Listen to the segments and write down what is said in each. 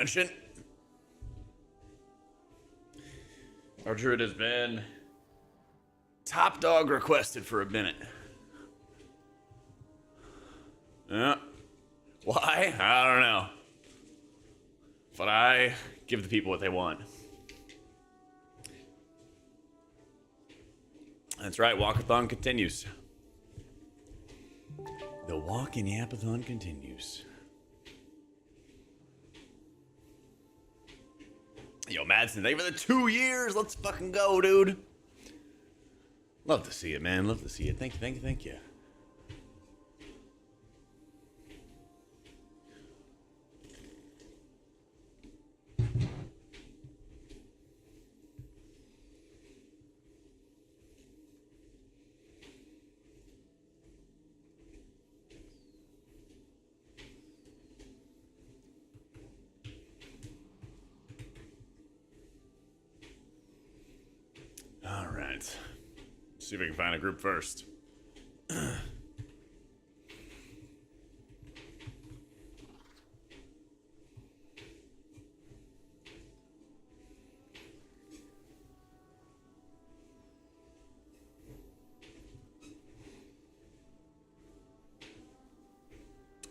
Attention. RDruid has been top dog requested for a minute. Yeah. Why? I don't know. But I give the people what they want. That's right, Walkathon continues. The Walk in Yapathon continues. Yo, Madsen, thank you for the 2 years. Let's fucking go, dude. Love to see it, man. Love to see it. Thank you, thank you, thank you. All right. See if we can find a group first.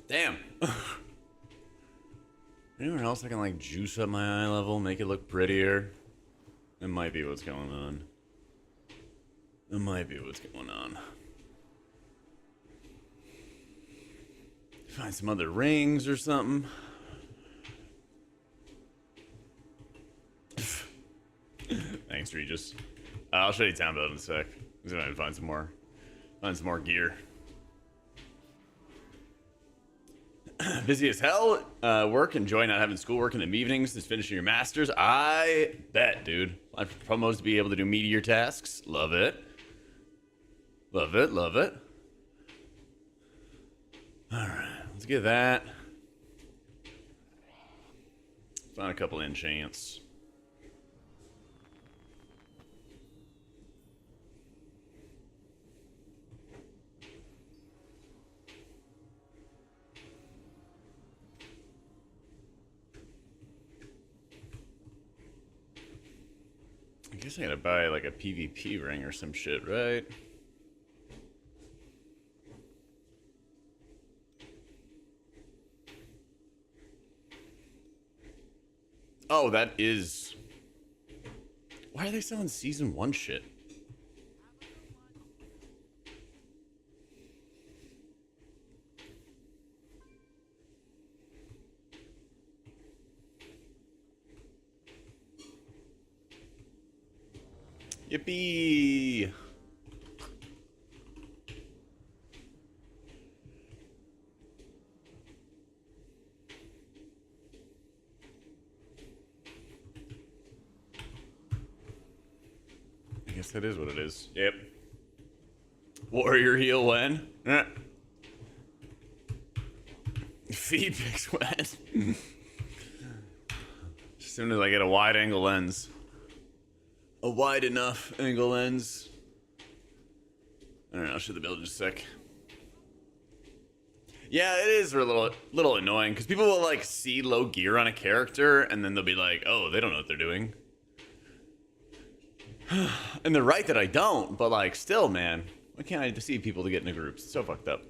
Damn. Anywhere else I can like juice up my eye level, make it look prettier? That might be what's going on. That might be what's going on. Find some other rings or something. Thanks, Regis. I'll show you town build in a sec. I'm gonna find some more gear. Busy as hell. Work. Enjoy not having schoolwork in the evenings. Just finishing your masters. I bet, dude. Life promos to be able to do meatier tasks. Love it. Love it. Love it. All right, let's get that. Find a couple enchants. I guess I gotta buy like a PvP ring or some shit, right? Oh, that is... Why are they selling Season 1 shit? Yippee! I guess that is what it is. Yep. Warrior heal when? Feed picks when? As soon as I get a wide angle lens. A wide enough angle lens. I don't know, I'll show the build in just a sec. Yeah, it is a little annoying because people will like see low gear on a character and then they'll be like, oh, they don't know what they're doing. And they're right that I don't, but like still, man, why can't I deceive people to get into groups? It's so fucked up.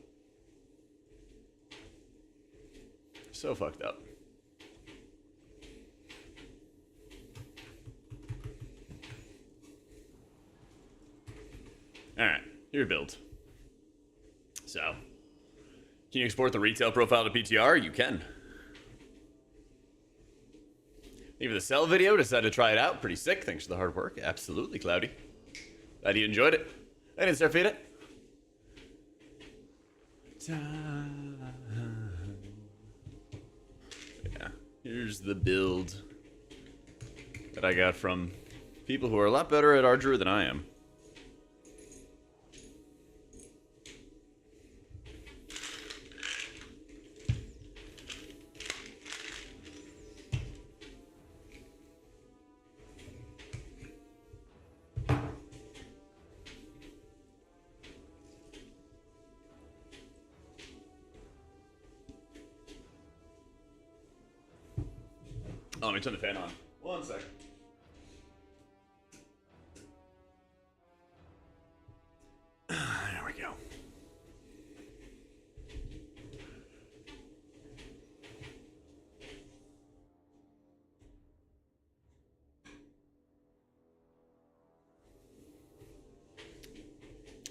So fucked up. Alright, your build. So, can you export the retail profile to PTR? You can. Thank you for the sell video. Decided to try it out. Pretty sick. Thanks for the hard work. Absolutely, Cloudy. Glad you enjoyed it. I didn't start feeding it. Yeah, here's the build that I got from people who are a lot better at RDruid than I am. Oh, let me turn the fan on. 1 sec. There we go.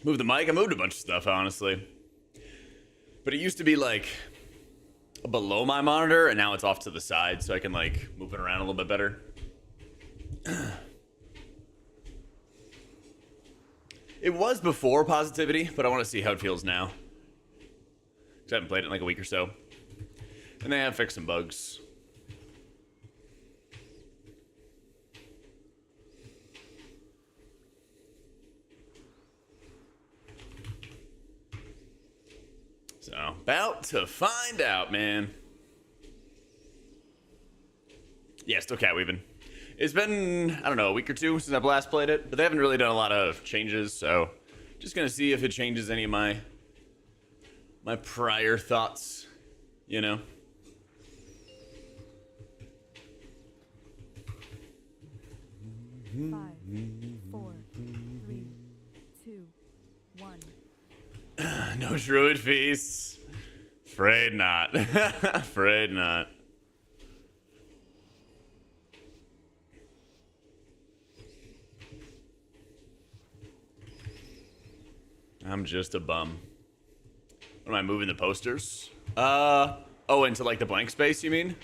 Moved the mic. I moved a bunch of stuff, honestly. But it used to be like below my monitor, and now it's off to the side, so I can like move it around a little bit better. It was before positivity, but I want to see how it feels now. Because I haven't played it in like a week or so. And they have fixed some bugs. So, about to find out, man. Yeah, still cat weaving. It's been, I don't know, a week or two since I've last played it, but they haven't really done a lot of changes, so just gonna see if it changes any of my prior thoughts, you know? Five, 4, 3, 2, 1. No druid feasts. Afraid not. Afraid not. I'm just a bum. What am I moving the posters? Oh, into like the blank space, you mean?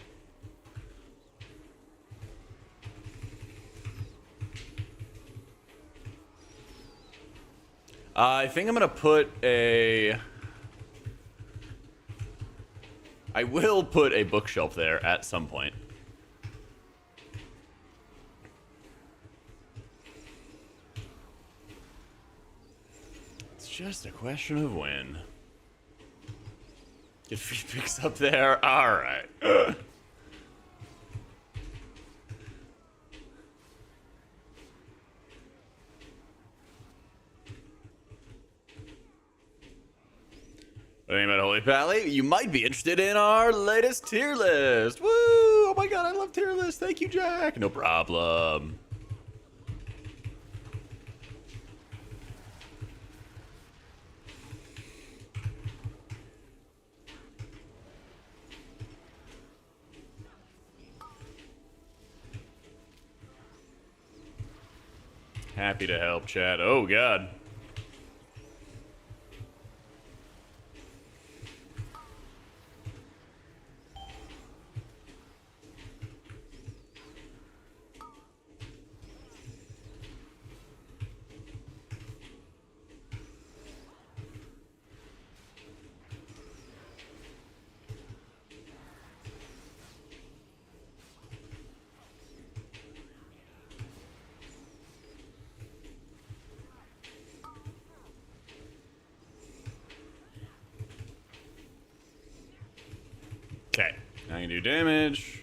I think I'm gonna put a... I will put a bookshelf there at some point. It's just a question of when. Get feet picks up there. All right. What do you think about Holy Pally? You might be interested in our latest tier list. Woo! Oh my god, I love tier lists. Thank you, Jack. No problem. Happy to help, Chad. Oh god. Okay, I can do damage.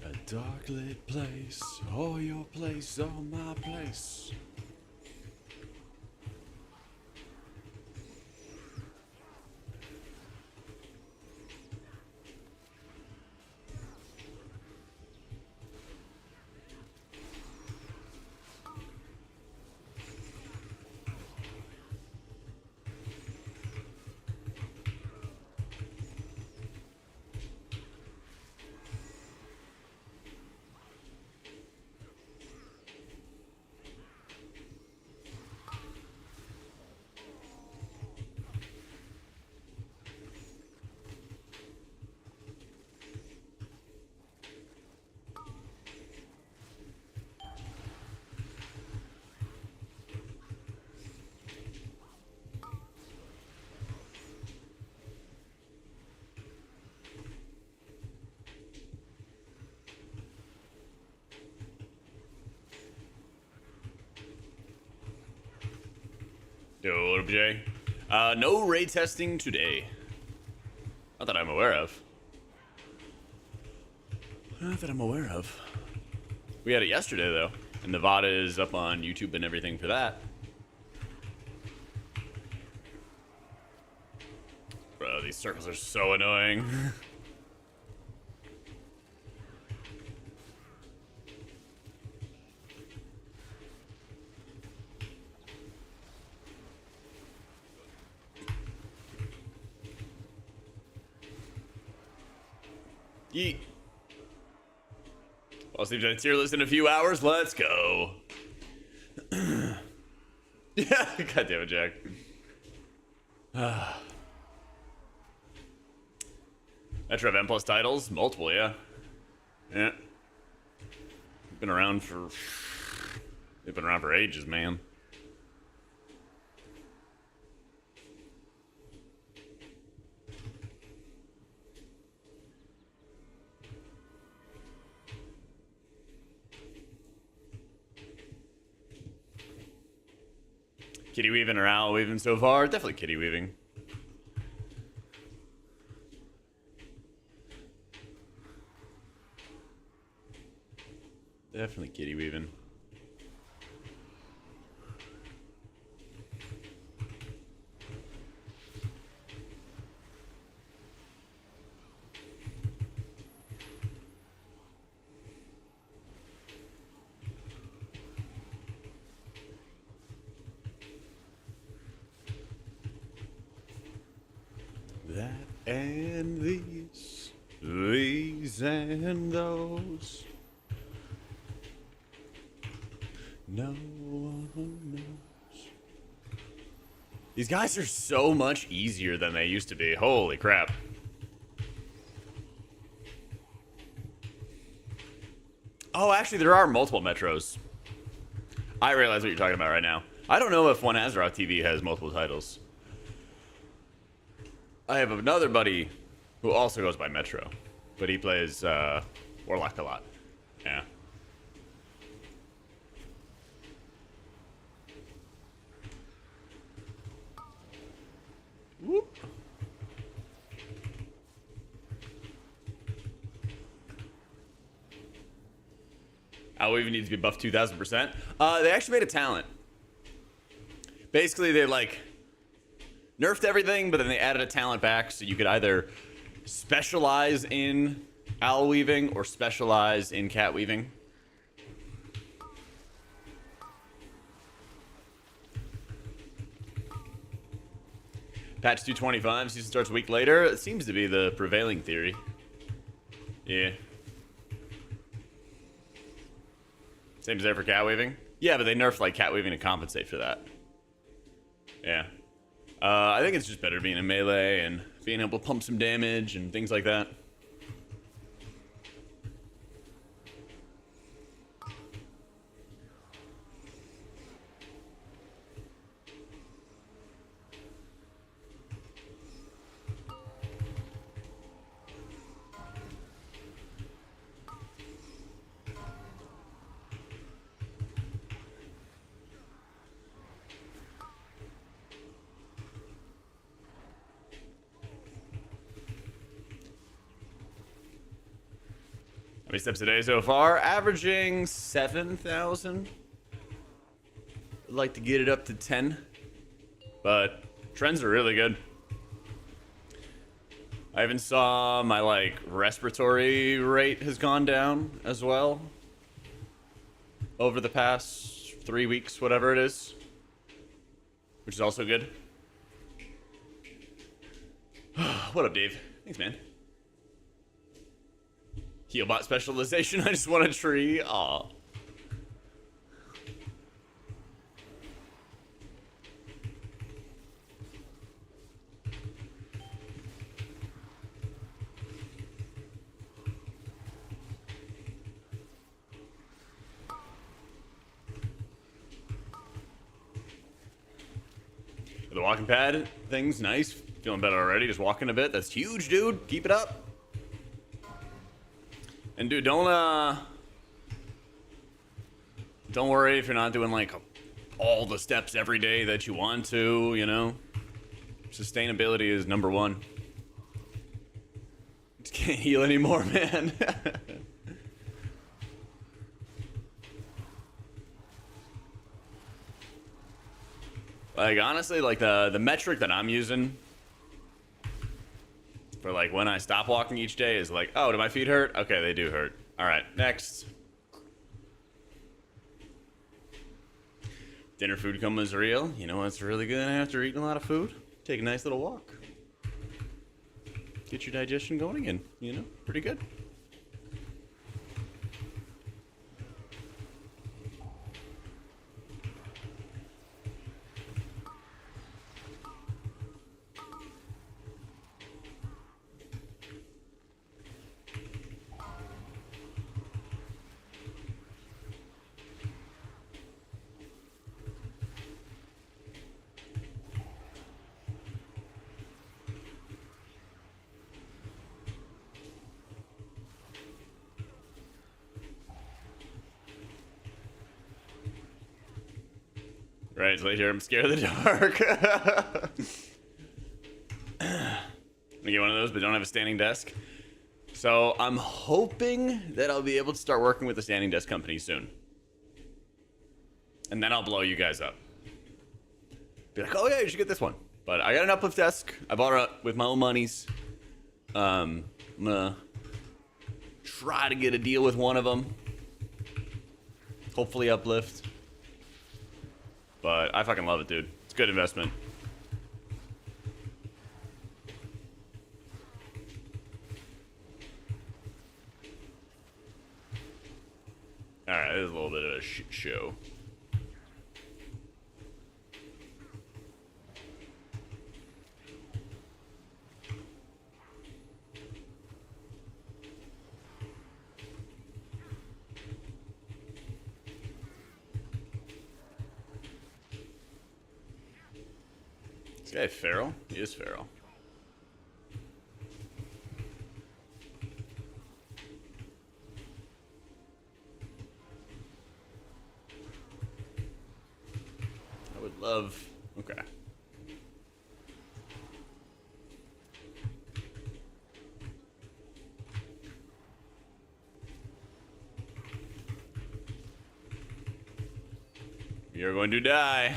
A dark lit place, oh your place, oh my place. Yo, what up, Jay? No raid testing today. Not that I'm aware of. Not that I'm aware of. We had it yesterday, though. And Nevada is up on YouTube and everything for that. these circles are so annoying. Yeet. I'll see you tier list in a few hours. Let's go. Yeah, God damn it, Jack. Metro have M+ titles? Multiple, yeah. Yeah. They've been around for ages, man. Kitty weaving or owl weaving so far? Definitely kitty weaving. Definitely kitty weaving. That and these and those. No one knows. These guys are so much easier than they used to be. Holy crap. Oh, actually, there are multiple metros. I realize what you're talking about right now. I don't know if One Azeroth TV has multiple titles. I have another buddy who also goes by Metro, but he plays Warlock a lot. Yeah. Whoop. Owl even needs to be buffed 2,000%. They actually made a talent. Basically, they like nerfed everything, but then they added a talent back, so you could either specialize in owl weaving or specialize in cat weaving. Patch 225, season starts a week later. It seems to be the prevailing theory. Yeah. Same as there for cat weaving? Yeah, but they nerfed like cat weaving to compensate for that. Yeah. I think it's just better being in melee and being able to pump some damage and things like that. How many steps a day so far? Averaging 7,000. I'd like to get it up to 10. But trends are really good. I even saw my like respiratory rate has gone down as well over the past 3 weeks, whatever it is, which is also good. What up, Dave? Thanks, man. Healbot specialization. I just want a tree. Aw. The walking pad thing's nice. Feeling better already. Just walking a bit. That's huge, dude. Keep it up. And dude, don't worry if you're not doing like all the steps every day that you want to, you know. Sustainability is number one. Just can't heal anymore, man. Like honestly, like the metric that I'm using for like when I stop walking each day is like, oh, do my feet hurt? Okay, they do hurt. All right, next. Dinner food coma is real. You know what's really good after eating a lot of food? Take a nice little walk. Get your digestion going again, you know? Pretty good. Right, it's late here. I'm scared of the dark. I'm gonna get one of those, but don't have a standing desk. So I'm hoping that I'll be able to start working with the standing desk company soon. And then I'll blow you guys up. Be like, oh yeah, you should get this one. But I got an uplift desk. I bought it with my own monies. I'm gonna try to get a deal with one of them. Hopefully uplift. But I fucking love it, dude. It's a good investment. Alright, this is a little bit of a shit show. This guy feral? He is feral. I would love... Okay. You're going to die.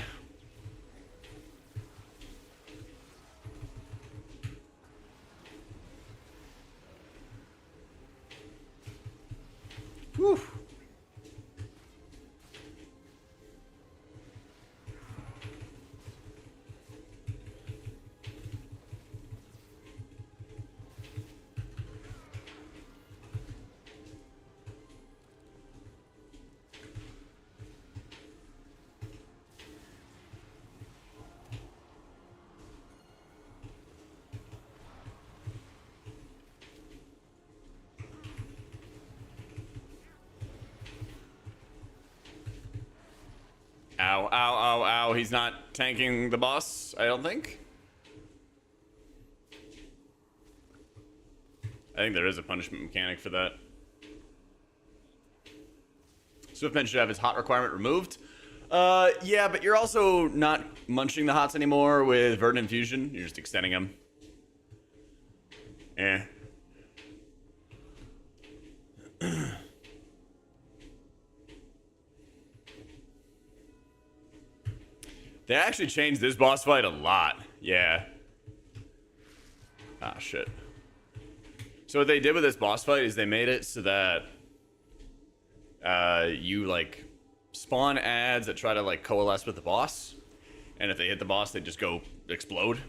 Whew. Ow, ow, ow, ow. He's not tanking the boss, I don't think. I think there is a punishment mechanic for that. Swiftman should have his hot requirement removed. Yeah, but you're also not munching the hots anymore with Verdant Infusion. You're just extending them. Eh. They actually changed this boss fight a lot. Yeah. Ah, shit. So what they did with this boss fight is they made it so that you like spawn ads that try to like coalesce with the boss, and if they hit the boss, they just go explode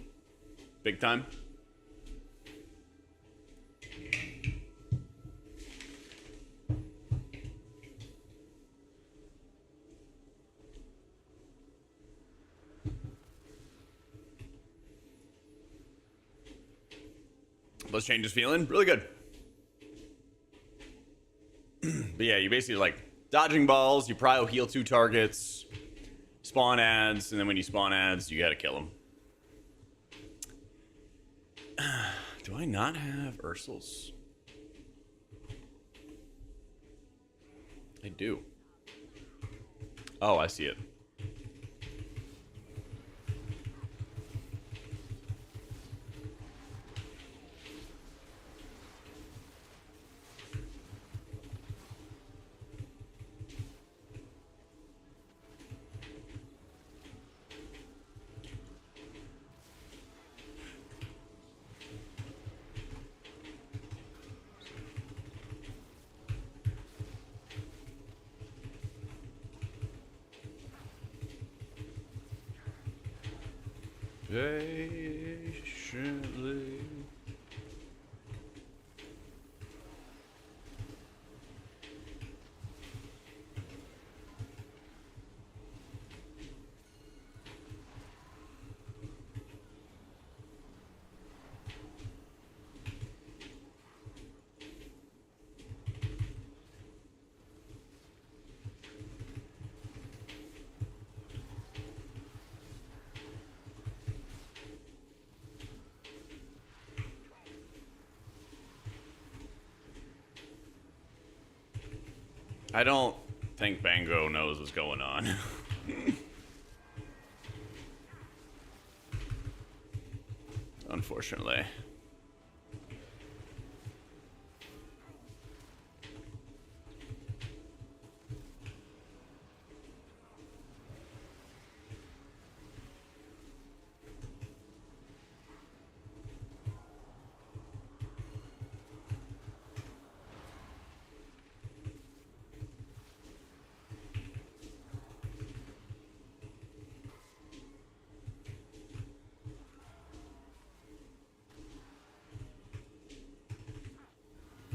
big time. Those changes feeling really good. But yeah, you basically like dodging balls, you prio heal 2 targets, spawn ads, and then when you spawn ads, you gotta kill them. Do I not have Ursels? I do. Oh, I see it. Patiently. I don't think Bango knows what's going on. Unfortunately.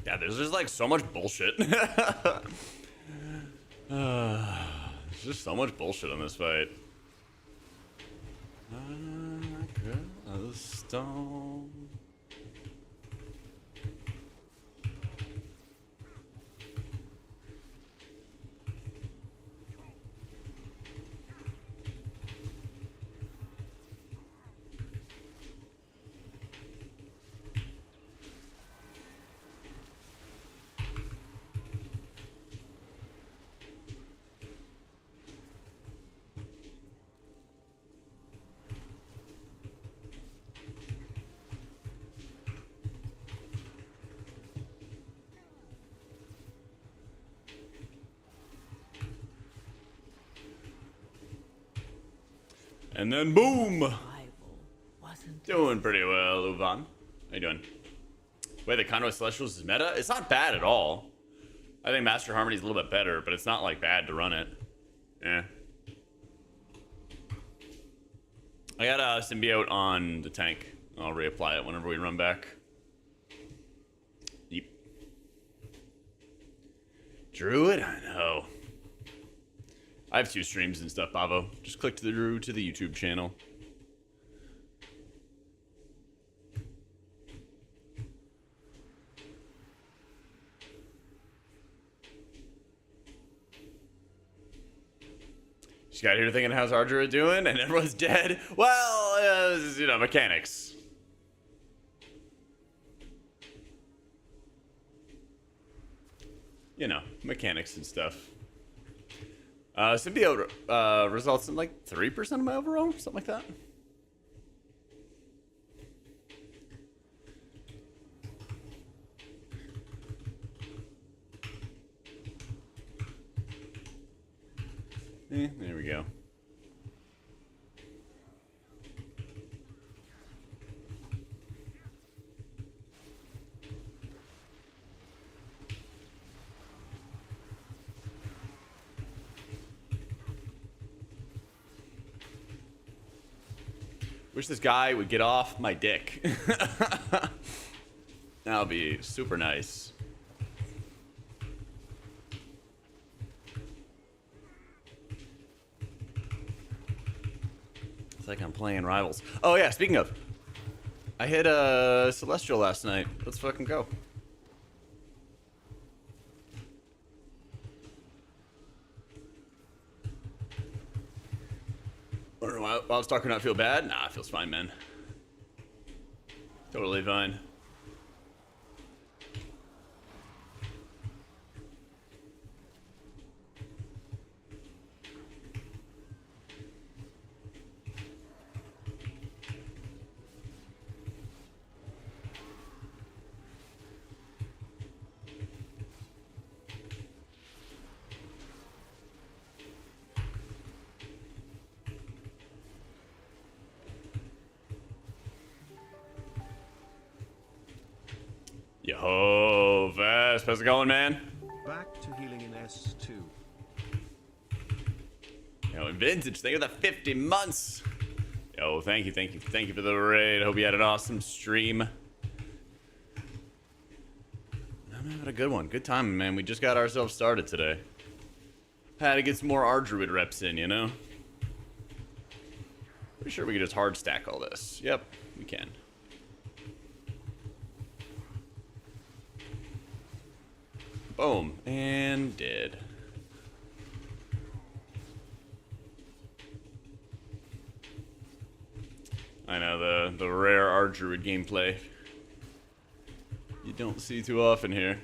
Yeah, there's just like so much bullshit. There's just so much bullshit on this fight. A stone. And then boom! Doing pretty well, Uvan. How you doing? Wait, the Conduit Celestials is meta? It's not bad at all. I think Master Harmony is a little bit better, but it's not like bad to run it. Yeah. I got a symbiote on the tank. I'll reapply it whenever we run back. Yep. Druid? I know. I have 2 streams and stuff, Bavo. Just click through to the YouTube channel. Just got here thinking, how's RDruid doing? And everyone's dead. Well, you know, mechanics. You know, mechanics and stuff. Symbiote results in like 3% of my overall, something like that. There we go. Wish this guy would get off my dick. That'll be super nice. It's like I'm playing Rivals. Oh yeah, speaking of, I hit a Celestial last night. Let's fucking go. While it's talking, not feel bad? Nah, it feels fine, man. Totally fine. Yo, Vest, how's it going, man? Back to healing in S2. Yo, Vintage, thank you for the 50 months. Yo, Oh, thank you for the raid. Hope you had an awesome stream. I'm having a good one. Good time, man. We just got ourselves started today. Had to get some more RDruid reps in, you know? Pretty sure we can just hard stack all this. Yep, we can. Boom. And dead. I know, the rare RDruid gameplay you don't see too often here.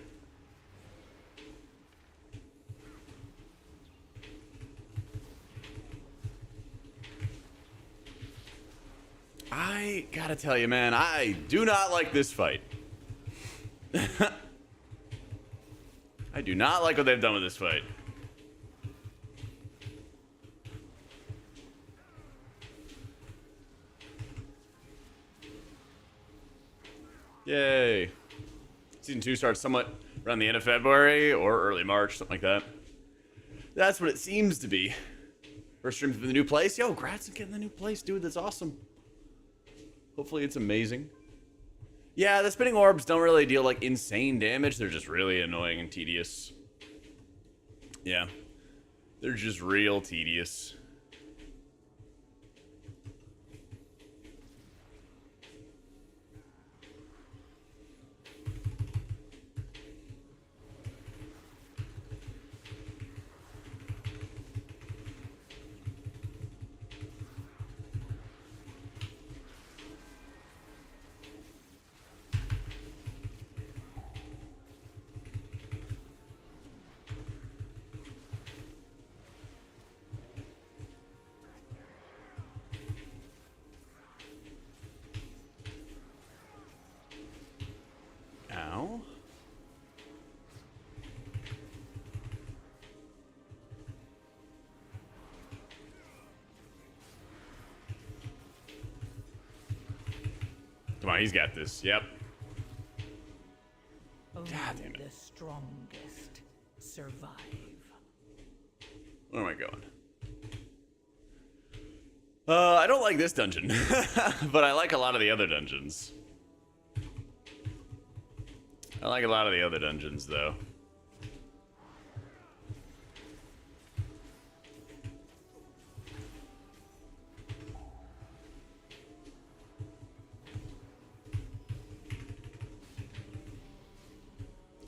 I gotta tell you, man, I do not like this fight. I do not like what they've done with this fight. Yay. Season 2 starts somewhat around the end of February or early March, something like that. That's what it seems to be. First stream for the new place. Yo, congrats on getting the new place, dude. That's awesome. Hopefully it's amazing. Yeah, the spinning orbs don't really deal like insane damage. They're just really annoying and tedious. Yeah. They're just real tedious. Ow. Come on, he's got this. Yep. Only God damn it. the strongest survive. Where am I going? I don't like this dungeon, but I like a lot of the other dungeons. I like a lot of the other dungeons, though.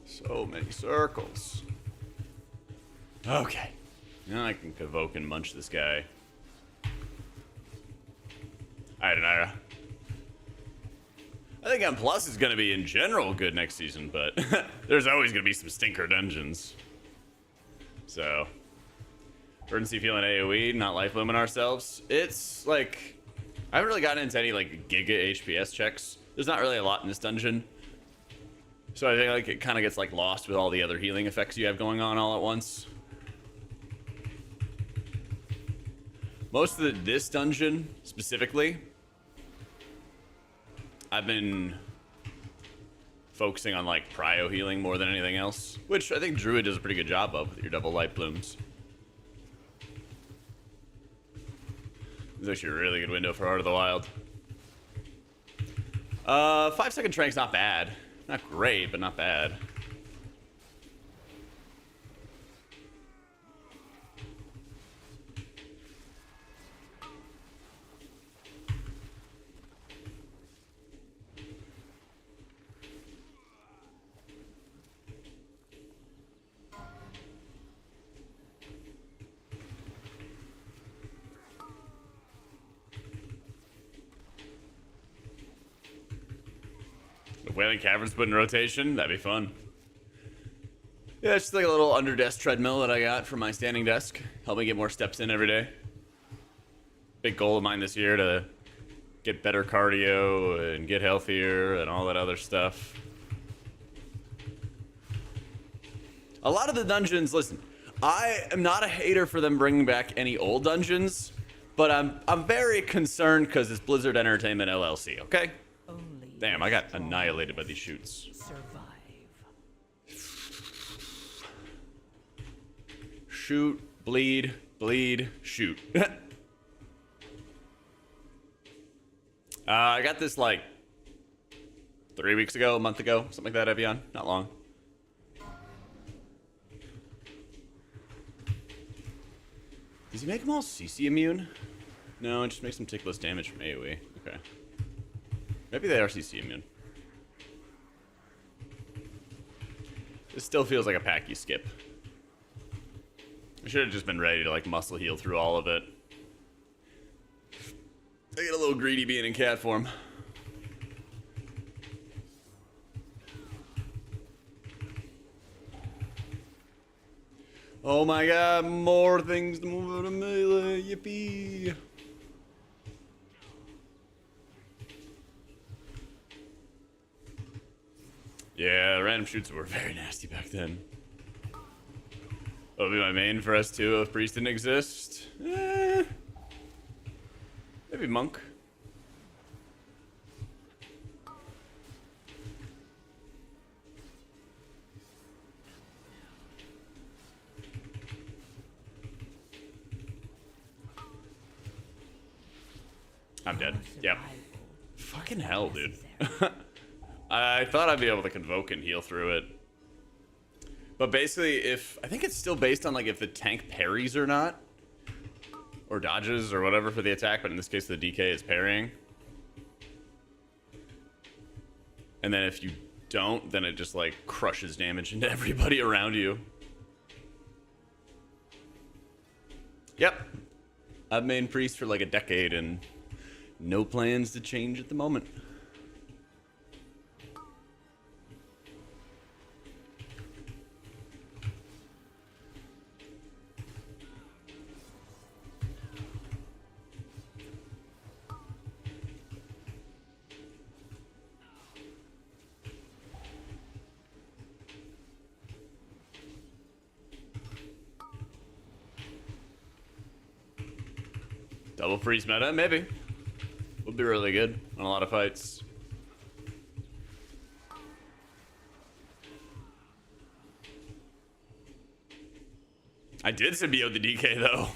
So many circles. Okay. Now I can convoke and munch this guy. Alright, Anira. I think M Plus is going to be in general good next season, but there's always going to be some stinker dungeons. So, urgency feeling AoE, not life limit ourselves. It's like, I haven't really gotten into any like giga HPS checks. There's not really a lot in this dungeon. So I think like it kind of gets like lost with all the other healing effects you have going on all at once. Most of this dungeon specifically, I've been focusing on like prio healing more than anything else, which I think Druid does a pretty good job of with your double light plumes. This is actually a really good window for Heart of the Wild. 5-second trank's not bad. Not great, but not bad. If Wailing Caverns put in rotation, that'd be fun. Yeah, it's just like a little under desk treadmill that I got from my standing desk. Help me get more steps in every day. Big goal of mine this year to get better cardio and get healthier and all that other stuff. A lot of the dungeons, listen, I am not a hater for them bringing back any old dungeons, but I'm very concerned because it's Blizzard Entertainment LLC, okay? Only Damn, I got annihilated by these shoots. survive. Shoot, bleed, bleed, shoot. I got this like 3 weeks ago, a month ago, something like that, Evian. Not long. Does he make them all CC immune? No, it just makes them take less damage from AoE. Okay. Maybe they are CC immune. This still feels like a pack you skip. I should have just been ready to like muscle heal through all of it. I get a little greedy being in cat form. Oh my god, more things to move out of melee, yippee! Yeah, random shoots were very nasty back then. That would be my main for S2 if Priest didn't exist. Maybe Monk. I'm dead. Yep. Fucking hell, dude. I thought I'd be able to convoke and heal through it. But basically, if... I think it's still based on, like, if the tank parries or not. Or dodges or whatever for the attack, but in this case, the DK is parrying. And then if you don't, then it just, like, crushes damage into everybody around you. Yep. I've main Priest for, like, a decade, and no plans to change at the moment. Double freeze meta, maybe. Would be really good on a lot of fights. I did symbiote the DK though.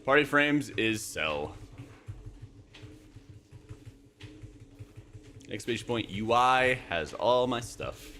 Party frames is sell. Exclamation point UI has all my stuff.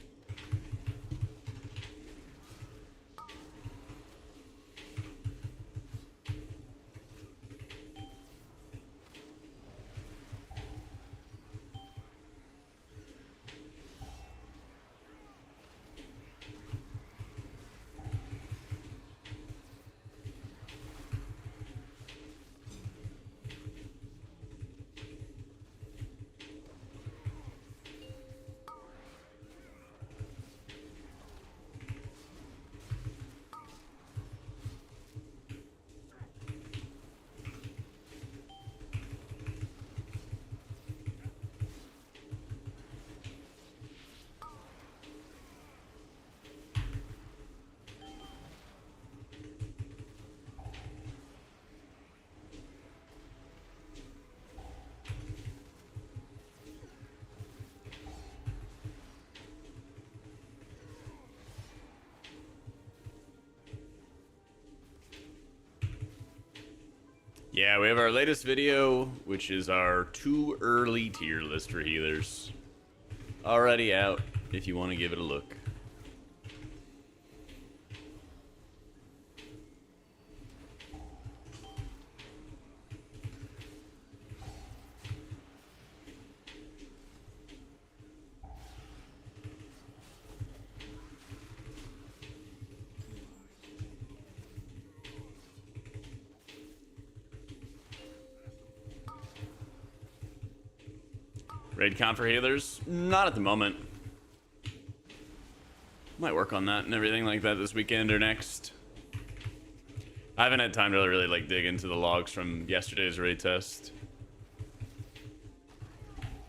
Yeah, we have our latest video, which is our too early tier list for healers. Already out, if you want to give it a look. Raid count for healers? Not at the moment. Might work on that and everything like that this weekend or next. I haven't had time to really like dig into the logs from yesterday's raid test.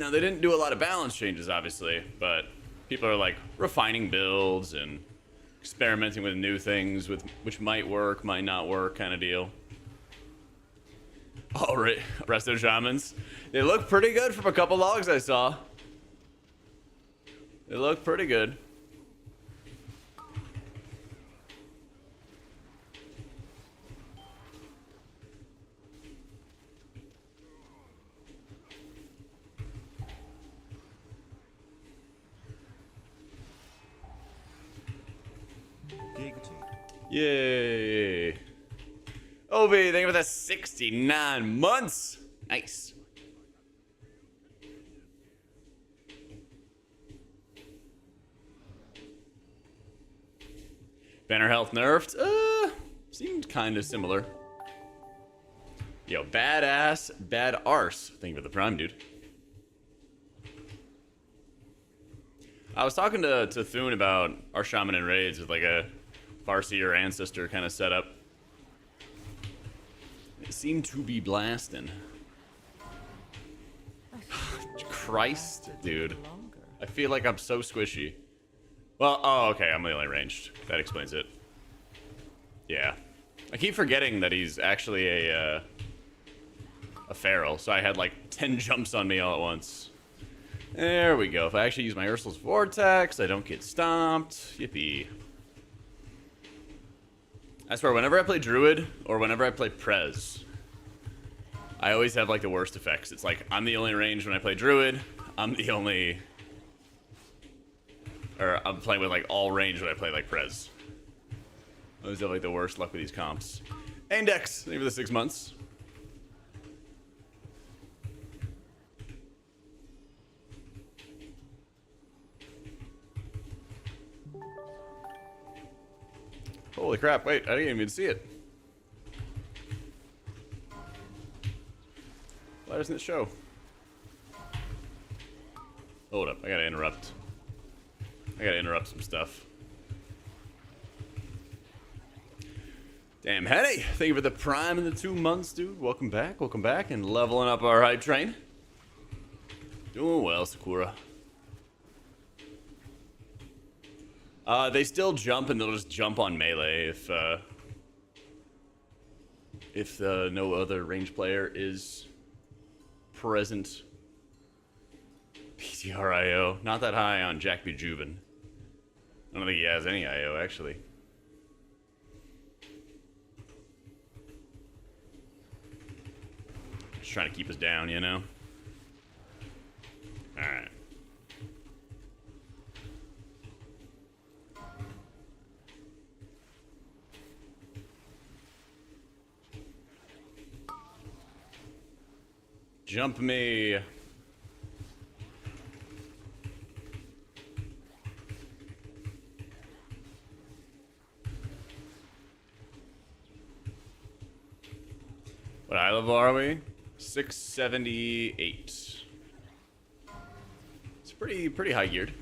Now they didn't do a lot of balance changes obviously, but people are like refining builds and experimenting with new things with which might work, might not work kind of deal. All right, Resto Shamans. They look pretty good from a couple logs I saw. They look pretty good. Yay. Obi, thank you for that 69 months. Nice. Banner health nerfed. Seemed kind of similar. Yo, badass, bad arse. Thank you for the prime, dude. I was talking to Thune about our shaman and raids with like a Farsi or ancestor kind of setup. It seemed to be blasting. Christ, dude. I feel like I'm so squishy. Well, oh, okay, I'm melee ranged. That explains it. Yeah. I keep forgetting that he's actually a feral, so I had like 10 jumps on me all at once. There we go. If I actually use my Ursul's Vortex, I don't get stomped. Yippee. I swear, whenever I play Druid, or whenever I play Prez, I always have like the worst effects. It's like, I'm the only range when I play Druid, I'm the only... Or I'm playing with like all range when I play like Prez. I always have like the worst luck with these comps. Index, thank you for the 6 months. Holy crap, wait, I didn't even see it. Why doesn't it show? Hold up, I gotta interrupt. I gotta interrupt some stuff. Damn, Henny, thank you for the prime in the 2 months, dude. Welcome back, and leveling up our hype train. Doing well, Sakura. They still jump, and they'll just jump on melee if no other range player is present. PTR IO, not that high on Jack Bejuven. I don't think he has any IO, actually. Just trying to keep us down, you know? Alright. Jump me. What high level are we? 678. It's pretty high geared.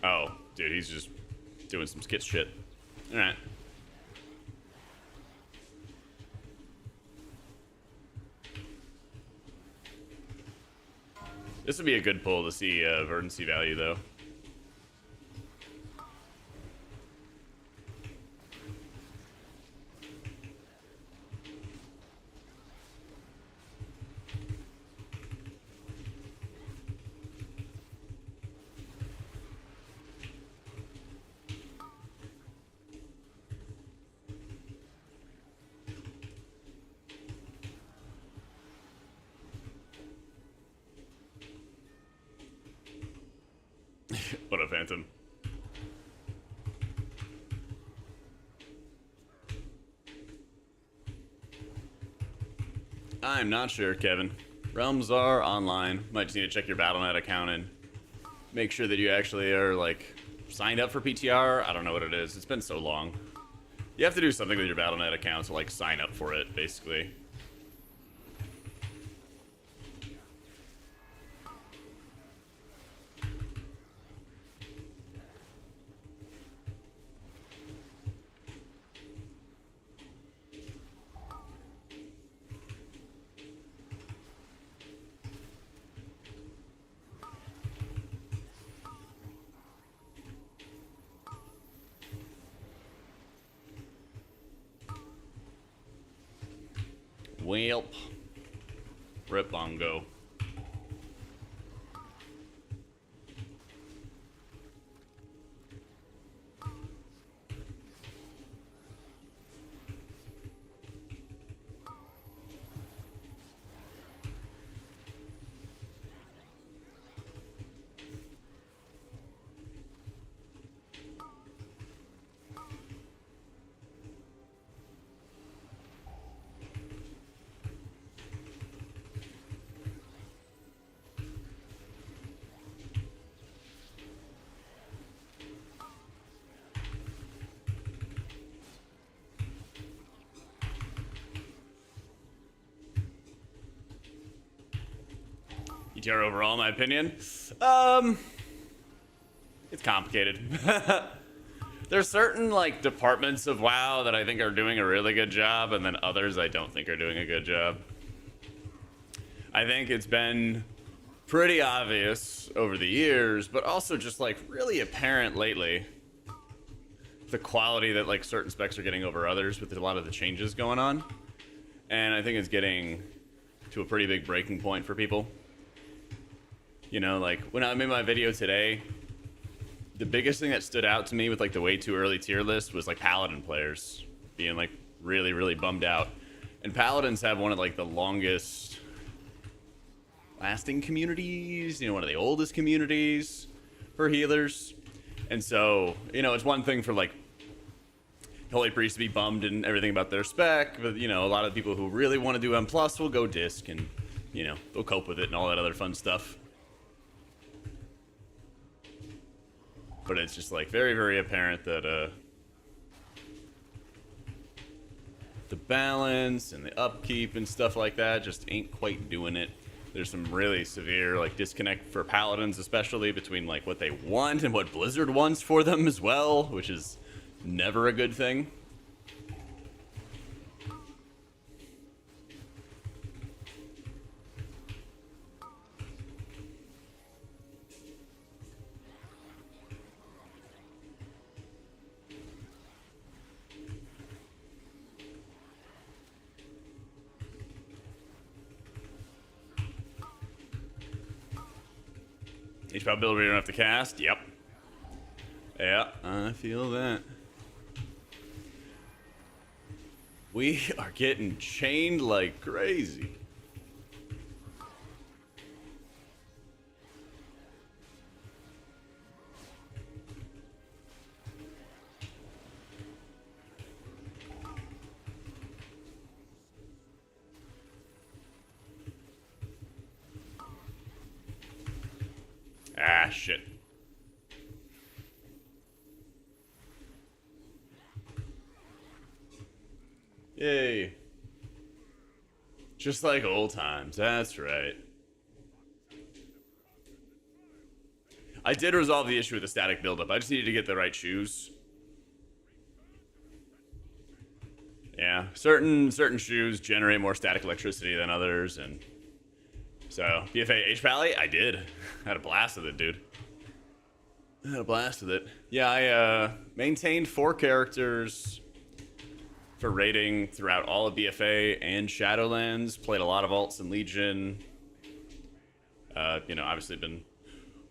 Oh, dude, he's just doing some skit shit. Alright. This would be a good pull to see verdancy value, though. What a phantom. I'm not sure, Kevin. Realms are online. Might just need to check your Battle.net account and make sure that you actually are, like, signed up for PTR. I don't know what it is. It's been so long. You have to do something with your Battle.net account to, like, sign up for it, basically. Welp. Rip bongo. PTR overall, in my opinion, it's complicated. There's certain like departments of WoW that I think are doing a really good job, and then others I don't think are doing a good job. I think it's been pretty obvious over the years, but also just like really apparent lately, the quality that like certain specs are getting over others with a lot of the changes going on. And I think it's getting to a pretty big breaking point for people. You know, like when I made my video today, the biggest thing that stood out to me with like the way too early tier list was like Paladin players being like really, really bummed out. And Paladins have one of like the longest lasting communities, you know, one of the oldest communities for healers. And so, you know, it's one thing for like Holy Priest to be bummed and everything about their spec, but you know, a lot of people who really want to do M+ will go disc and, you know, they'll cope with it and all that other fun stuff. But it's just like very, very apparent that the balance and the upkeep and stuff like that just ain't quite doing it. There's some really severe like disconnect for Paladins, especially between like what they want and what Blizzard wants for them as well, which is never a good thing. Each build we don't have to cast. Yep. Yeah, I feel that. We are getting chained like crazy. Ah, shit. Yay. Just like old times, that's right. I did resolve the issue with the static buildup. I just needed to get the right shoes. Yeah, certain shoes generate more static electricity than others, and so BFA H-Pally, I did. I had a blast with it, dude. I had a blast with it. Yeah, I maintained 4 characters for raiding throughout all of BFA and Shadowlands. Played a lot of alts in Legion. You know, obviously been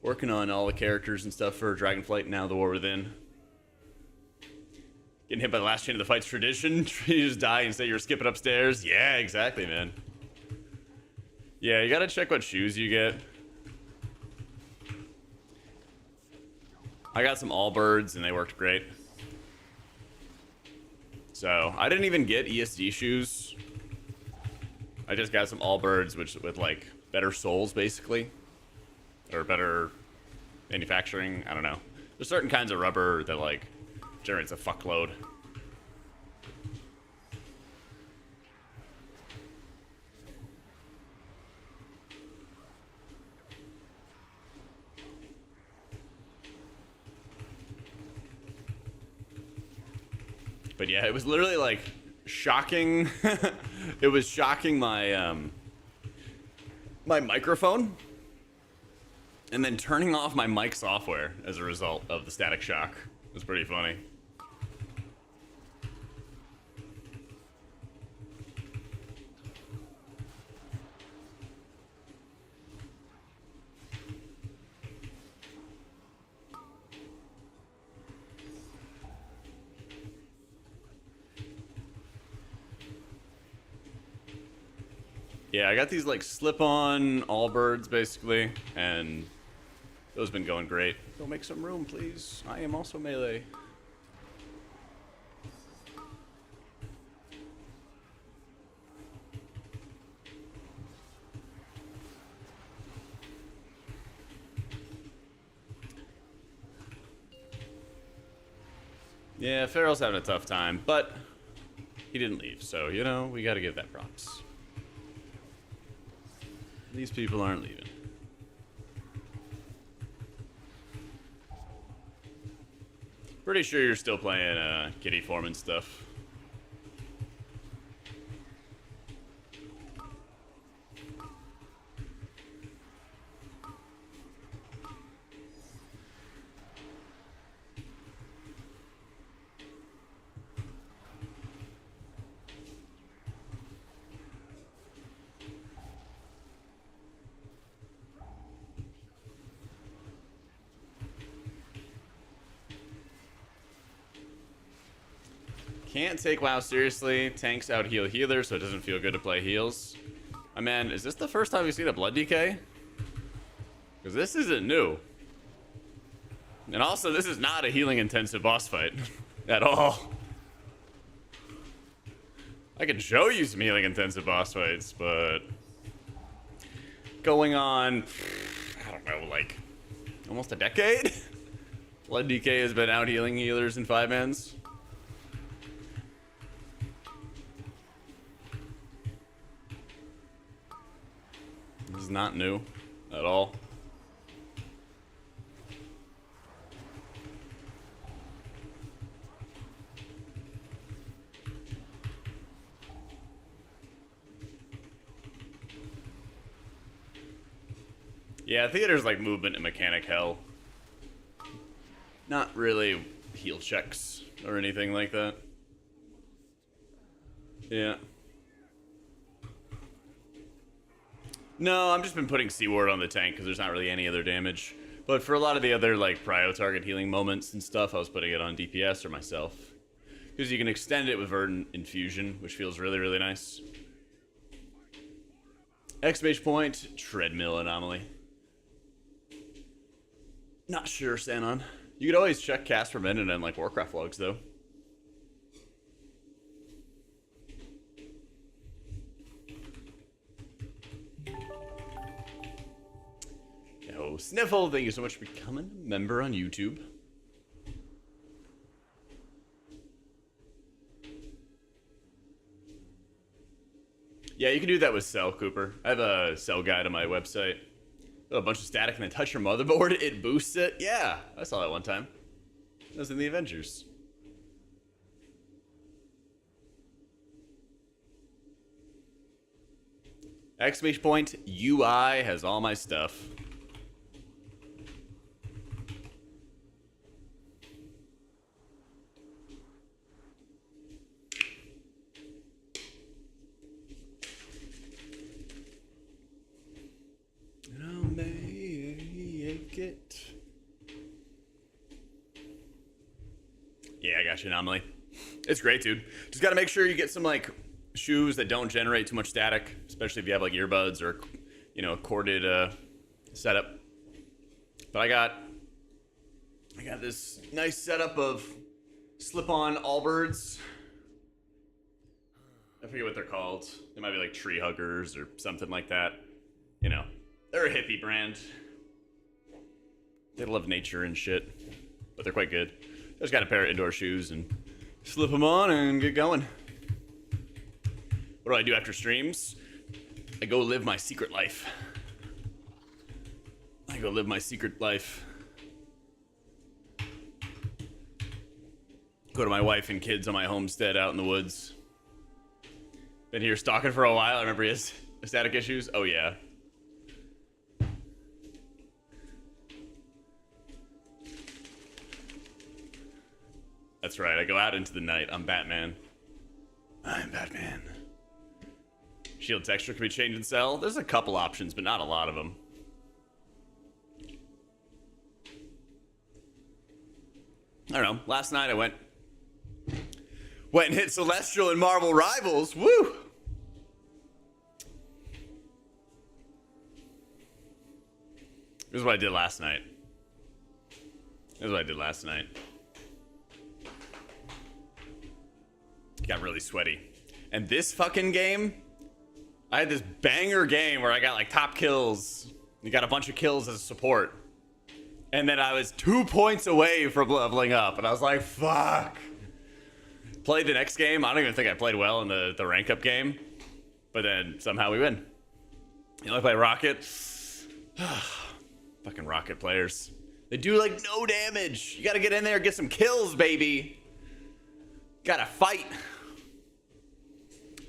working on all the characters and stuff for Dragonflight and now the War Within. Getting hit by the last chain of the fight's tradition. You just die and say you're skipping upstairs. Yeah, exactly, man. Yeah, you gotta check what shoes you get. I got some Allbirds and they worked great. So, I didn't even get ESD shoes. I just got some Allbirds with like better soles basically. Or better manufacturing, I don't know. There's certain kinds of rubber that like generates a fuckload. But yeah, it was literally like shocking. It was shocking my my microphone and then turning off my mic software as a result of the static shock. It was pretty funny. Yeah, I got these like slip-on Allbirds basically, and those have been going great. Go make some room, please. I am also melee. Yeah, Farrell's having a tough time, but he didn't leave, so, you know, we gotta give that props. These people aren't leaving. Pretty sure you're still playing kitty form and stuff. Can't take WoW seriously. Tanks out heal healers, so it doesn't feel good to play heals. My man, is this the first time you've seen a blood DK? Because this isn't new. And also, this is not a healing intensive boss fight at all. I can show you some healing intensive boss fights, but going on, I don't know, like almost a decade? Blood DK has been out healing healers in 5-mans. This is not new at all. Yeah, theater's like movement and mechanic hell. Not really heal checks or anything like that. Yeah. No, I've just been putting C-Ward on the tank because there's not really any other damage. But for a lot of the other like prio target healing moments and stuff, I was putting it on DPS or myself. Because you can extend it with Verdant Infusion, which feels really, really nice. Exclamation point, treadmill anomaly. Not sure, Sanon. You could always check cast per minute and like Warcraft logs though. Yo, Sniffle, thank you so much for becoming a member on YouTube. Yeah, you can do that with Cell, Cooper. I have a Cell guide on my website. A bunch of static and then touch your motherboard, it boosts it. Yeah, I saw that one time. That was in the Avengers. Exclamation point, UI has all my stuff. Yeah, I got you, Anomaly. It's great, dude. Just gotta make sure you get some, like, shoes that don't generate too much static, especially if you have, like, earbuds or, you know, a corded setup. But I got this nice setup of slip-on Allbirds. I forget what they're called. They might be, like, tree huggers or something like that. You know, they're a hippie brand. They love nature and shit, but they're quite good. Just got a pair of indoor shoes and slip them on and get going. What do I do after streams? I go live my secret life. I go live my secret life. Go to my wife and kids on my homestead out in the woods. Been here stalking for a while. I remember he has static issues. Oh yeah. That's right, I go out into the night. I'm Batman. I'm Batman. Shield texture can be changed in Cell. There's a couple options, but not a lot of them. I don't know. Last night I went and hit Celestial and Marvel Rivals. Woo! This is what I did last night. Got really sweaty. And this fucking game, I had this banger game where I got like top kills. You got a bunch of kills as a support. And then I was 2 points away from leveling up. And I was like, fuck. Played the next game. I don't even think I played well in the rank up game. But then somehow we win. You know, I play Rocket. Fucking Rocket players. They do like no damage. You gotta get in there and get some kills, baby. Gotta fight.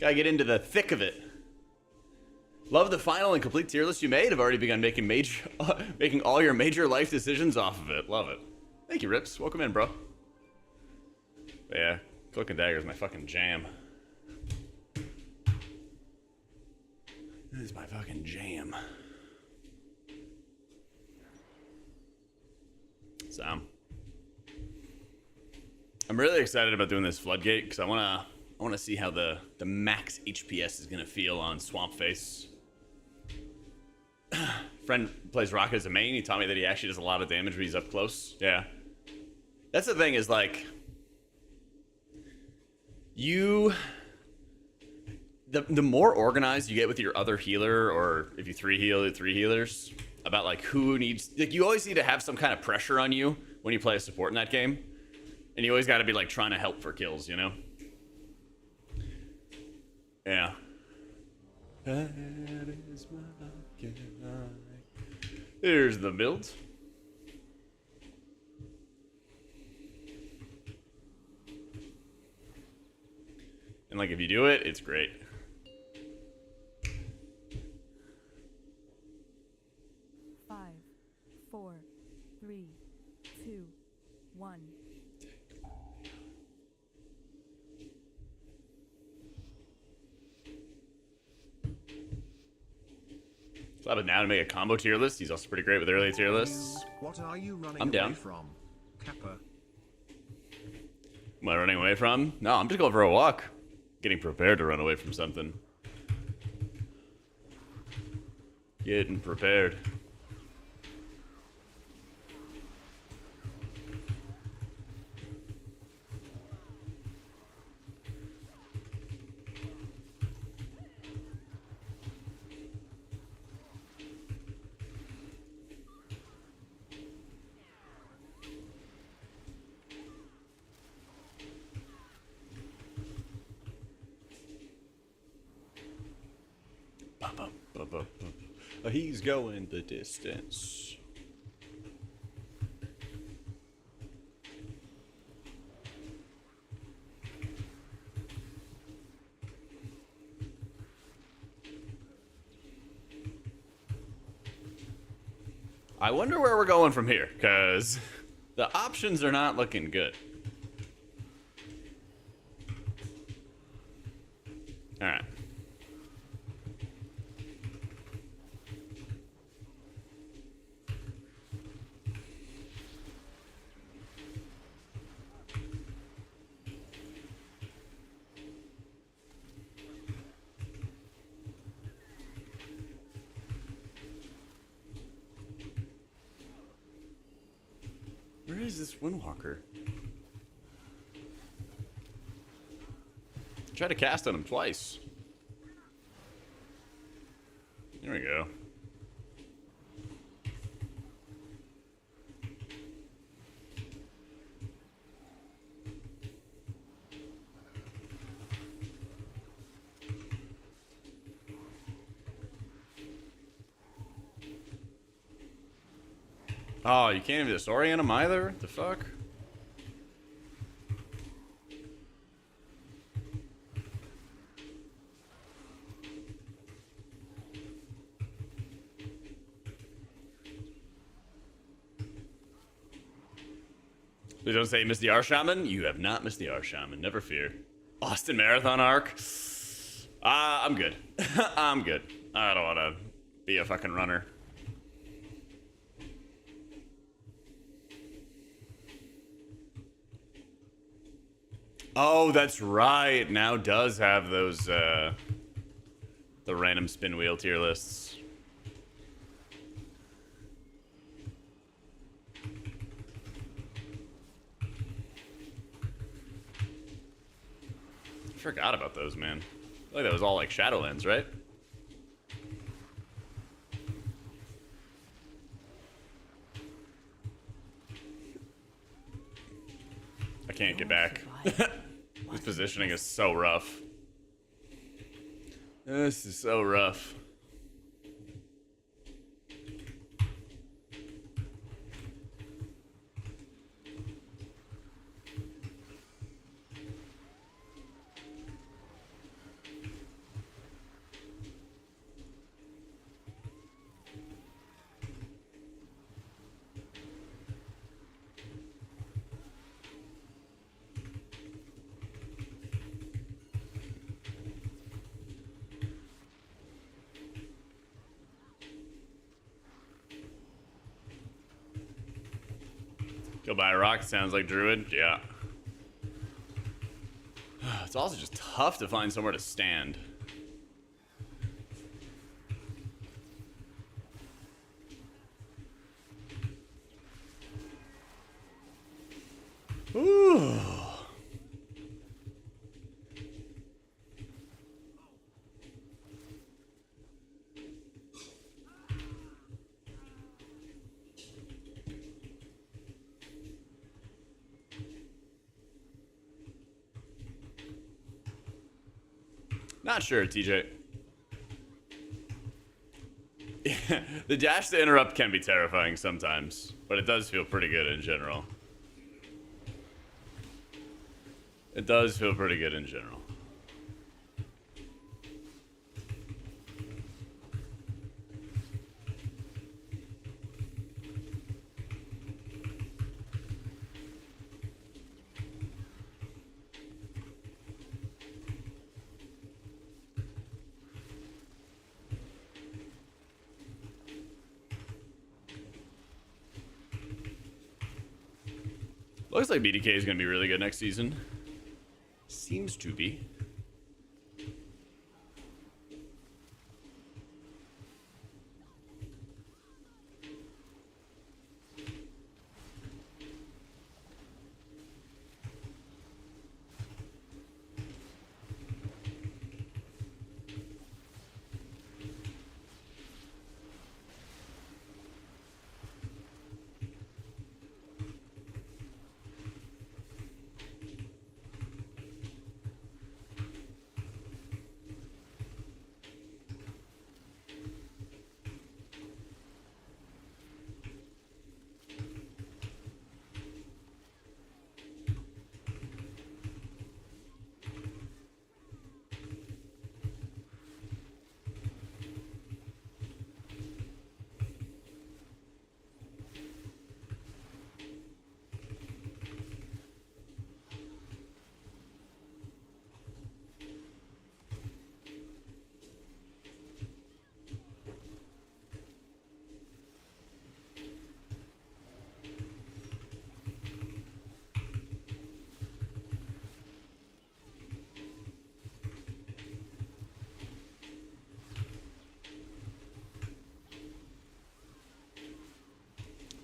Gotta get into the thick of it. Love the final and complete tier list you made. I've already begun making making all your major life decisions off of it. Love it. Thank you, Rips. Welcome in, bro. But yeah, Cloak and Dagger is my fucking jam. This is my fucking jam. So, I'm really excited about doing this Floodgate because I wanna see how the max HPS is gonna feel on Swamp Face. Friend plays Rocket as a main. He taught me that he actually does a lot of damage when he's up close. Yeah, that's the thing is like the more organized you get with your other healer, or if you three healers, about like who needs, like you always need to have some kind of pressure on you when you play a support in that game, and you always got to be like trying to help for kills, you know? Yeah. That is my Here's the build. And like if you do it, it's great. Five, four, three, two, one. Slap it now to make a combo tier list. He's also pretty great with early tier lists. What are you running I'm away down. from, Kappa? Am I running away from? No, I'm just going for a walk. Getting prepared to run away from something. Getting prepared. He's going the distance. I wonder where we're going from here, because the options are not looking good. All right. Where is this Windwalker? Try to cast on him twice. There we go. Oh, you can't even disorient him either? The fuck? Please don't say you missed the RSham. You have not missed the RSham, never fear. Austin Marathon arc? I'm good. I'm good. I don't want to be a fucking runner. Oh, that's right. Now does have those, the random spin wheel tier lists. I forgot about those, man. I feel like that was all like Shadowlands, right? I can't get back. This positioning is so rough. This is so rough. Go buy a rock, sounds like Druid. Yeah. It's also just tough to find somewhere to stand. Ooh. Not sure, TJ. The dash to interrupt can be terrifying sometimes, but it does feel pretty good in general. It does feel pretty good in general. Looks like BDK is going to be really good next season. Seems to be.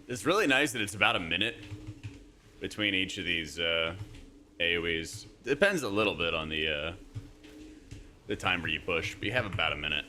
It's really nice that it's about a minute between each of these AoEs. Depends a little bit on the timer you push, but you have about a minute.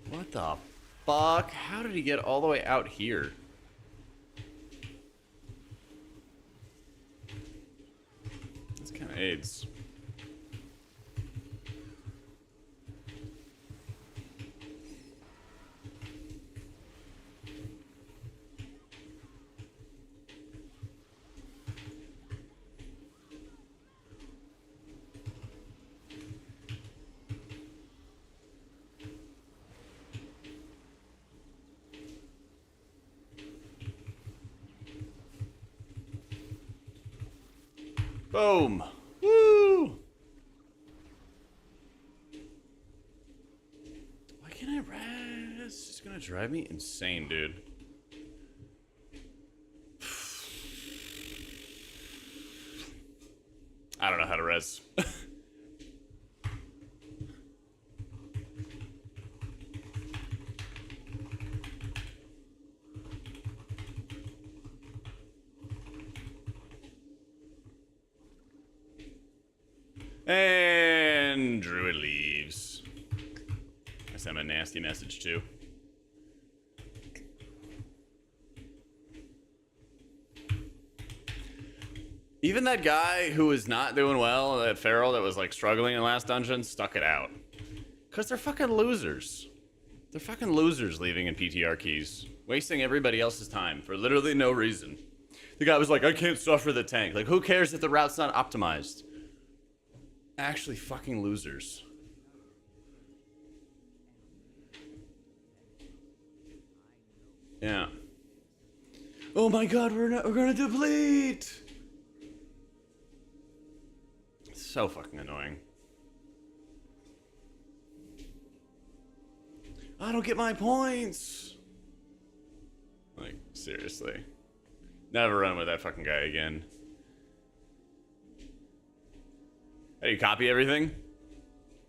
What the fuck? How did he get all the way out here? That's kind of AIDS. Boom. Woo! Why can't I rest? It's just gonna drive me insane, dude. I don't know how to res. And Druid leaves. I sent him a nasty message too. Even that guy who was not doing well, that feral that was like struggling in the last dungeon, stuck it out. Because they're fucking losers. They're fucking losers leaving in PTR keys. Wasting everybody else's time for literally no reason. The guy was like, I can't suffer the tank. Like, who cares if the route's not optimized? Actually fucking losers. Yeah. Oh my god, we're gonna deplete! So fucking annoying. I don't get my points! Like, seriously. Never run with that fucking guy again. How do you copy everything?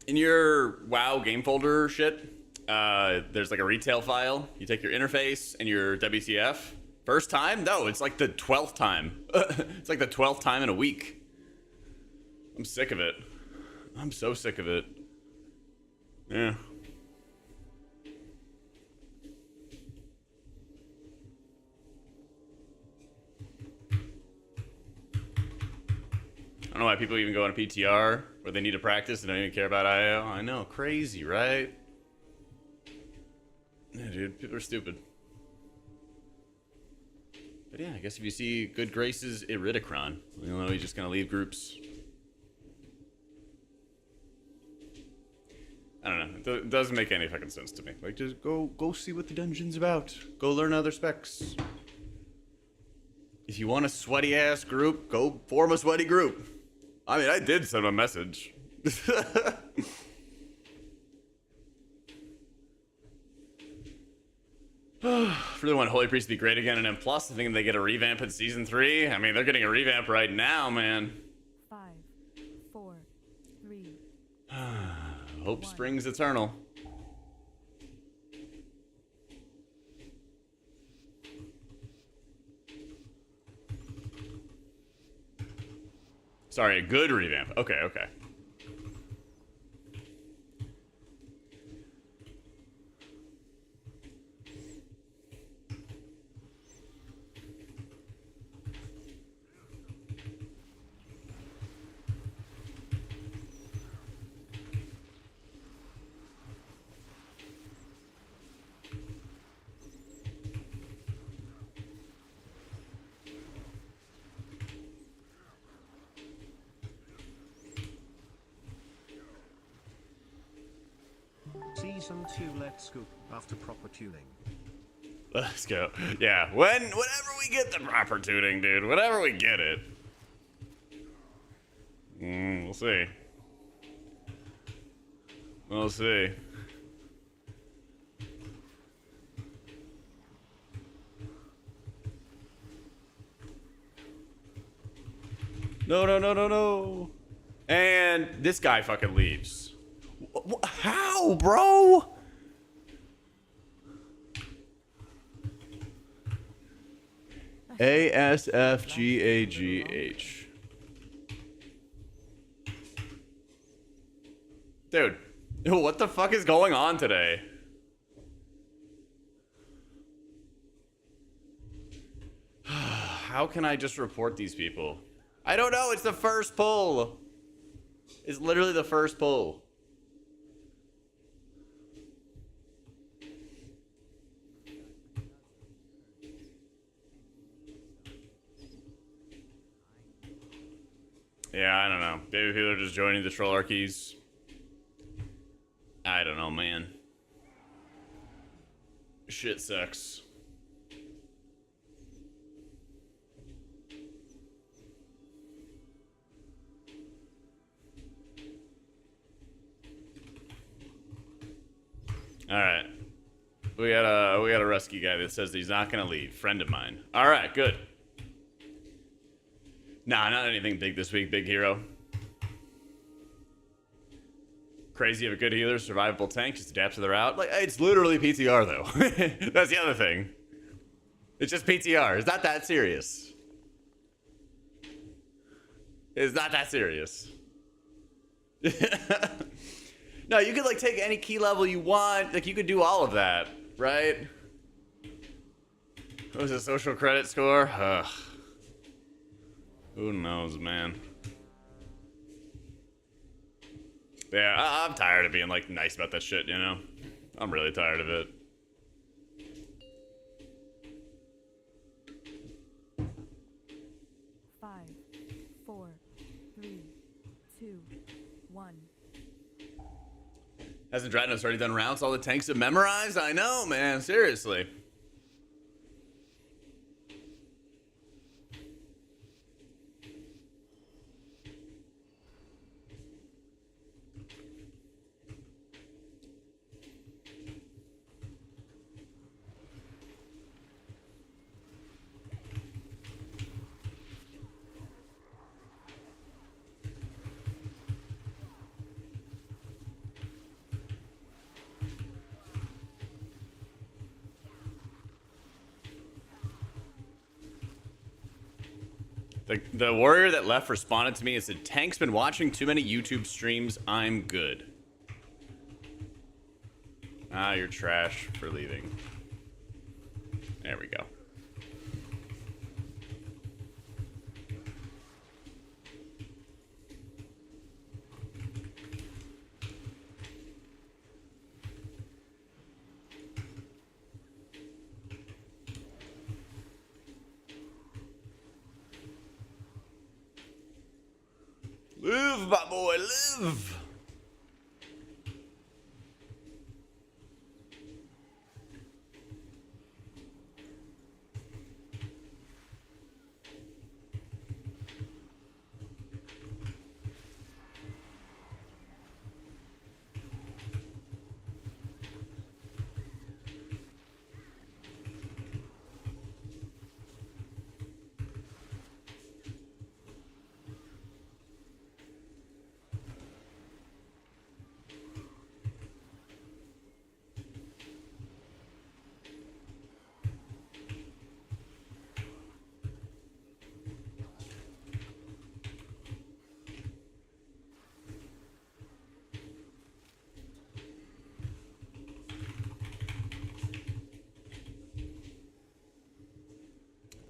In your WoW game folder shit, there's like a retail file. You take your interface and your WTF. First time? No, it's like the 12th time. It's like the 12th time in a week. I'm sick of it. I'm so sick of it. Yeah. I don't know why people even go on a PTR where they need to practice and don't even care about IO. I know, crazy, right? Yeah, dude, people are stupid. But yeah, I guess if you see Good Grace's Iridicron, you'll know he's just gonna leave groups. I don't know. It doesn't make any fucking sense to me. Like, just go see what the dungeon's about. Go learn other specs. If you want a sweaty ass group, go form a sweaty group. I mean, I did send him a message. Really want Holy Priest to be great again, and then plus, I think they get a revamp in season 3. I mean, they're getting a revamp right now, man. 5, 4, 3. Hope springs eternal. Sorry, a good revamp. Okay, okay. Season 2 let's go after proper tuning. Let's go. Yeah, whenever we get the proper tuning, dude. Whenever we get it. We'll see. We'll see. No, no, no, no, no. And this guy fucking leaves. How, bro? ASFGAGH. Dude, what the fuck is going on today? How can I just report these people? I don't know, it's the first pull. It's literally the first pull. Yeah, I don't know. Maybe people are just joining the troll archies. I don't know, man. Shit sucks. All right. We got a rescue guy that says he's not gonna leave. Friend of mine. All right, good. Nah, not anything big this week, big hero. Crazy of a good healer, survivable tank, just adapt to the route. Like, it's literally PTR though. That's the other thing. It's just PTR. It's not that serious. It's not that serious. No, you could like take any key level you want. Like you could do all of that, right? What was the social credit score? Ugh. Who knows, man? Yeah, I'm tired of being like nice about that shit, you know? I'm really tired of it. Five, four, three, two, one. Hasn't Dratinus already done rounds? All the tanks have memorized? I know, man. Seriously. The warrior that left responded to me and said, Tank's been watching too many YouTube streams. I'm good. Ah, you're trash for leaving. There we go. Live, my boy, live!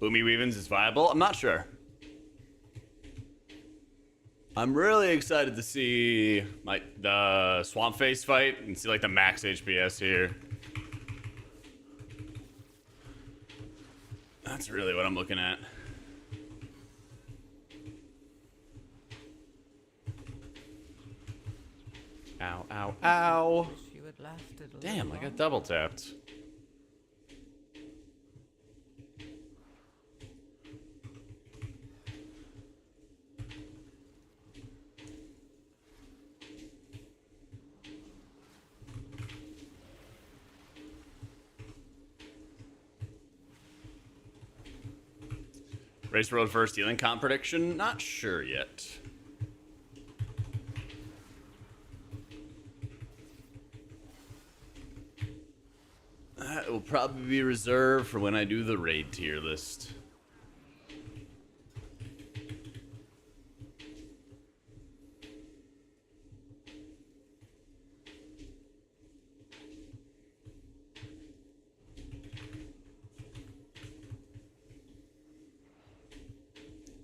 Boomy Weavens is viable? I'm not sure. I'm really excited to see the Swamp Face fight and see like the max HPS here. That's really what I'm looking at. Ow, ow, ow. Wish you had lasted a Damn, little I got double tapped. Race Road first healing comp prediction? Not sure yet. That will probably be reserved for when I do the raid tier list.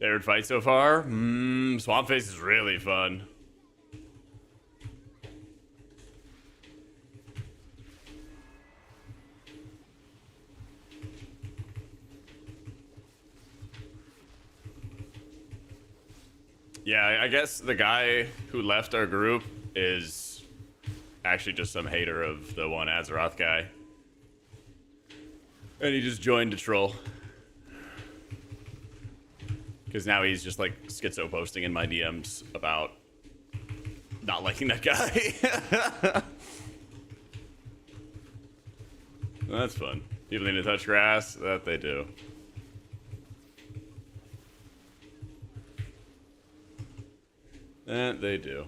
Favorite fight so far? Swamp Face is really fun. Yeah, I guess the guy who left our group is actually just some hater of the one Azeroth guy. And he just joined to troll. Because now he's just like schizo posting in my DMs about not liking that guy. That's fun. People need to touch grass. That they do. That they do.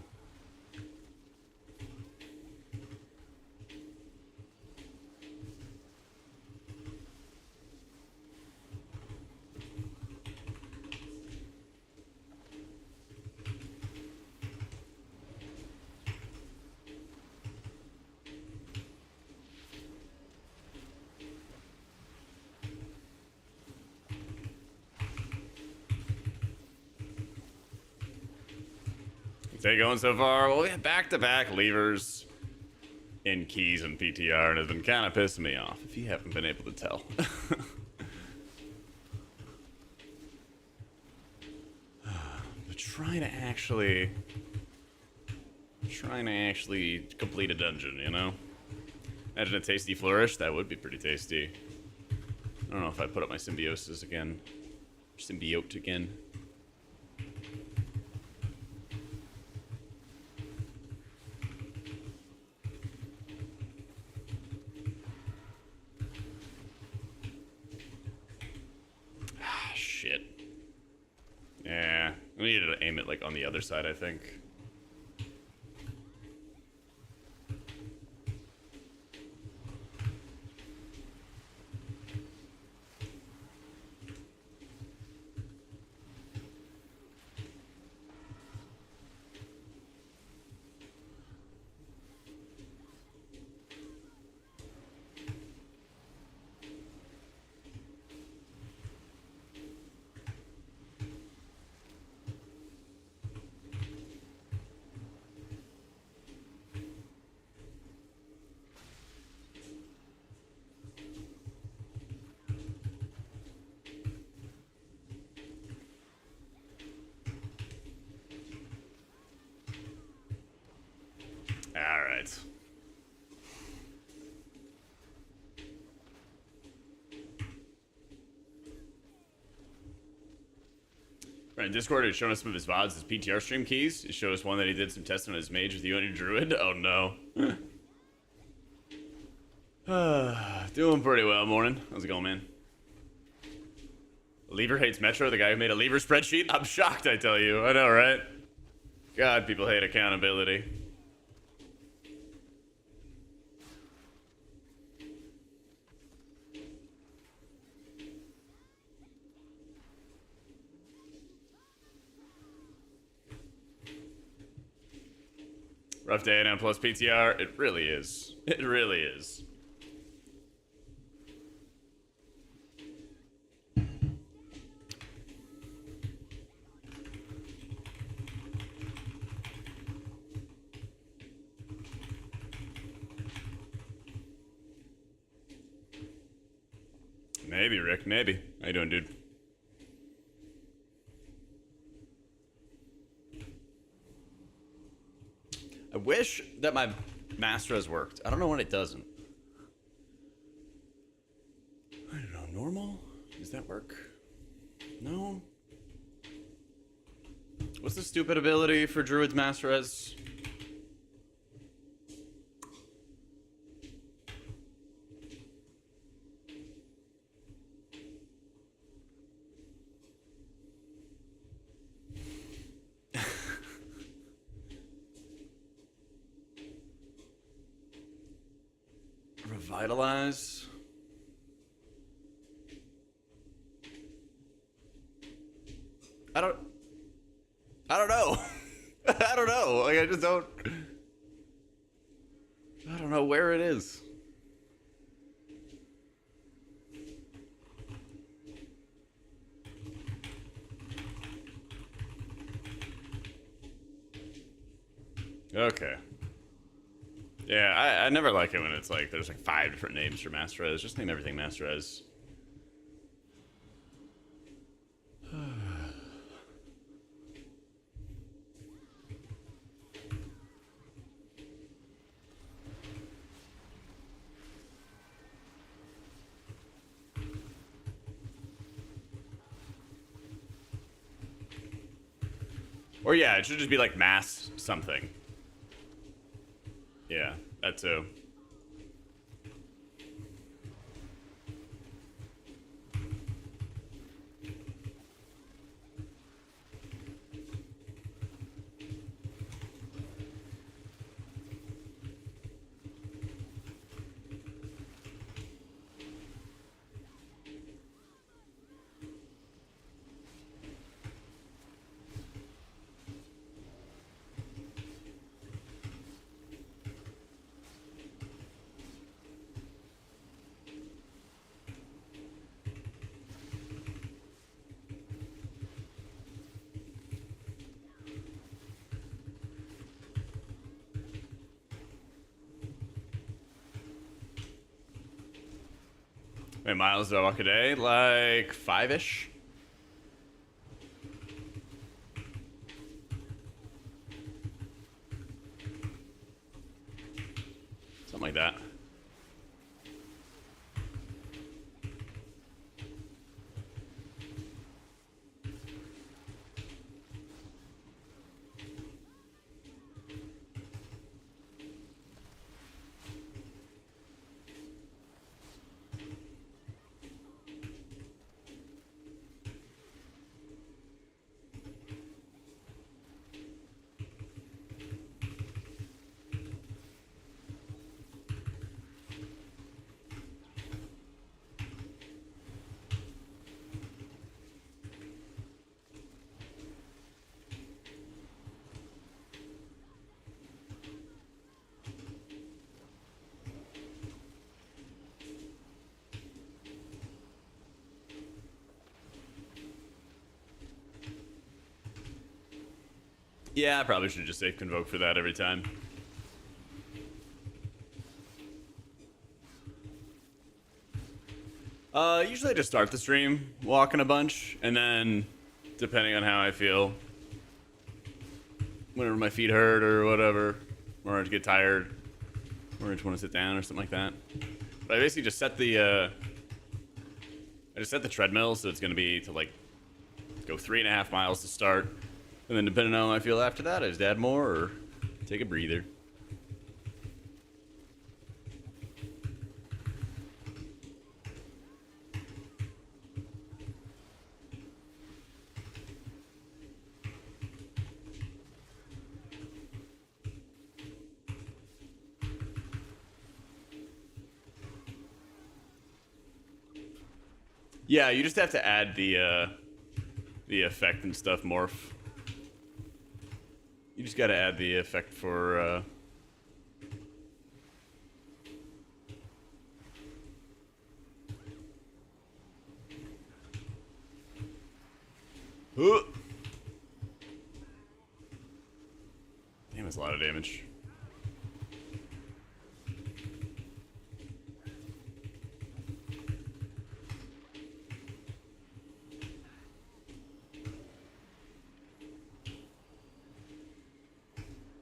They going so far? Well, we have back-to-back levers in keys and PTR, and it's been kind of pissing me off, if you haven't been able to tell. But trying to actually complete a dungeon, you know? Imagine a tasty flourish. That would be pretty tasty. I don't know if I put up my symbiosis again. Symbiote again. Ah, shit. Yeah, we needed to aim it like on the other side, I think. All right. Right, Discord has shown us some of his VODs, his PTR stream keys. It showed us one that he did some testing on his mage with you and your druid. Oh no. Doing pretty well, morning. How's it going, man? Lever hates Metro, the guy who made a lever spreadsheet? I'm shocked, I tell you. I know, right? God, people hate accountability. Rough day and M plus PTR. It really is. It really is. Maybe, Rick. Maybe. How you doing, dude? I wish that my master has worked. I don't know when it doesn't. I don't know. Normal? Does that work? No? What's the stupid ability for Druid's Master as? Revitalize? I don't know. I don't know. Like, I don't know where it is. Okay. Yeah, I never like it when it's like there's like 5 different names for Master Res. Just name everything Master Res. Or yeah, it should just be like mass something. Yeah, that too. How many miles do I walk a day? Like 5-ish. Something like that. Yeah, I probably should just safe convoke for that every time. Usually I just start the stream walking a bunch, and then, depending on how I feel, whenever my feet hurt or whatever, or I get tired, or I just want to sit down or something like that. But I basically just set the, I just set the treadmill, so it's going to be to like, go 3.5 miles to start. And then depending on how I feel after that, I just add more or take a breather. Yeah, you just have to add the effect and stuff morph. You just gotta add the effect for, Damn, that's a lot of damage.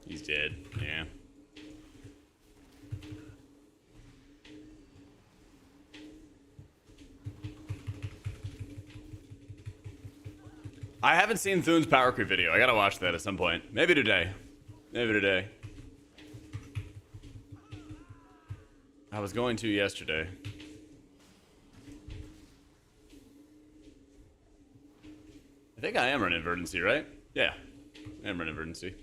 He's dead, yeah. I haven't seen Thune's power creep video. I gotta watch that at some point. Maybe today. Maybe today. I was going to yesterday. I think I am running Verdancy, right? Yeah. I am running Verdancy.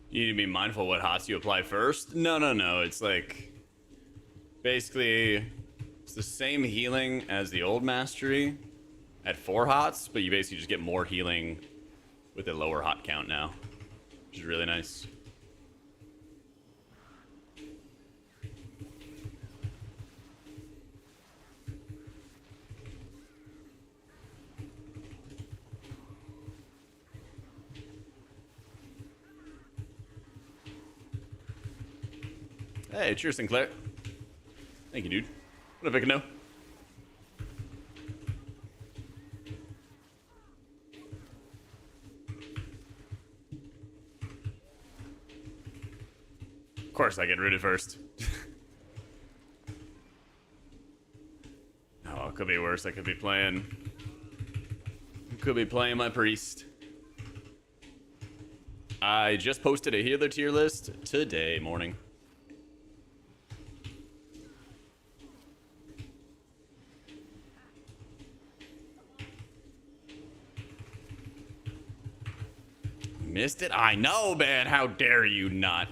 You need to be mindful what hots you apply first. No. It's like, basically, it's the same healing as the old mastery at 4 hots, but you basically just get more healing with a lower hot count now, which is really nice. Hey, cheers, Sinclair. Thank you, dude. What up, Vicano? Of course I get rooted first. Oh, it could be worse. I could be playing... my priest. I just posted a healer tier list today morning. missed it. I know, man. How dare you not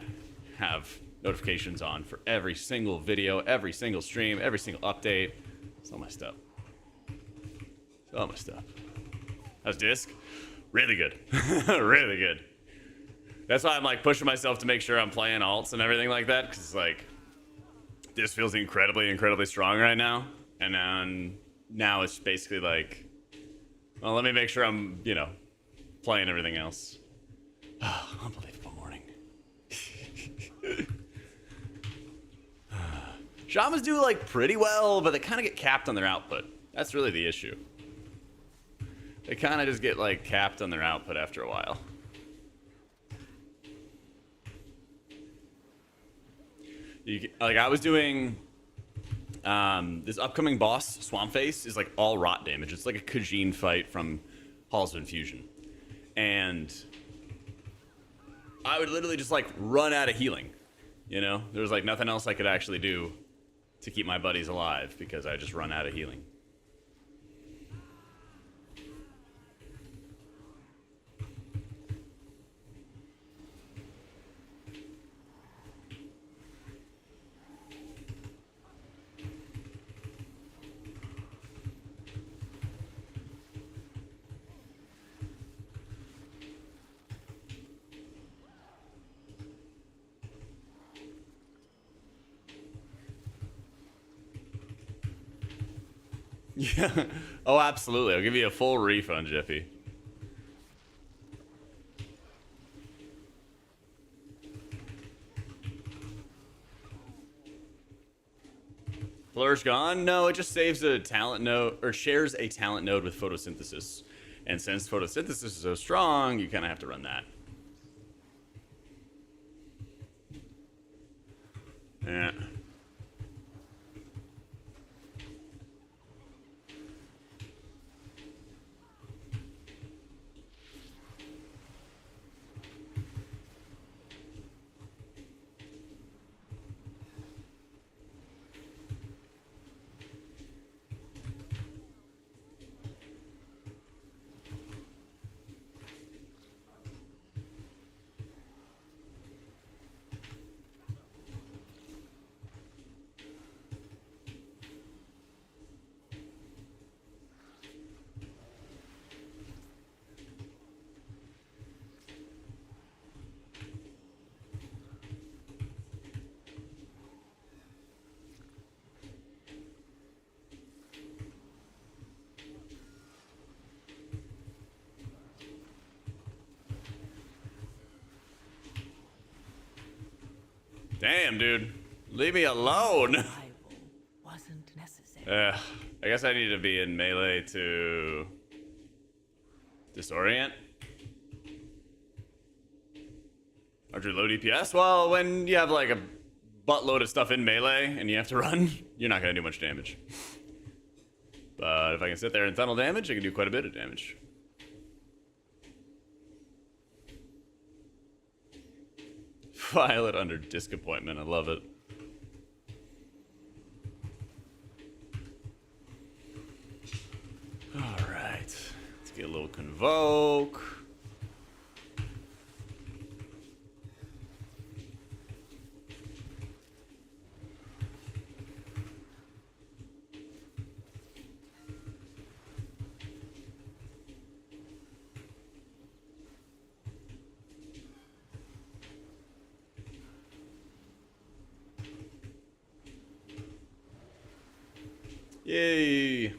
have notifications on for every single video, every single stream, every single update. It's all my stuff. It's all my stuff. How's disc? Really good. Really good. That's why I'm like pushing myself to make sure I'm playing alts and everything like that, because like this feels incredibly, incredibly strong right now. And then now it's basically like, well, let me make sure I'm, you know, playing everything else. Oh, unbelievable morning. Shamans do like pretty well, but they kind of get capped on their output. That's really the issue. They kind of just get like capped on their output after a while. Like I was doing this upcoming boss, Swampface, is like all rot damage. It's like a Khajiit fight from Halls of Infusion. And I would literally just like run out of healing. You know? There was like nothing else I could actually do to keep my buddies alive because I just run out of healing. Yeah. Oh, absolutely. I'll give you a full refund, Jiffy. Flourish gone? No, it just saves a talent node, or shares a talent node with photosynthesis. And since photosynthesis is so strong, you kind of have to run that. Yeah. Damn, dude. Leave me alone. Rival wasn't necessary. I guess I need to be in melee to disorient. Larger low DPS? Well, when you have like a buttload of stuff in melee and you have to run, you're not going to do much damage. But if I can sit there and tunnel damage, I can do quite a bit of damage. Violet under disappointment. I love it. All right. Let's get a little convoke. Yay.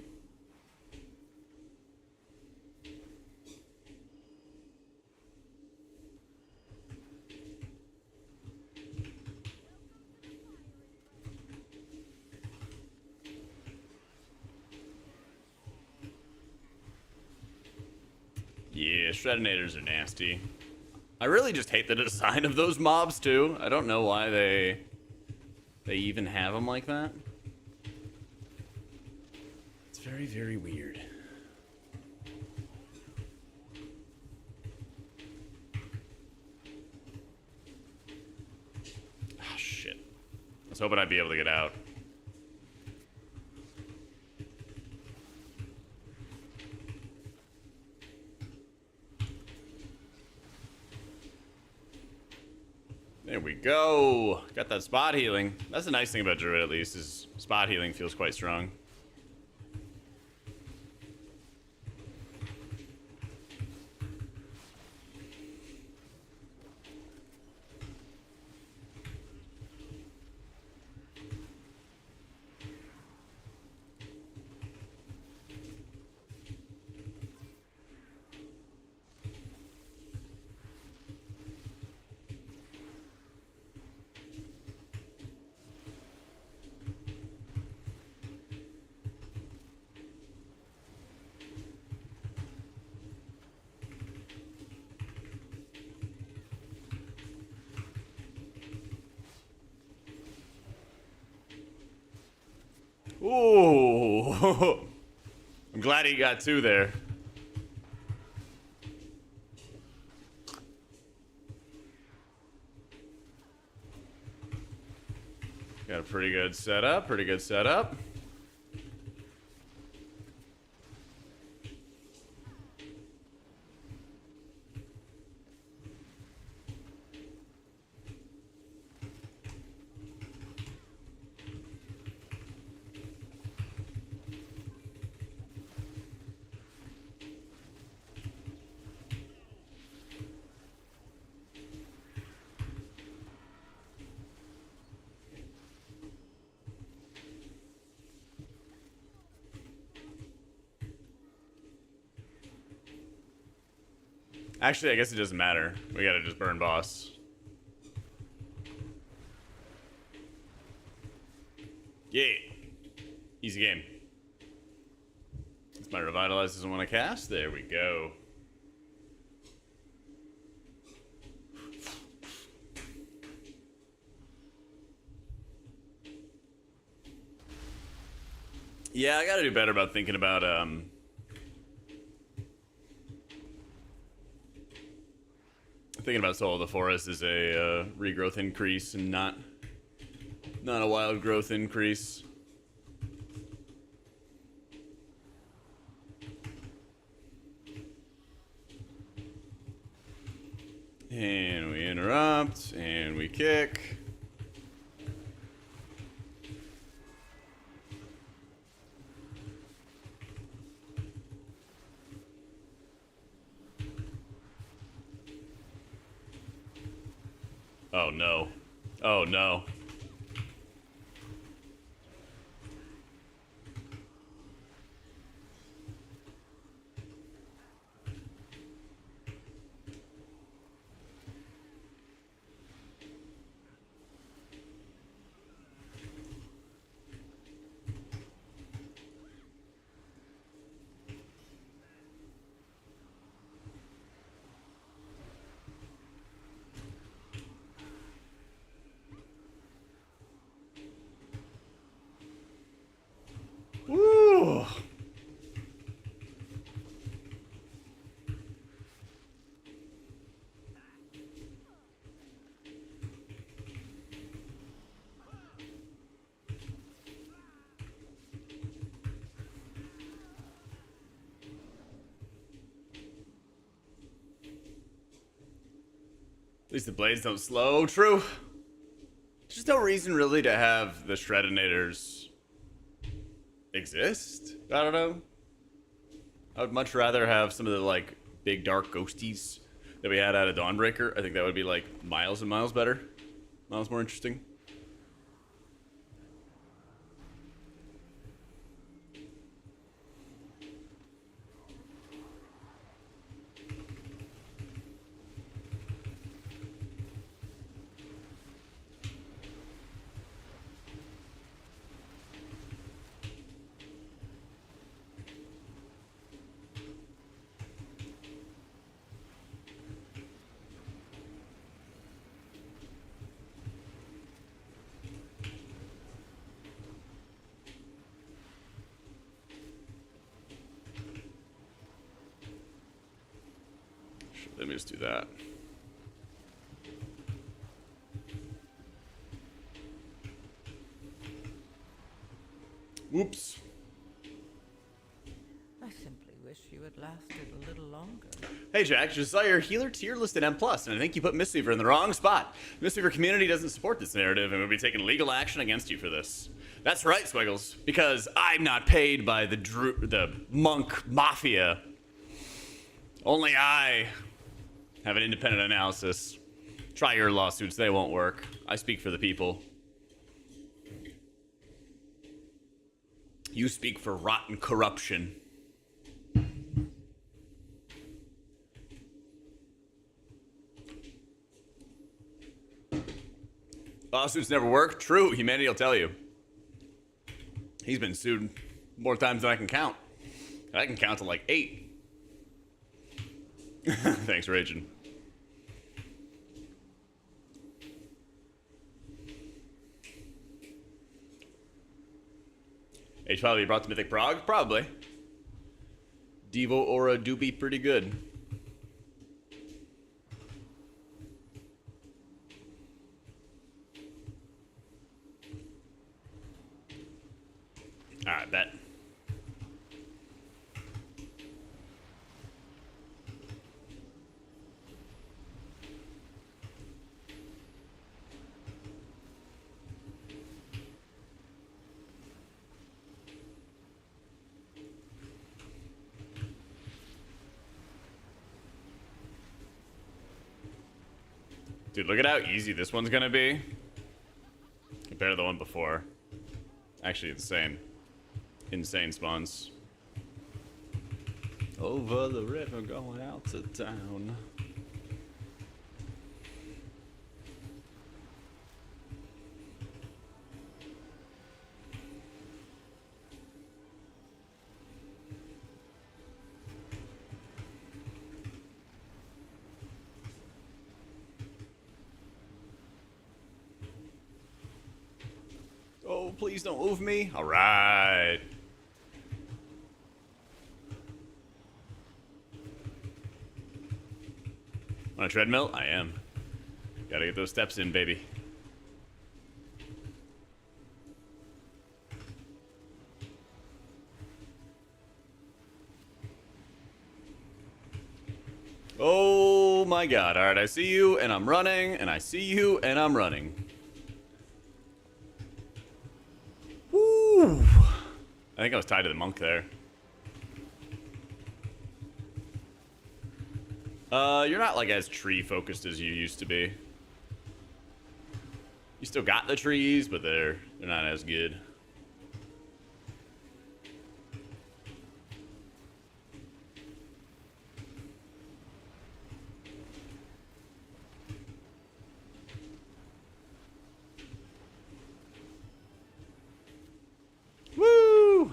Yeah, Shredinators are nasty. I really just hate the design of those mobs too. I don't know why they even have them like that. It's very, very weird. Ah, shit. I was hoping I'd be able to get out. There we go. Got that spot healing. That's the nice thing about Druid, at least, is spot healing feels quite strong. Ooh. I'm glad he got 2 there. Got a pretty good setup, pretty good setup. Actually, I guess it doesn't matter. We gotta just burn boss. Yeah. Easy game. This my revitalize doesn't want to cast. There we go. Yeah, I gotta do better about thinking about Soul of the Forest as a regrowth increase and not a wild growth increase. And we interrupt, and we kick. Oh no. Oh no. Woo! At least the blades don't slow. True. There's no reason really to have the Shreddinators exist. I don't know. I would much rather have some of the like big dark ghosties that we had out of Dawnbreaker. I think that would be like miles and miles better. Miles more interesting. Let me just do that. Whoops. I simply wish you it lasted a little longer. Hey Jack, just saw your healer tier listed M+, and I think you put Mistweaver in the wrong spot. Mistweaver community doesn't support this narrative, and we'll be taking legal action against you for this. That's right, Swiggles, because I'm not paid by the monk mafia. Only I have an independent analysis. Try your lawsuits, they won't work. I speak for the people. You speak for rotten corruption. Lawsuits never work. True, humanity will tell you. He's been sued more times than I can count. I can count to like 8. Thanks, Raging. H probably brought to Mythic Prague? Probably. Devo Aura do be pretty good. Alright, bet. Dude, look at how easy this one's gonna be compared to the one before. Actually, insane. Insane spawns. Over the river, going out to town. Oh, please don't move me. All right. On a treadmill? I am. Gotta get those steps in, baby. Oh my god. Alright, I see you, and I'm running, and I see you, and I'm running. Woo! I think I was tied to the monk there. You're not like as tree focused as you used to be. You still got the trees, but they're not as good. Woo!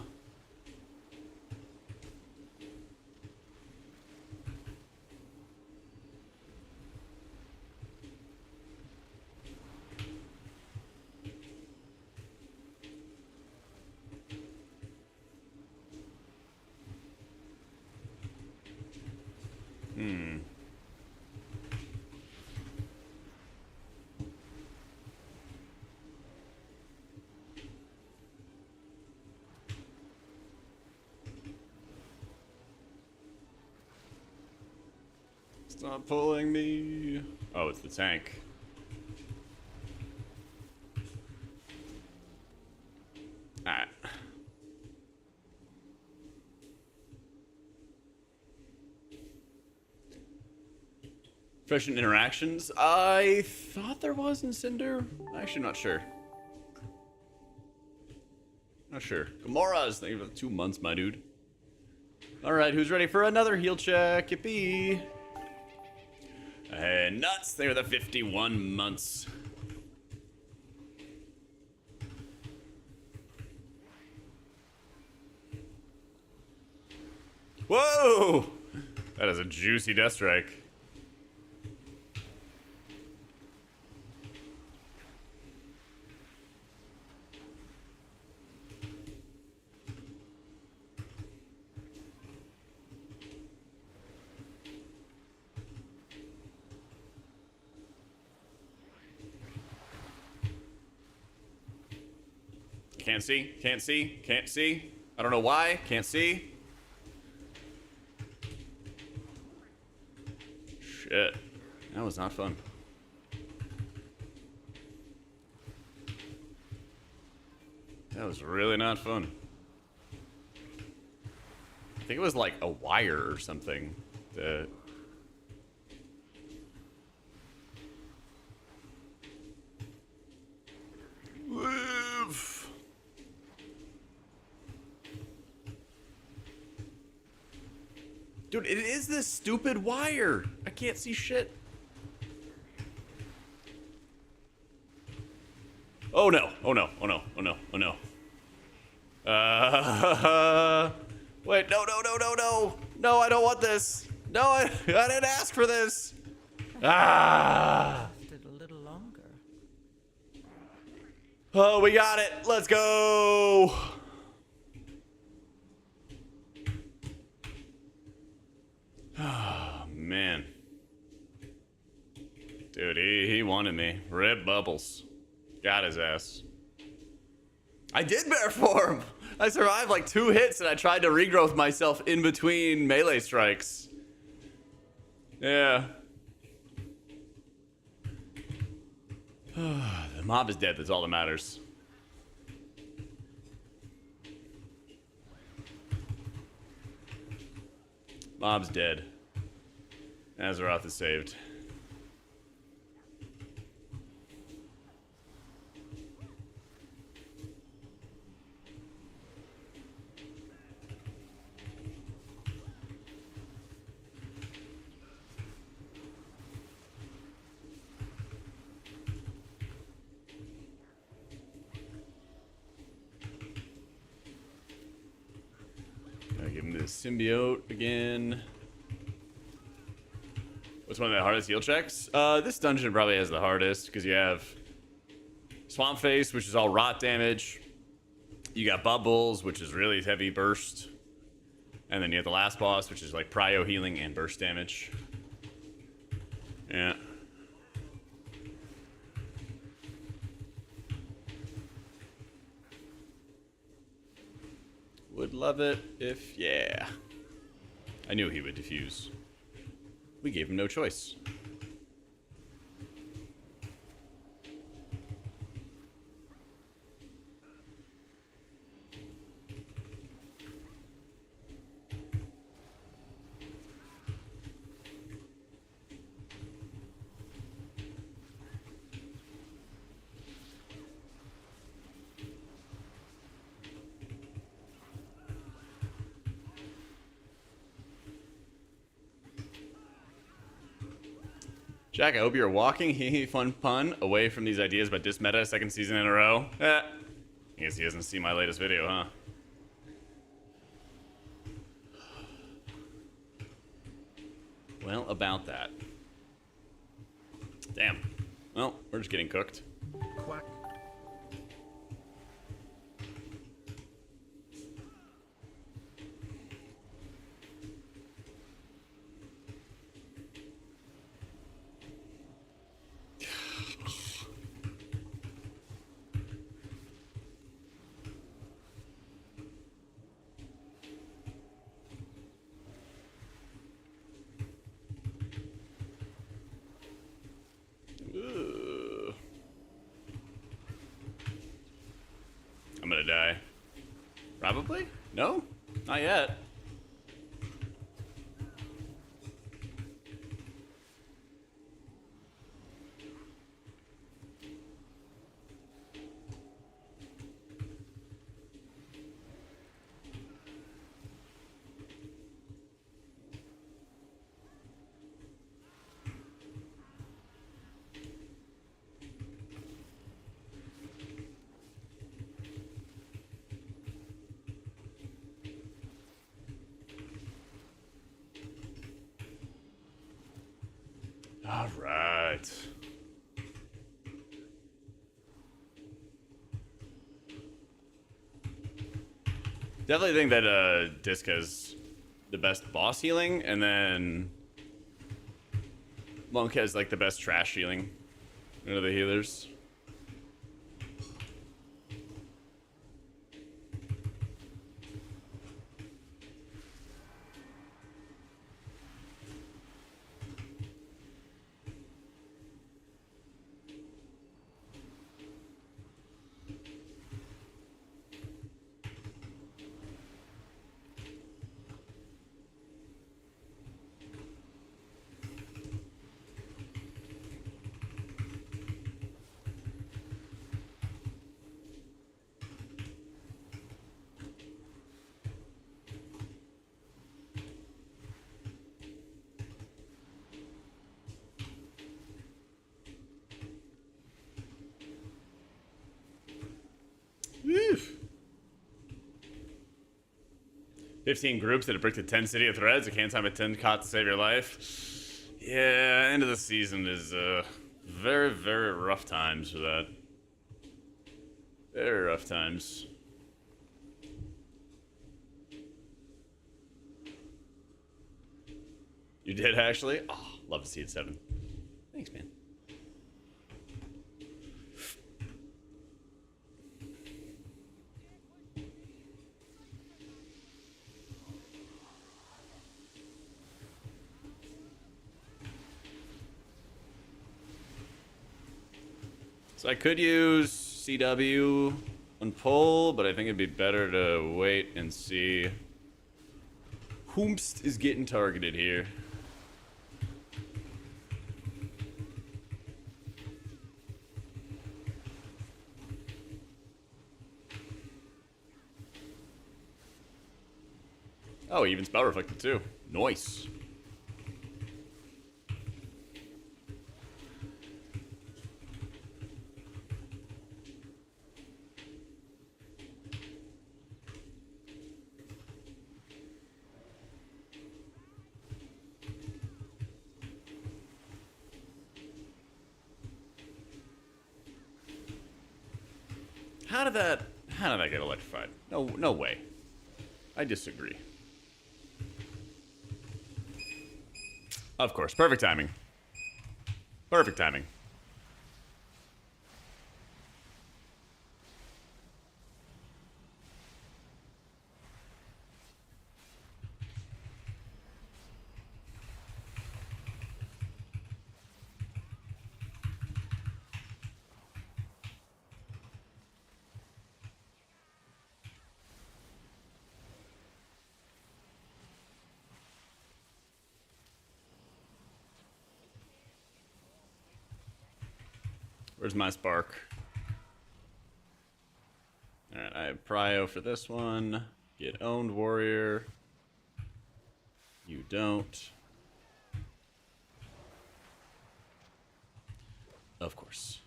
Stop pulling me. Oh, it's the tank. Alright. Efficient interactions? I thought there was in Cinder. Actually, not sure. Not sure. Gamora's, thank you for the 2 months, my dude. Alright, who's ready for another heal check? Yippee! Hey, nuts! They were the 51 months. Whoa! That is a juicy death strike. Can't see, can't see, can't see. I don't know why, can't see. shit. That was not fun. That was really not fun. I think it was like a wire or something. That... Live. Dude, it is this stupid wire. I can't see shit. Oh no, oh no, oh no, oh no, oh no. Wait, no, no, no, no, no. No, I don't want this. No, I didn't ask for this. Ah. Lasted a little longer. Oh, we got it. Let's go. Oh, man. Dude, he wanted me. Rip Bubbles. Got his ass. I did bear form. I survived like 2 hits and I tried to regrowth myself in between melee strikes. Yeah. The mob is dead. That's all that matters. Mob's dead. Azeroth is saved. Gotta give him the symbiote again. What's one of the hardest heal checks? This dungeon probably has the hardest because you have Swamp Face, which is all rot damage. You got Bubbles, which is really heavy burst. And then you have the last boss, which is like prio healing and burst damage. Yeah. Would love it if, yeah. I knew he would defuse. We gave him no choice. Jack, I hope you're walking, fun pun, away from these ideas about dismeta 2nd season in a row. I guess he hasn't seen my latest video, huh? Well, about that. Damn. Well, we're just getting cooked. Quack. Ugh. I'm gonna die. Probably? No? Not yet. All right. Definitely think that Disc has the best boss healing, and then Monk has like the best trash healing. One of the healers. 15 groups that have bricked to 10 city of threads. A can't time a 10 caught to save your life. Yeah, end of the season is very, very rough times for that. Very rough times. You did actually? Oh, love to see it 7. Thanks, man. So I could use CW on pull, but I think it'd be better to wait and see whomst is getting targeted here. Oh, even spell reflected too. Nice. How did that get electrified? No way. I disagree. Of course, perfect timing. Perfect timing. Where's my spark? Alright, I have Prio for this one. Get owned, warrior. You don't. Of course.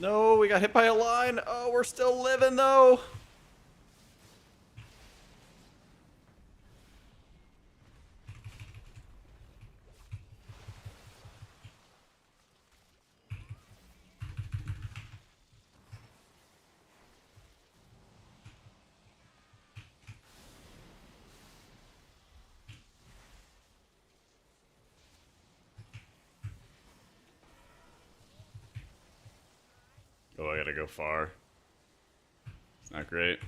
No, we got hit by a line. Oh, we're still living though. Oh, I gotta go far. It's not great.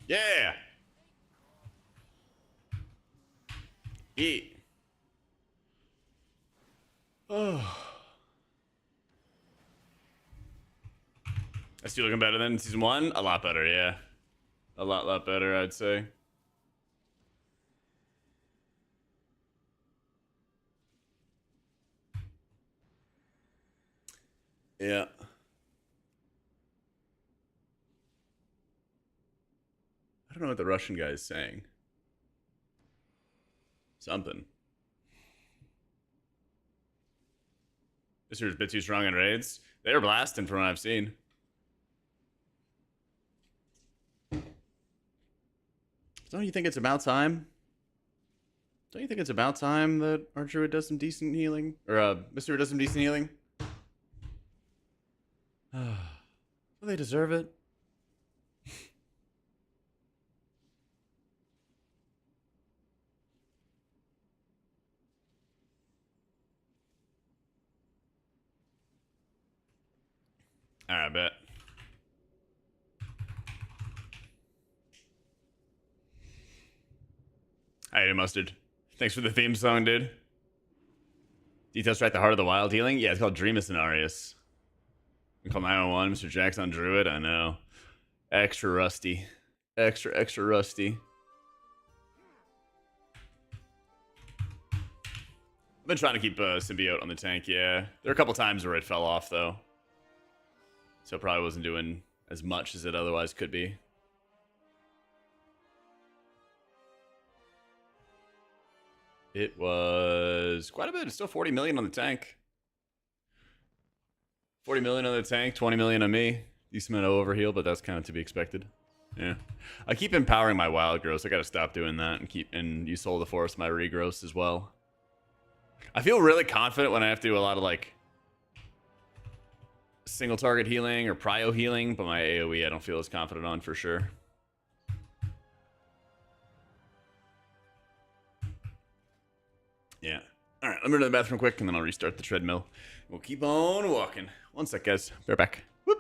Yeah! Eat. Oh. I still looking better than season 1? A lot better, yeah. A lot better, I'd say. Yeah. I don't know what the Russian guy is saying. Something. This year's a bit too strong in raids. They're blasting from what I've seen. Don't you think it's about time? Don't you think it's about time that RDruid does some decent healing? Or, Mr. does some decent healing? Do they deserve it? Alright, I bet. Hey, Mustard. Thanks for the theme song, dude. Details strike the heart of the wild healing? Yeah, it's called Dream of Scenarios. Call 911, Mr. Jack's on Druid. I know. Extra rusty. Extra rusty. I've been trying to keep Symbiote on the tank, yeah. There are a couple times where it fell off, though. So it probably wasn't doing as much as it otherwise could be. It was quite a bit. It's still 40 million on the tank. 40 million on the tank, 20 million on me. Decent amount of overheal, but that's kind of to be expected. Yeah. I keep empowering my wild growths. I gotta stop doing that and use Soul of the Forest my regrowths as well. I feel really confident when I have to do a lot of like single target healing or prio healing, but my AoE I don't feel as confident on for sure. Yeah. All right, let me run to the bathroom quick, and then I'll restart the treadmill. We'll keep on walking. One sec, guys. Be right back. Whoop.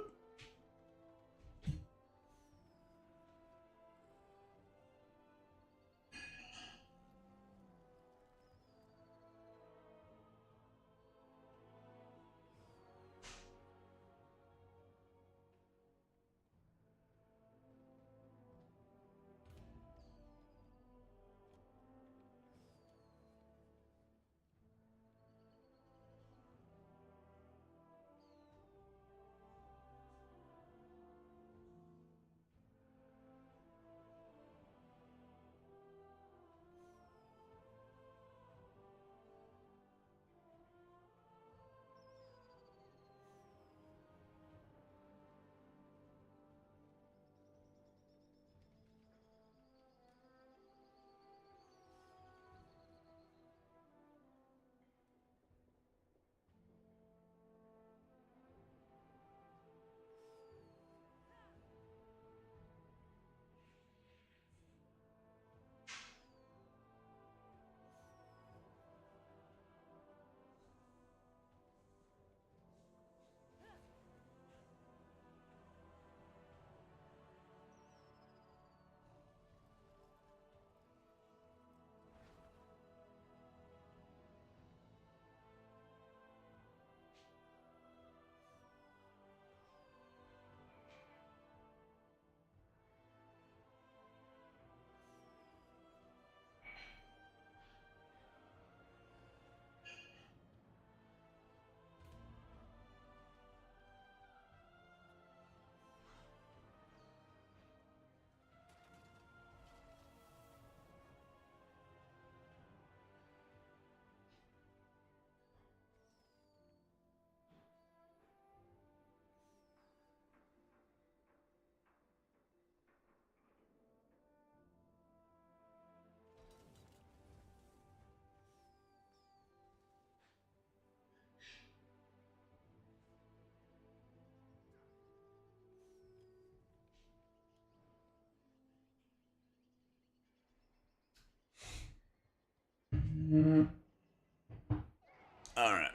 All right.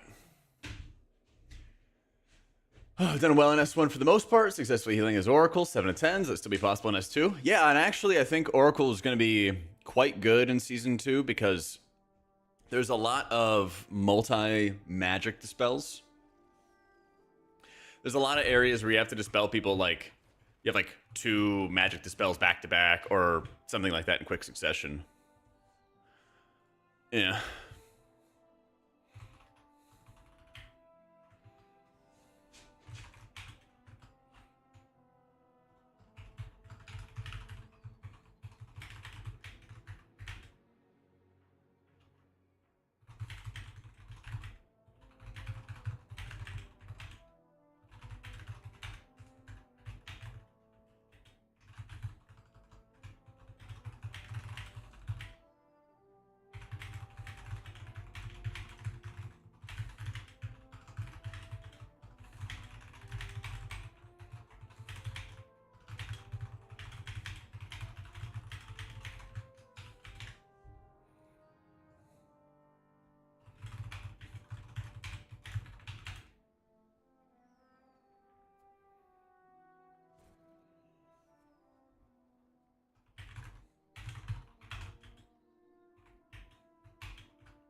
Oh, I've done well in S1 for the most part. Successfully healing as Oracle, 7 to 10s. That'll still be possible in S2. Yeah, and actually, I think Oracle is going to be quite good in Season 2 because there's a lot of multi-magic dispels. There's a lot of areas where you have to dispel people like you have like 2 magic dispels back to back or something like that in quick succession. Yeah.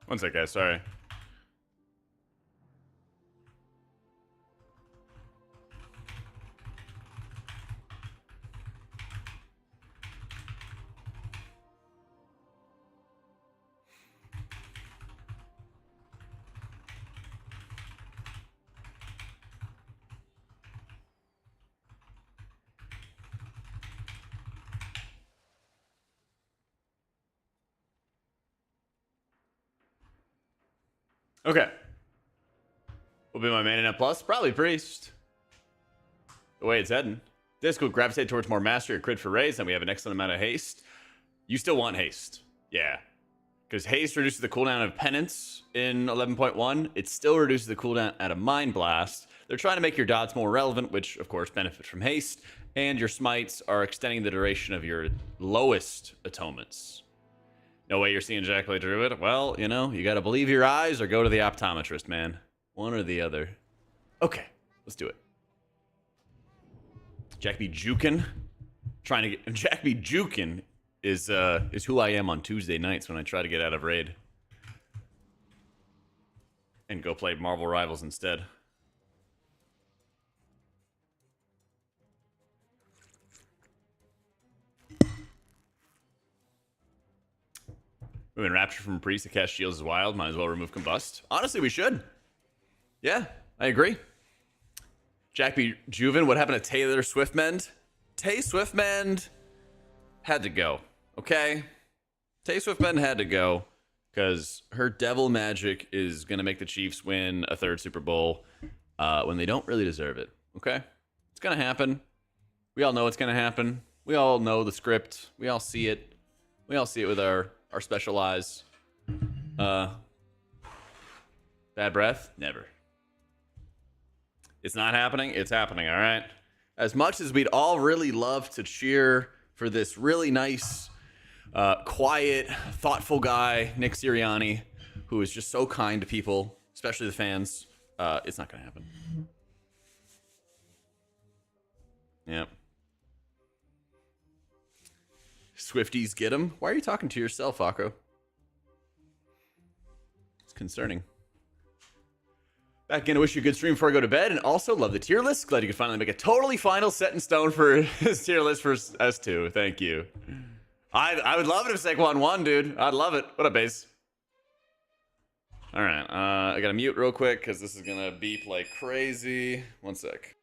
One sec, guys. Sorry. Okay. Will be my main net plus? Probably Priest. The way it's heading. This will gravitate towards more mastery or crit for raise, and we have an excellent amount of haste. You still want haste. Yeah. Because haste reduces the cooldown of penance in 11.1. It still reduces the cooldown at a mind blast. They're trying to make your dots more relevant, which of course benefit from haste. And your smites are extending the duration of your lowest atonements. No way you're seeing Jak play Druid? Well, you know, you gotta believe your eyes or go to the optometrist, man. One or the other. Okay, let's do it. Jak be jukin'. Trying to get Jak be jukin' is who I am on Tuesday nights when I try to get out of raid. And go play Marvel Rivals instead. Moving Rapture from Priest to cast Shields is wild. Might as well remove Combust. Honestly, we should. Yeah, I agree. Jak be Juven. What happened to Taylor Swiftmend? Tay Swiftmend had to go. Okay? Tay Swiftmend had to go because her devil magic is going to make the Chiefs win a third Super Bowl when they don't really deserve it. Okay? It's going to happen. We all know it's going to happen. We all know the script. We all see it. We all see it with our special eyes. Bad breath? Never. It's not happening. It's happening, all right? As much as we'd all really love to cheer for this really nice, quiet, thoughtful guy, Nick Sirianni, who is just so kind to people, especially the fans, it's not going to happen. Yep. Swifties get him. Why are you talking to yourself, Akro? It's concerning. Back again to wish you a good stream before I go to bed, and also love the tier list. Glad you could finally make a totally final set in stone for his tier list for S2. Thank you. I would love it if Saquon won, dude. I'd love it. What up, base? All right, I gotta mute real quick because this is gonna beep like crazy. One sec.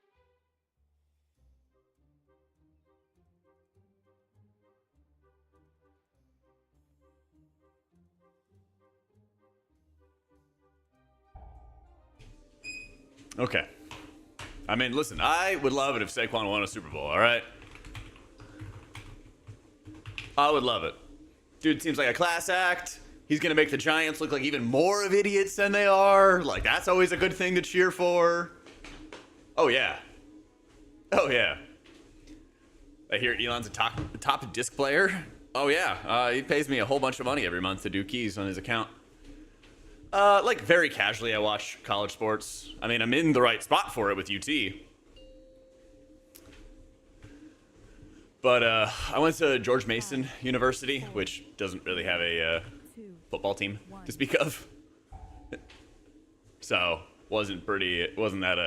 Okay. I mean, listen, I would love it if Saquon won a Super Bowl, all right? I would love it. Dude seems like a class act. He's going to make the Giants look like even more of idiots than they are. Like, that's always a good thing to cheer for. Oh, yeah. Oh, yeah. I hear Elon's a top disc player. Oh, yeah. He pays me a whole bunch of money every month to do keys on his account. Like, very casually, I watch college sports. I mean, I'm in the right spot for it with UT. But, I went to George Mason University, which doesn't really have a, football team to speak of. So, wasn't that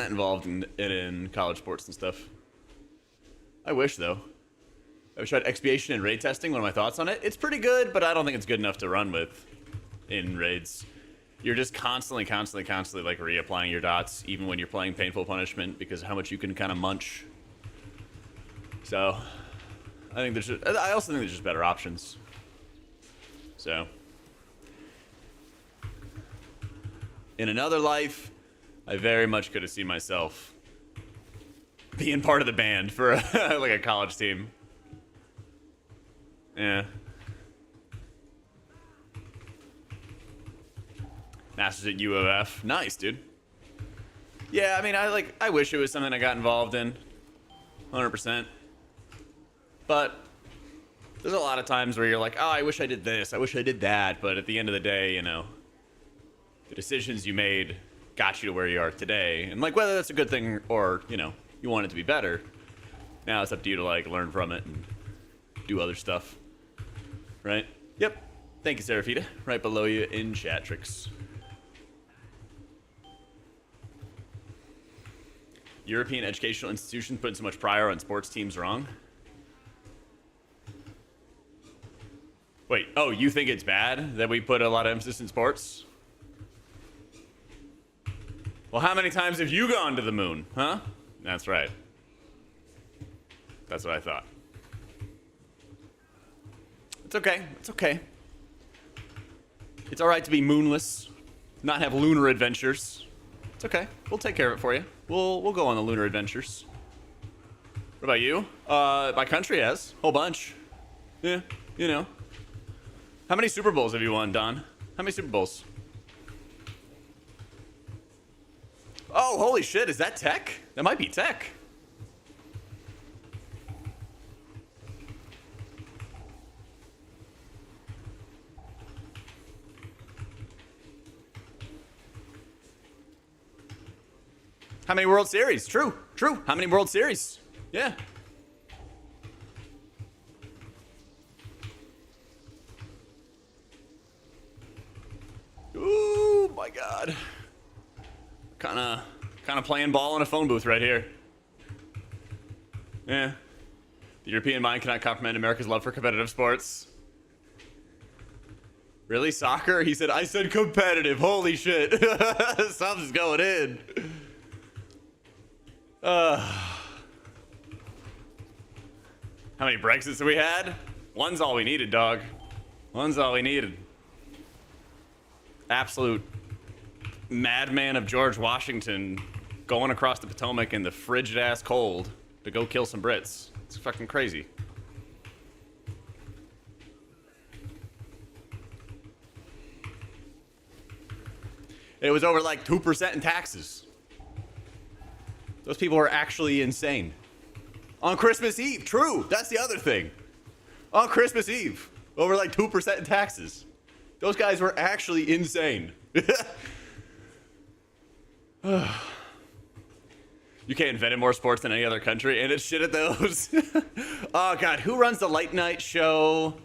involved in college sports and stuff. I wish, though. I've tried expiation and raid testing. What are my thoughts on it? It's pretty good, but I don't think it's good enough to run with in raids. You're just constantly like reapplying your dots, even when you're playing Painful Punishment, because of how much you can kind of munch. So, I also think there's just better options. So, in another life, I very much could have seen myself being part of the band for like a college team. Yeah. Masters at UOF. Nice, dude. Yeah, I mean, I wish it was something I got involved in. 100%. But there's a lot of times where you're like, oh, I wish I did this. I wish I did that. But at the end of the day, you know, the decisions you made got you to where you are today. And like, whether that's a good thing or, you know, you want it to be better, now it's up to you to like learn from it and do other stuff. Right? Yep. Thank you, Seraphita. Right below you in Chatrix. European educational institutions putting so much prior on sports teams wrong? Wait, oh, you think it's bad that we put a lot of emphasis in sports? Well, how many times have you gone to the moon, huh? That's right. That's what I thought. It's okay. It's okay. It's all right to be moonless, not have lunar adventures. It's okay. We'll take care of it for you. We'll go on the lunar adventures. What about you? My country has a whole bunch. Yeah, you know. How many Super Bowls have you won, Don? How many Super Bowls? Oh, holy shit, is that tech? That might be tech. How many World Series? True, true. How many World Series? Yeah. Ooh, my God. Kind of playing ball in a phone booth right here. Yeah. The European mind cannot comprehend America's love for competitive sports. Really? Soccer? He said, I said competitive. Holy shit. Something's going in. How many Brexits have we had? One's all we needed, dog. One's all we needed. Absolute madman of George Washington going across the Potomac in the frigid ass cold to go kill some Brits. It's fucking crazy. It was over like 2% in taxes. Those people are actually insane. On Christmas Eve, true. That's the other thing. On Christmas Eve, over like 2% in taxes. Those guys were actually insane. UK invented more sports than any other country, and it's shit at those. Oh God, who runs the late night show?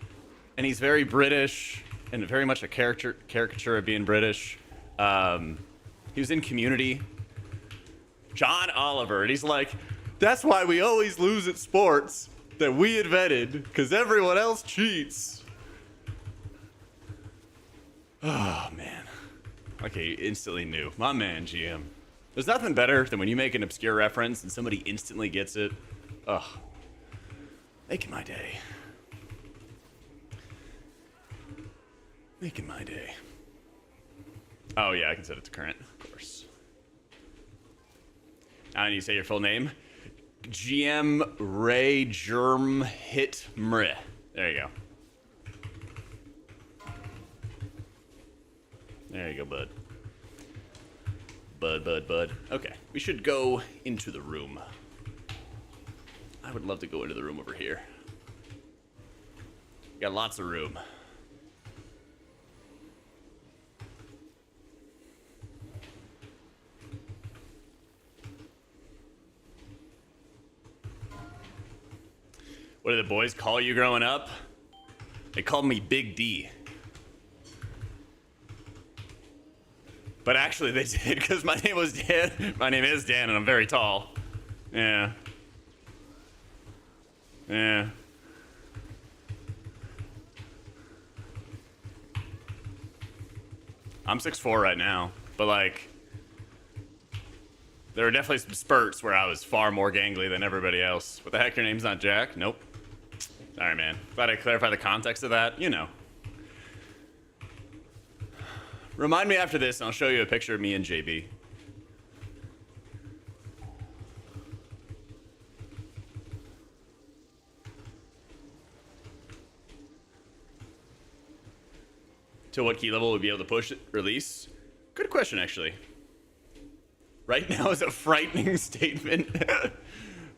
And he's very British and very much a caricature of being British. He was in Community. John Oliver, and he's like, that's why we always lose at sports that we invented, because everyone else cheats. Oh, man. Okay, instantly knew. My man, GM. There's nothing better than when you make an obscure reference and somebody instantly gets it. Ugh. Making my day. Making my day. Oh, yeah, I can set it to current, of course. I need to say your full name. GM Ray Germ Hit Mre. There you go. There you go, bud. Bud. Okay, we should go into the room. I would love to go into the room over here. Got lots of room. What did the boys call you growing up? They called me Big D. But actually they did, because my name was Dan. My name is Dan, and I'm very tall. Yeah. Yeah. I'm 6'4" right now, but like, there were definitely some spurts where I was far more gangly than everybody else. What the heck, your name's not Jack? Nope. Sorry, man. Glad I clarified the context of that. You know. Remind me after this, and I'll show you a picture of me and JB. To what key level would be able to push it, release? Good question, actually. Right now is a frightening statement.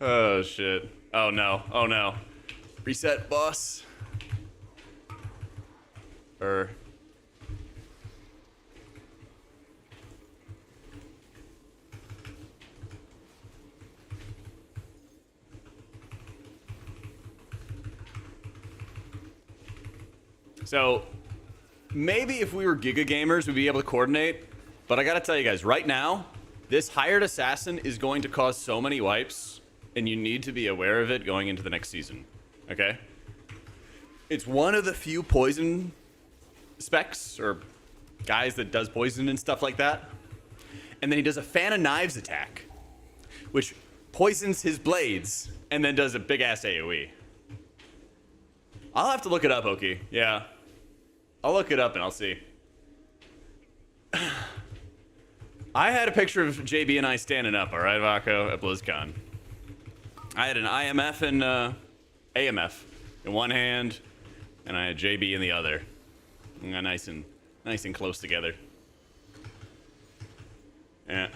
Oh, shit. Oh, no. Oh, no. Reset, boss. So, maybe if we were Giga Gamers, we'd be able to coordinate. But I gotta tell you guys, right now, this hired assassin is going to cause so many wipes, and you need to be aware of it going into the next season. Okay? It's one of the few poison specs, or guys that does poison and stuff like that. And then he does a fan of knives attack, which poisons his blades, and then does a big-ass AoE. I'll have to look it up, Oki. Yeah. I'll look it up and I'll see. I had a picture of JB and I standing up, all right, Vaco, at BlizzCon. I had an IMF and AMF in one hand, and I had JB in the other. And got nice and close together. Yeah.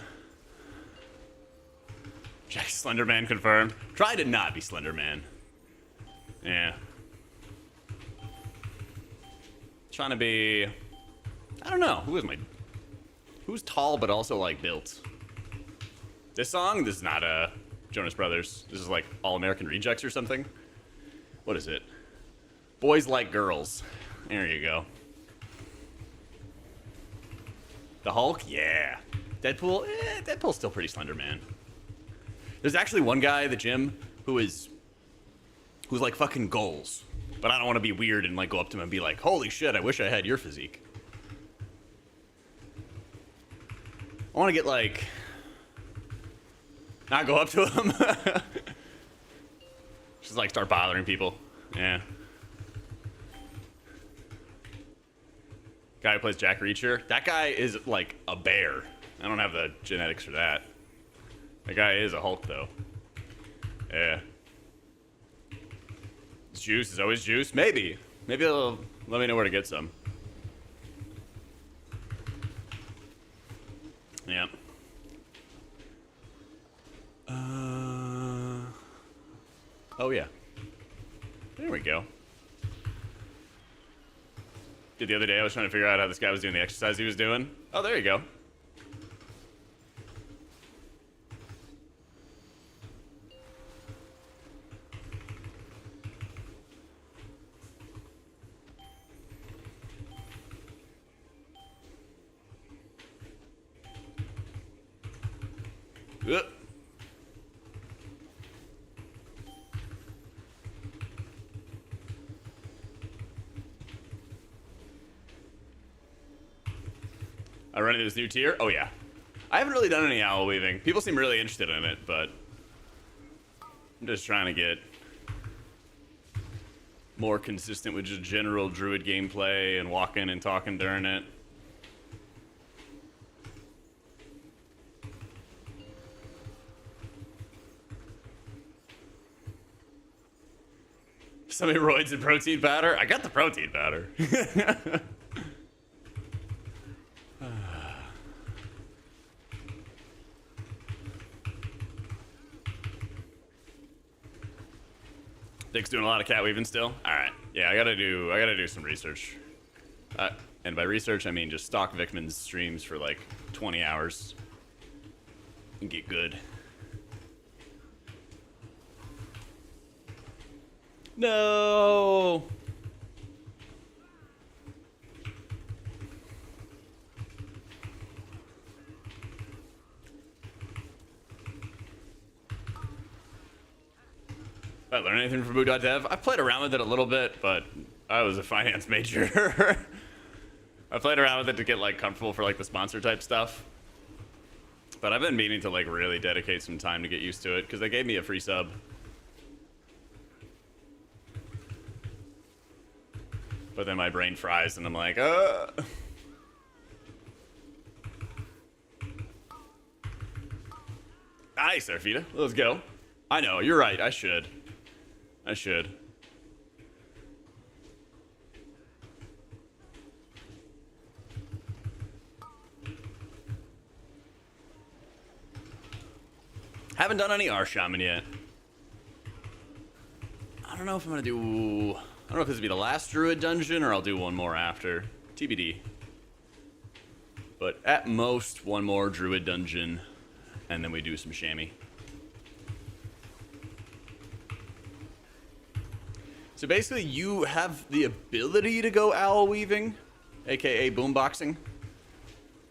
Jack Slenderman confirmed. Try to not be Slenderman. Yeah. Trying to be... I don't know. Who's tall but also, like, built? This song? This is not Jonas Brothers. This is, like, All American Rejects or something. What is it? Boys Like Girls. There you go. The Hulk? Yeah. Deadpool? Deadpool's still pretty slender, man. There's actually one guy at the gym who's like fucking goals. But I don't want to be weird and like go up to him and be like, holy shit, I wish I had your physique. I want to get like... not go up to him. Just like start bothering people. Yeah. Guy who plays Jack Reacher. That guy is like a bear. I don't have the genetics for that. That guy is a Hulk, though. Yeah. It's juice is always juice? Maybe. Maybe they'll let me know where to get some. Yeah. Oh, yeah. There we go. The other day I was trying to figure out how this guy was doing the exercise he was doing. Oh, there you go. I run into this new tier? Oh, yeah. I haven't really done any owl weaving. People seem really interested in it, but I'm just trying to get more consistent with just general druid gameplay and walking and talking during it. So many roids and protein powder? I got the protein powder. Dick's doing a lot of cat weaving still. All right, yeah, I gotta do some research. And by research, I mean just stalk Vickman's streams for like 20 hours and get good. No. I learn anything from Boo.dev? I played around with it a little bit, but I was a finance major. I played around with it to get like comfortable for like the sponsor type stuff. But I've been meaning to like really dedicate some time to get used to it because they gave me a free sub. But then my brain fries and I'm like, Nice, Arfita. Let's go. I know, you're right. I should. Haven't done any RSham yet. I don't know if I'm gonna do... I don't know if this will be the last druid dungeon or I'll do one more after. TBD. But at most, one more druid dungeon, and then we do some chamois. So basically, you have the ability to go owl weaving, aka boomboxing,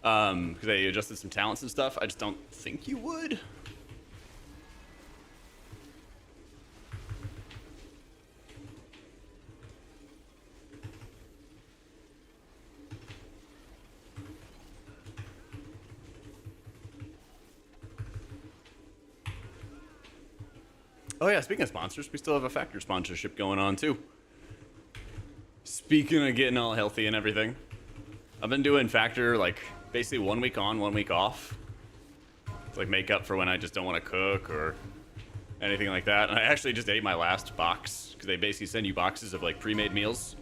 because they adjusted some talents and stuff. I just don't think you would. Oh yeah, speaking of sponsors, we still have a Factor sponsorship going on too. Speaking of getting all healthy and everything, I've been doing Factor like basically 1 week on, 1 week off. To like make up for when I just don't want to cook or anything like that. And I actually just ate my last box because they basically send you boxes of like pre-made meals.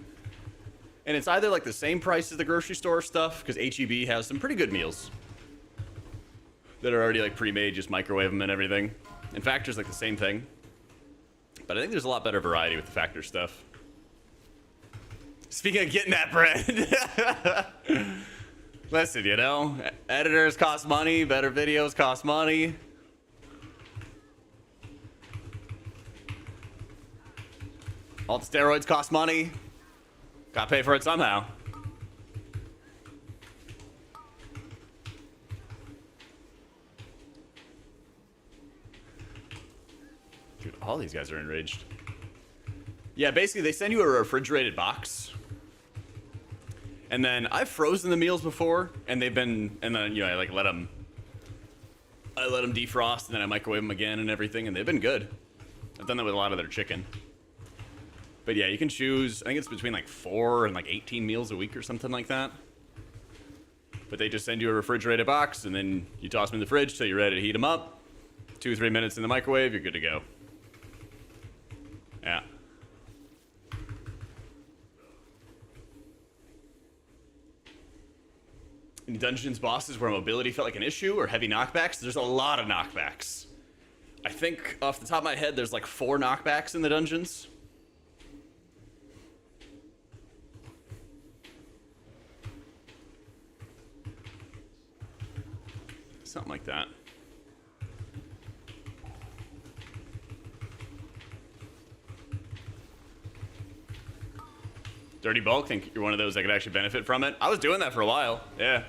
And it's either like the same price as the grocery store stuff, because HEB has some pretty good meals that are already like pre-made, just microwave them and everything. And Factor's like the same thing. But I think there's a lot better variety with the Factor stuff. Speaking of getting that bread. Listen, you know, editors cost money, better videos cost money. All the steroids cost money. Gotta pay for it somehow. Dude, all these guys are enraged. Yeah, basically they send you a refrigerated box. And then I've frozen the meals before, and they've been, and then, you know, I like let them defrost, and then I microwave them again and everything, and they've been good. I've done that with a lot of their chicken. But yeah, you can choose, I think it's between like 4 and like 18 meals a week or something like that. But they just send you a refrigerated box, and then you toss them in the fridge till you're ready to heat them up. 2 or 3 minutes in the microwave, you're good to go. Yeah. In dungeons bosses where mobility felt like an issue or heavy knockbacks, there's a lot of knockbacks. I think off the top of my head, there's like 4 knockbacks in the dungeons. Something like that. Dirty Bulk, think you're one of those that could actually benefit from it? I was doing that for a while, yeah.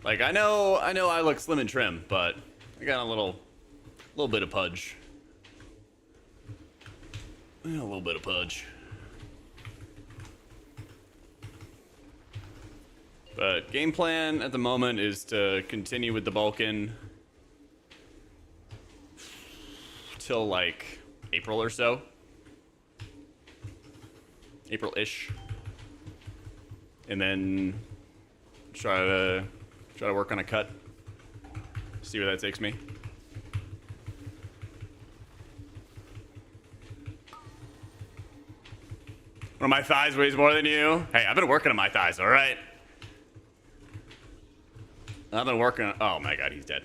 Like, I know I look slim and trim, but I got a little bit of pudge. Yeah, a little bit of pudge. But game plan at the moment is to continue with the Balkan till like April or so. April-ish. And then try to work on a cut. See where that takes me. One of my thighs weighs more than you. Hey, I've been working on my thighs, all right? I've been working on... Oh my god, he's dead.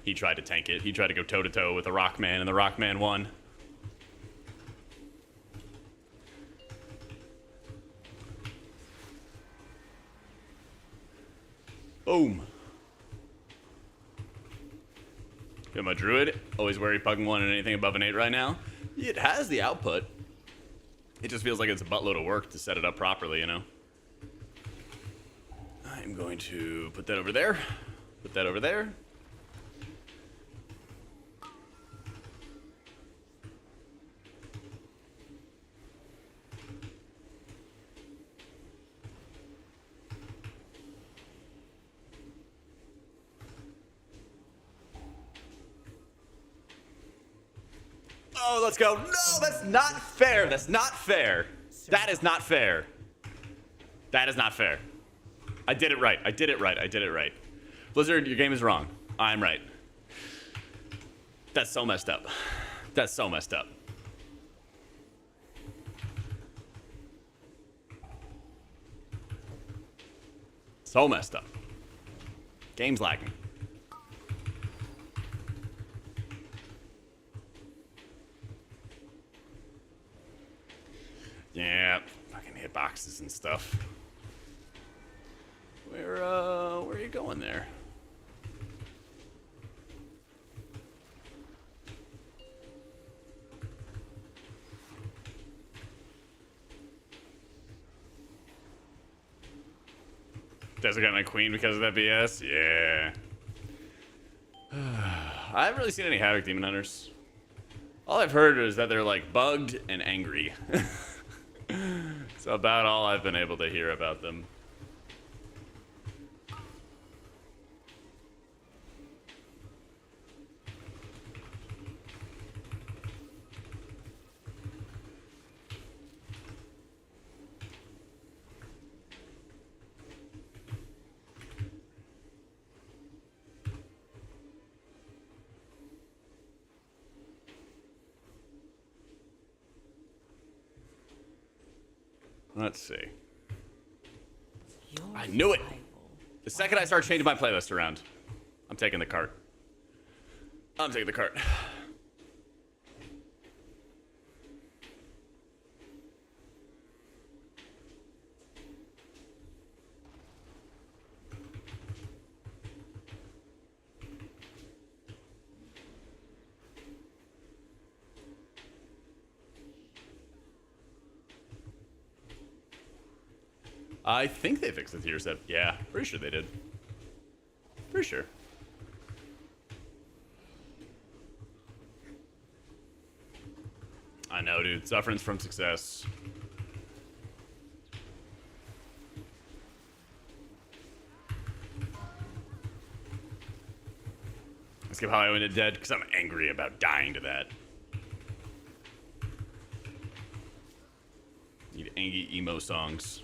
He tried to tank it. He tried to go toe-to-toe with the Rockman, and the Rockman won. Boom. Got my Druid. Always worried pugging one and anything above an 8 right now. It has the output. It just feels like it's a buttload of work to set it up properly, you know? I'm going to put that over there. Put that over there. Oh, let's go. No, that's not fair. That's not fair. That is not fair. That is not fair. I did it right. I did it right. I did it right. Blizzard, your game is wrong. I'm right. That's so messed up. That's so messed up. So messed up. Game's lagging. Yeah, fucking hit boxes and stuff. Where are you going there? Desert got my queen because of that BS? Yeah. I haven't really seen any Havoc Demon Hunters. All I've heard is that they're like bugged and angry. It's about all I've been able to hear about them. Let's see. Your I knew it. rival. The second I start changing my playlist around, I'm taking the cart. I'm taking the cart. I think they fixed the tier set. Yeah, pretty sure they did. Pretty sure. I know, dude. Sufferance from success. I skip how I went to dead because I'm angry about dying to that. Need angry emo songs.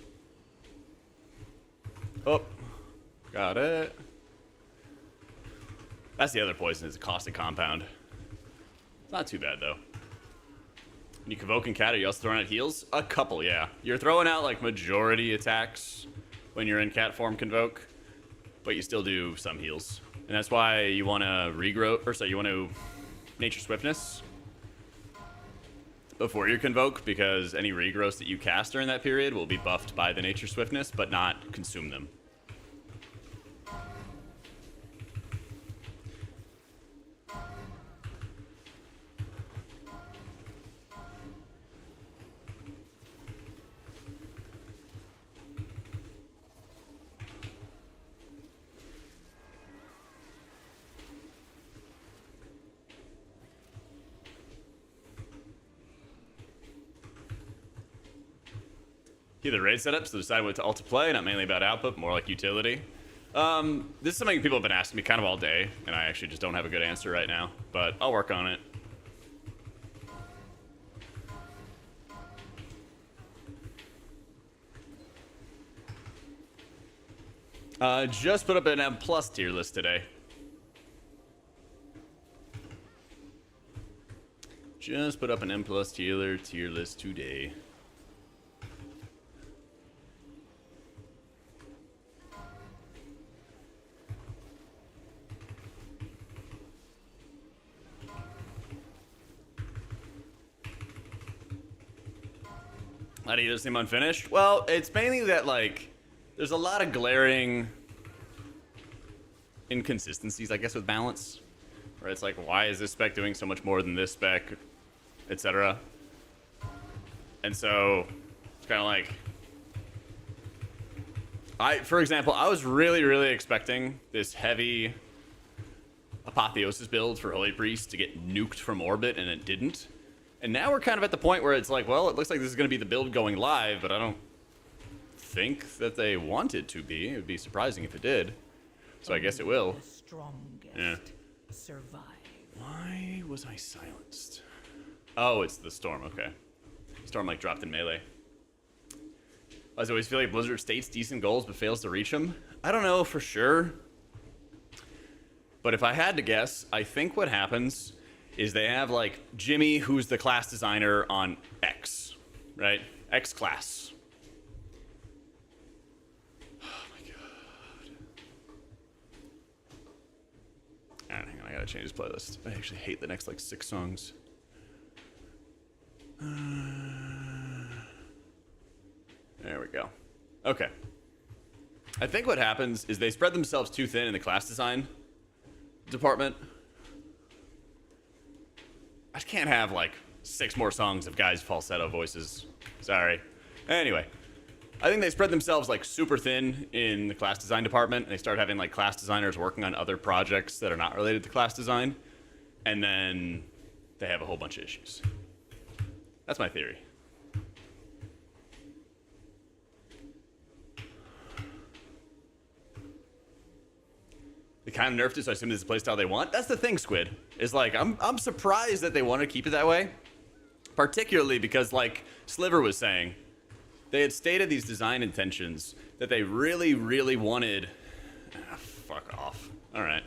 Oh, got it. That's the other poison, is a caustic compound. It's not too bad though. When you convoke in cat, are you also throwing out heals? A couple, yeah. You're throwing out like majority attacks when you're in cat form convoke, but you still do some heals. And that's why you want to regrow, or sorry, you want to nature swiftness before you convoke, because any regrowths that you cast during that period will be buffed by the nature swiftness, but not consume them. The raid setups to decide what to alt to play, not mainly about output, more like utility. This is something people have been asking me kind of all day, and I actually just don't have a good answer right now, but I'll work on it. Just put up an M+ tier list today. Just put up an M+ tier list today. How do you just seem unfinished? Well, it's mainly that, like, there's a lot of glaring inconsistencies, I guess, with balance. Where it's like, why is this spec doing so much more than this spec, etc. And so, it's kind of like... For example, I was really expecting this heavy Apotheosis build for Holy Priest to get nuked from orbit, and it didn't. And now we're kind of at the point where it's like, well, it looks like this is going to be the build going live, but I don't think that they want it to be. It would be surprising if it did. So I guess it will. The strongest Yeah. survive. Why was I silenced? Oh, it's the storm. Okay. Storm like dropped in melee. I always feel like Blizzard states decent goals but fails to reach them. I don't know for sure. But if I had to guess, I think what happens is they have like Jimmy, who's the class designer on X, right? X class. Oh my god. Alright, hang on, I gotta change this playlist. I actually hate the next like 6 songs. There we go. Okay. I think what happens is they spread themselves too thin in the class design department. I can't have like 6 more songs of guys' falsetto voices. Sorry. Anyway, I think they spread themselves like super thin in the class design department. And they start having like class designers working on other projects that are not related to class design. And then they have a whole bunch of issues. That's my theory. They kind of nerfed it, so I assume this is the playstyle they want. That's the thing, Squid. Is like, I'm surprised that they want to keep it that way. Particularly because, like Sliver was saying, they had stated these design intentions that they really wanted... fuck off. Alright.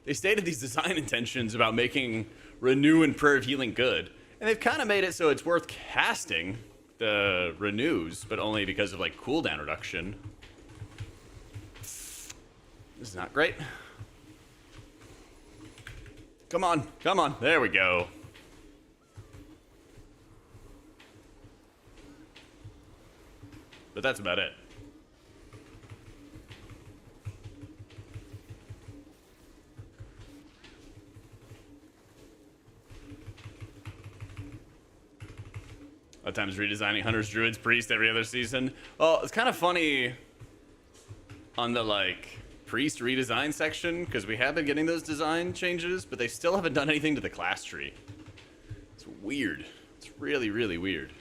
They stated these design intentions about making Renew and Prayer of Healing good. And they've kind of made it so it's worth casting the renews, but only because of like cooldown reduction. This is not great. Come on, come on. There we go. But that's about it. A lot of times redesigning hunters, druids, priest every other season. Well, it's kind of funny on the like priest redesign section because we have been getting those design changes, but they still haven't done anything to the class tree. It's weird. It's really, really weird.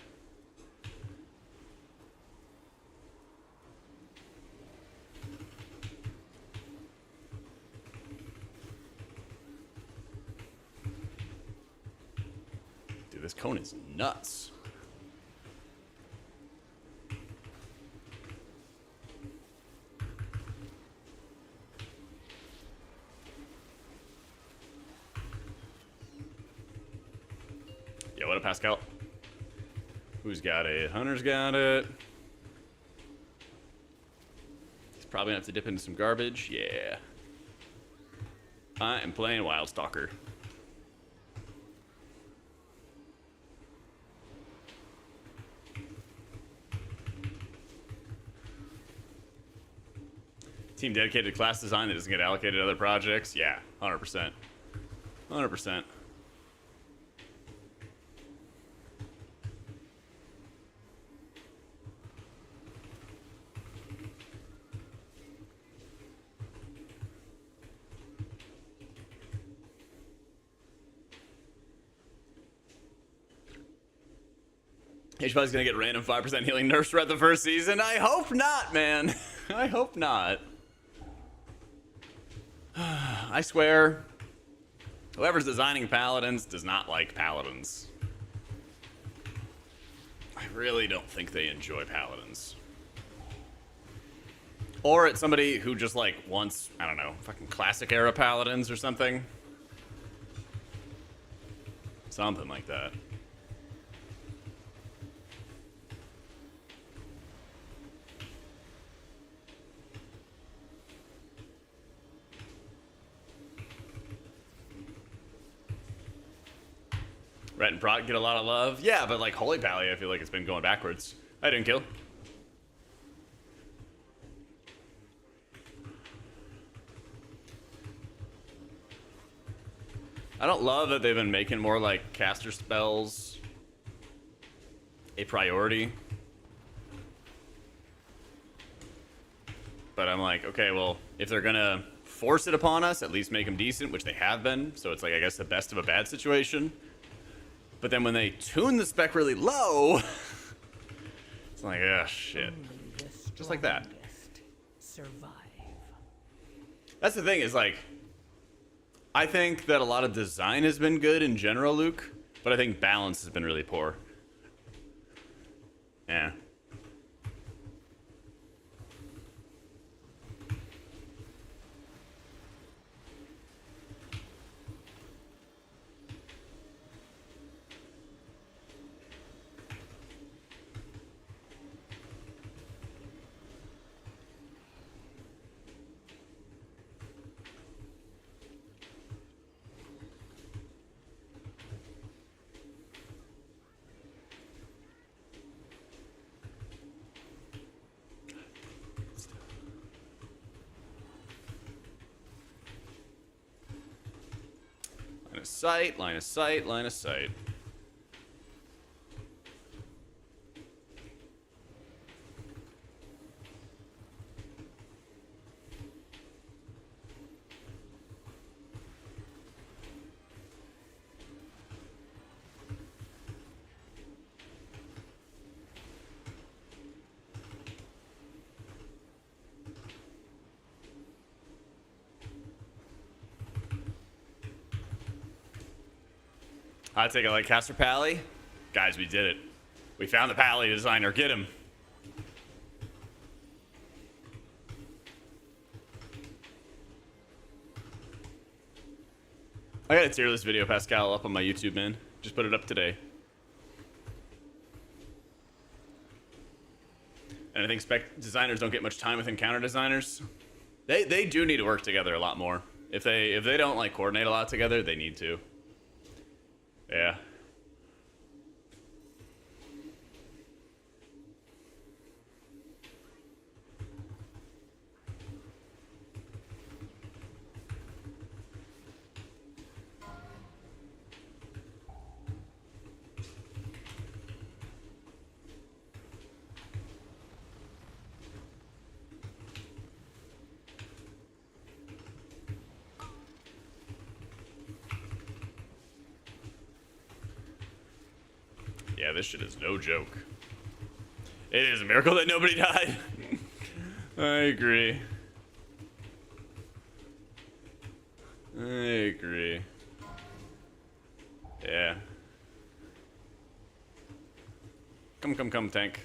Dude, this cone is nuts. Yeah, what up, Pascal? Who's got it? Hunter's got it. He's probably gonna have to dip into some garbage. Yeah. I am playing Wildstalker. Team dedicated to class design that doesn't get allocated to other projects? Yeah, 100%. 100%. HB's gonna get random 5% healing nerfs throughout the first season. I hope not, man. I hope not. I swear, whoever's designing paladins does not like paladins. I really don't think they enjoy paladins. Or it's somebody who just like wants, I don't know, fucking classic era paladins or something. Something like that. Ret and Prot get a lot of love. Yeah, but like Holy Pally, I feel like it's been going backwards. I didn't kill. I don't love that they've been making more like caster spells a priority. But I'm like, okay, well, if they're gonna force it upon us, at least make them decent, which they have been. So it's like, I guess, the best of a bad situation. But then when they tune the spec really low, it's like, ah, shit. Just like that. Survive. That's the thing, is like, I think that a lot of design has been good in general, Luke, but I think balance has been really poor. Yeah. Line of sight, line of sight, line of sight. I take it like Caster Pally. Guys, we did it. We found the Pally designer. Get him. I got a tier list video, Pascal, up on my YouTube, man. Just put it up today. And I think spec designers don't get much time with encounter designers. They do need to work together a lot more. If they don't like coordinate a lot together, they need to. Yeah. Yeah, this shit is no joke. It is a miracle that nobody died. I agree. I agree. Yeah. Come, tank.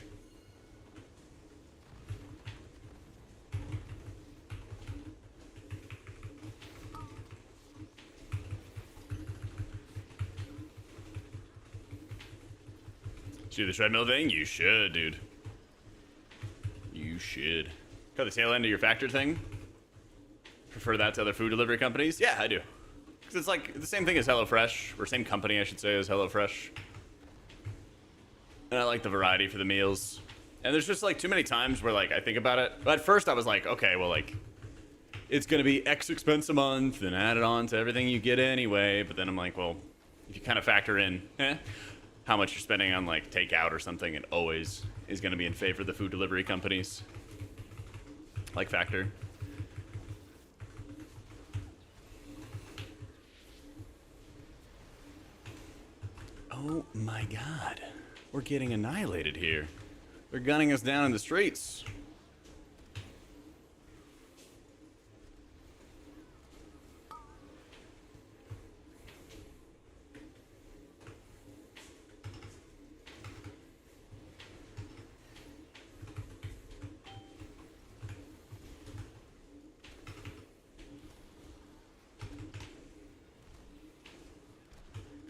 Do the treadmill thing? You should, dude. You should. Cut the tail end of your factor thing? Prefer that to other food delivery companies? Yeah, I do. Because it's like the same thing as HelloFresh, or same company, I should say, as HelloFresh. And I like the variety for the meals. And there's just like too many times where like I think about it. But at first I was like, okay, well like, it's gonna be X expense a month and add it on to everything you get anyway. But then I'm like, well, if you kind of factor in, how much you're spending on like takeout or something, it always is going to be in favor of the food delivery companies. Like Factor. Oh my god. We're getting annihilated here. They're gunning us down in the streets.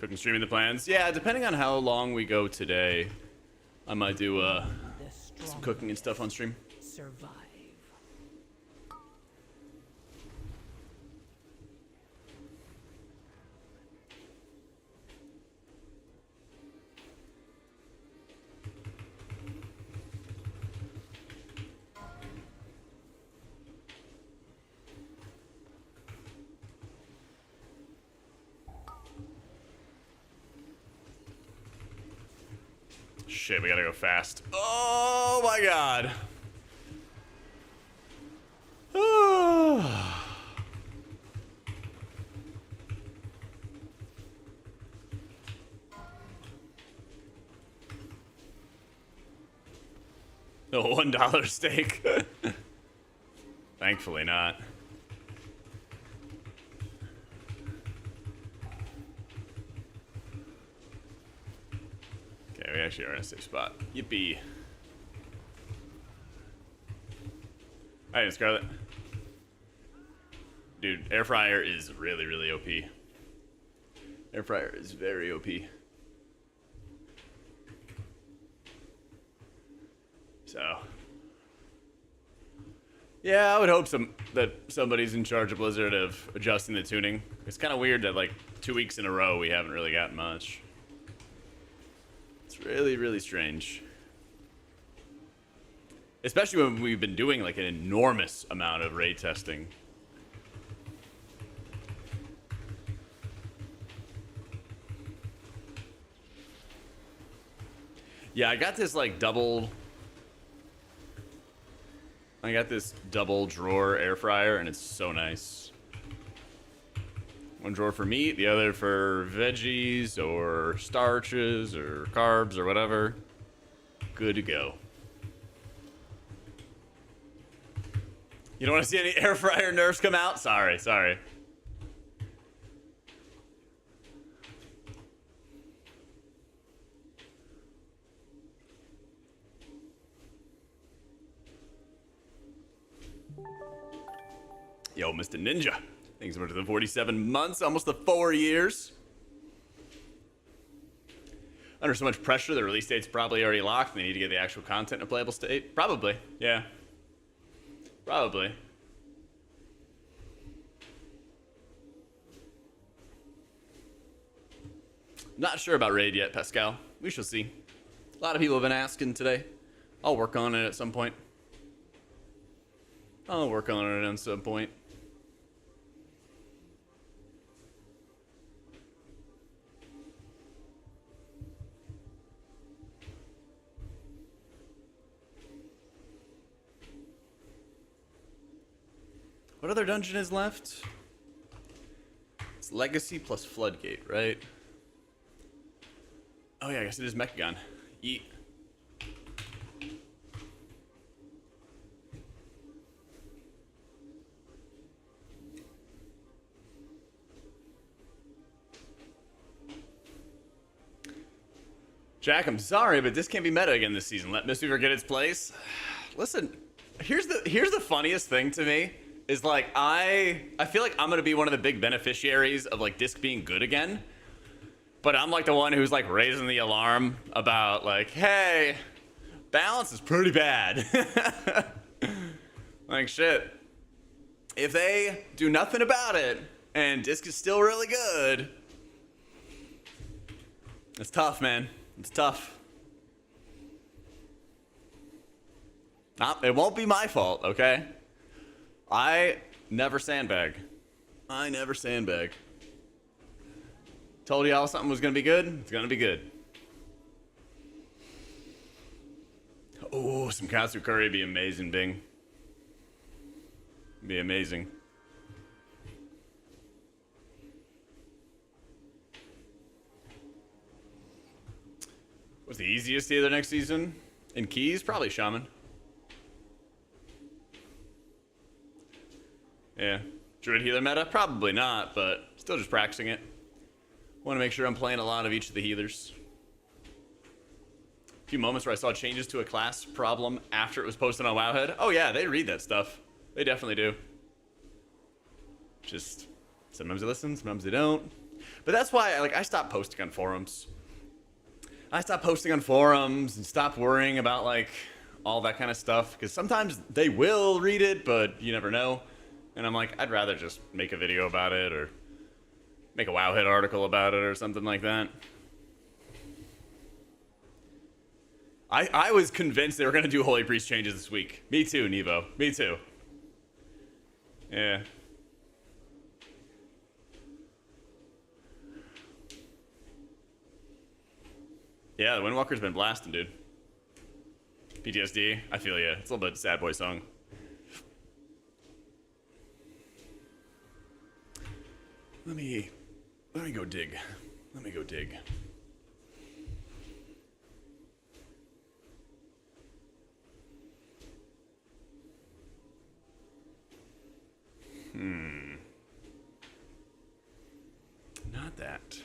Cooking, streaming the plans. Yeah, depending on how long we go today, I might do some cooking and stuff on stream. Survive. Shit, we gotta go fast. Oh my god. The $1 steak. Thankfully not. Okay, we actually are in a safe spot. Yippee. Alright, Scarlet. Dude, air fryer is really, really OP. Air fryer is very OP. So, yeah, I would hope that somebody's in charge of Blizzard of adjusting the tuning. It's kind of weird that like 2 weeks in a row we haven't really gotten much. It's really, really strange. Especially when we've been doing like an enormous amount of raid testing. Yeah, I got this like double drawer air fryer and it's so nice. One drawer for meat, the other for veggies or starches or carbs or whatever. Good to go. You don't want to see any air fryer nerfs come out? Sorry. Yo, Mr. Ninja. Thanks so much for the 47 months, almost the 4 years. under so much pressure, the release date's probably already locked, and they need to get the actual content in a playable state? Probably, yeah. Probably. Not sure about Raid yet, Pascal. We shall see. A lot of people have been asking today. I'll work on it at some point. I'll work on it at some point. What other dungeon is left? It's Legacy plus Floodgate, right? Oh yeah, I guess it is Mechagon. Yeet. Jack, I'm sorry, but this can't be meta again this season. Let Mistweaver get its place. Listen, here's the funniest thing to me is like I feel like I'm gonna be one of the big beneficiaries of like Disc being good again. But I'm like the one who's like raising the alarm about like, hey, balance is pretty bad. Like shit. If they do nothing about it and Disc is still really good, it's tough, man. It's tough. It won't be my fault, okay? I never sandbag. I never sandbag. Told y'all something was gonna be good. It's gonna be good. Oh, some katsu curry would be amazing, Bing. Be amazing. What's the easiest healer next season? In keys? Probably Shaman. Yeah. Druid healer meta? Probably not, but still just practicing it. Want to make sure I'm playing a lot of each of the healers. A few moments where I saw changes to a class problem after it was posted on Wowhead. Oh yeah, they read that stuff. They definitely do. Just sometimes they listen, sometimes they don't. But that's why I stopped posting on forums. I stopped posting on forums and stopped worrying about like all that kind of stuff because sometimes they will read it, but you never know. And I'm like, I'd rather just make a video about it or make a Wowhead article about it or something like that. I was convinced they were going to do Holy Priest changes this week. Me too, Nevo. Me too. Yeah. Yeah, the Windwalker's been blasting, dude. PTSD, I feel ya. It's a little bit sad boy song. Let me go dig. Let me go dig. Not that.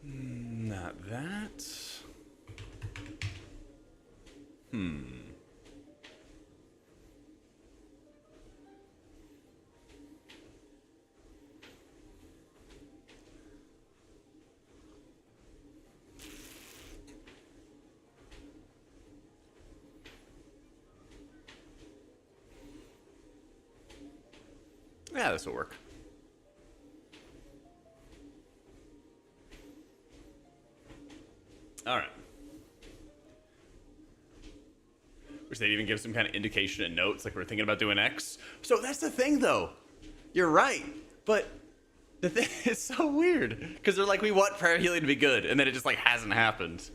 Not that. Yeah, this will work. All right. Wish they'd even give some kind of indication in notes, like we're thinking about doing X. So that's the thing, though. You're right, but the thing is so weird because they're like, we want prayer healing to be good, and then it just like hasn't happened. It's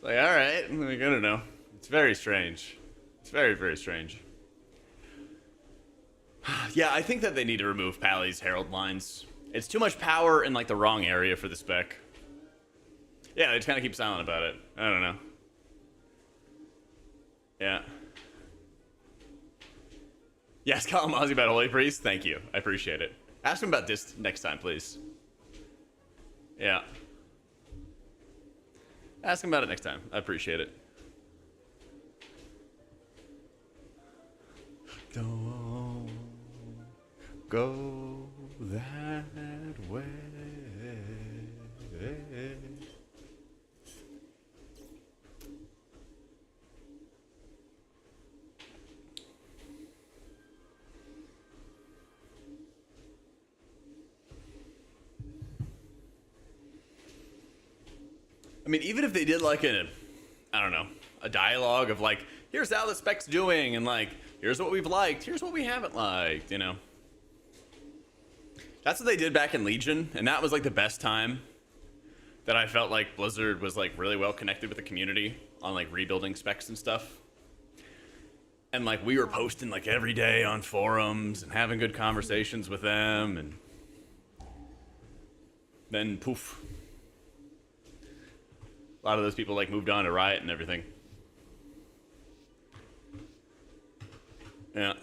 like, all right, like, I don't know. It's very strange. It's very, very strange. Yeah, I think that they need to remove Pally's Herald lines. It's too much power in like the wrong area for the spec. Yeah, they just kind of keep silent about it. I don't know. Yeah. Yes, call him Ozzy about Holy Priest. Thank you. I appreciate it. Ask him about this next time, please. Yeah. Ask him about it next time. I appreciate it. Don't go that way. I mean, even if they did like I don't know, a dialogue of like, here's how the spec's doing, and like, here's what we've liked, here's what we haven't liked, you know. That's what they did back in Legion, and that was like the best time that I felt like Blizzard was like really well connected with the community on like rebuilding specs and stuff. And like we were posting like every day on forums and having good conversations with them, and then poof. A lot of those people like moved on to Riot and everything. Yeah.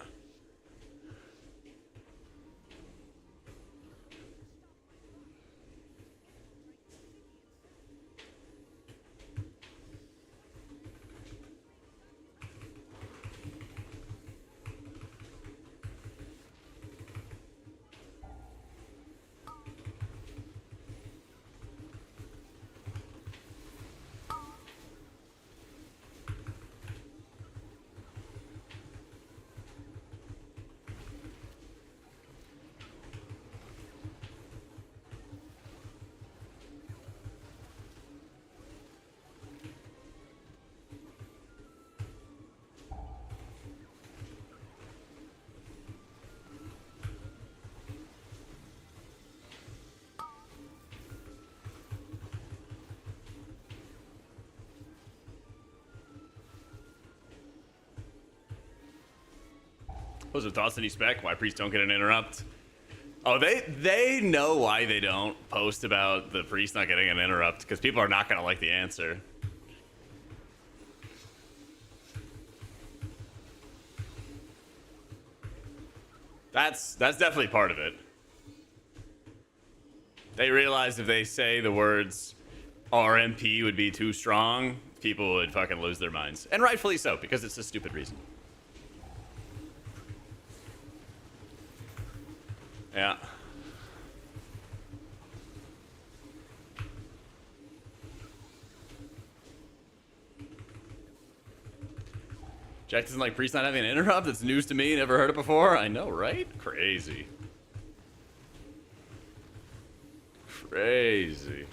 What's your thoughts on spec? Why priests don't get an interrupt? Oh, they know why they don't post about the priest not getting an interrupt, because people are not gonna like the answer. That's definitely part of it. They realize if they say the words RMP would be too strong, people would fucking lose their minds. And rightfully so, because it's a stupid reason. Yeah. Jack doesn't like priest not having an interrupt? That's news to me, never heard it before. I know, right? Crazy. Crazy.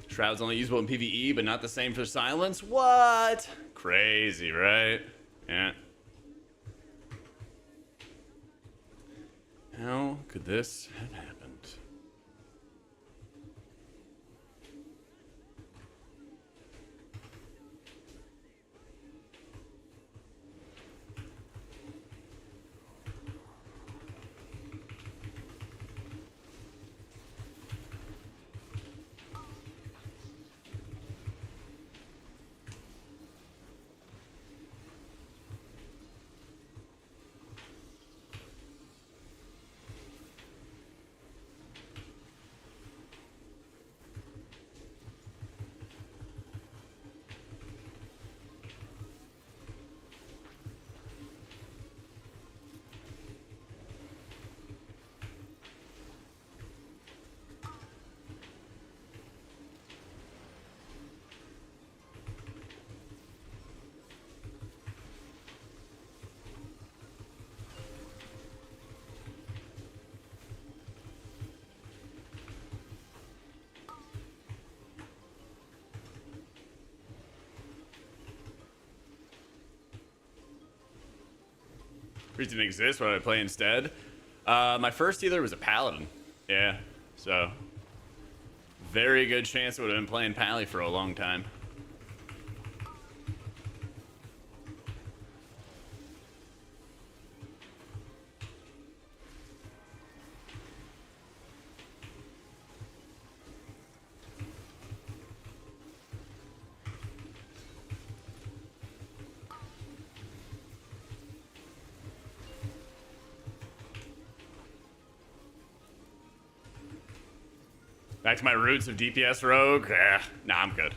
Shroud's only usable in PvE, but not the same for silence? What? Crazy, right? Yeah. How could this have happened? Priest didn't exist. What did I play instead? My first healer was a paladin. Yeah, so very good chance I would have been playing Pally for a long time. Back to my roots of DPS rogue. Nah, I'm good.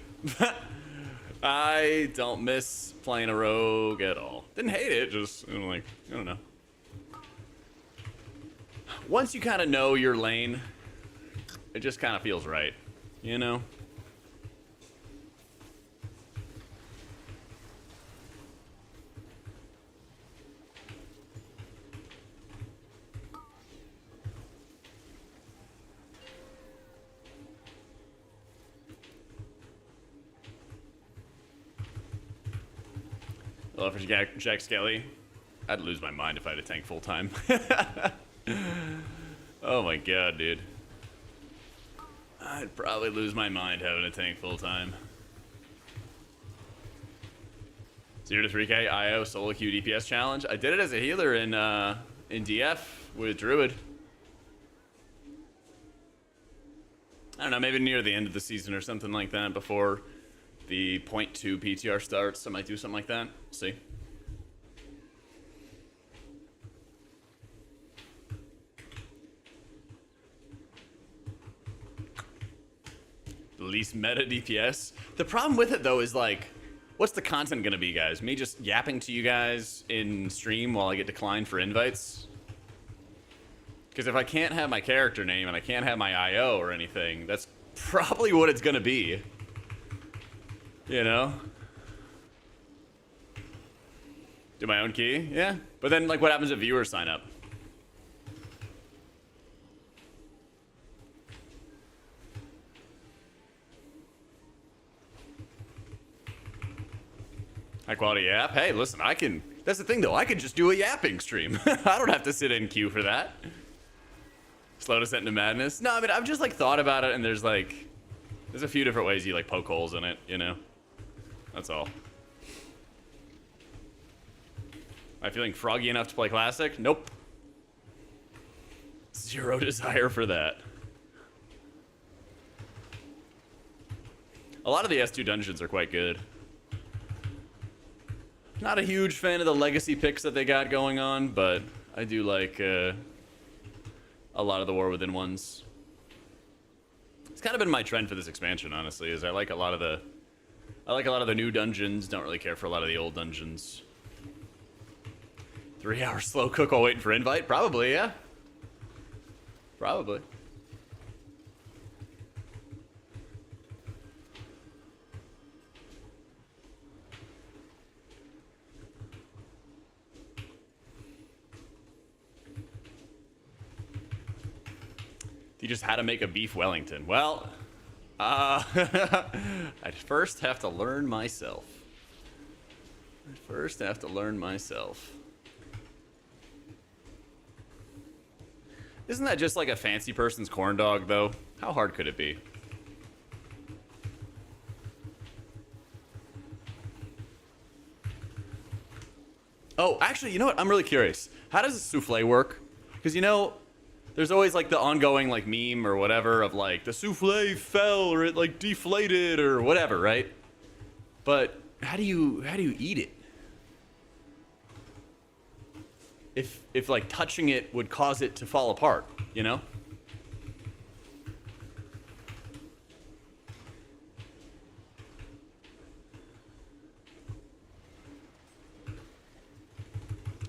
I don't miss playing a rogue at all. Didn't hate it, just like, I don't know. Once you kind of know your lane, it just kind of feels right, you know? Hello for Jack Skelly. I'd lose my mind if I had a tank full time. Oh my god, dude. I'd probably lose my mind having a tank full time. 0 to 3k IO solo queue DPS challenge. I did it as a healer in DF with Druid. I don't know, maybe near the end of the season or something like that before the 0.2 PTR starts. I might do something like that. See. The least meta DPS. The problem with it though is like, what's the content gonna be, guys? Me just yapping to you guys in stream while I get declined for invites? Because if I can't have my character name and I can't have my IO or anything, that's probably what it's gonna be. You know? Do my own key? Yeah. But then, like, what happens if viewers sign up? High quality yap? Hey, listen, I can... That's the thing, though. I can just do a yapping stream. I don't have to sit in queue for that. Slow descent into madness? No, I mean, I've just, like, thought about it, and there's, like... There's a few different ways you, like, poke holes in it, you know? That's all. Am I feeling froggy enough to play Classic? Nope. Zero desire for that. A lot of the S2 dungeons are quite good. Not a huge fan of the legacy picks that they got going on, but I do like a lot of the War Within ones. It's kind of been my trend for this expansion, honestly, is I like a lot of the new dungeons, don't really care for a lot of the old dungeons. 3 hour slow cook while waiting for invite? Probably, yeah. Probably. You just had to make a beef Wellington. Well, I'd first have to learn myself. Isn't that just like a fancy person's corn dog, though? How hard could it be? Oh, actually, you know what? I'm really curious. How does a souffle work? Because, you know, there's always like the ongoing like meme or whatever of like the souffle fell or it like deflated or whatever, right? But how do you eat it? If like touching it would cause it to fall apart, you know?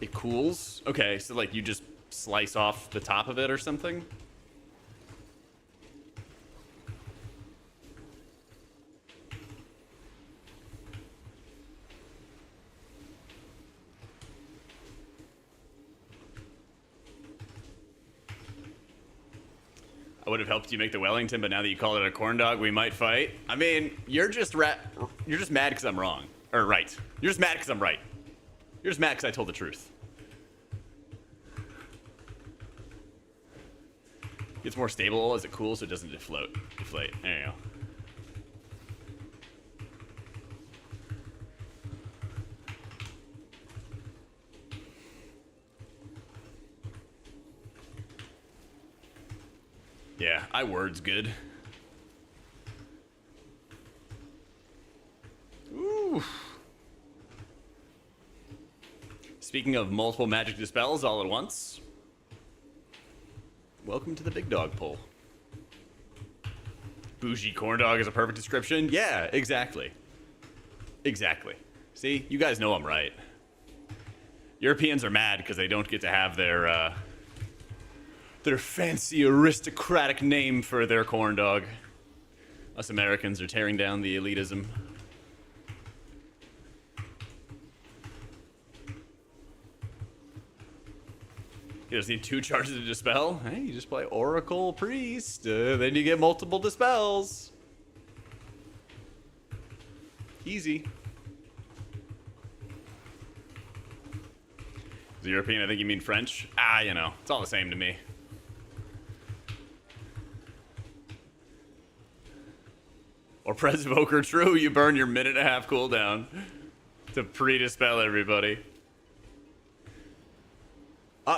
It cools? Okay, so like you just slice off the top of it or something? I would have helped you make the Wellington, but now that you call it a corn dog, we might fight. I mean, you're just mad because I'm wrong. Or right. You're just mad because I'm right. You're just mad because I told the truth. Gets more stable as it cools so it doesn't deflate. There you go. Yeah, iWord's good. Ooh. Speaking of multiple magic dispels all at once, welcome to the big dog poll. Bougie corn dog is a perfect description. Yeah, exactly. Exactly. See, you guys know I'm right. Europeans are mad because they don't get to have their fancy aristocratic name for their corn dog. Us Americans are tearing down the elitism. You just need 2 charges to dispel. Hey, you just play Oracle Priest. Then you get multiple dispels. Easy. The European, I think you mean French. Ah, you know, it's all the same to me. Or Press Evoker, true, you burn your 1.5-minute cooldown to pre-dispel everybody.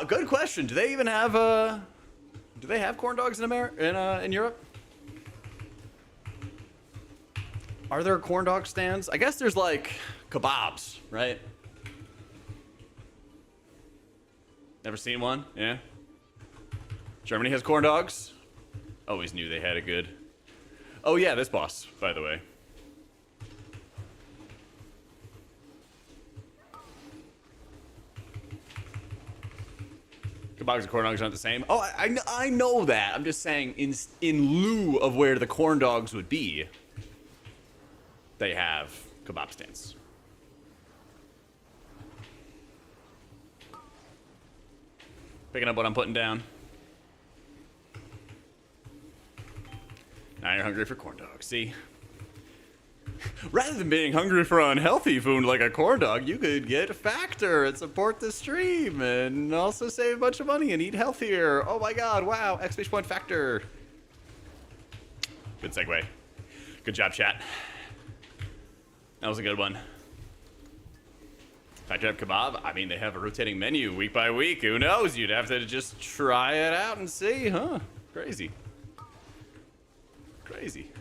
Good question. Do they even have do they have corn dogs in in Europe? Are there corn dog stands? I guess there's like kebabs, right? Never seen one? Yeah. Germany has corn dogs? Always knew they had a good. Oh yeah, this boss, by the way. Kebabs and corn dogs aren't the same. Oh, I know that. I'm just saying, in lieu of where the corn dogs would be, they have kebab stands. Picking up what I'm putting down. Now you're hungry for corn dogs. See? Rather than being hungry for unhealthy food like a corn dog, you could get a Factor and support the stream and also save a bunch of money and eat healthier. Oh my god, wow, exclamation point Factor. Good segue. Good job, chat. That was a good one. Factor up kebab? I mean, they have a rotating menu week by week. Who knows? You'd have to just try it out and see, huh? Crazy. Crazy.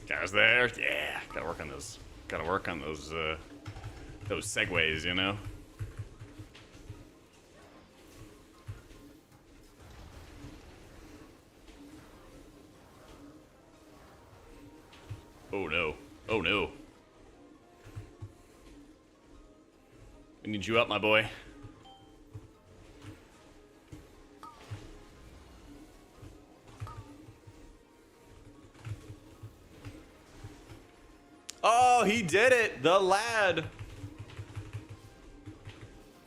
Guys there? Yeah, gotta work on those. Gotta work on those segues, you know? Oh no. Oh no. I need you up, my boy. Oh, he did it! The lad!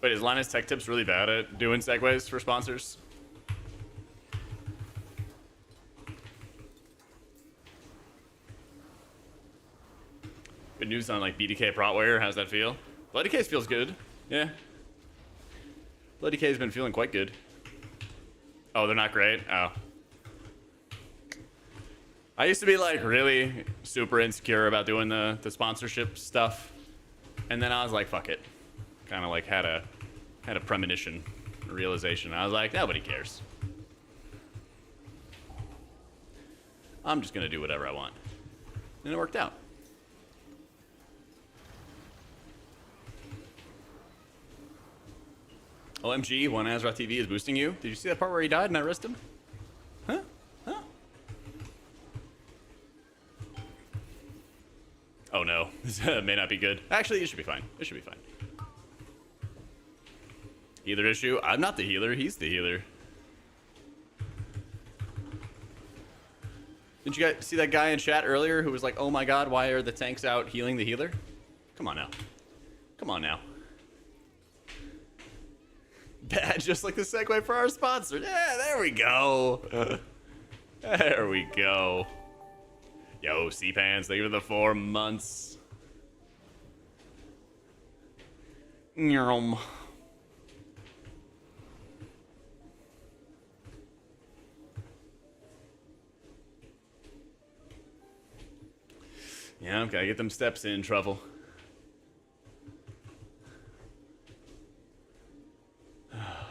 Wait, is Linus Tech Tips really bad at doing segues for sponsors? Good news on like BDK Protware. How's that feel? Bloody Case feels good. Yeah. Bloody K's been feeling quite good. Oh, they're not great? Oh. I used to be like really super insecure about doing the sponsorship stuff. And then I was like, fuck it. Kind of like had a premonition, a realization. I was like, nobody cares. I'm just gonna do whatever I want. And it worked out. OMG, one Azeroth TV is boosting you. Did you see that part where he died and I risked him? Huh? Huh? Oh no, this may not be good. Actually, it should be fine. It should be fine. Healer issue? I'm not the healer, he's the healer. Didn't you guys see that guy in chat earlier who was like, oh my god, why are the tanks out healing the healer? Come on now. Come on now. Bad, just like the segue for our sponsor. Yeah, there we go. There we go. Yo, C-Pans, thank you for the 4 months. Nyum. Yeah, gotta get them steps in, Truffle.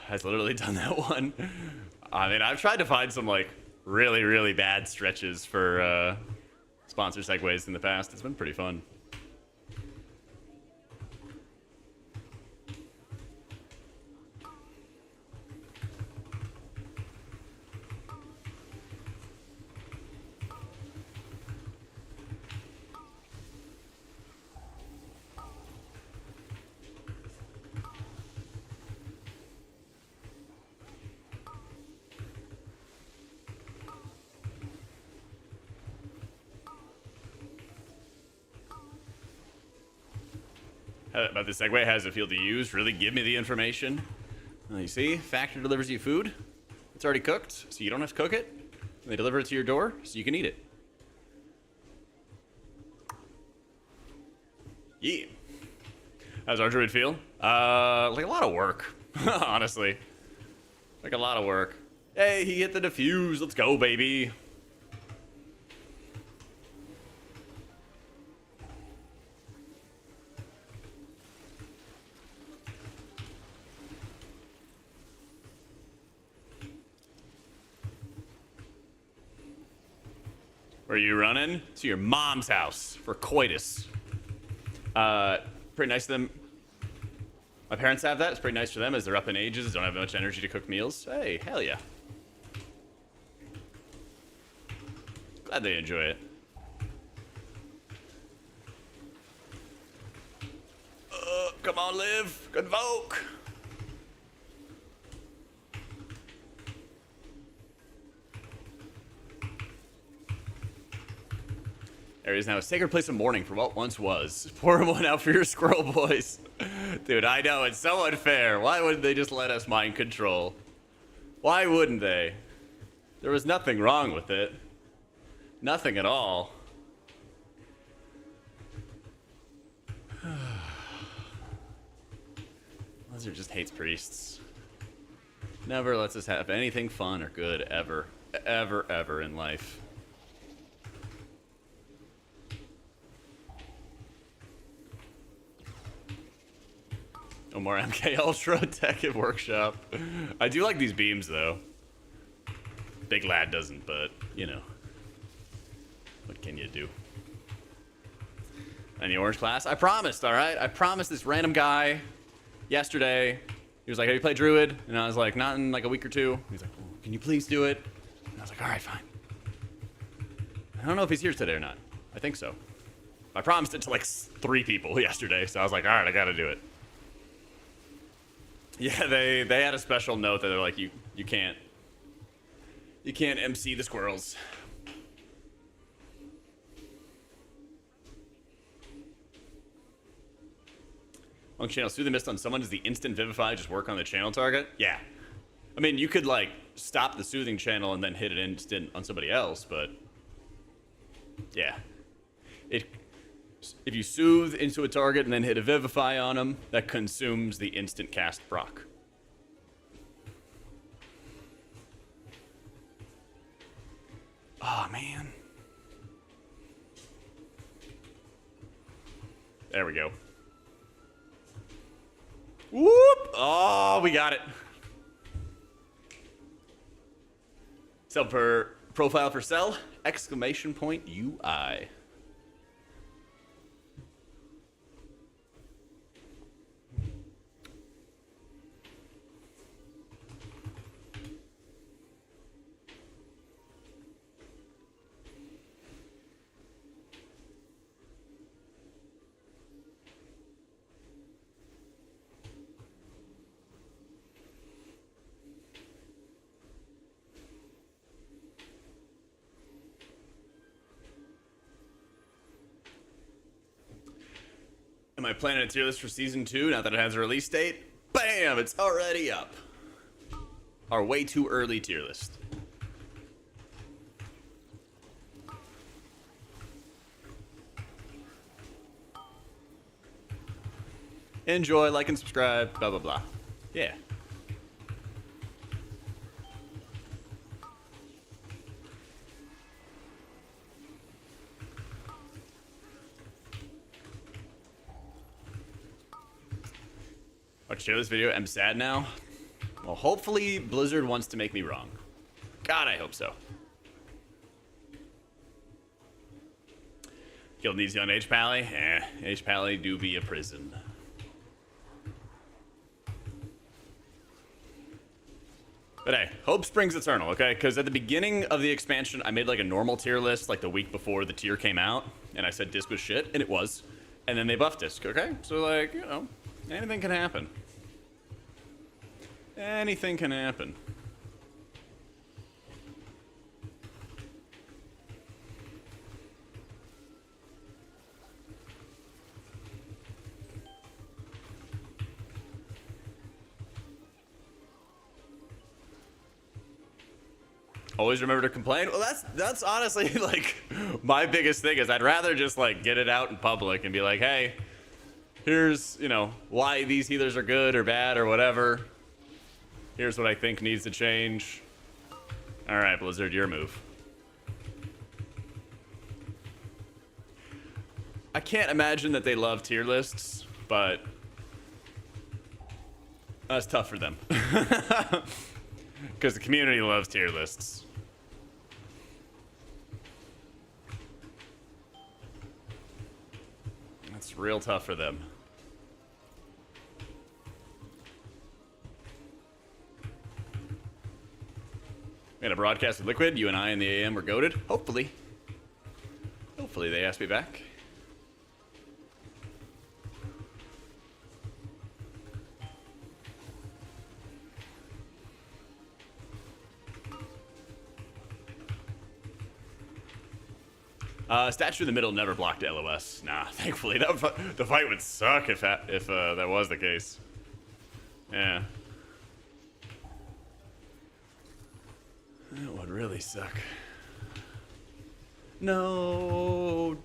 Has literally done that one. I mean, I've tried to find some like really, really bad stretches for sponsor segues in the past. It's been pretty fun. About this segue, how does it feel to use? Really give me the information. You see, factory delivers you food. It's already cooked, so you don't have to cook it. They deliver it to your door, so you can eat it. Yeah. How's RDruid feel? Like a lot of work, honestly. Like a lot of work. Hey, he hit the defuse. Let's go, baby. Where are you running? To your mom's house for coitus. Pretty nice of them. My parents have that. It's pretty nice for them as they're up in ages, don't have much energy to cook meals. Hey, hell yeah. Glad they enjoy it. Come on, Liv. Convoke. Area is now a sacred place of mourning for what once was. Pour one out for your squirrel boys. Dude, I know, it's so unfair. Why wouldn't they just let us mind control? Why wouldn't they? There was nothing wrong with it. Nothing at all. Blizzard just hates priests. Never lets us have anything fun or good ever. Ever in life. No more MK Ultra Tech at Workshop. I do like these beams, though. Big Lad doesn't, but, you know. What can you do? And the orange class? I promised, alright? I promised this random guy yesterday. He was like, have you played Druid? And I was like, not in like a week or two. He's like, oh, can you please do it? And I was like, alright, fine. I don't know if he's here today or not. I think so. I promised it to like 3 people yesterday, so I was like, alright, I gotta do it. Yeah, they had a special note that they're like, you can't MC the squirrels. Long channel, Soothe the Mist on someone. Does the instant Vivify just work on the channel target? Yeah. I mean, you could like stop the soothing channel and then hit it instant on somebody else, but yeah. If you soothe into a target and then hit a Vivify on them, that consumes the instant cast proc. Oh, man. There we go. Whoop! Oh, we got it. Sub for profile for cell, exclamation point UI. Am I planning a tier list for season 2 now that it has a release date? Bam! It's already up. Our way too early tier list. Enjoy, like, and subscribe, blah, blah, blah. Yeah. Watch share this video. I'm sad now. Well, hopefully Blizzard wants to make me wrong. God, I hope so. Guild needs you on H-Pally? H-Pally do be a prison. But hey, hope springs eternal, okay? Because at the beginning of the expansion, I made like a normal tier list like the week before the tier came out. And I said disc was shit, and it was. And then they buffed disc, okay? So like, you know, anything can happen. Anything can happen. Always remember to complain. Well, that's honestly like my biggest thing is I'd rather just like get it out in public and be like, hey, here's, you know, why these healers are good or bad or whatever. Here's what I think needs to change. All right, Blizzard, your move. I can't imagine that they love tier lists, but that's tough for them. Because the community loves tier lists. That's real tough for them. We had a broadcast with Liquid. You and I in the AM were goated. Hopefully. Hopefully they asked me back. Statue in the middle never blocked LOS. Nah, thankfully. The fight would suck if that was the case. Yeah. That would really suck. No.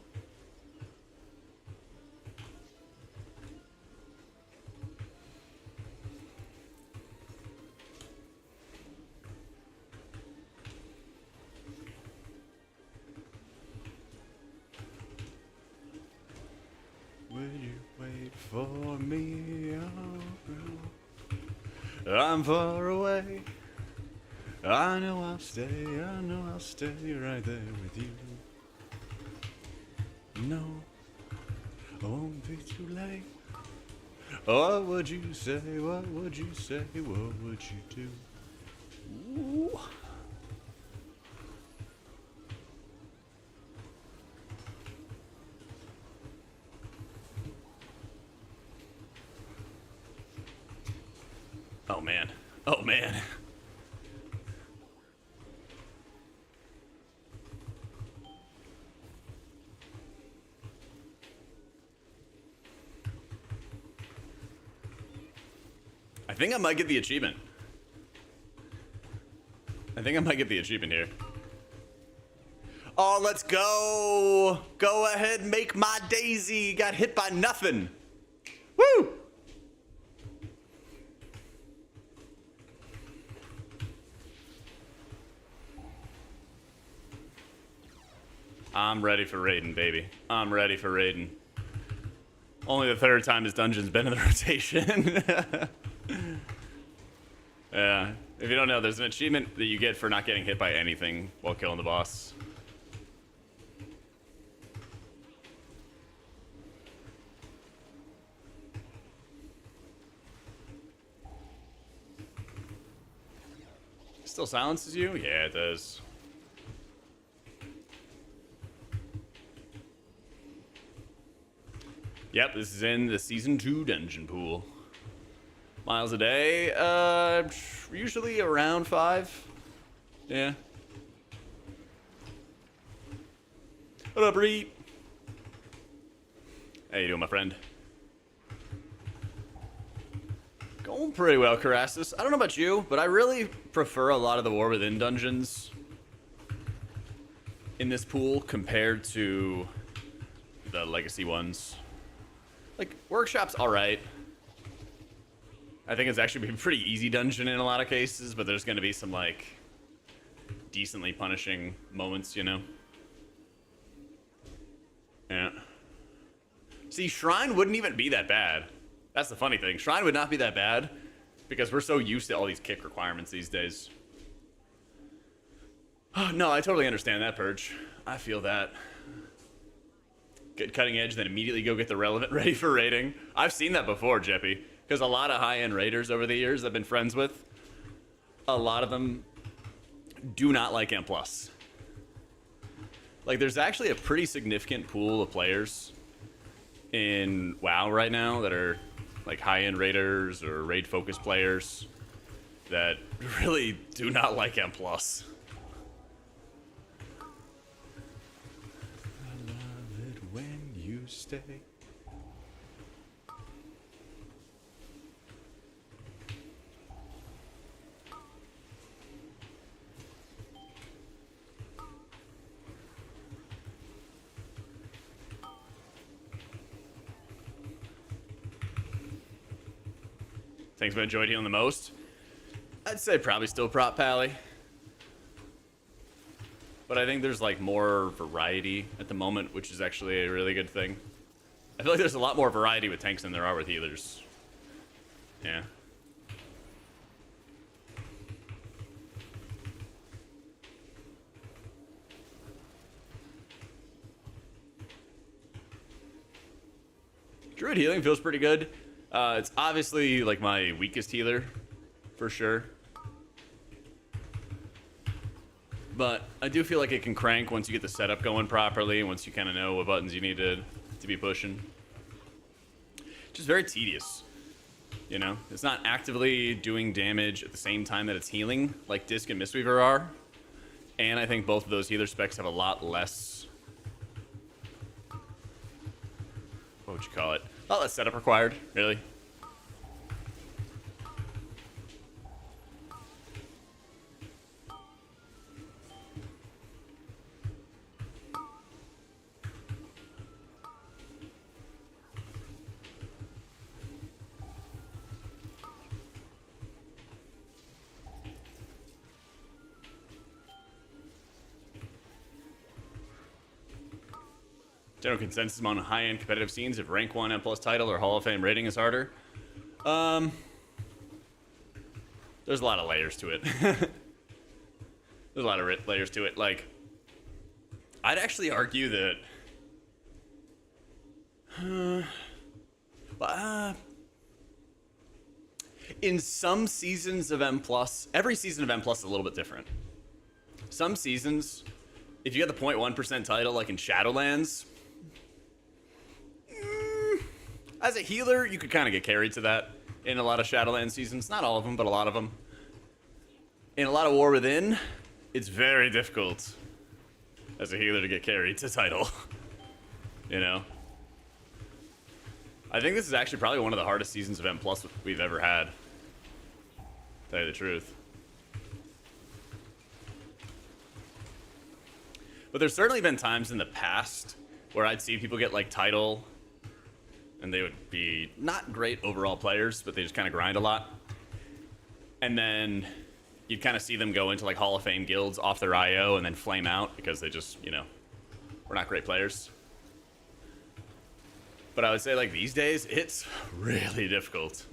Will you wait for me? Oh, I'm far away. I know I'll stay right there with you. No, it won't be too late. What would you say? What would you say? What would you do? Ooh. Oh man. Oh man. I think I might get the achievement. I think I might get the achievement here. Oh, let's go. Go ahead, make my daisy. Got hit by nothing. Woo! I'm ready for raiding, baby. I'm ready for raiding. Only the third time his dungeon's been in the rotation. Yeah. If you don't know, there's an achievement that you get for not getting hit by anything while killing the boss. Still silences you? Yeah, it does. Yep, this is in the Season 2 dungeon pool. Miles a day, usually around 5. Yeah. What up, Reed? How you doing, my friend? Going pretty well, Carassus. I don't know about you, but I really prefer a lot of the War Within dungeons in this pool compared to the Legacy ones. Like, Workshop's alright. I think it's actually been a pretty easy dungeon in a lot of cases, but there's going to be some, like, decently punishing moments, you know? Yeah. See, Shrine wouldn't even be that bad. That's the funny thing. Shrine would not be that bad because we're so used to all these kick requirements these days. Oh, no, I totally understand that, Purge. I feel that. Get cutting edge, then immediately go get the relevant ready for raiding. I've seen that before, Jeppy. Because a lot of high-end raiders over the years I've been friends with, a lot of them do not like M+. Like, there's actually a pretty significant pool of players in WoW right now that are, like, high-end raiders or raid-focused players that really do not like M+. I love it when you stay. Things I've enjoyed healing the most. I'd say probably still Prop Pally. But I think there's like more variety at the moment, which is actually a really good thing. I feel like there's a lot more variety with tanks than there are with healers. Yeah. Druid healing feels pretty good. It's obviously like my weakest healer, for sure. But I do feel like it can crank once you get the setup going properly, once you kind of know what buttons you need to be pushing. Just very tedious, you know? It's not actively doing damage at the same time that it's healing, like Disc and Mistweaver are. And I think both of those healer specs have a lot less... what would you call it? A lot less setup required, really. General consensus among high-end competitive scenes if rank 1 M+ title or Hall of Fame rating is harder. There's a lot of layers to it. There's a lot of layers to it. Like, I'd actually argue that in some seasons of M+, every season of M+ is a little bit different. Some seasons, if you get the 0.1% title like in Shadowlands, as a healer, you could kind of get carried to that in a lot of Shadowlands seasons. Not all of them, but a lot of them. In a lot of War Within, it's very difficult as a healer to get carried to title. You know? I think this is actually probably one of the hardest seasons of M+ we've ever had. To tell you the truth. But there's certainly been times in the past where I'd see people get like title and they would be not great overall players, but they just kind of grind a lot. And then you'd kind of see them go into like Hall of Fame guilds off their IO and then flame out because they just, you know, were not great players. But I would say like these days, it's really difficult.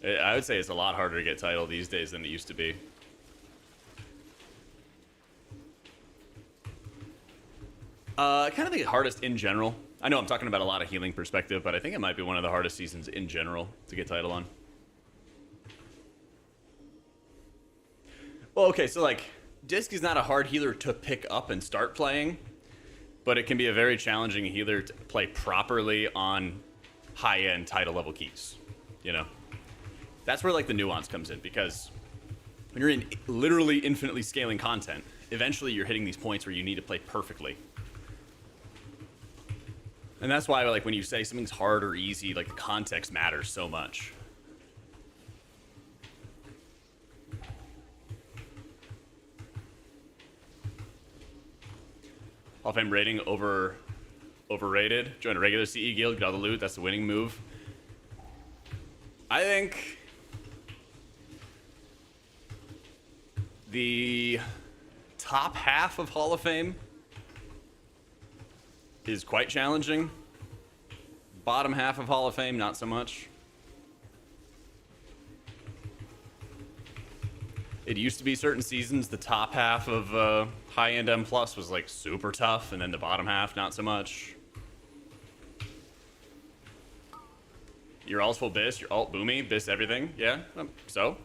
I would say it's a lot harder to get title these days than it used to be. I kind of think the hardest in general. I know I'm talking about a lot of healing perspective, but I think it might be one of the hardest seasons in general to get title on. Well, okay, so like, Disc is not a hard healer to pick up and start playing, but it can be a very challenging healer to play properly on high-end title level keys, you know? That's where like the nuance comes in, because when you're in literally infinitely scaling content, eventually you're hitting these points where you need to play perfectly. And that's why, like, when you say something's hard or easy, like, the context matters so much. Hall of Fame rating overrated. Join a regular CE guild, get all the loot. That's the winning move. I think the top half of Hall of Fame is quite challenging. Bottom half of Hall of Fame, not so much. It used to be certain seasons, the top half of high-end M+ was like super tough, and then the bottom half, not so much. Your alt's full Biss, your alt boomy, Biss everything, yeah, so?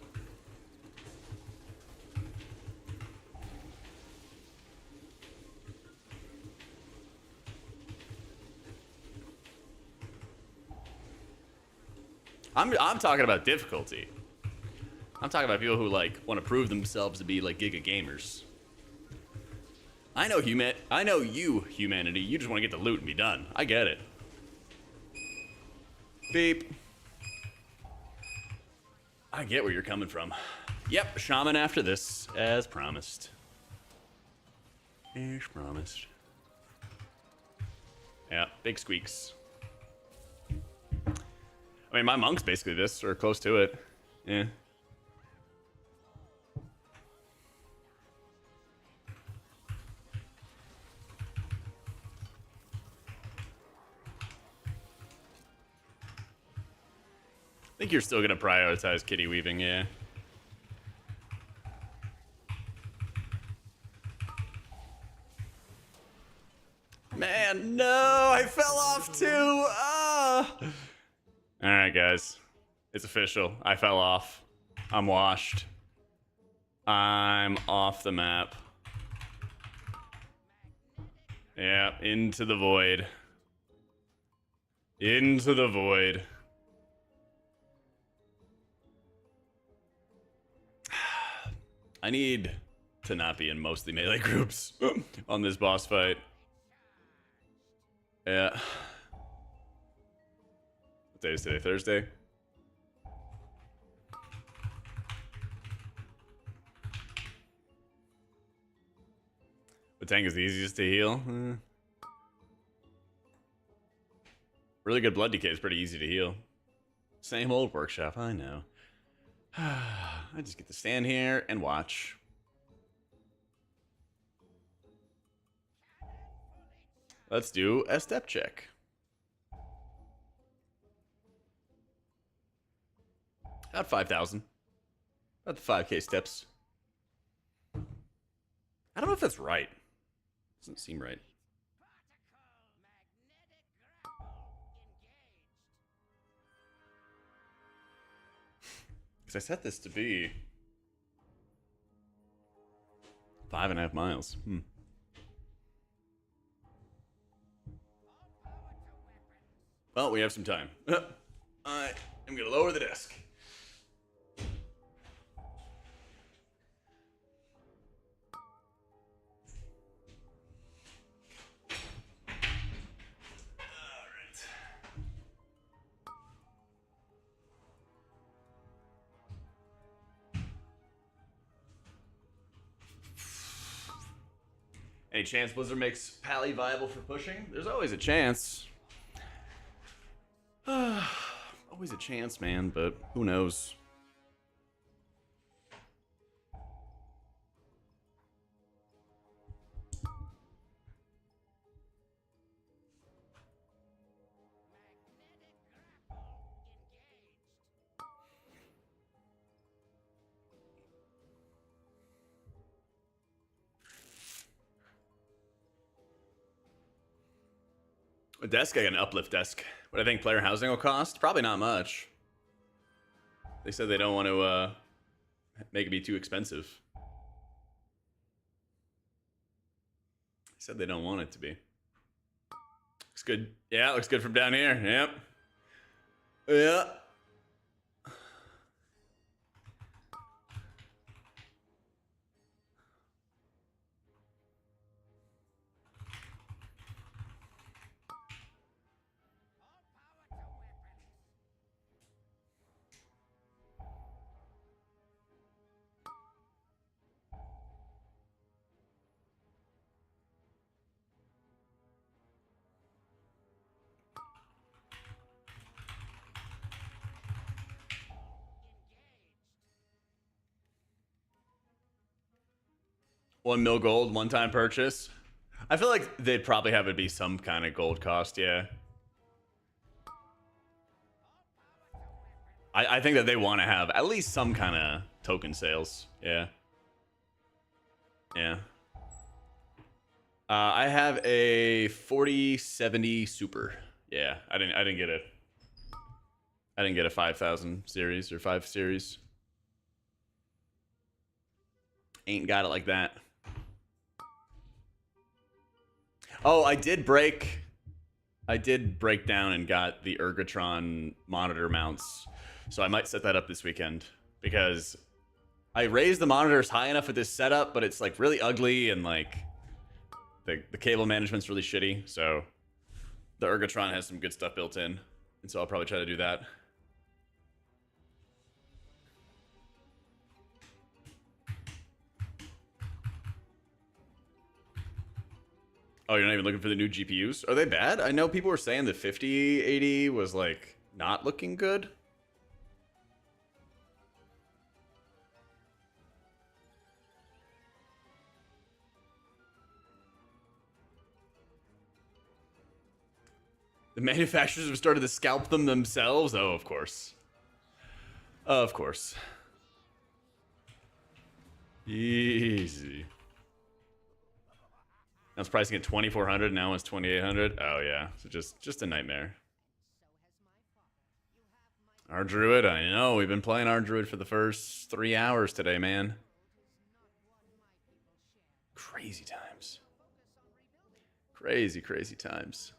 I'm talking about difficulty. I'm talking about people who like want to prove themselves to be like giga gamers. I know you, humanity. You just want to get the loot and be done. I get it. Beep. I get where you're coming from. Yep, shaman after this, as promised. As promised. Yeah, big squeaks. I mean, my monk's basically this, or close to it. Yeah. I think you're still gonna prioritize kitty weaving, yeah. Man, no, I fell off too. Ah. All right, guys, it's official. I fell off. I'm washed. I'm off the map. Yeah, into the void. Into the void. I need to not be in mostly melee groups on this boss fight. Yeah. What day is today? Thursday? The tank is the easiest to heal. Really good blood decay is pretty easy to heal. Same old workshop, I know. I just get to stand here and watch. Let's do a step check. About 5,000. About the 5K steps. I don't know if that's right. Doesn't seem right. Because I set this to be 5.5 miles. Well, we have some time. I am going to lower the desk. Any chance Blizzard makes Pally viable for pushing? There's always a chance. Always a chance, man, but who knows? A desk, I got an uplift desk. What do I think player housing will cost? Probably not much. They said they don't want to make it be too expensive. They said they don't want it to be. Looks good. Yeah, looks good from down here. Yep. Yeah. $1 mil gold, one-time purchase. I feel like they'd probably have it be some kind of gold cost, yeah. I think that they want to have at least some kind of token sales, yeah. Yeah. I have a 4070 super. Yeah, I didn't get it. I didn't get a 5,000 series or 5 series. Ain't got it like that. Oh, I did break down and got the Ergotron monitor mounts. So I might set that up this weekend because I raised the monitors high enough with this setup, but it's like really ugly and like the cable management's really shitty. So the Ergotron has some good stuff built in. And so I'll probably try to do that. Oh, you're not even looking for the new GPUs? Are they bad? I know people were saying the 5080 was like not looking good. The manufacturers have started to scalp them themselves. Oh, of course. Of course. Easy. I was pricing at 2,400. Now it's 2,800. Oh yeah, so just a nightmare. RDruid, I know we've been playing RDruid for the first 3 hours today, man. Crazy times. Crazy, crazy times.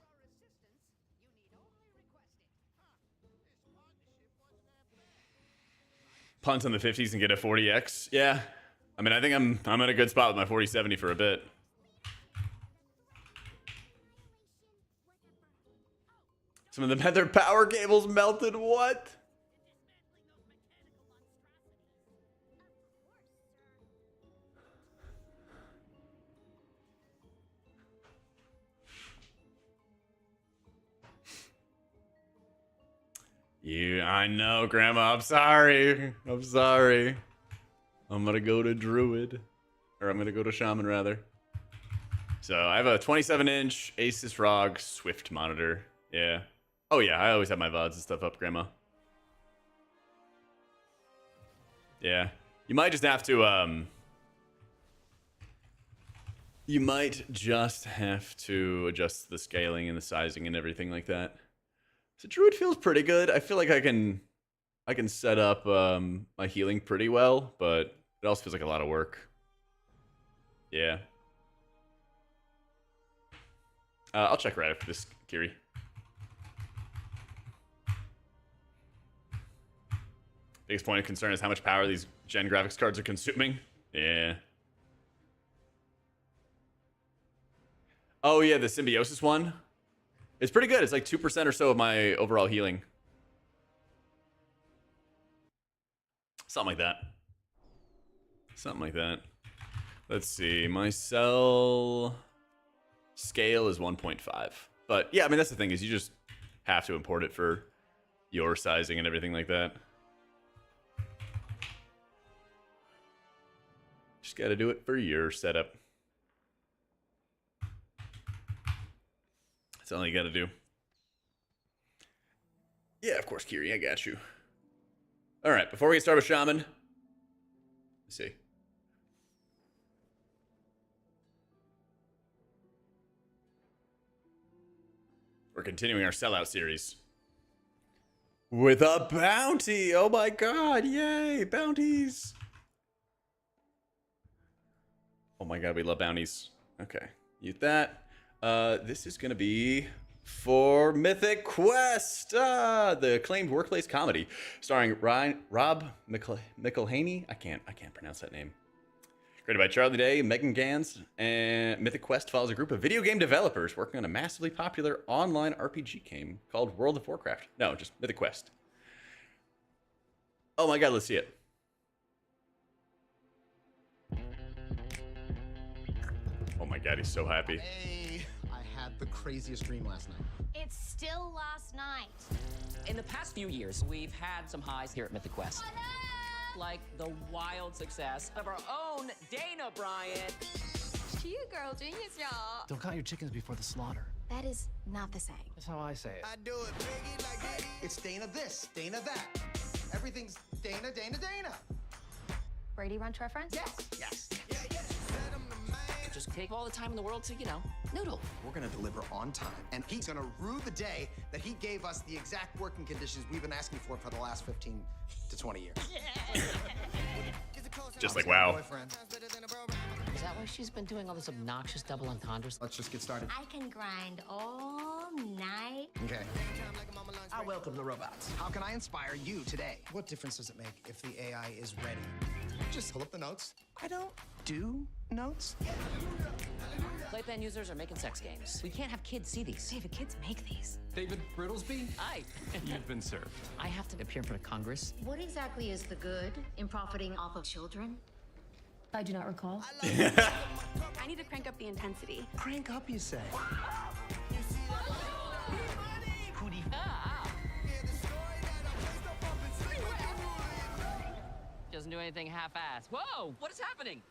Punt on the 50s and get a 40x. Yeah, I mean, I think I'm in a good spot with my 4070 for a bit. Some of them had their power cables melted. What? I know, Grandma. I'm sorry. I'm sorry. I'm gonna go to Druid. Or I'm gonna go to Shaman, rather. So I have a 27-inch Asus ROG Swift monitor. Yeah. Oh yeah, I always have my VODs and stuff up, Grandma. Yeah. You might just have to, you might just have to adjust the scaling and the sizing and everything like that. So Druid feels pretty good. I feel like I can set up my healing pretty well, but it also feels like a lot of work. Yeah. I'll check right after this, Kiri. Biggest point of concern is how much power these gen graphics cards are consuming. Yeah. Oh yeah, the Symbiosis one. It's pretty good. It's like 2% or so of my overall healing. Something like that. Something like that. Let's see. My cell scale is 1.5. But yeah, I mean, that's the thing, is you just have to import it for your sizing and everything like that. Just got to do it for your setup. That's all you got to do. Yeah, of course, Kiri, I got you. All right, before we get started with Shaman, let's see. We're continuing our sellout series with a bounty. Oh my god, yay, bounties. Oh my god, we love bounties. Okay, use that. This is gonna be for Mythic Quest, the acclaimed workplace comedy starring Rob McElhaney. I can't pronounce that name. Created by Charlie Day, Megan Gans, and Mythic Quest follows a group of video game developers working on a massively popular online RPG game called World of Warcraft. No, just Mythic Quest. Oh my god, let's see it. Oh my god, he's so happy. Hey, I had the craziest dream last night. It's still last night. In the past few years, we've had some highs here at Mythic Quest. Like the wild success of our own Dana Bryant. Cute girl genius, y'all. Don't count your chickens before the slaughter. That is not the same. That's how I say it. I do it biggie like Diddy. It's Dana this, Dana that. Everything's Dana, Dana, Dana. Brady Bunch reference? Yes, yes. Yeah, yeah. Said I'm the man. Just take all the time in the world to, noodle. We're gonna deliver on time, and he's gonna rue the day that he gave us the exact working conditions we've been asking for the last 15 to 20 years. Just like WoW. Is that why she's been doing all this obnoxious double entendres? Let's just get started. I can grind all night. Okay. I welcome the robots. How can I inspire you today? What difference does it make if the AI is ready? Just pull up the notes. I don't do notes. Playpen users are making sex games. We can't have kids see these. David, kids make these. David Brittlesby, Hi. you've been served. I have to appear in front of Congress. What exactly is the good in profiting off of children? I do not recall. I need to crank up the intensity. Crank up, you say. anything half-assed. Whoa, what is happening?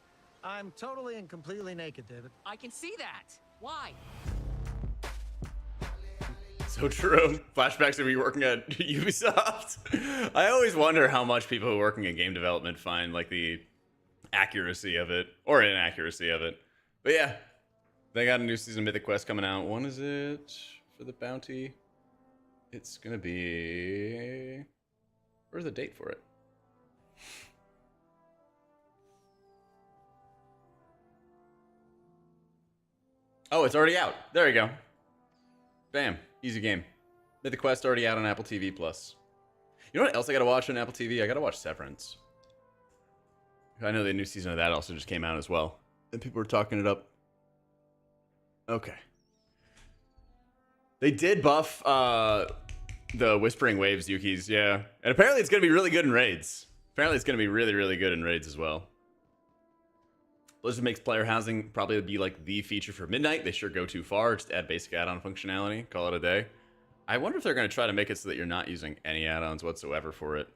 I'm totally and completely naked, David. I can see that. Why? So true. Flashbacks of me working at Ubisoft. I always wonder how much people who are working in game development find like the accuracy of it or inaccuracy of it. But yeah, they got a new season of Mythic Quest coming out. When is it for the bounty? It's gonna be. Where's the date for it? Oh, it's already out. There you go. Bam. Easy game. Mythic Quest already out on Apple TV Plus. You know what else I gotta watch on Apple TV? I gotta watch Severance. I know the new season of that also just came out as well. And people were talking it up. Okay. They did buff the Whispering Waves Yukis, yeah. And apparently it's gonna be really good in raids. Apparently it's gonna be really, really good in raids as well. Blizzard makes player housing probably be like the feature for Midnight. They sure go too far. Just add basic add-on functionality. Call it a day. I wonder if they're going to try to make it so that you're not using any add-ons whatsoever for it.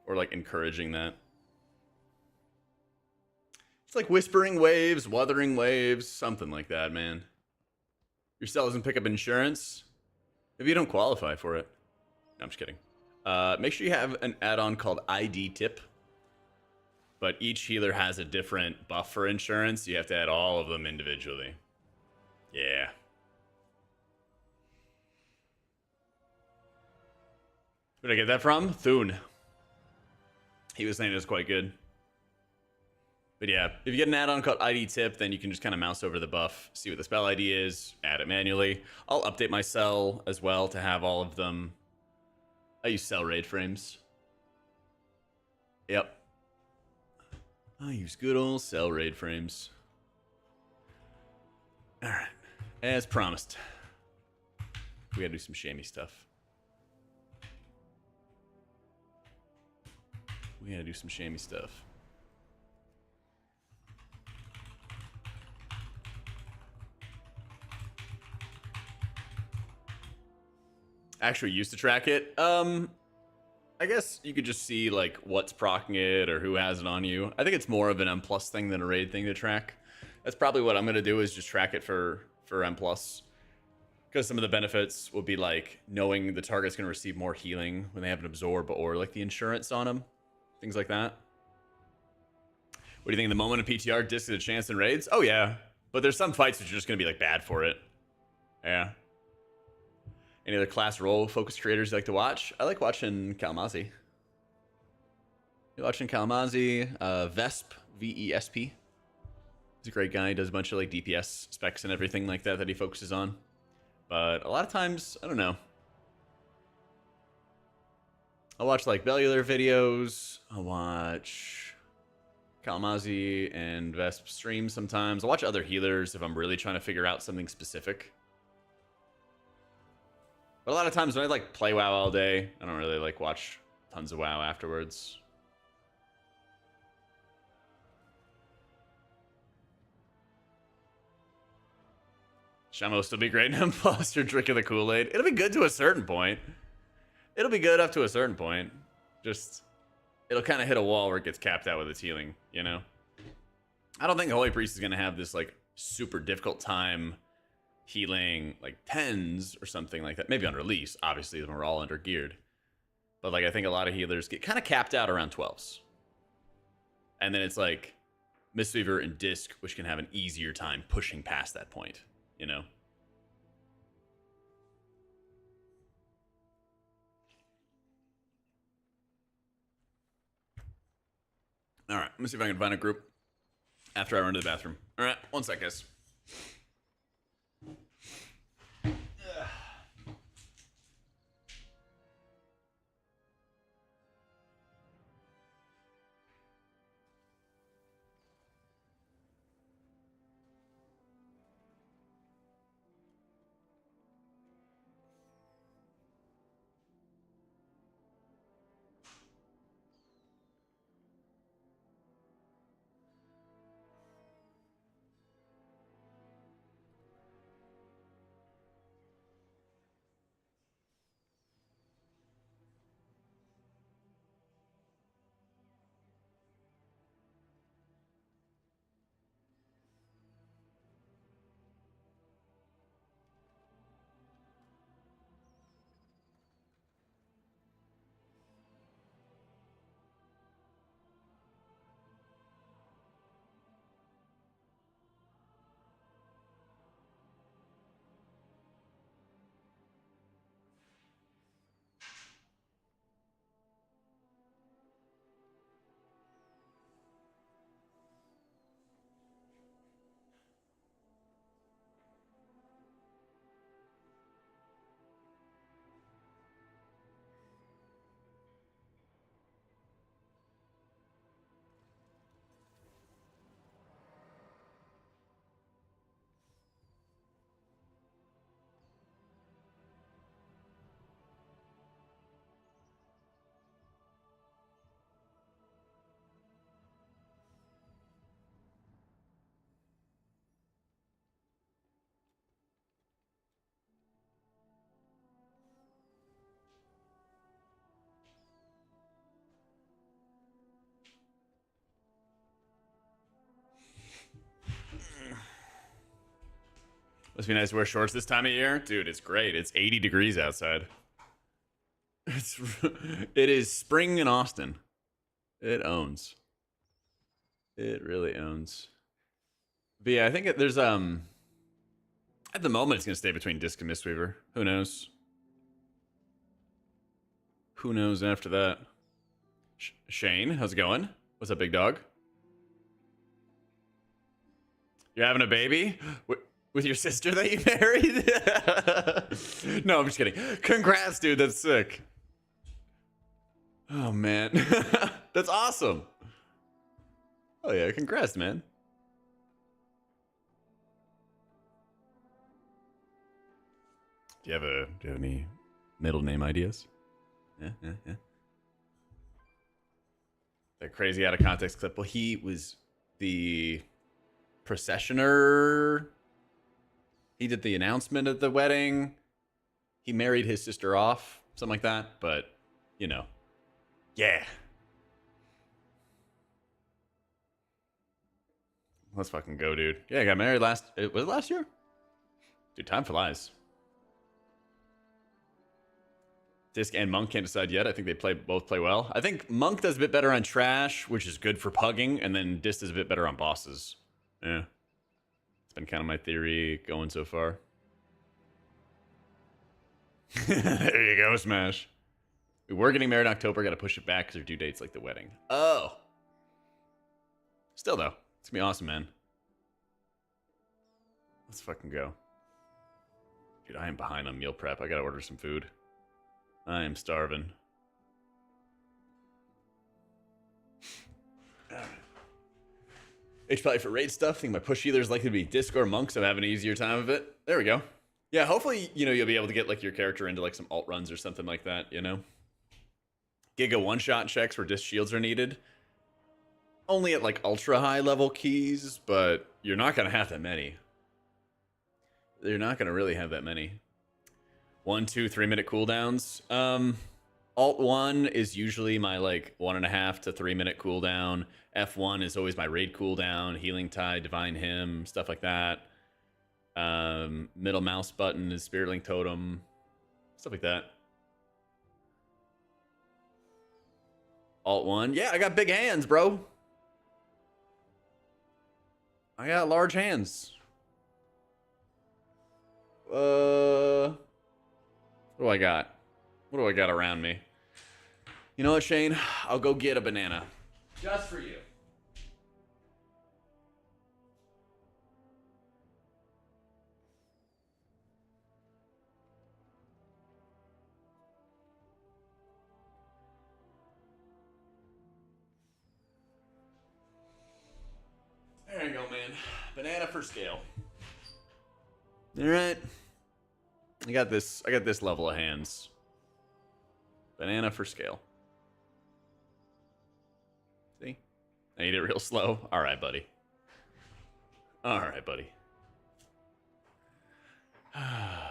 Or like encouraging that. It's like Whispering Waves, Wuthering Waves, something like that, man. Your cell doesn't pick up insurance. Maybe you don't qualify for it. No, I'm just kidding. Make sure you have an add-on called ID Tip. But each healer has a different buff for insurance. You have to add all of them individually. Yeah. Where did I get that from? Thune. He was saying it was quite good. But yeah, if you get an add-on called ID Tip, then you can just kind of mouse over the buff, see what the spell ID is, add it manually. I'll update my cell as well to have all of them. I use cell raid frames. Yep. I use good old cell raid frames. Alright. As promised. We gotta do some shammy stuff. We gotta do some shammy stuff. Actually used to track it. I guess you could just see like what's proccing it or who has it on you. I think it's more of an M+ thing than a raid thing to track. That's probably what I'm gonna do, is just track it for M+. Because some of the benefits will be like knowing the target's gonna receive more healing when they have an absorb, or like the insurance on them. Things like that. What do you think of the moment of PTR discs at a chance in raids? Oh yeah. But there's some fights which are just gonna be like bad for it. Yeah. Any other class role focused creators you like to watch? I like watching Kalmazi. You watching Kalmazi, Vesp, V-E-S-P. He's a great guy. He does a bunch of like DPS specs and everything like that he focuses on. But a lot of times, I don't know. I'll watch like Bellular videos. I'll watch Kalmazi and Vesp streams sometimes. I'll watch other healers if I'm really trying to figure out something specific. But a lot of times when I like play WoW all day, I don't really like watch tons of WoW afterwards. Shamo will still be great in M+. You're drinking the Kool-Aid. It'll be good to a certain point. It'll be good up to a certain point. Just, it'll kind of hit a wall where it gets capped out with its healing, you know? I don't think Holy Priest is going to have this like super difficult time healing like 10s or something like that. Maybe on release, obviously, when we're all under geared. But like I think a lot of healers get kind of capped out around 12s. And then it's like Mistweaver and Disc, which can have an easier time pushing past that point, you know? Alright, let me see if I can find a group after I run to the bathroom. Alright, one sec, guys. Must be nice to wear shorts this time of year. Dude, it's great. It's 80 degrees outside. It is spring in Austin. It owns. It really owns. But yeah, I think there's at the moment it's gonna stay between Disc and Mistweaver. Who knows? Who knows after that? Shane, how's it going? What's up, big dog? You're having a baby with your sister that you married? No, I'm just kidding. Congrats, dude. That's sick. Oh man, that's awesome. Oh yeah, congrats, man. Do you have any middle name ideas? Yeah. That crazy out of context clip. Well, he was the processioner. He did the announcement at the wedding. He married his sister off, something like that. But you know, yeah. Let's fucking go, dude. Yeah, I got married was it last year? Dude, time flies. Disc and Monk can't decide yet. I think they both play well. I think Monk does a bit better on trash, which is good for pugging, and then Disc does a bit better on bosses. Yeah. It's been kind of my theory going so far. There you go, Smash. We're getting married in October. Got to push it back because our due date's like the wedding. Oh. Still, though. It's going to be awesome, man. Let's fucking go. Dude, I am behind on meal prep. I got to order some food. I am starving. H probably for raid stuff. I think my push healer is likely to be Disc or Monk, so I'm having an easier time of it. There we go. Yeah, hopefully, you know, you'll be able to get like your character into like some alt runs or something like that, you know? Giga one-shot checks where Disc shields are needed. Only at like ultra high level keys, but you're not going to have that many. You're not going to really have that many. 1, 2, 3 minute cooldowns. Alt 1 is usually my like 1.5 to 3 minute cooldown. F1 is always my raid cooldown. Healing Tide, Divine Hymn, stuff like that. Middle mouse button is Spirit Link Totem, stuff like that. Alt 1, yeah, I got big hands, bro. I got large hands. What do I got? What do I got around me? You know what, Shane? I'll go get a banana. Just for you. There you go, man. Banana for scale. All right. I got this level of hands. Banana for scale. See? I eat it real slow. All right, buddy. All right, buddy. I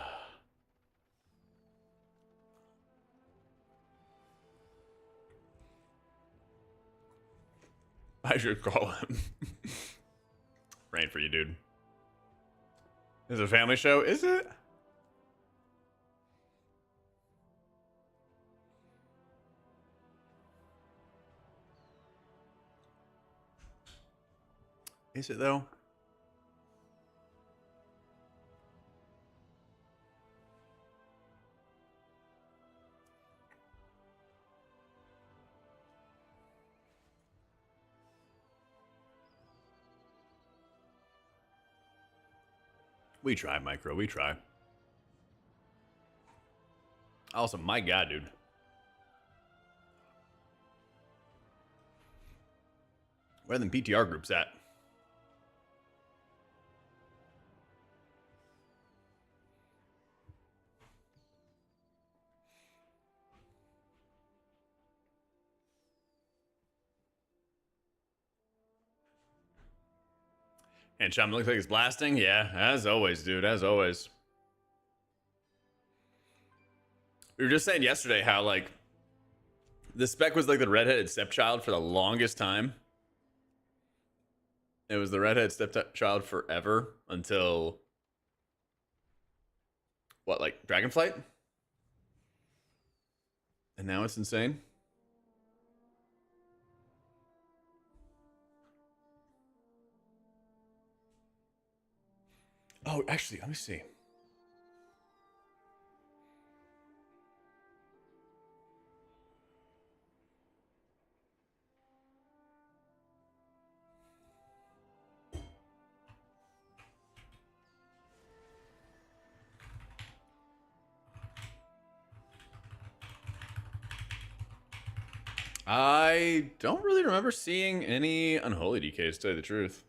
should call him. Rain for you, dude. Is it a family show? Is it? Is it though? We try, Micro. We try. Also, my God, dude. Where are the PTR groups at? And Chum looks like he's blasting. Yeah, as always, dude. As always. We were just saying yesterday how, like, the spec was like the redheaded stepchild for the longest time. It was the redheaded stepchild forever until What, like Dragonflight? And now it's insane? Oh, actually, let me see. I don't really remember seeing any unholy DKs, to tell you the truth.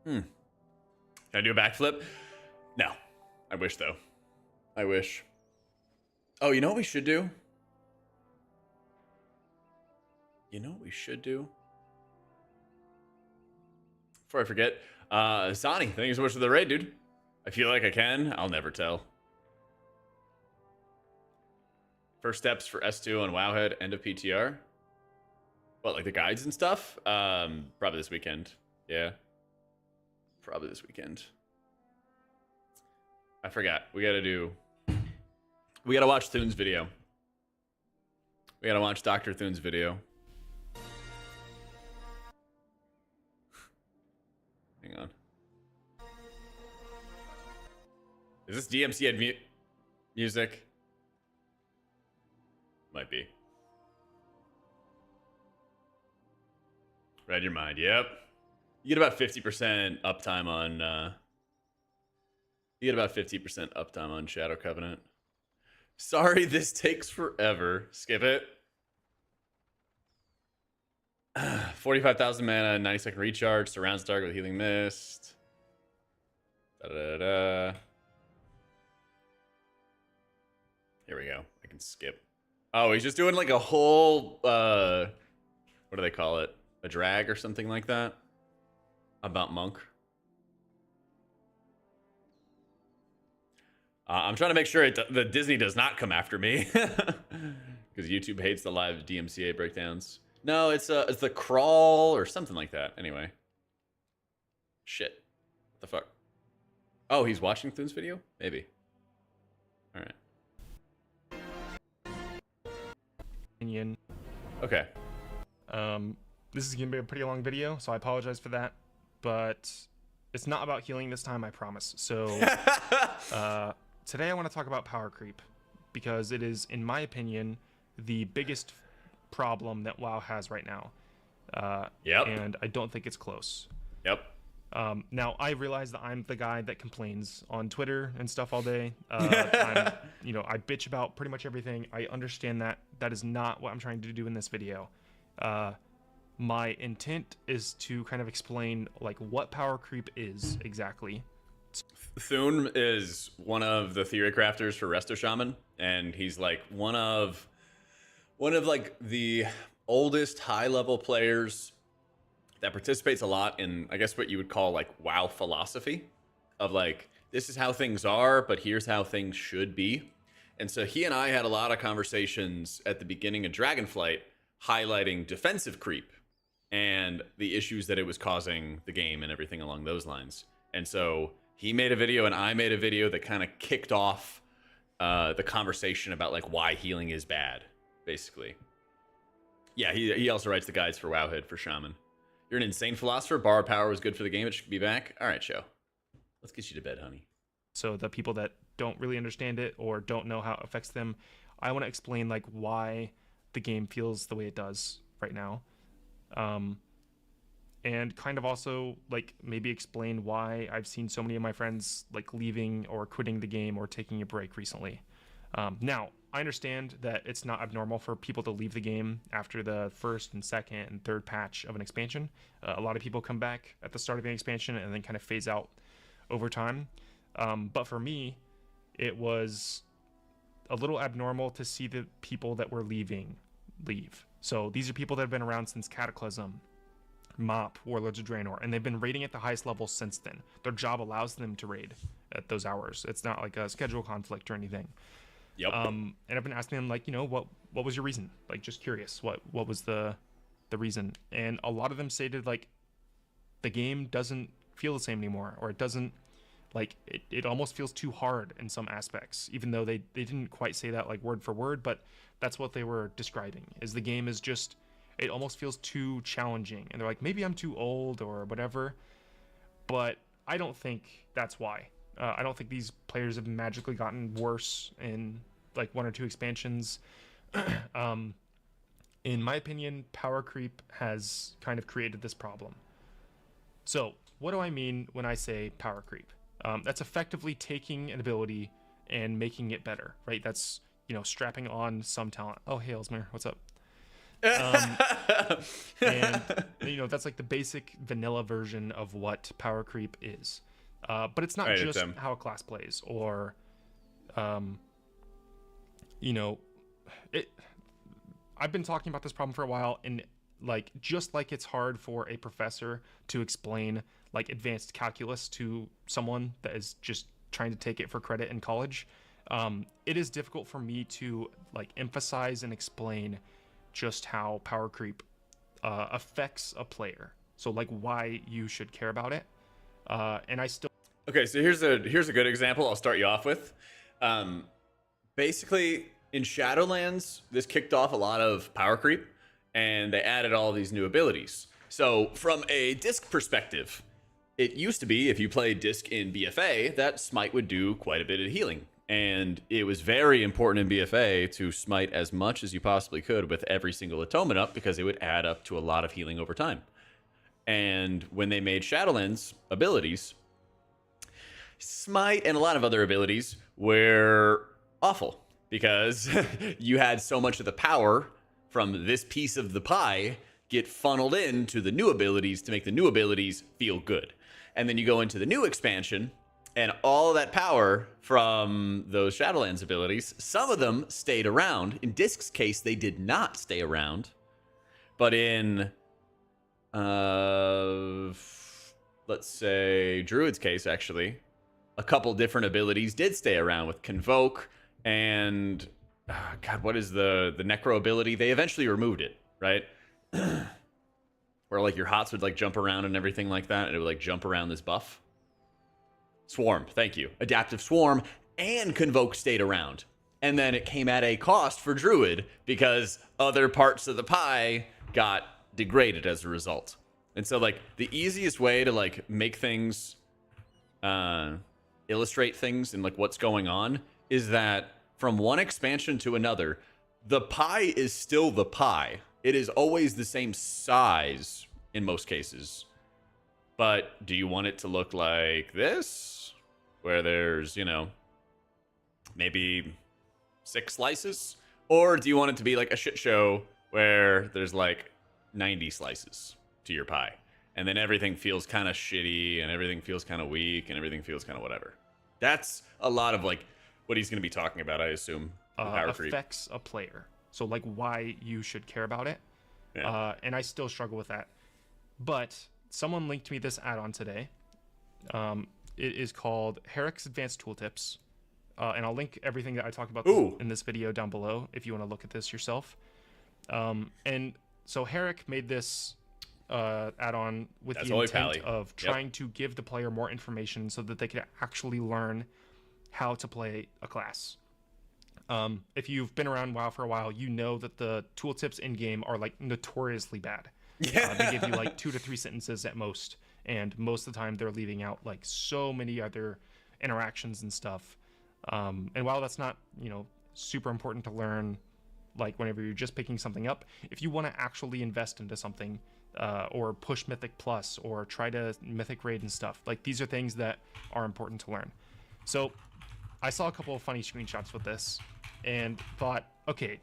Can I do a backflip? No. I wish, though. I wish. Oh, you know what we should do? You know what we should do? Before I forget, Sonny, thank you so much for the raid, dude. I feel like I can. I'll never tell. First steps for S2 on Wowhead, end of PTR. What, like the guides and stuff? Probably this weekend. Yeah. Probably this weekend. I forgot. We gotta watch Thune's video. We gotta watch Dr. Thune's video. Hang on. Is this DMC ad music? Might be. Read your mind. Yep. You get about 50% uptime on you get about 50% uptime on Shadow Covenant. Sorry, this takes forever. Skip it. 45,000 mana, 90-second recharge, surrounds target with healing mist. Da-da-da-da. Here we go. I can skip. Oh, he's just doing like a whole what do they call it? A drag or something like that? About Monk. I'm trying to make sure the Disney does not come after me. Because YouTube hates the live DMCA breakdowns. No, it's the crawl or something like that. Anyway. Shit. What the fuck? Oh, he's watching Thune's video? Maybe. Alright. Opinion. Okay. This is gonna be a pretty long video, so I apologize for that. But it's not about healing this time, I promise. So today I want to talk about power creep, because it is, in my opinion, the biggest problem that WoW has right now. Yep. And I don't think it's close. Yep. Now I realize that I'm the guy that complains on Twitter and stuff all day. I bitch about pretty much everything. I understand that. That is not what I'm trying to do in this video. My intent is to kind of explain like what power creep is exactly. Thune is one of the theory crafters for Resto Shaman, and he's like one of like the oldest high level players that participates a lot in, I guess, what you would call like WoW philosophy of like, this is how things are, but here's how things should be. And so he and I had a lot of conversations at the beginning of Dragonflight highlighting defensive creep and the issues that it was causing the game and everything along those lines. And so he made a video and I made a video that kind of kicked off the conversation about like why healing is bad, basically. Yeah, he also writes the guides for Wowhead for Shaman. You're an insane philosopher. Borrowed power was good for the game. It should be back. All right, show. Let's get you to bed, honey. So the people that don't really understand it or don't know how it affects them, I want to explain like why the game feels the way it does right now. And kind of also like maybe explain why I've seen so many of my friends like leaving or quitting the game or taking a break recently. Now, I understand that it's not abnormal for people to leave the game after the first and second and third patch of an expansion. A lot of people come back at the start of an expansion and then kind of phase out over time. But for me, it was a little abnormal to see the people that were leaving leave. So these are people that have been around since Cataclysm, Mop, Warlords of Draenor, and they've been raiding at the highest level since then. Their job allows them to raid at those hours. It's not like a schedule conflict or anything. Yep. And I've been asking them, like, you know, what was your reason? Like, just curious, what was the reason? And a lot of them stated, like, the game doesn't feel the same anymore, or it doesn't, like, it almost feels too hard in some aspects, even though they didn't quite say that like word for word, but that's what they were describing, is the game is just, it almost feels too challenging. And they're like, maybe I'm too old or whatever, but I don't think that's why. I don't think these players have magically gotten worse in like 1 or 2 expansions. In my opinion, power creep has kind of created this problem. So what do I mean when I say power creep? That's effectively taking an ability and making it better, right? That's, you know, strapping on some talent. Oh, hey, Elsmere, what's up? And, you know, that's like the basic vanilla version of what power creep is. But it's not just how a class plays, or, you know, I've been talking about this problem for a while, and like, just like it's hard for a professor to explain like advanced calculus to someone that is just trying to take it for credit in college, it is difficult for me to like emphasize and explain just how power creep affects a player. So like why you should care about it. And I still... Okay, so here's a good example I'll start you off with. Basically, in Shadowlands, this kicked off a lot of power creep, and they added all these new abilities. So from a disc perspective, it used to be if you played disc in BFA, that smite would do quite a bit of healing. And it was very important in BFA to smite as much as you possibly could with every single atonement up, because it would add up to a lot of healing over time. And when they made Shadowlands abilities, smite and a lot of other abilities were awful, because you had so much of the power from this piece of the pie get funneled into the new abilities to make the new abilities feel good. And then you go into the new expansion, and all of that power from those Shadowlands abilities, some of them stayed around. In Disc's case, they did not stay around. But in, let's say, Druid's case, actually, a couple different abilities did stay around, with Convoke and... God, what is the Necro ability? They eventually removed it, right? Where like your hots would like jump around and everything like that, and it would like jump around this buff. Swarm, thank you. Adaptive Swarm and Convoke stayed around. And then it came at a cost for Druid, because other parts of the pie got degraded as a result. And so like the easiest way to like make things, illustrate things and like what's going on, is that from one expansion to another, the pie is still the pie. It is always the same size in most cases. But do you want it to look like this, where there's, you know, maybe 6 slices? Or do you want it to be like a shit show where there's like 90 slices to your pie, and then everything feels kind of shitty, and everything feels kind of weak, and everything feels kind of whatever? That's a lot of like what he's going to be talking about, I assume. Power affects a player. So like why you should care about it. Yeah. And I still struggle with that. But someone linked me this add-on today. It is called Herrick's Advanced Tooltips. And I'll link everything that I talked about in this video down below if you want to look at this yourself. And so Herrick made this add-on with the intent of trying to give the player more information so that they could actually learn how to play a class. If you've been around WoW for a while, you know that the tooltips in game are like notoriously bad. They give you like 2 to 3 sentences at most, and most of the time they're leaving out like so many other interactions and stuff. And while that's not, you know, super important to learn, like whenever you're just picking something up, if you want to actually invest into something, or push Mythic Plus, or try to Mythic raid and stuff, like these are things that are important to learn. So I saw a couple of funny screenshots with this and thought, okay,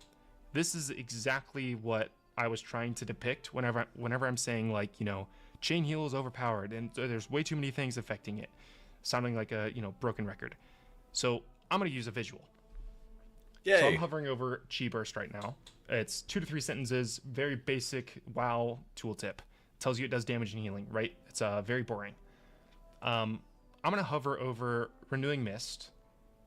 this is exactly what I was trying to depict whenever I'm saying, like, you know, chain heal is overpowered and there's way too many things affecting it, sounding like a, you know, broken record. So I'm going to use a visual. Yay. So I'm hovering over Chi Burst right now. It's 2 to 3 sentences, very basic WoW tooltip. Tells you it does damage and healing, right? It's very boring. I'm going to hover over Renewing Mist.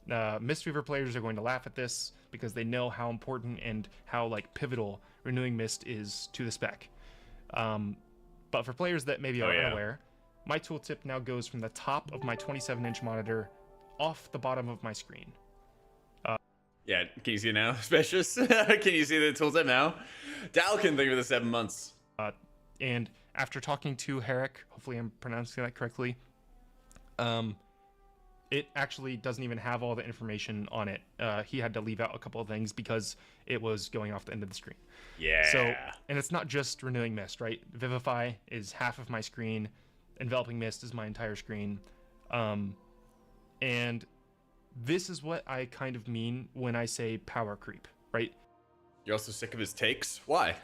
Mistweaver players are going to laugh at this because they know how important and how like pivotal Renewing Mist is to the spec. But But for players that maybe Oh, are yeah. unaware, my tooltip now goes from the top of my 27-inch monitor off the bottom of my screen. Yeah, can you see it now, Specious? Can you see the tooltip now? Dal can think of the 7 months. And after talking to Herrick, hopefully I'm pronouncing that correctly, it actually doesn't even have all the information on it. He had to leave out a couple of things because it was going off the end of the screen. Yeah. So, and it's not just Renewing Mist, right? Vivify is half of my screen. Enveloping Mist is my entire screen. And this is what I kind of mean when I say power creep, right? You're also sick of his takes? Why?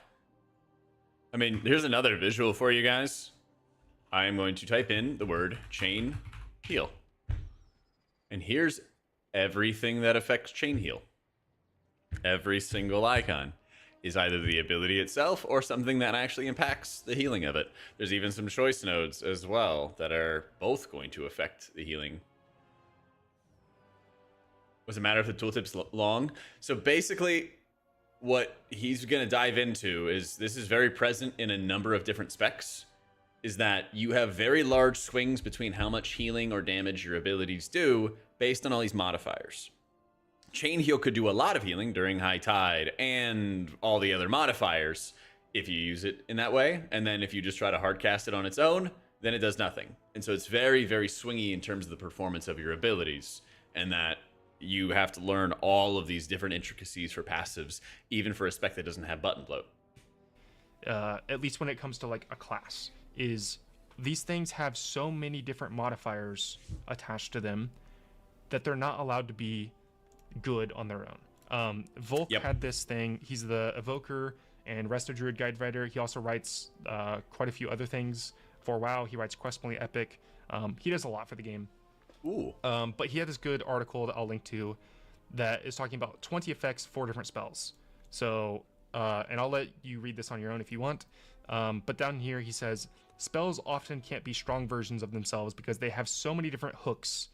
I mean, here's another visual for you guys. I am going to type in the word chain heal. And here's everything that affects chain heal. Every single icon is either the ability itself or something that actually impacts the healing of it. There's even some choice nodes as well that are both going to affect the healing. Doesn't matter if the tooltip's long. So basically, what he's going to dive into is, this is very present in a number of different specs, is that you have very large swings between how much healing or damage your abilities do based on all these modifiers. Chain Heal could do a lot of healing during High Tide and all the other modifiers if you use it in that way. And then if you just try to hardcast it on its own, then it does nothing. And so it's very, very swingy in terms of the performance of your abilities, and that you have to learn all of these different intricacies for passives, even for a spec that doesn't have button bloat. At least when it comes to like a class, is these things have so many different modifiers attached to them that they're not allowed to be good on their own. Volk had this thing. He's the evoker and RDruid guide writer. He also writes quite a few other things for WoW. He writes Quest Only Epic. He does a lot for the game. Ooh. But he had this good article that I'll link to that is talking about 20 effects for different spells. So, and I'll let you read this on your own if you want. But down here he says, spells often can't be strong versions of themselves because they have so many different hooks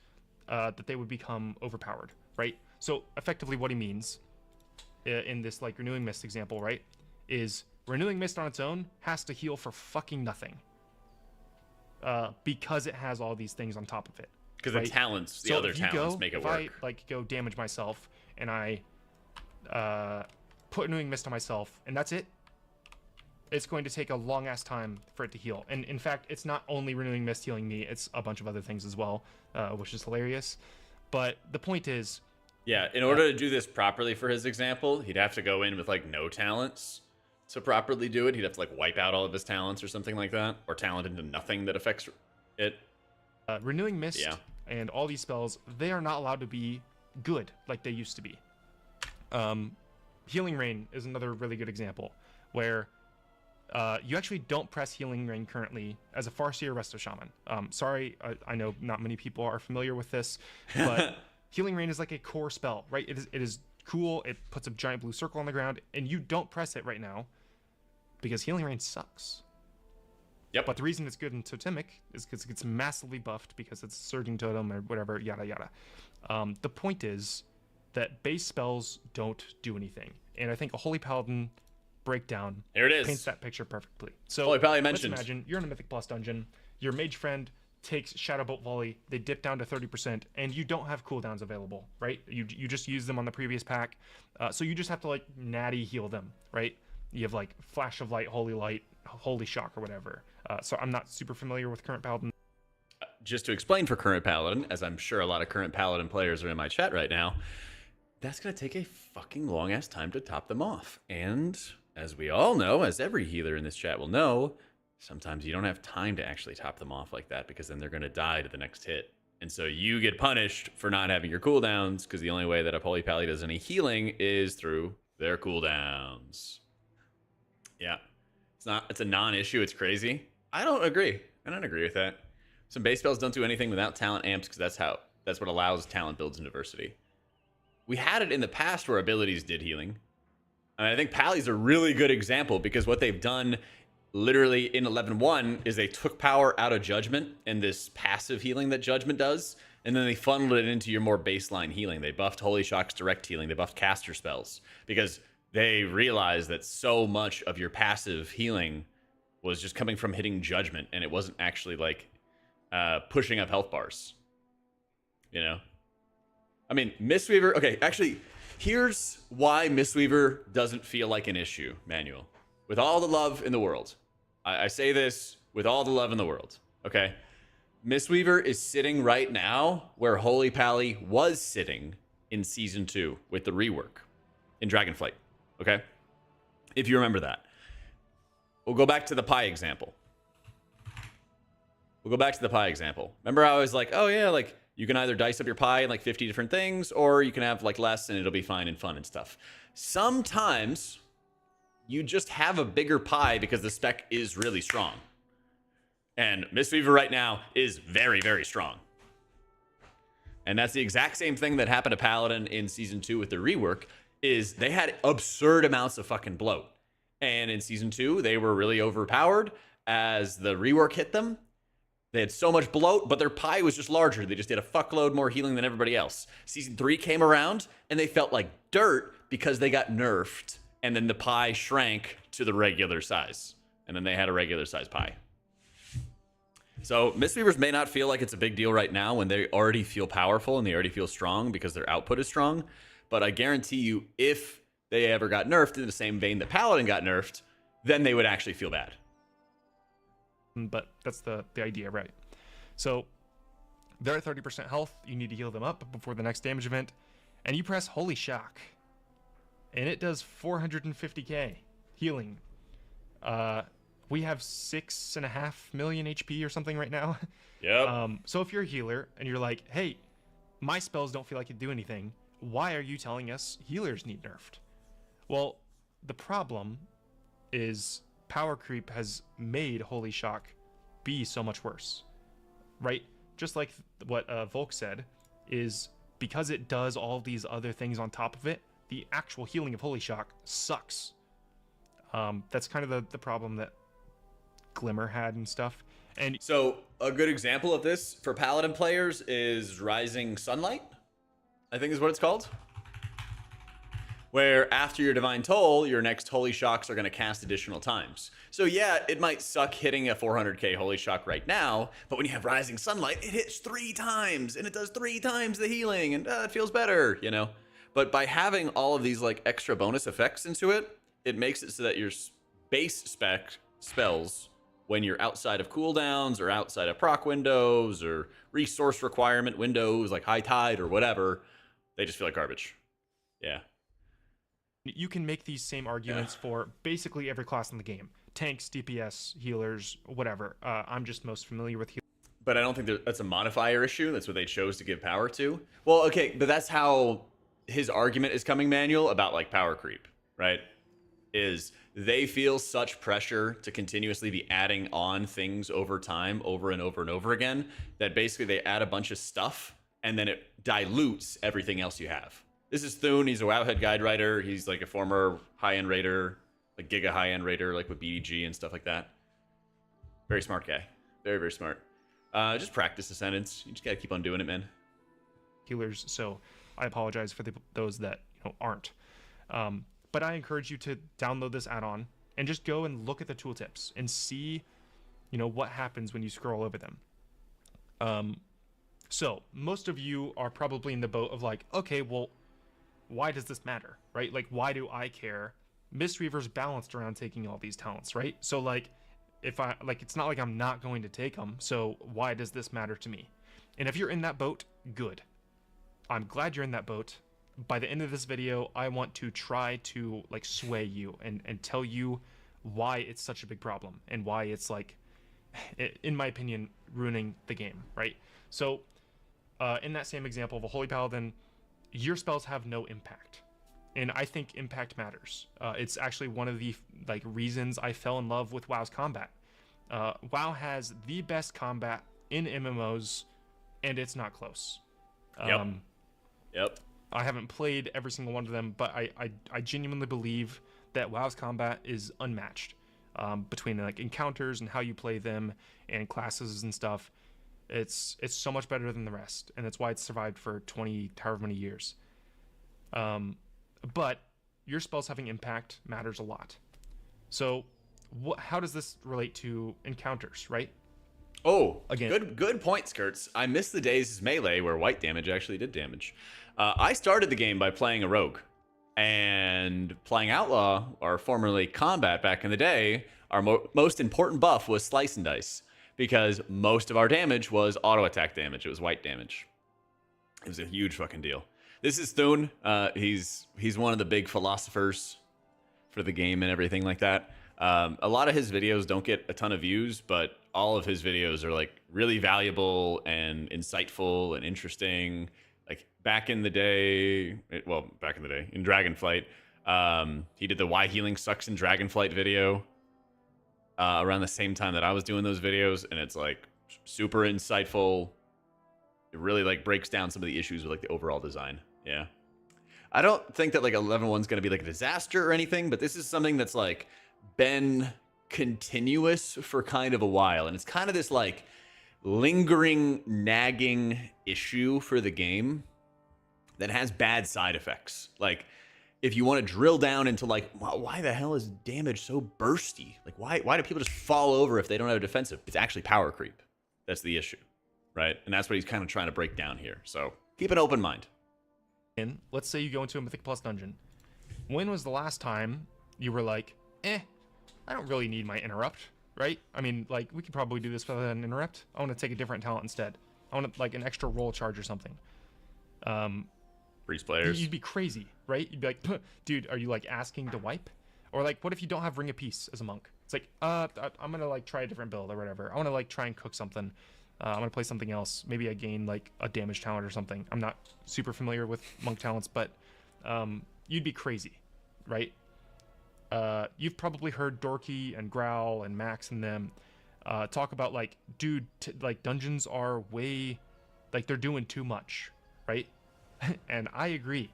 that they would become overpowered, right? So effectively what he means in this like Renewing Mist example, right, is Renewing Mist on its own has to heal for fucking nothing. Because it has all these things on top of it. Because right? the talents, the so other talents make it work. If I like go damage myself and I put Renewing Mist on myself and that's it, it's going to take a long ass time for it to heal. And in fact, it's not only Renewing Mist healing me, it's a bunch of other things as well, which is hilarious. But the point is, yeah, in order to do this properly for his example, he'd have to go in with like no talents to properly do it. He'd have to like wipe out all of his talents or something like that, or talent into nothing that affects it. Renewing Mist and all these spells, they are not allowed to be good like they used to be. Healing Rain is another really good example where you actually don't press Healing Rain currently as a Farseer Resto Shaman. Sorry, I know not many people are familiar with this, but Healing Rain is like a core spell, right? It is cool. It puts a giant blue circle on the ground, and you don't press it right now because Healing Rain sucks. Yep. But the reason it's good in Totemic is because it gets massively buffed because it's Surging Totem or whatever, yada yada. The point is that base spells don't do anything, and I think a Holy Paladin breakdown there it is. Paints that picture perfectly. So Holy Paladin let's mentioned. imagine you're in a Mythic Plus dungeon. Your mage friend takes Shadowbolt Volley. They dip down to 30%, and you don't have cooldowns available, right? You just use them on the previous pack, so you just have to like natty heal them, right? You have like Flash of Light, Holy Shock, or whatever. So I'm not super familiar with current Paladin. Just to explain for current Paladin, as I'm sure a lot of current Paladin players are in my chat right now, that's going to take a fucking long ass time to top them off. And as we all know, as every healer in this chat will know, sometimes you don't have time to actually top them off like that because then they're going to die to the next hit. And so you get punished for not having your cooldowns because the only way that a Holy Pally does any healing is through their cooldowns. Yeah. It's a non-issue. It's crazy. I don't agree with that. Some base spells don't do anything without talent amps because that's what allows talent builds and diversity. We had it in the past where abilities did healing. And I think Pally's a really good example because what they've done literally in 11.1 is they took power out of Judgment and this passive healing that Judgment does, and then they funneled it into your more baseline healing. They buffed Holy Shock's direct healing. They buffed caster spells because they realized that so much of your passive healing was just coming from hitting Judgment, and it wasn't actually like pushing up health bars. You know? I mean, Mistweaver... Okay, actually, here's why Mistweaver doesn't feel like an issue, Manuel. With all the love in the world. I say this with all the love in the world, okay? Mistweaver is sitting right now where Holy Pally was sitting in Season 2 with the rework in Dragonflight, okay? If you remember that. We'll go back to the pie example. Remember how I was like, oh yeah, like you can either dice up your pie in like 50 different things, or you can have like less and it'll be fine and fun and stuff. Sometimes you just have a bigger pie because the spec is really strong. And Mistweaver right now is very, very strong. And that's the exact same thing that happened to Paladin in Season 2 with the rework, is they had absurd amounts of fucking bloat. And in Season 2, they were really overpowered as the rework hit them. They had so much bloat, but their pie was just larger. They just did a fuckload more healing than everybody else. Season 3 came around, and they felt like dirt because they got nerfed. And then the pie shrank to the regular size. And then they had a regular size pie. So Mistweavers may not feel like it's a big deal right now when they already feel powerful and they already feel strong because their output is strong. But I guarantee you, if they ever got nerfed in the same vein that Paladin got nerfed, then they would actually feel bad. But that's the idea, right? So they're at 30% health. You need to heal them up before the next damage event. And you press Holy Shock. And it does 450k healing. We have 6.5 million HP or something right now. Yep. So if you're a healer and you're like, hey, my spells don't feel like it do anything, why are you telling us healers need nerfed? Well, the problem is power creep has made Holy Shock be so much worse, right? Just like what Volk said, is because it does all these other things on top of it, the actual healing of Holy Shock sucks. That's kind of the problem that Glimmer had and stuff. And so a good example of this for Paladin players is Rising Sunlight, I think is what it's called. Where after your Divine Toll, your next Holy Shocks are going to cast additional times. So yeah, it might suck hitting a 400k Holy Shock right now, but when you have Rising Sunlight, it hits 3 times, and it does 3 times the healing, and it feels better, you know? But by having all of these like extra bonus effects into it, it makes it so that your base spec spells, when you're outside of cooldowns or outside of proc windows or resource requirement windows like High Tide or whatever, they just feel like garbage. Yeah. You can make these same arguments for basically every class in the game. Tanks, DPS, healers, whatever. I'm just most familiar with healers. But I don't think that's a modifier issue. That's what they chose to give power to. Well, okay, but that's how his argument is coming, Manuel, about like power creep, right? Is they feel such pressure to continuously be adding on things over time, over and over and over again, that basically they add a bunch of stuff and then it dilutes everything else you have. This is Thune. He's a Wowhead guide writer. He's like a former high-end raider, like Giga high-end raider, like with BDG and stuff like that. Very smart guy. Very, very smart. Just practice the sentence. You just gotta keep on doing it, man. Healers, so I apologize for those that aren't. But I encourage you to download this add-on and just go and look at the tooltips and see, what happens when you scroll over them. So most of you are probably in the boat of like, okay, well, why does this matter, right? Like, why do I care? Mistweaver's balanced around taking all these talents, right? So like, it's not like I'm not going to take them. So why does this matter to me? And if you're in that boat, good. I'm glad you're in that boat. By the end of this video, I want to try to like sway you and tell you why it's such a big problem and why it's like, in my opinion, ruining the game, right? So in that same example of a Holy Paladin, your spells have no impact. And I think impact matters. It's actually one of the reasons I fell in love with WoW's combat. WoW has the best combat in MMOs, and it's not close. Yep. I haven't played every single one of them, but I genuinely believe that WoW's combat is unmatched between like encounters and how you play them and classes and stuff. It's so much better than the rest, and that's why it's survived for 20 however many years. But your spells having impact matters a lot. So how does this relate to encounters, right? Oh, Again. good point, Skirts. I miss the days of Melee where white damage actually did damage. I started the game by playing a rogue, and playing Outlaw, or formerly Combat back in the day, our most important buff was Slice and Dice, because most of our damage was auto attack damage. It was white damage. It was a huge fucking deal. This is Thune. He's one of the big philosophers for the game and everything like that. A lot of his videos don't get a ton of views, but all of his videos are like really valuable and insightful and interesting. Like back in the day, in Dragonflight, he did the Why Healing Sucks in Dragonflight video around the same time that I was doing those videos, and it's like super insightful. It really like breaks down some of the issues with like the overall design. Yeah. I don't think that like 11.1's going to be like a disaster or anything, but this is something that's like been continuous for kind of a while, and it's kind of this like lingering, nagging issue for the game that has bad side effects. Like, if you want to drill down into like, why the hell is damage so bursty? Like, why do people just fall over if they don't have a defensive? It's actually power creep. That's the issue, right? And that's what he's kind of trying to break down here. So keep an open mind. And let's say you go into a Mythic Plus dungeon. When was the last time you were like, I don't really need my interrupt, right? I mean, like, we could probably do this without an interrupt. I want to take a different talent instead. I want like an extra roll charge or something. Priest players. You'd be crazy, right? You'd be like, dude, are you like asking to wipe? Or like, what if you don't have Ring of Peace as a monk? It's like, I'm gonna like try a different build or whatever. I want to like try and cook something. I'm gonna play something else. Maybe I gain like a damage talent or something. I'm not super familiar with monk talents, but you'd be crazy, right? You've probably heard Dorky and Growl and Max and them talk about like, dude, like dungeons are way, like they're doing too much, right? And I agree.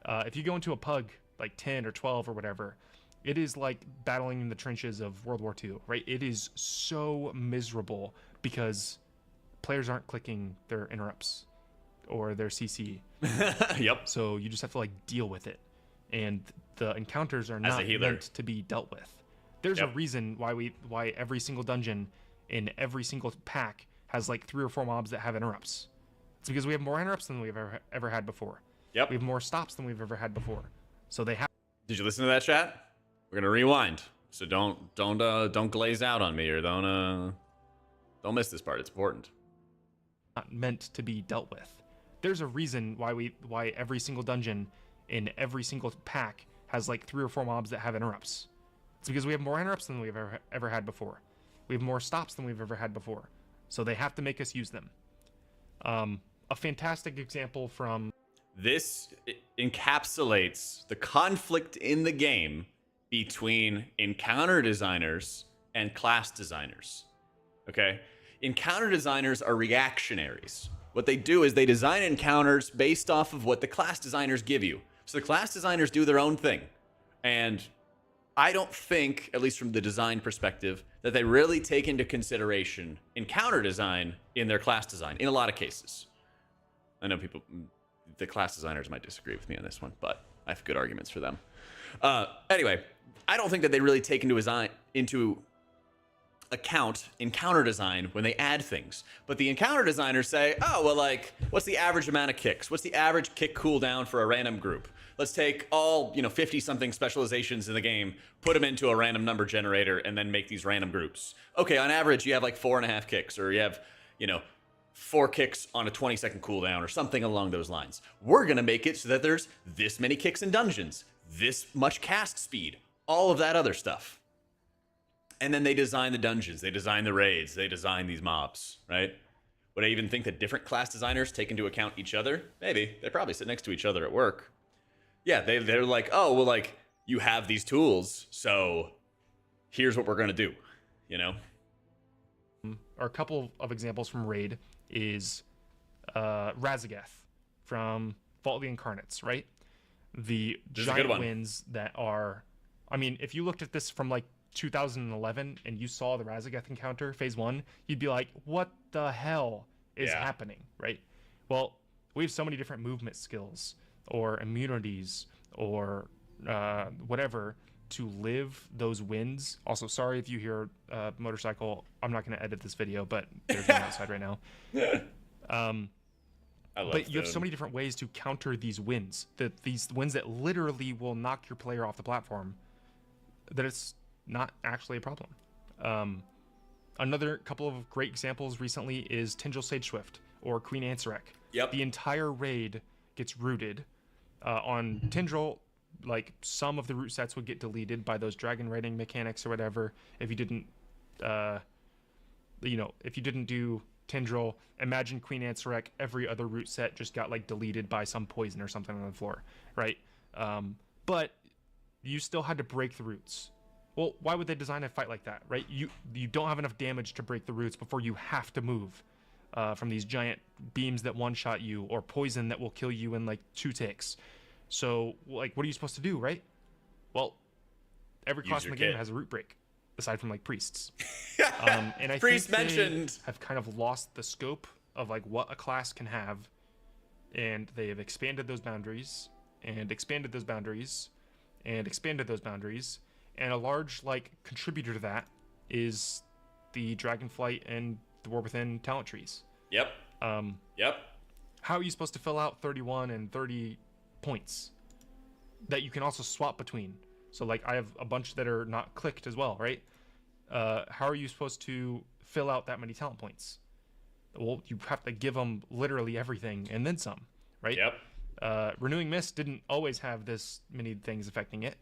If you go into a pug like 10 or 12 or whatever, it is like battling in the trenches of World War II, right? It is so miserable because players aren't clicking their interrupts or their CC. Yep. So you just have to like deal with it. And the encounters are not meant to be dealt with. There's a reason why every single dungeon in every single pack has like 3 or 4 mobs that have interrupts. It's because we have more interrupts than we've ever had before. Yep. We have more stops than we've ever had before. So they have. Did you listen to that, chat? We're gonna rewind. So don't glaze out on me, or don't miss this part. It's important. Not meant to be dealt with. There's a reason why every single dungeon in every single pack has like 3 or 4 mobs that have interrupts. It's because we have more interrupts than we've ever had before. We have more stops than we've ever had before. So they have to make us use them. A fantastic example from... This encapsulates the conflict in the game between encounter designers and class designers. Okay? Encounter designers are reactionaries. What they do is they design encounters based off of what the class designers give you. So the class designers do their own thing. And I don't think, at least from the design perspective, that they really take into consideration encounter design in their class design, in a lot of cases. I know the class designers might disagree with me on this one, but I have good arguments for them. Anyway, I don't think that they really take into account encounter design when they add things. But the encounter designers say, oh, well, like, what's the average amount of kicks? What's the average kick cooldown for a random group? Let's take all, 50-something specializations in the game, put them into a random number generator, and then make these random groups. Okay, on average, you have like 4.5 kicks, or you have, 4 kicks on a 20-second cooldown, or something along those lines. We're going to make it so that there's this many kicks in dungeons, this much cast speed, all of that other stuff. And then they design the dungeons, they design the raids, they design these mobs, right? Would I even think that different class designers take into account each other? Maybe. They probably sit next to each other at work. Yeah, they're like, oh, well, like, you have these tools, so here's what we're going to do, Or a couple of examples from Raid is Razagath from Vault of the Incarnates, right? The giant wins that are... I mean, if you looked at this from, like, 2011 and you saw the Razagath encounter, phase 1, you'd be like, what the hell is happening, right? Well, we have so many different movement skills or immunities or whatever to live those wins. Also, sorry if you hear motorcycle. I'm not going to edit this video, but there's one outside right now. But you have so many different ways to counter these wins. These wins that literally will knock your player off the platform. That it's not actually a problem. Another couple of great examples recently is Tyndall Sage Swift or Queen Ansarek. Yep. The entire raid gets rooted. On Tyndall, like some of the root sets would get deleted by those dragon raiding mechanics or whatever. If you didn't, if you didn't do Tyndall, imagine Queen Ansarek, every other root set just got like deleted by some poison or something on the floor, right? But you still had to break the roots. Well, why would they design a fight like that, right? You don't have enough damage to break the roots before you have to move from these giant beams that one-shot you or poison that will kill you in like 2 ticks. So, like, what are you supposed to do, right? Well, every class in the game has a root break, aside from like priests. And I Priest think mentioned. they have kind of lost the scope of like what a class can have, and they have expanded those boundaries and expanded those boundaries and expanded those boundaries. And a large like contributor to that is the Dragonflight and the War Within talent trees. Yep. Yep. How are you supposed to fill out 31 and 30 points that you can also swap between? So like I have a bunch that are not clicked as well, right? How are you supposed to fill out that many talent points? Well, you have to give them literally everything and then some, right? Yep. Renewing Mist didn't always have this many things affecting it,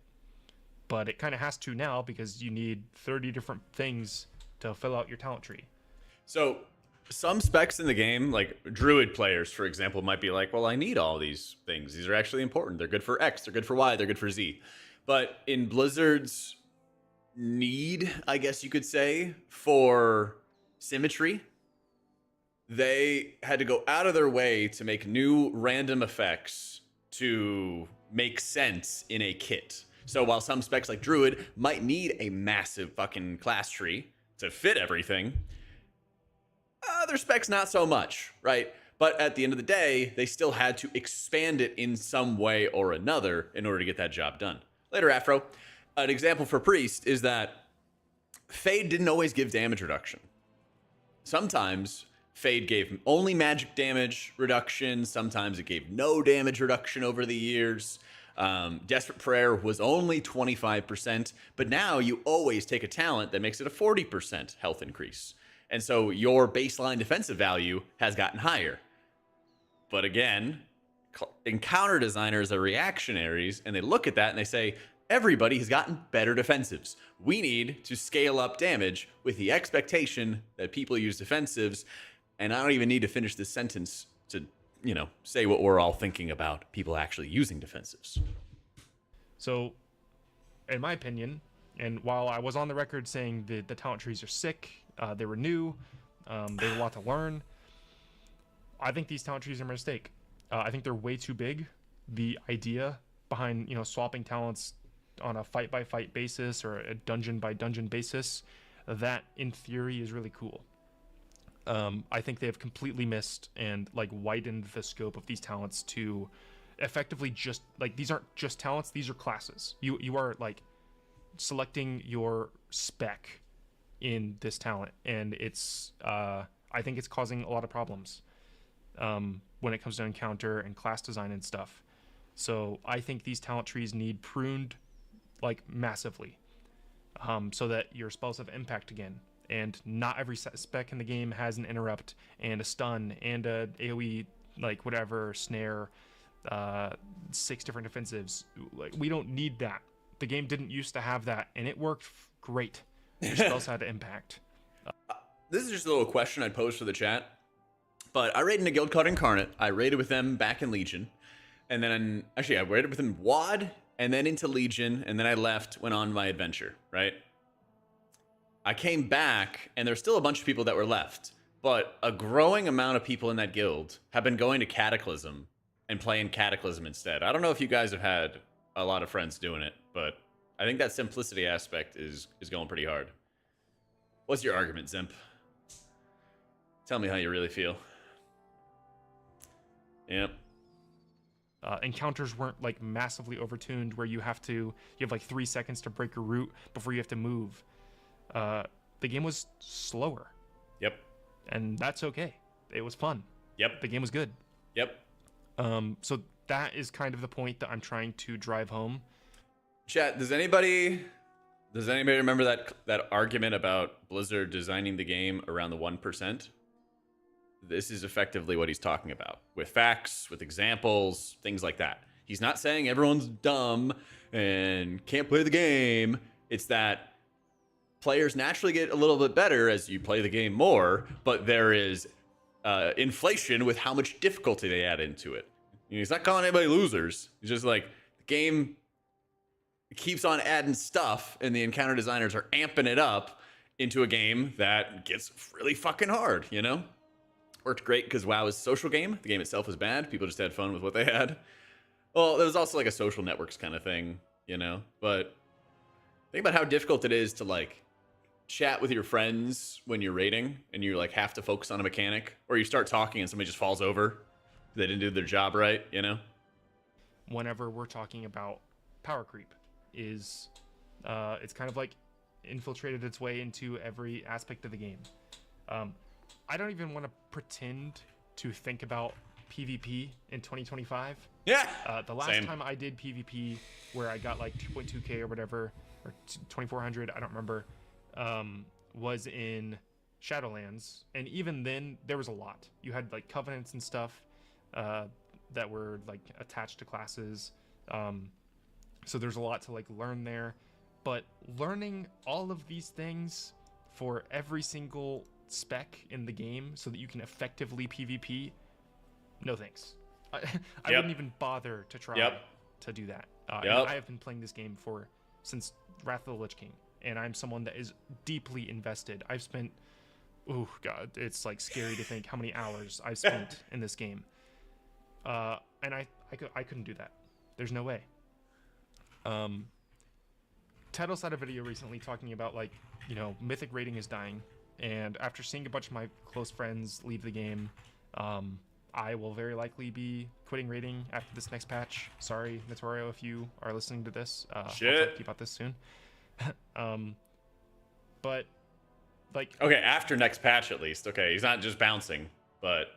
but it kind of has to now because you need 30 different things to fill out your talent tree. So some specs in the game, like Druid players, for example, might be like, well, I need all these things. These are actually important. They're good for X, they're good for Y, they're good for Z. But in Blizzard's need, I guess you could say, for symmetry, they had to go out of their way to make new random effects to make sense in a kit. So while some specs like Druid might need a massive fucking class tree to fit everything, other specs not so much, right? But at the end of the day, they still had to expand it in some way or another in order to get that job done. Later, Afro. An example for Priest is that Fade didn't always give damage reduction. Sometimes Fade gave only magic damage reduction. Sometimes it gave no damage reduction over the years. Desperate Prayer was only 25%, but now you always take a talent that makes it a 40% health increase. And so your baseline defensive value has gotten higher. But again, encounter designers are reactionaries, and they look at that and they say, everybody has gotten better defensives. We need to scale up damage with the expectation that people use defensives. And I don't even need to finish this sentence to, say what we're all thinking about people actually using defensives. So, in my opinion, and while I was on the record saying the talent trees are sick, they were new, there's a lot to learn, I think these talent trees are a mistake. I think they're way too big. The idea behind, swapping talents on a fight-by-fight basis or a dungeon-by-dungeon basis, that, in theory, is really cool. I think they have completely missed and widened the scope of these talents to effectively just these aren't just talents, these are classes. You are selecting your spec in this talent, and it's I think it's causing a lot of problems when it comes to encounter and class design and stuff. So I think these talent trees need pruned massively, so that your spells have impact again. And not every spec in the game has an interrupt and a stun and a AoE whatever snare, 6 different defensives. We don't need that. The game didn't used to have that, and it worked great. Your spells had impact. This is just a little question I'd pose for the chat. But I raided a guild called Incarnate. I raided with them back in Legion. And then, actually, I raided with them WoD, and then into Legion, and then I left, went on my adventure, right? I came back, and there's still a bunch of people that were left. But a growing amount of people in that guild have been going to Cataclysm and playing Cataclysm instead. I don't know if you guys have had a lot of friends doing it, but I think that simplicity aspect is going pretty hard. What's your argument, Zimp? Tell me how you really feel. Yep. Encounters weren't like massively overtuned where you have like 3 seconds to break your route before you have to move. The game was slower. Yep. And that's okay. It was fun. Yep. The game was good. Yep. So that is kind of the point that I'm trying to drive home. Chat, does anybody remember that argument about Blizzard designing the game around the 1%? This is effectively what he's talking about, with facts, with examples, things like that. He's not saying everyone's dumb and can't play the game. It's that players naturally get a little bit better as you play the game more, but there is inflation with how much difficulty they add into it. You know, he's not calling anybody losers. He's just like, the game keeps on adding stuff, and the encounter designers are amping it up into a game that gets really fucking hard, you know? Worked great because WoW is a social game. The game itself was bad. People just had fun with what they had. Well, there was also like a social networks kind of thing, you know? But think about how difficult it is to like chat with your friends when you're raiding and you like have to focus on a mechanic, or you start talking and somebody just falls over. They didn't do their job right, you know? Whenever we're talking about power creep, it's kind of like infiltrated its way into every aspect of the game. I don't even want to pretend to think about PvP in 2025. Yeah. The last Same. time I did PvP where I got like 2.2k or whatever, or 2400, I don't remember, was in Shadowlands, and even then there was a lot. You had like covenants and stuff that were like attached to classes, so there's a lot to like learn there. But learning all of these things for every single spec in the game so that you can effectively PvP, no thanks. I wouldn't even bother to try to do that. And I have been playing this game since Wrath of the Lich King, and I'm someone that is deeply invested. I've spent, oh god, it's like scary to think how many hours I've spent in this game. And I couldn't do that. There's no way. Tados had a video recently talking about like, you know, Mythic rating is dying, and after seeing a bunch of my close friends leave the game, I will very likely be quitting rating after this next patch. Sorry, Notorio, if you are listening to this. I'll try to keep out this soon. But like, okay, after next patch at least. Okay, he's not just bouncing, but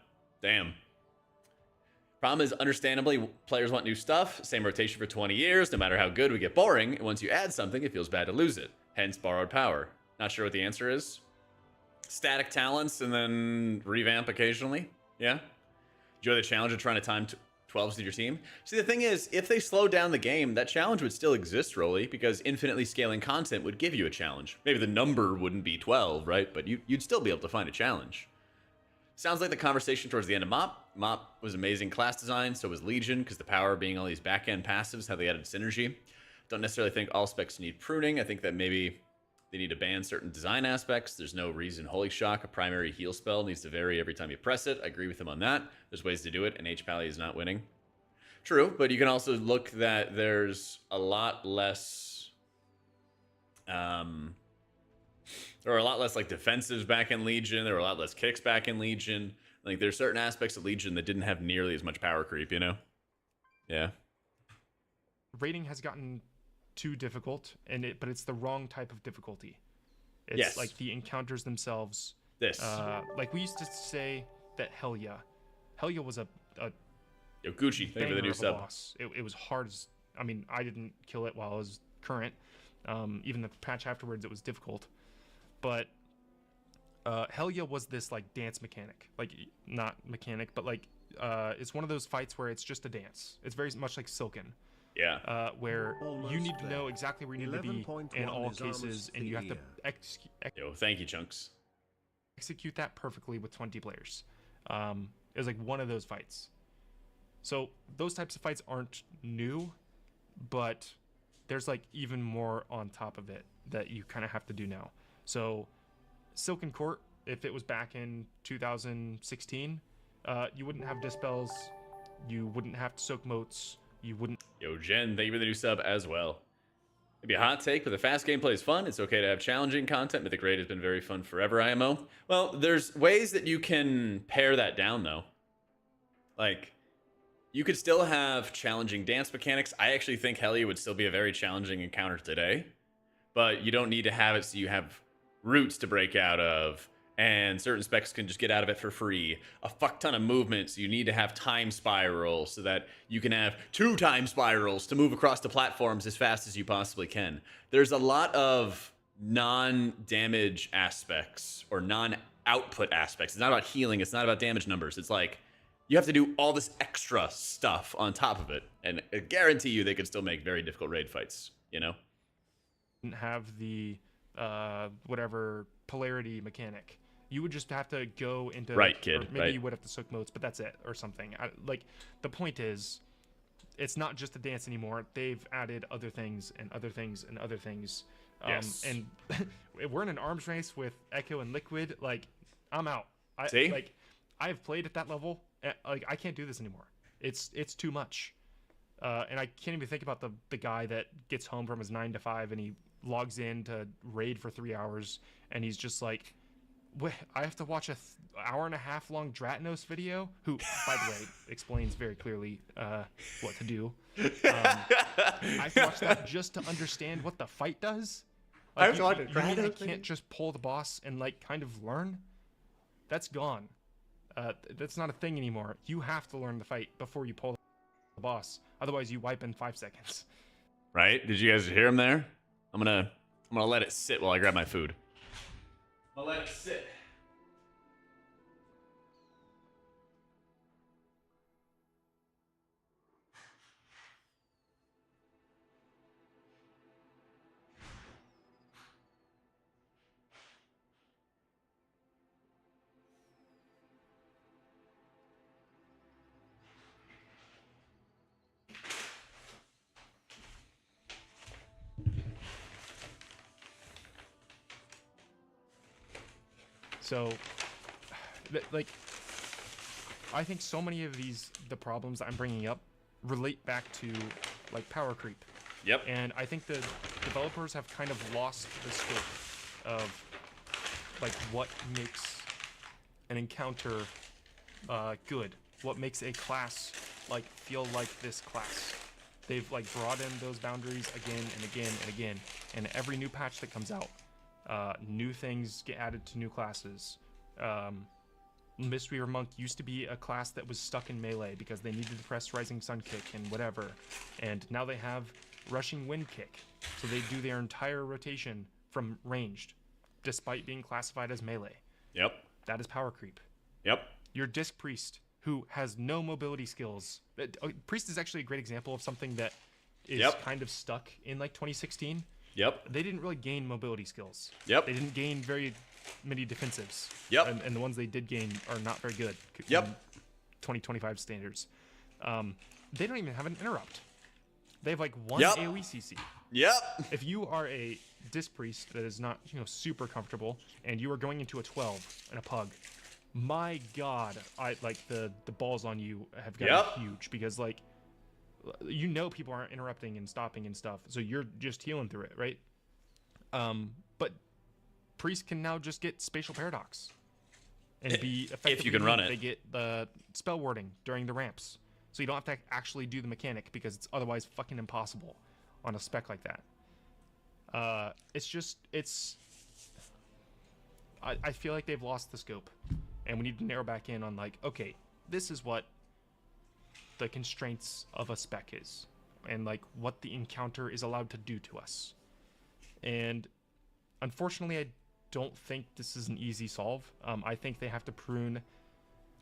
damn. Problem is, understandably, players want new stuff. Same rotation for 20 years. No matter how good, we get boring. And once you add something, it feels bad to lose it. Hence, borrowed power. Not sure what the answer is. Static talents and then revamp occasionally. Yeah. Enjoy the challenge of trying to time 12s to your team. See, the thing is, if they slow down the game, that challenge would still exist, Rolly, because infinitely scaling content would give you a challenge. Maybe the number wouldn't be 12, right? But you'd still be able to find a challenge. Sounds like the conversation towards the end of MOP. MOP was amazing class design, so was Legion, because the power being all these back-end passives, how they added synergy. Don't necessarily think all specs need pruning. I think that maybe they need to ban certain design aspects. There's no reason Holy Shock, a primary heal spell, needs to vary every time you press it. I agree with him on that. There's ways to do it, and H-Pally is not winning. True, but you can also look that there's a lot less... there are a lot less like defensives back in Legion. There were a lot less kicks back in Legion. Like there's certain aspects of Legion that didn't have nearly as much power creep, you know? Yeah. Raiding has gotten too difficult, but it's the wrong type of difficulty. It's like the encounters themselves. Like we used to say that Helya was a Yo, Gucci, thank you for the new sub. Boss. It was hard as, I mean, I didn't kill it while I was current. Even the patch afterwards, it was difficult. But Helya was this like dance mechanic, like not mechanic, but like it's one of those fights where it's just a dance. It's very much like Silken. Yeah. Where you need to know exactly where you need to be in all cases, and you have to Yo, thank you, Chunks. Execute that perfectly with 20 players. It was like one of those fights. So those types of fights aren't new, but there's like even more on top of it that you kind of have to do now. So Silken Court, if it was back in 2016, you wouldn't have dispels, you wouldn't have to soak moats, you wouldn't... Yo, Jen, thank you for the new sub as well. Maybe a hot take, but the fast gameplay is fun. It's okay to have challenging content. Mythic Raid has been very fun forever, IMO. Well, there's ways that you can pare that down, though. Like, you could still have challenging dance mechanics. I actually think Hellia would still be a very challenging encounter today, but you don't need to have it so you have routes to break out of, and certain specs can just get out of it for free. A fuck ton of movement, so you need to have time spirals so that you can have 2 time spirals to move across the platforms as fast as you possibly can. There's a lot of non-damage aspects or non-output aspects. It's not about healing, it's not about damage numbers. It's like you have to do all this extra stuff on top of it, and I guarantee you they could still make very difficult raid fights, you know? Have the whatever polarity mechanic. You would just have to go into right, kid. Or maybe right. you would have to soak modes, but that's it or something. Like the point is, it's not just a dance anymore. They've added other things and other things and other things. Yes. And we're in an arms race with Echo and Liquid. Like, I'm out. See? Like, I've played at that level. Like, I can't do this anymore. It's too much. And I can't even think about the guy that gets home from his 9 to 5 and he logs in to raid for 3 hours and he's just like, wait, I have to watch a hour and a half long Dratnos video, who, by the way, explains very clearly what to do. I've watched that just to understand what the fight does. Like, I've watched you mean they can't just pull the boss and like kind of learn? That's gone. That's not a thing anymore. You have to learn the fight before you pull the boss. Otherwise, you wipe in 5 seconds. Right? Did you guys hear him there? I'm gonna let it sit while I grab my food. I'll let it sit. So, like, I think so many of the problems I'm bringing up relate back to, like, power creep. Yep. And I think the developers have kind of lost the scope of, like, what makes an encounter good. What makes a class, like, feel like this class. They've, like, broadened those boundaries again and again and again. And every new patch that comes out, new things get added to new classes. Mistweaver Monk used to be a class that was stuck in melee because they needed to press Rising Sun Kick and whatever. And now they have Rushing Wind Kick. So they do their entire rotation from ranged, despite being classified as melee. Yep. That is power creep. Yep. Your Disc Priest, who has no mobility skills. Priest is actually a great example of something that is kind of stuck in like 2016. Yep. They didn't really gain mobility skills. Yep. They didn't gain very many defensives. Yep. And the ones they did gain are not very good. Yep. 2025 standards. They don't even have an interrupt. They have like one Yep. AoE CC. Yep. If you are a Disc Priest that is not, super comfortable, and you are going into a 12 and a pug, my God, the balls on you have gotten huge because like, people aren't interrupting and stopping and stuff, so you're just healing through it, right? But Priest can now just get Spatial Paradox and be effectively, if you can run it. They get the spell warding during the ramps, so you don't have to actually do the mechanic because it's otherwise fucking impossible on a spec like that. I feel like they've lost the scope, and we need to narrow back in on like, okay, this is what the constraints of a spec is, and like what the encounter is allowed to do to us. And unfortunately, I don't think this is an easy solve. I think they have to prune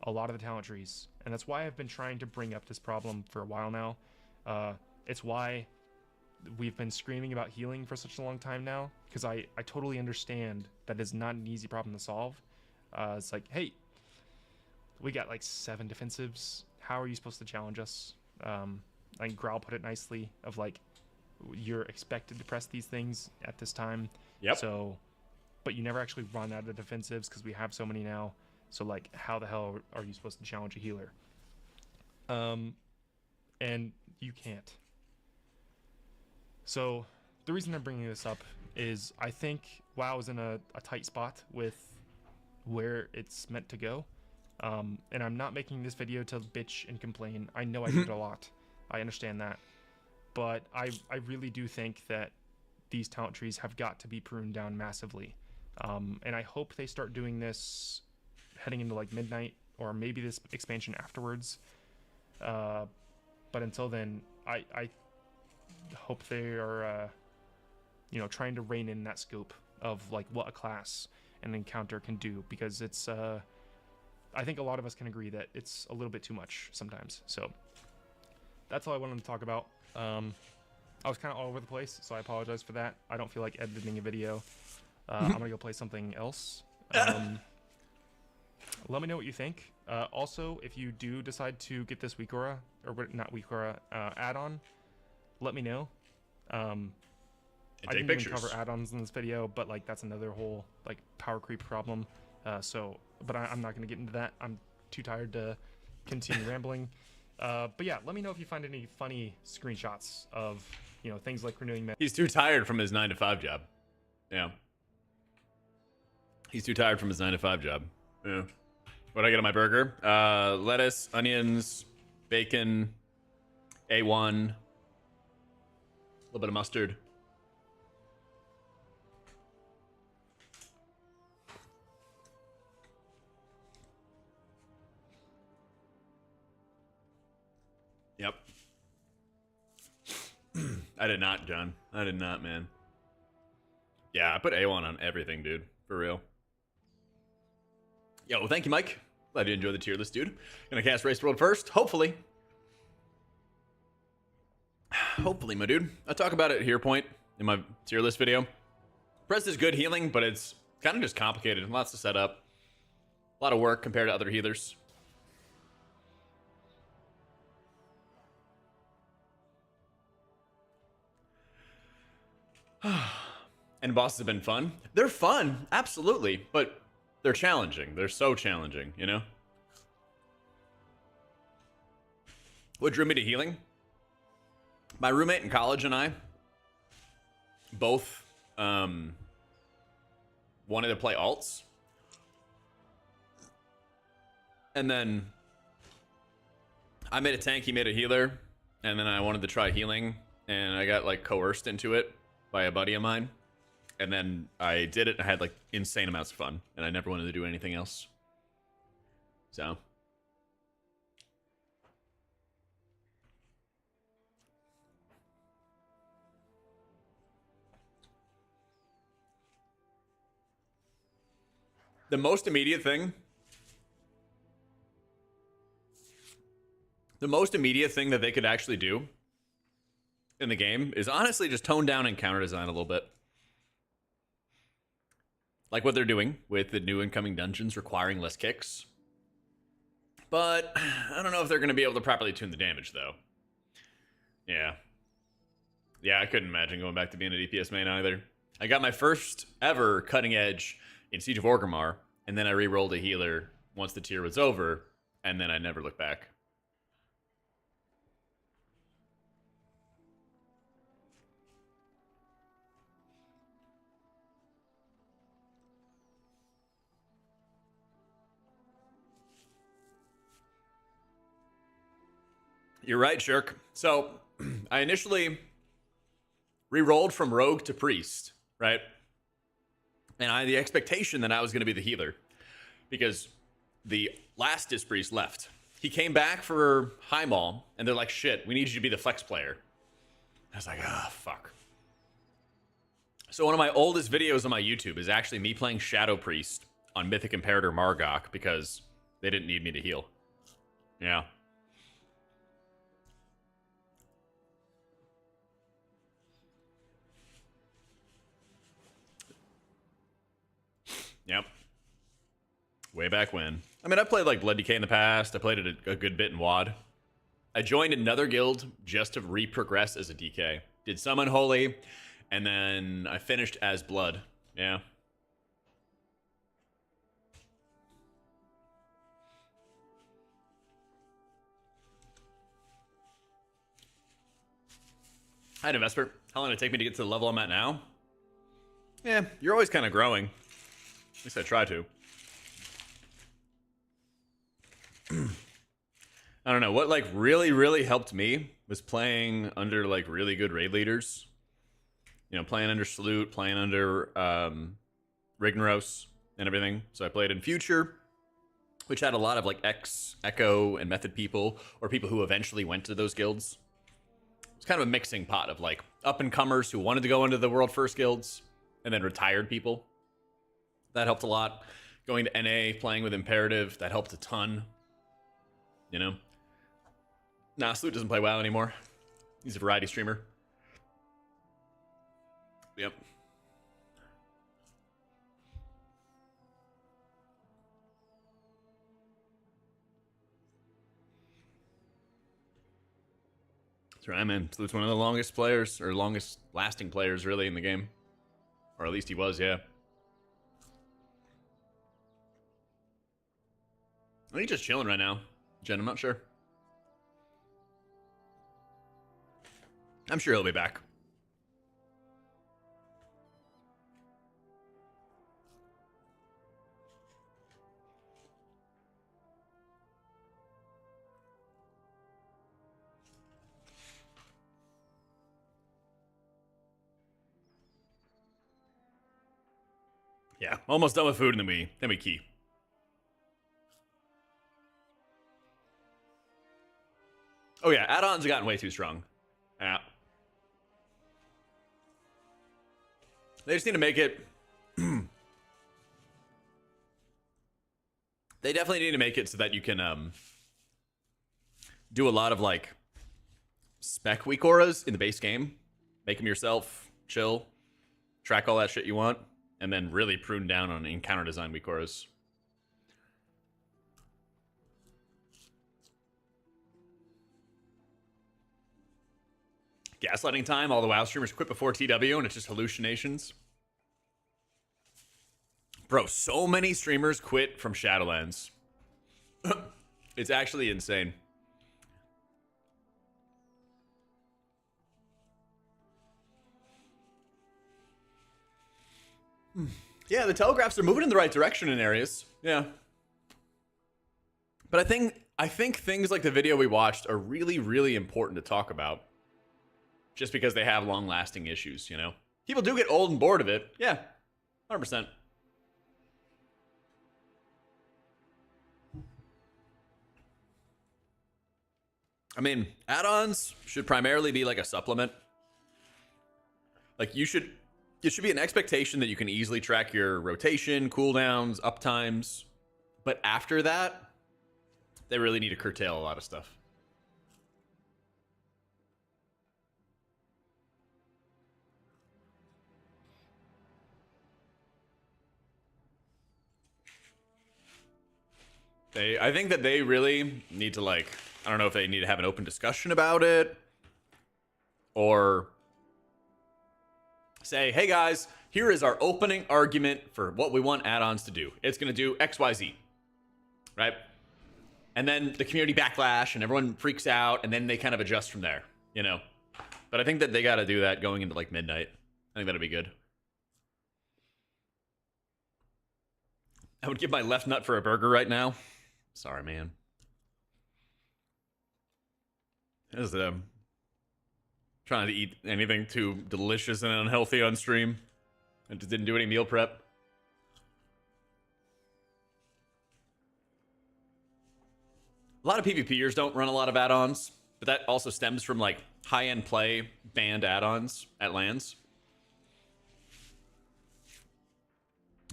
a lot of the talent trees, and that's why I've been trying to bring up this problem for a while now. It's why we've been screaming about healing for such a long time now, because I totally understand that is not an easy problem to solve. It's like, hey, we got like 7 defensives. How are you supposed to challenge us? I think Growl put it nicely of like, you're expected to press these things at this time. Yep. So, but you never actually run out of defensives because we have so many now. So like, how the hell are you supposed to challenge a healer? And you can't. So the reason I'm bringing this up is I think WoW is in a tight spot with where it's meant to go. And I'm not making this video to bitch and complain. I know I did a lot. I understand that. But I really do think that these talent trees have got to be pruned down massively. And I hope they start doing this heading into like midnight or maybe this expansion afterwards. But until then, I hope they are, you know, trying to rein in that scope of like what a class and encounter can do, because it's I think a lot of us can agree that it's a little bit too much sometimes. So that's all I wanted to talk about. I was kind of all over the place, so I apologize for that. I don't feel like editing a video. I'm gonna go play something else. Let me know what you think. Also, if you do decide to get this Weekora, or not Weekora, add-on, let me know. I didn't even cover add-ons in this video, but like that's another whole like power creep problem. But I'm not gonna get into that. I'm too tired to continue rambling. But yeah, let me know if you find any funny screenshots of, you know, things like renewing. He's too tired from his 9-to-5 job. Yeah. He's too tired from his 9-to-5 job. Yeah. What'd I get on my burger? Lettuce, onions, bacon, A1, a little bit of mustard. Yep. I did not, John. I did not, man. Yeah, I put A1 on everything, dude. For real. Yo, thank you, Mike. Glad you enjoyed the tier list, dude. Gonna cast Race World first, hopefully. Hopefully, my dude. I'll talk about it here, point, in my tier list video. Press is good healing, but it's kind of just complicated. Lots to set up. A lot of work compared to other healers. And bosses have been fun. They're fun, absolutely, but they're challenging. They're so challenging, you know? What drew me to healing? My roommate in college and I both wanted to play alts. And then I made a tank, he made a healer, and then I wanted to try healing, and I got like coerced into it by a buddy of mine. And then I did it and I had like insane amounts of fun, and I never wanted to do anything else. So the most immediate thing that they could actually do in the game is honestly just tone down encounter design a little bit. Like what they're doing with the new incoming dungeons requiring less kicks. But I don't know if they're going to be able to properly tune the damage, though. Yeah. Yeah, I couldn't imagine going back to being a DPS main either. I got my first ever cutting edge in Siege of Orgrimmar, and then I re-rolled a healer once the tier was over, and then I never looked back. You're right, Shirk. So, I initially re-rolled from Rogue to Priest, right? And I had the expectation that I was going to be the healer, because the last Disc Priest left. He came back for Highmaul, and they're like, shit, we need you to be the flex player. I was like, ah, fuck. So one of my oldest videos on my YouTube is actually me playing Shadow Priest on Mythic Imperator Margok, because they didn't need me to heal. Yeah. Yep. Way back when. I mean, I played like Blood DK in the past. I played it a good bit in WoD. I joined another guild just to re-progress as a DK. Did some Unholy, and then I finished as Blood. Yeah. Hi, Investor. How long did it take me to get to the level I'm at now? Yeah, you're always kind of growing. At least I try to. I don't know what like really helped me was playing under like really good raid leaders. You know, playing under Salute, playing under Rignaros and everything. So I played in Future, which had a lot of like Echo and Method people, or people who eventually went to those guilds. It's kind of a mixing pot of like up and comers who wanted to go into the world first guilds, and then retired people. That helped a lot. Going to NA, playing with Imperative, that helped a ton. You know? Nah, Salute doesn't play WoW anymore. He's a variety streamer. Yep. That's right, man. Salute's one of the longest players, or longest lasting players, really, in the game. Or at least he was, yeah. I think he's just chilling right now. Jen, I'm not sure. I'm sure he'll be back. Yeah, almost done with food, and then we key. Oh yeah, add-ons have gotten way too strong. Yeah. They just need to make it... They definitely need to make it so that you can do a lot of like spec weak auras in the base game. Make them yourself, chill, track all that shit you want, and then really prune down on encounter design weak auras. Gaslighting time, all the WoW streamers quit before TW and it's just hallucinations. Bro, so many streamers quit from Shadowlands. It's actually insane. Yeah, the telegraphs are moving in the right direction in areas. Yeah. But I think things like the video we watched are really important to talk about. Just because they have long-lasting issues, you know? People do get old and bored of it. Yeah, 100%. I mean, add-ons should primarily be like a supplement. Like, it should be an expectation that you can easily track your rotation, cooldowns, uptimes. But after that, they really need to curtail a lot of stuff. I think that they really need to, like, I don't know if they need to have an open discussion about it, or say, hey guys, here is our opening argument for what we want add-ons to do. It's going to do XYZ, right? And then the community backlash and everyone freaks out, and then they kind of adjust from there, you know? But I think that they got to do that going into, like, midnight. I think that'd be good. I would give my left nut for a burger right now. Sorry, man. As trying to eat anything too delicious and unhealthy on stream. I just didn't do any meal prep. A lot of PvPers don't run a lot of add-ons, but that also stems from like high-end play banned add-ons at LANs.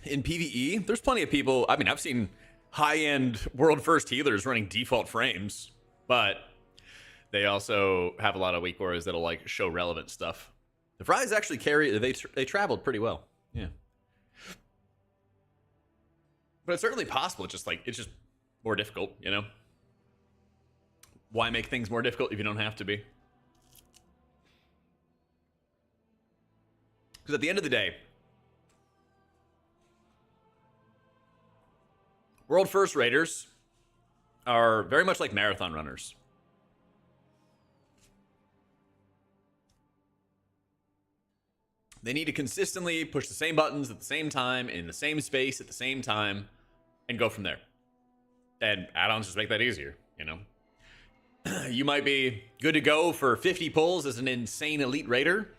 In PvE, there's plenty of people. I mean, I've seen high-end world first healers running default frames, but they also have a lot of weak auras that'll like show relevant stuff. The Fries actually they traveled pretty well. Yeah. But it's certainly possible. It's just more difficult, you know? Why make things more difficult if you don't have to be? Because at the end of the day, world first raiders are very much like marathon runners. They need to consistently push the same buttons at the same time, in the same space at the same time, and go from there. And add-ons just make that easier, you know? You might be good to go for 50 pulls as an insane elite raider,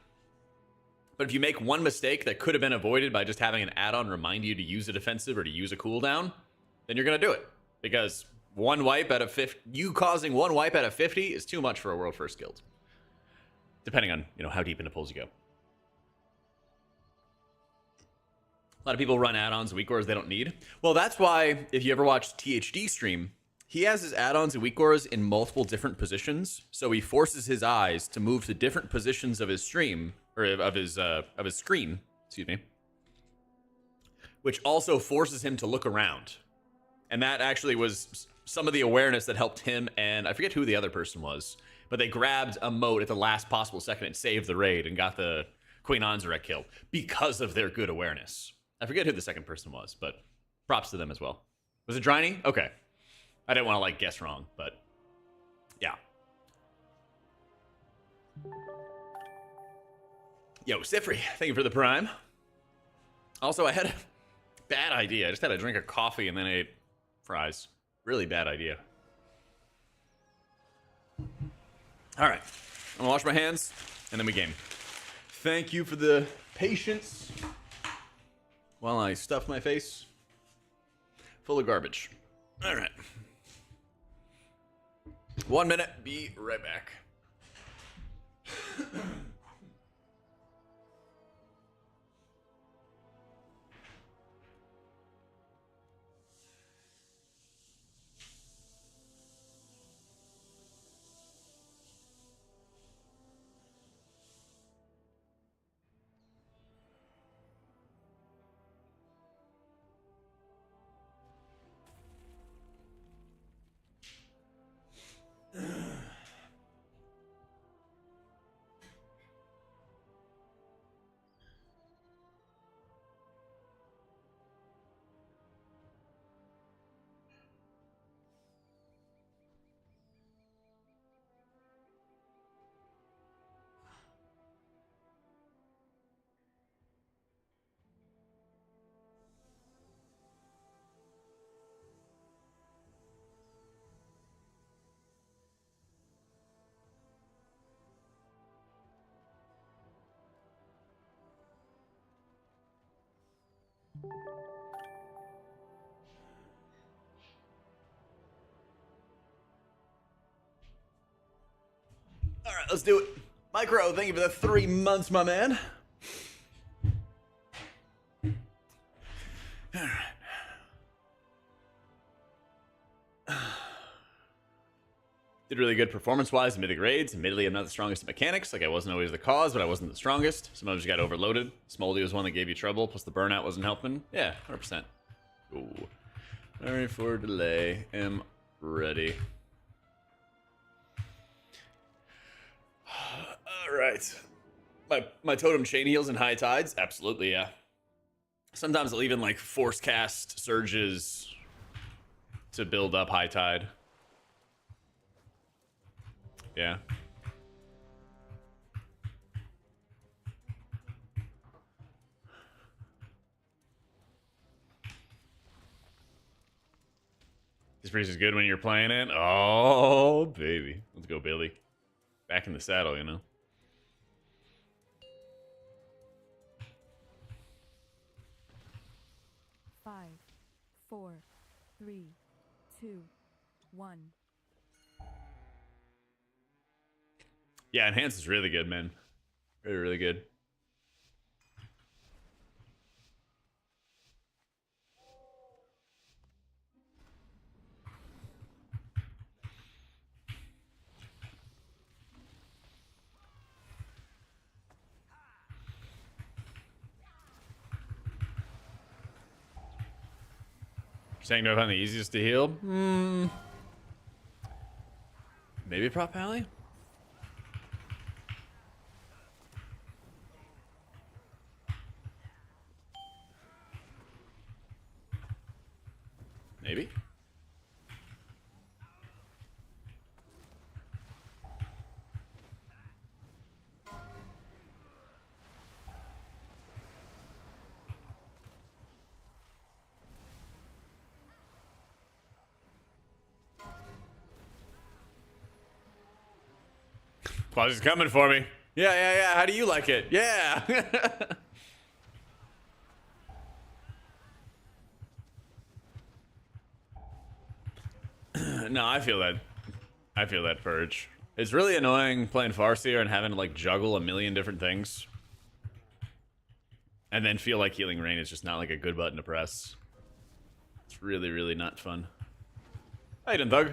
but if you make one mistake that could have been avoided by just having an add-on remind you to use a defensive or to use a cooldown, then you're going to do it. Because one wipe out of 50, you causing one wipe out of 50 is too much for a world first guild. Depending on, you know, how deep into pulls you go. A lot of people run add-ons and weak auras they don't need. Well, that's why if you ever watch THD stream, he has his add-ons and weak auras in multiple different positions. So he forces his eyes to move to different positions of his stream, or of his screen, excuse me, which also forces him to look around. And that actually was some of the awareness that helped him, and I forget who the other person was, but they grabbed a moat at the last possible second and saved the raid and got the Queen Anzaret kill because of their good awareness. I forget who the second person was, but props to them as well. Was it Dryny? Okay. I didn't want to, like, guess wrong, but yeah. Yo, Sifri, thank you for the prime. Also, I had a bad idea. I just had a drink of coffee and then ate fries. Really bad idea. All right. I'm going to wash my hands, and then we game. Thank you for the patience while I stuff my face full of garbage. All right. 1 minute. Be right back. All right, let's do it. Micro, thank you for the 3 months, my man. All right. Did really good performance-wise in Mythic raids. Admittedly, I'm not the strongest at mechanics. Like, I wasn't always the cause, but I wasn't the strongest. Sometimes you got overloaded. Smoldy was one that gave you trouble, plus the burnout wasn't helping. Yeah, 100%. Ooh. Sorry for delay. Am ready. All right. My totem chain heals in high tides? Absolutely, yeah. Sometimes I'll even, like, force cast surges to build up high tide. Yeah. This freeze is good when you're playing it. Oh, baby. Let's go, Billy. Back in the saddle, you know. Five, 4, 3, 2, 1. Yeah, Enhance is really good, man. Really, really good. You're saying no, I found the easiest to heal? Maybe Prop Alley? Maybe. Claus is coming for me. Yeah, yeah, yeah. How do you like it? Yeah. No, I feel that. I feel that purge. It's really annoying playing Farseer and having to like juggle a million different things. And then feel like Healing Rain is just not like a good button to press. It's really, really not fun. How you doing, Thug?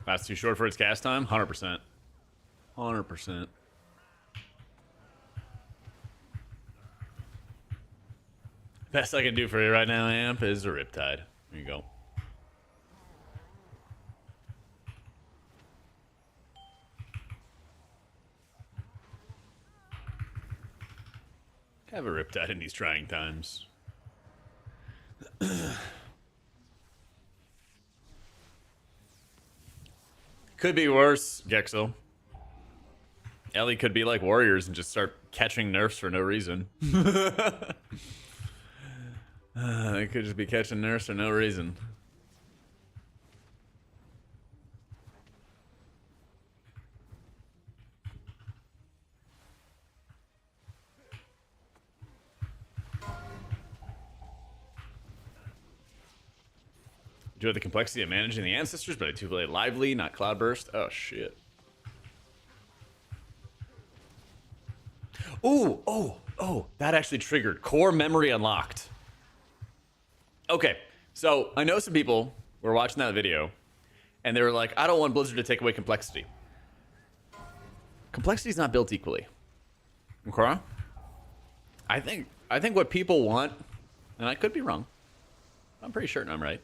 That's too short for its cast time? 100%. 100%. Best I can do for you right now, Amp, is a Riptide. There you go. Have a Riptide in these trying times. Could be worse, Gexo. Ellie could be like Warriors and just start catching nerfs for no reason. They could just be catching nerfs for no reason. Do have the complexity of managing the ancestors, but I do play lively, not cloudburst. Oh shit. Ooh, oh, that actually triggered core memory unlocked. Okay, so I know some people were watching that video and they were like, I don't want Blizzard to take away complexity. Complexity is not built equally. Okay? I think what people want, and I could be wrong, I'm pretty certain I'm right.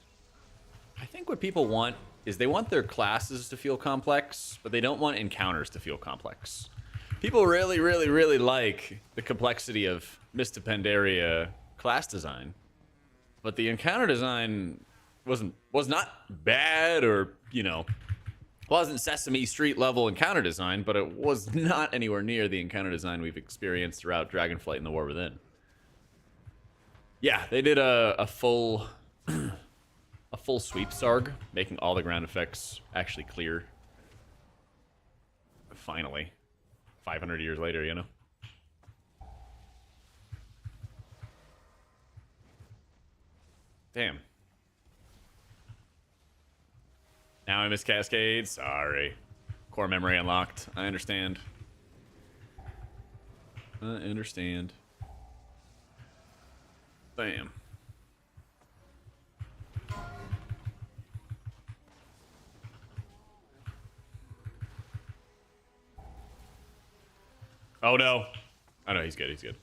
I think what people want is they want their classes to feel complex, but they don't want encounters to feel complex. People really, really, really like the complexity of Mists of Pandaria class design, but the encounter design was not bad, or, you know, wasn't Sesame Street level encounter design, but it was not anywhere near the encounter design we've experienced throughout Dragonflight and the War Within. Yeah, they did a full a full sweep Sarg, making all the ground effects actually clear. Finally. 500 years later, you know? Damn. Now I miss Cascade. Sorry. Core memory unlocked. I understand. I understand. Bam. Oh no. Oh no, he's good, he's good.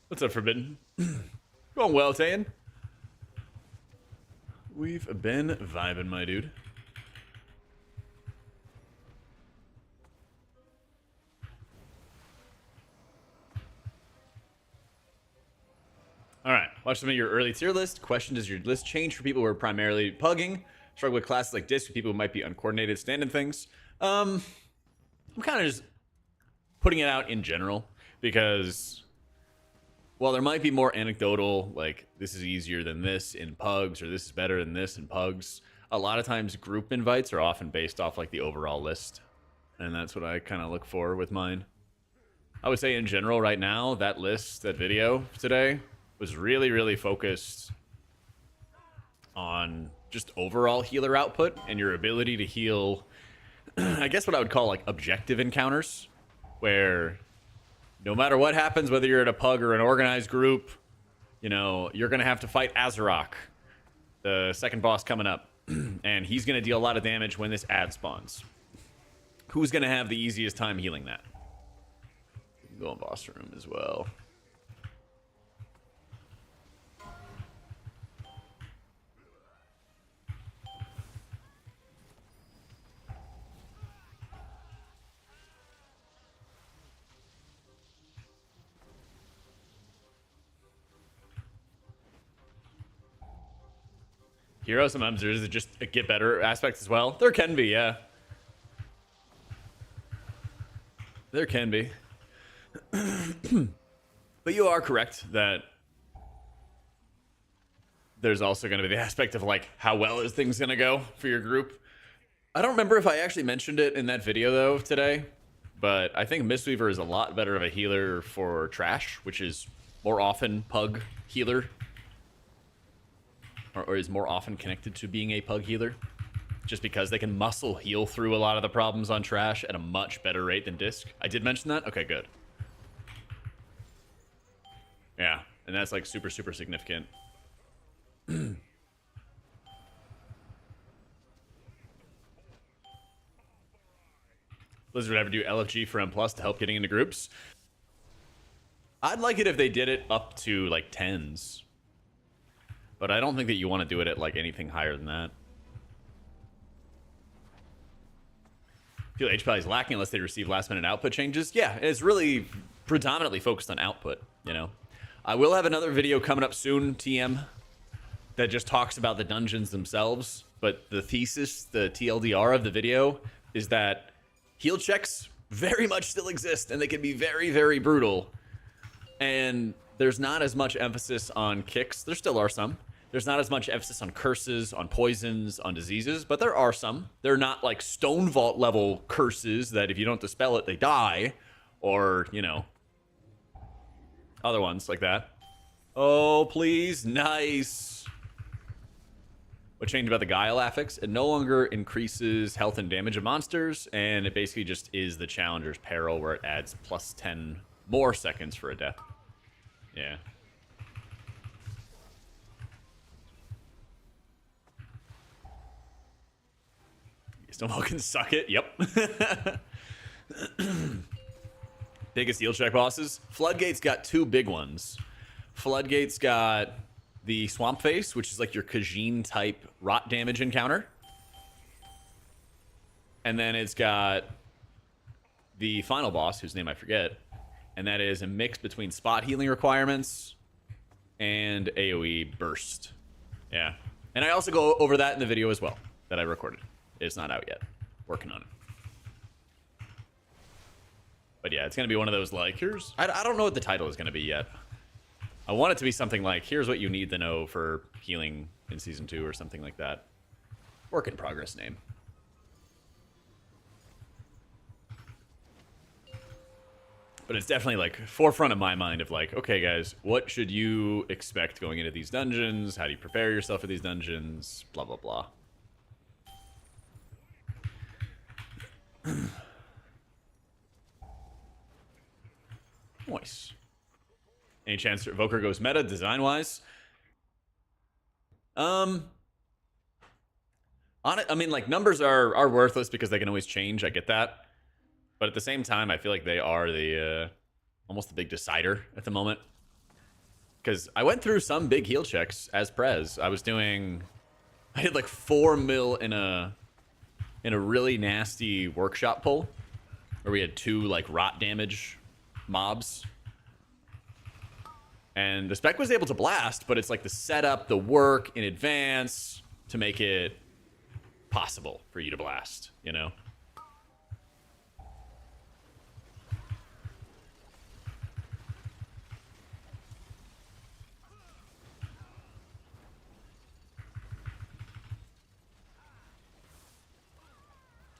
What's up, Forbidden? Going well, Tayan. We've been vibing, my dude. Alright, watch some of your early tier list. Question, does your list change for people who are primarily pugging? Struggle with classes like Disc, with people who might be uncoordinated stand-in things? I'm kind of just putting it out in general, because while there might be more anecdotal, like, this is easier than this in pugs, or this is better than this in pugs, a lot of times group invites are often based off, like, the overall list. And that's what I kind of look for with mine. I would say in general right now, that list, that video today, was really, really focused on just overall healer output and your ability to heal, I guess what I would call like objective encounters, where no matter what happens, whether you're at a pug or an organized group, you know, you're going to have to fight Azarok, the second boss coming up, and he's going to deal a lot of damage when this ad spawns. Who's going to have the easiest time healing that? We can go in boss room as well. Hero, sometimes there's just a get better aspect as well. There can be, yeah. There can be. But you are correct that there's also going to be the aspect of, like, how well is things going to go for your group. I don't remember if I actually mentioned it in that video, though, today. But I think Mistweaver is a lot better of a healer for Trash, which is more often Pug healer. Or is more often connected to being a Pug healer. Just because they can muscle heal through a lot of the problems on Trash at a much better rate than Disc. I did mention that? Okay, good. Yeah, and that's like super, super significant. Blizzard ever do LFG for M+ to help getting into groups? I'd like it if they did it up to like 10s. But I don't think that you want to do it at like anything higher than that. I feel HPL is lacking unless they receive last minute output changes. Yeah, it's really predominantly focused on output, you know. I will have another video coming up soon, TM, that just talks about the dungeons themselves. But the thesis, the TLDR of the video, is that heal checks very much still exist, and they can be very, very brutal. And there's not as much emphasis on kicks. There still are some. There's not as much emphasis on curses, on poisons, on diseases, but there are some. They're not like Stone Vault level curses that if you don't dispel it, they die. Or, you know, other ones like that. Oh, please. Nice. What changed about the Guile affix? It no longer increases health and damage of monsters, and it basically just is the Challenger's Peril, where it adds plus 10 more seconds for a death. Yeah. Stonewall can suck it. Yep. Biggest heal check bosses. Floodgate's got two big ones. Floodgate's got the Swamp Face, which is like your Khajiit type rot damage encounter. And then it's got the final boss, whose name I forget. And that is a mix between spot healing requirements and AoE burst. Yeah. And I also go over that in the video as well that I recorded. It's not out yet. Working on it. But yeah, it's going to be one of those like, here's... I don't know what the title is going to be yet. I want it to be something like, here's what you need to know for healing in Season 2 or something like that. Work in progress name. But it's definitely like forefront of my mind of like, okay guys, what should you expect going into these dungeons? How do you prepare yourself for these dungeons? Blah, blah, blah. Nice. Any chance Evoker goes meta design-wise? On it, I mean, like, numbers are worthless because they can always change. I get that. But at the same time, I feel like they are the almost the big decider at the moment. Because I went through some big heal checks as Prez. I did like 4 mil in a really nasty workshop pull, where we had 2 like rot damage mobs. And the spec was able to blast, but it's like the setup, the work in advance to make it possible for you to blast, you know?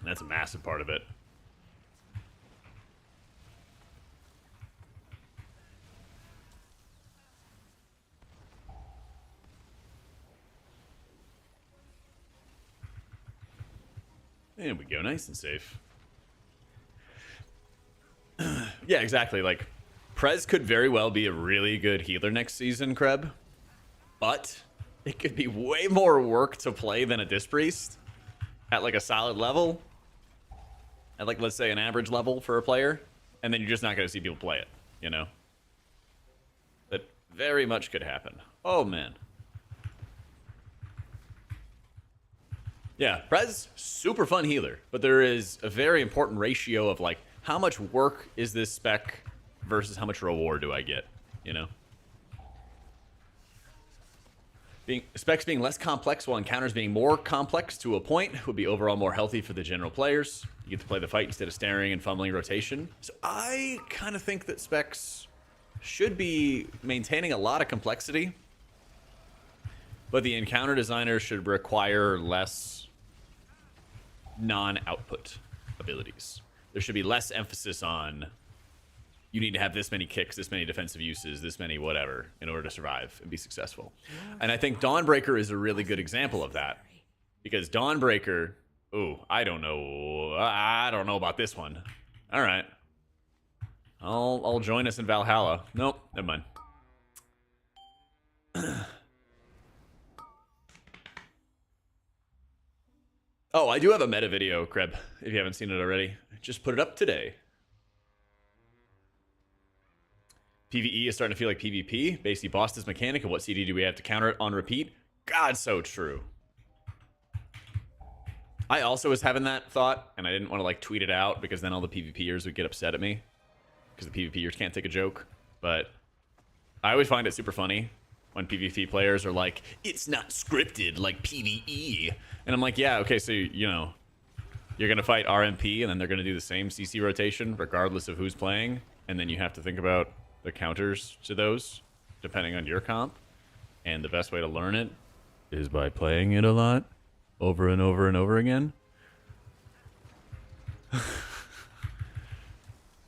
And that's a massive part of it. There we go, nice and safe. Yeah, exactly. Like, Prez could very well be a really good healer next season, Kreb. But it could be way more work to play than a Disc Priest at like a solid level. At like, let's say, an average level for a player. And then you're just not going to see people play it, you know? That very much could happen. Oh, man. Yeah, Prez, super fun healer, but there is a very important ratio of like, how much work is this spec versus how much reward do I get, you know? Specs being less complex while encounters being more complex to a point would be overall more healthy for the general players. You get to play the fight instead of staring and fumbling rotation. So I kind of think that specs should be maintaining a lot of complexity, but the encounter designer should require less non-output abilities. There should be less emphasis on you need to have this many kicks, this many defensive uses, this many whatever in order to survive and be successful. And I think Dawnbreaker is a really good example of that, because Dawnbreaker, ooh, I don't know about this one. All right, I'll join us in Valhalla. Nope, never mind. Oh, I do have a meta video, Kreb, if you haven't seen it already. Just put it up today. PvE is starting to feel like PvP. Basically, boss this mechanic, and what CD do we have to counter it on repeat? God, so true. I also was having that thought, and I didn't want to like tweet it out because then all the PvPers would get upset at me because the PvPers can't take a joke. But I always find it super funny when PvP players are like, it's not scripted like PvE. And I'm like, yeah, okay, so, you know, you're going to fight RMP, and then they're going to do the same CC rotation regardless of who's playing. And then you have to think about the counters to those, depending on your comp. And the best way to learn it is by playing it a lot, over and over and over again.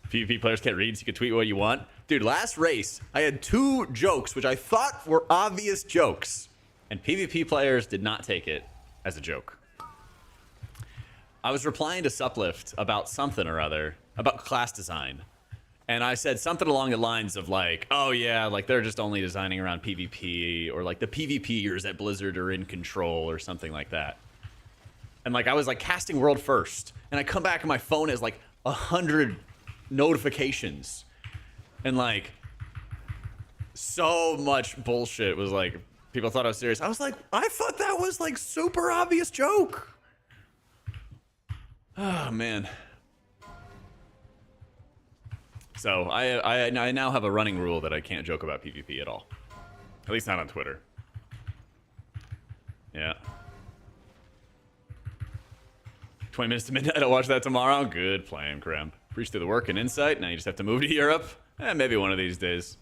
PvP players can't read, so you can tweet what you want. Dude, last race, I had 2 jokes, which I thought were obvious jokes, and PvP players did not take it as a joke. I was replying to Suplift about something or other, about class design. And I said something along the lines of like, oh yeah, like they're just only designing around PvP, or like the PvPers at Blizzard are in control or something like that. And like I was like casting world first, and I come back and my phone has like 100 notifications. And like so much bullshit was like, people thought I was serious. I was like, I thought that was like super obvious joke. Oh man. So I now have a running rule that I can't joke about PvP at all. At least not on Twitter. Yeah. 20 minutes to midnight. I'll watch that tomorrow. Good plan, Krem. Preach through the work and insight. Now you just have to move to Europe. Maybe one of these days.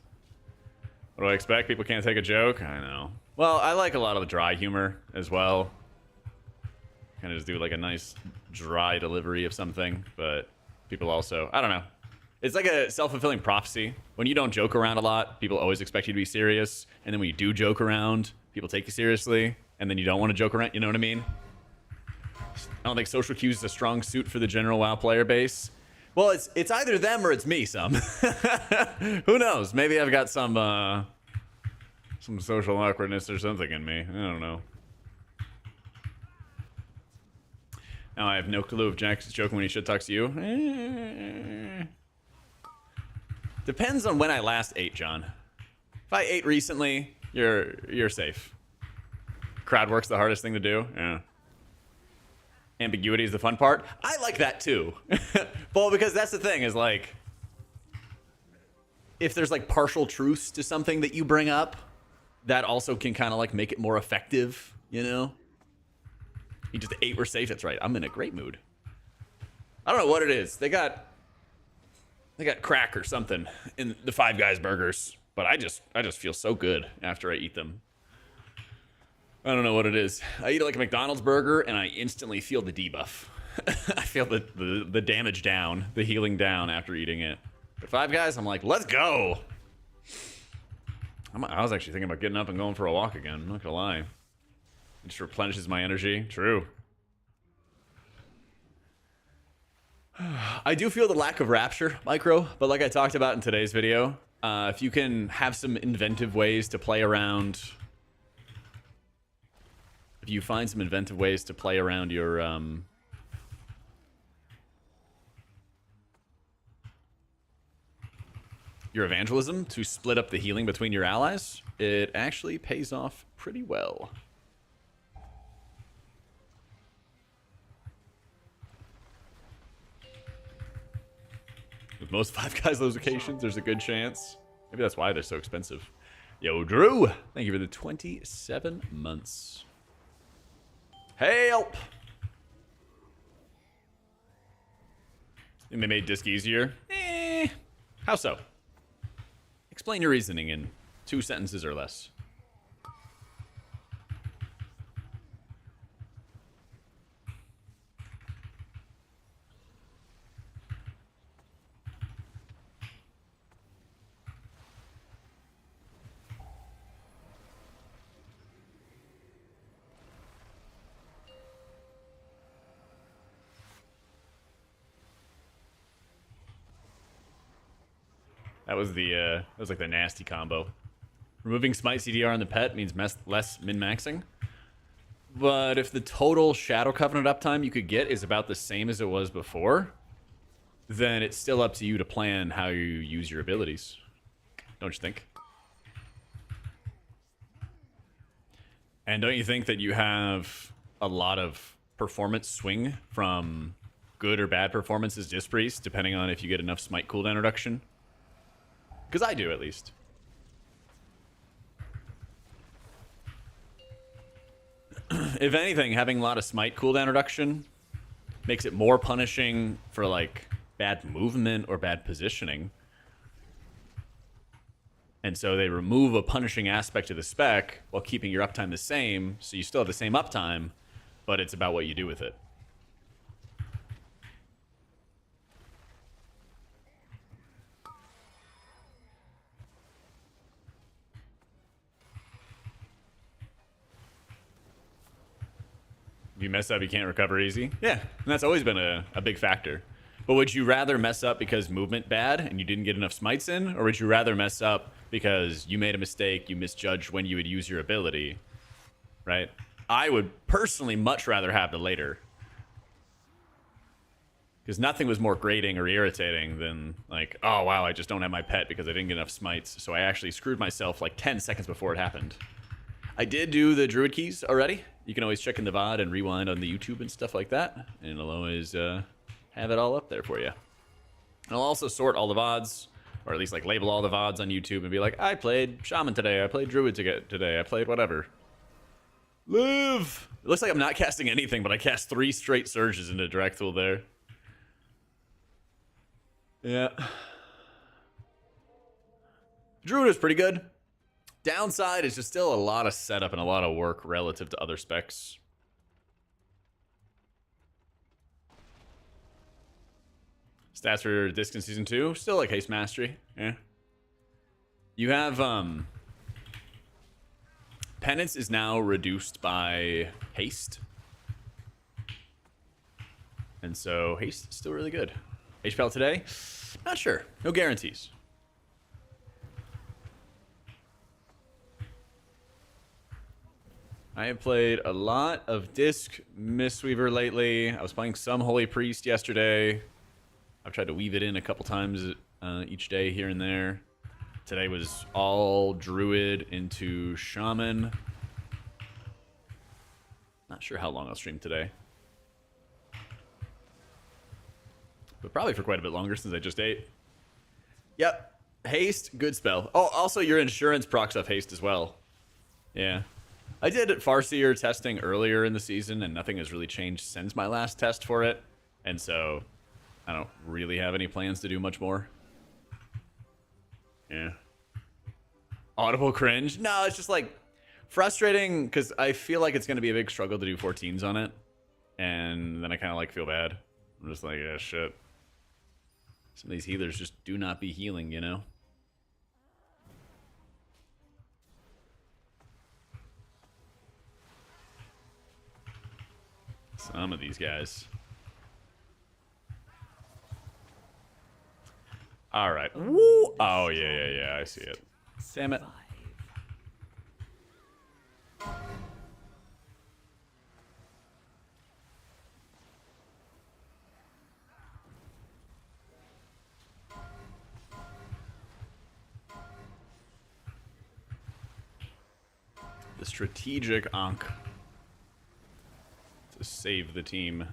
What do I expect? People can't take a joke? I know. Well, I like a lot of the dry humor as well. Kind of just do like a nice dry delivery of something. But people also, I don't know. It's like a self-fulfilling prophecy. When you don't joke around a lot, people always expect you to be serious. And then when you do joke around, people take you seriously. And then you don't want to joke around. You know what I mean? I don't think social cues is a strong suit for the general WoW player base. Well, it's either them or it's me some. Who knows? Maybe I've got some social awkwardness or something in me. I don't know. Now I have no clue if Jack's joking when he shit talks to you. Depends on when I last ate, John. If I ate recently, you're safe. Crowd work's the hardest thing to do. Yeah. Ambiguity is the fun part. I like that too. Well, because that's the thing is like, if there's like partial truths to something that you bring up, that also can kind of like make it more effective, you know? You just ate, we're safe. That's right. I'm in a great mood. I don't know what it is. They got crack or something in the Five Guys burgers, but I just feel so good after I eat them. I don't know what it is. I eat like a McDonald's burger and I instantly feel the debuff. I feel the damage down, the healing down after eating it. But Five Guys, I'm like, let's go. I was actually thinking about getting up and going for a walk again. I'm not gonna lie. It just replenishes my energy. True. I do feel the lack of rapture, Micro, but like I talked about in today's video, if you can have some inventive ways to play around... If you find some inventive ways to play around your evangelism to split up the healing between your allies, it actually pays off pretty well. With most Five Guys locations, there's a good chance. Maybe that's why they're so expensive. Yo, Drew, thank you for the 27 months. Help! Think they made disc easier? How so? Explain your reasoning in 2 sentences or less. That was like the nasty combo. Removing Smite CDR on the pet means less min-maxing. But if the total Shadow Covenant uptime you could get is about the same as it was before, then it's still up to you to plan how you use your abilities. Don't you think? And don't you think that you have a lot of performance swing from good or bad performances Disc Priest, depending on if you get enough Smite cooldown reduction? Because I do, at least. If anything, having a lot of Smite cooldown reduction makes it more punishing for, like, bad movement or bad positioning. And so they remove a punishing aspect of the spec while keeping your uptime the same, so you still have the same uptime, but it's about what you do with it. If you mess up, you can't recover easy. Yeah, and that's always been a big factor. But would you rather mess up because movement bad and you didn't get enough smites in? Or would you rather mess up because you made a mistake, you misjudged when you would use your ability? Right? I would personally much rather have the later. Because nothing was more grating or irritating than like, oh wow, I just don't have my pet because I didn't get enough smites. So I actually screwed myself like 10 seconds before it happened. I did do the Druid keys already. You can always check in the VOD and rewind on the YouTube and stuff like that. And it'll always have it all up there for you. And I'll also sort all the VODs, or at least like label all the VODs on YouTube and be like, I played Shaman today, I played Druid today, I played whatever. Live! It looks like I'm not casting anything, but I cast 3 straight surges into Direct Tool there. Yeah. Druid is pretty good. Downside is just still a lot of setup and a lot of work relative to other specs. Stats for Disc in Season 2, still like Haste Mastery. Yeah. You have, Penance is now reduced by Haste. And so Haste is still really good. HPL today? Not sure. No guarantees. I have played a lot of Disc Mistweaver lately. I was playing some Holy Priest yesterday. I've tried to weave it in a couple times each day here and there. Today was all Druid into Shaman. Not sure how long I'll stream today. But probably for quite a bit longer since I just ate. Yep. Haste, good spell. Oh, also your insurance procs off Haste as well. Yeah. I did Farseer testing earlier in the season, and nothing has really changed since my last test for it. And so, I don't really have any plans to do much more. Yeah. Audible cringe? No, it's just like frustrating, because I feel like it's going to be a big struggle to do 14s on it. And then I kind of like feel bad. I'm just like, yeah, shit. Some of these healers just do not be healing, you know? Some of these guys. All right. Woo! Oh, yeah. I see it. Damn it. The strategic Ankh to save the team.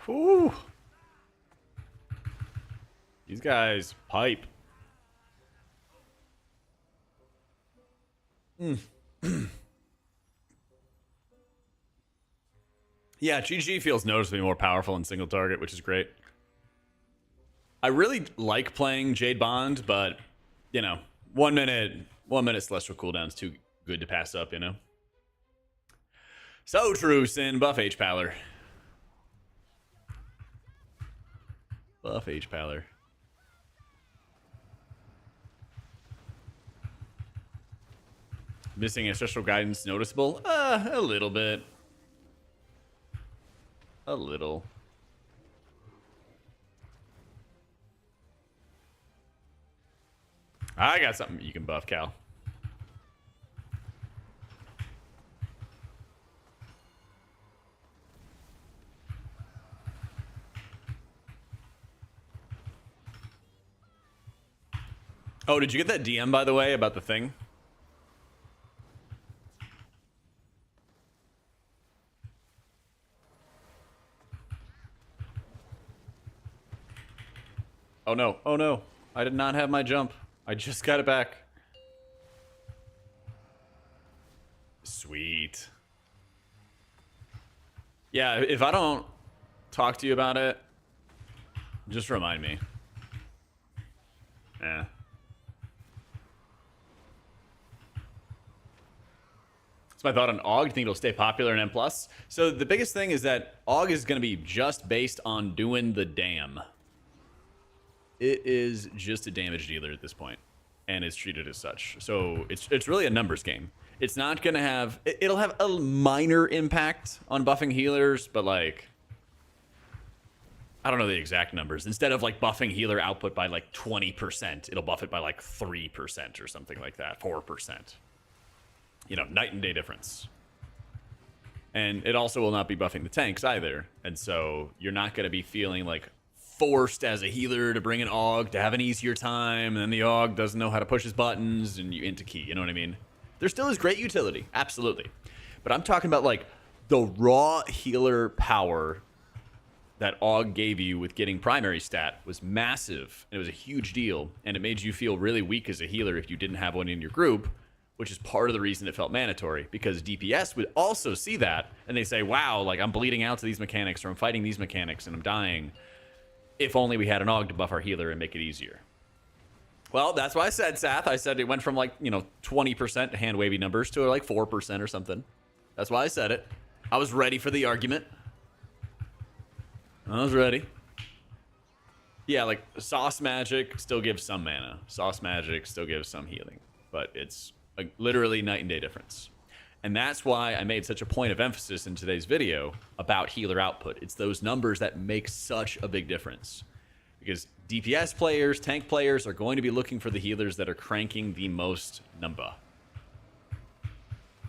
Whew. These guys pipe. Yeah, GG feels noticeably more powerful in single target, which is great. I really like playing Jade Bond, but, you know, 1 minute Celestial cooldown's too good to pass up, you know? So true, Sin. Buff H-Paler. Buff H-Paler. Missing ancestral guidance noticeable? A little bit. A little. I got something you can buff, Cal. Oh, did you get that DM, by the way, about the thing? Oh no, oh no. I did not have my jump. I just got it back. Sweet. Yeah, if I don't talk to you about it, just remind me. Yeah. That's my thought on AUG. Do you think it'll stay popular in M+? So the biggest thing is that AUG is going to be just based on doing the dam. It is just a damage dealer at this point, and it's treated as such. So it's really a numbers game. It's not going to have... It'll have a minor impact on buffing healers, but, like... I don't know the exact numbers. Instead of, like, buffing healer output by, like, 20%, it'll buff it by, like, 3% or something like that. 4%. You know, night and day difference. And it also will not be buffing the tanks either. And so you're not going to be feeling, like, forced as a healer to bring an AUG to have an easier time, and then the AUG doesn't know how to push his buttons, and you into key, you know what I mean? There still is great utility, absolutely. But I'm talking about, like, the raw healer power that AUG gave you with getting primary stat was massive. It was a huge deal, and it made you feel really weak as a healer if you didn't have one in your group, which is part of the reason it felt mandatory, because DPS would also see that, and they say, wow, like, I'm bleeding out to these mechanics, or I'm fighting these mechanics, and I'm dying. If only we had an AUG to buff our healer and make it easier. Well, that's why I said, Sath. I said it went from, like, you know, 20% hand wavy numbers to, like, 4% or something. That's why I said it. I was ready for the argument. I was ready. Yeah, like, Sauce Magic still gives some mana. Sauce Magic still gives some healing. But it's literally night and day difference. And that's why I made such a point of emphasis in today's video about healer output. It's those numbers that make such a big difference. Because DPS players, tank players are going to be looking for the healers that are cranking the most number.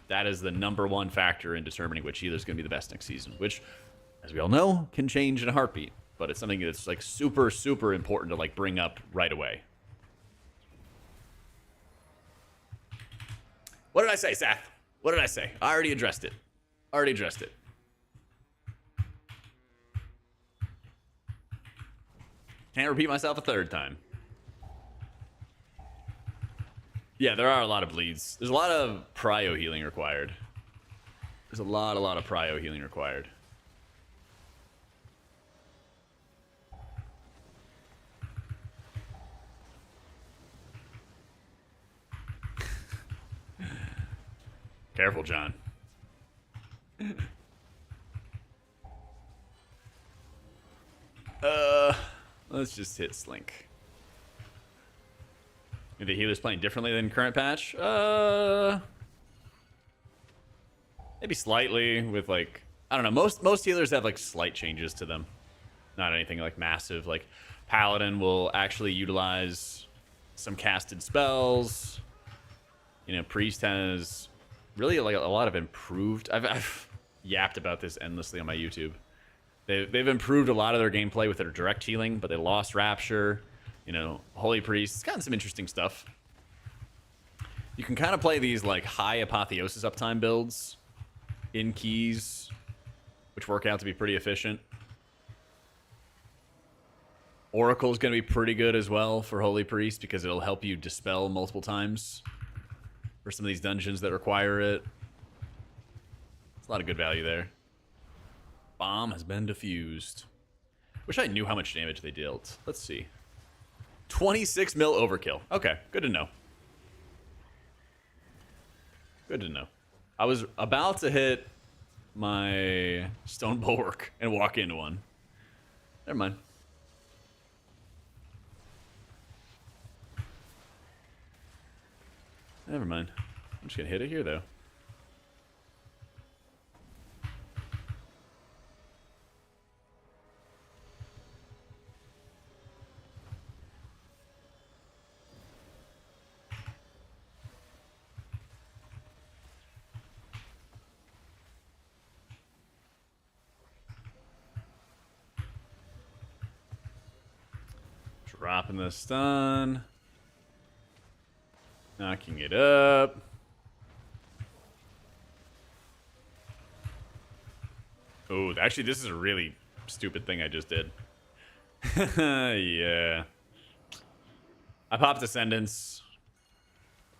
That is the #1 factor in determining which healer is going to be the best next season. Which, as we all know, can change in a heartbeat. But it's something that's, like, super, super important to, like, bring up right away. What did I say, Seth? What did I say? I already addressed it. Already addressed it. Can't repeat myself a third time. Yeah, there are a lot of bleeds. There's a lot of prio healing required. There's a lot of prio healing required. Careful, John. Let's just hit Slink. Are the healers playing differently than current patch? Maybe slightly with, like, I don't know. Most healers have, like, slight changes to them. Not anything, like, massive. Like, Paladin will actually utilize some casted spells. You know, Priest has really, like, a lot of improved... I've yapped about this endlessly on my YouTube. They've improved a lot of their gameplay with their direct healing, but they lost Rapture. You know, Holy Priest. It's gotten some interesting stuff. You can kind of play these, like, high Apotheosis uptime builds in keys, which work out to be pretty efficient. Oracle's going to be pretty good as well for Holy Priest because it'll help you dispel multiple times for some of these dungeons that require it. It's a lot of good value there. Bomb has been defused. Wish I knew how much damage they dealt. Let's see. 26 mil overkill. Okay, good to know. Good to know. I was about to hit my stone bulwark and walk into one. Never mind. Never mind. I'm just gonna hit it here though. Dropping the stun. Knocking it up. Oh, actually, this is a really stupid thing I just did. Yeah. I popped Ascendance.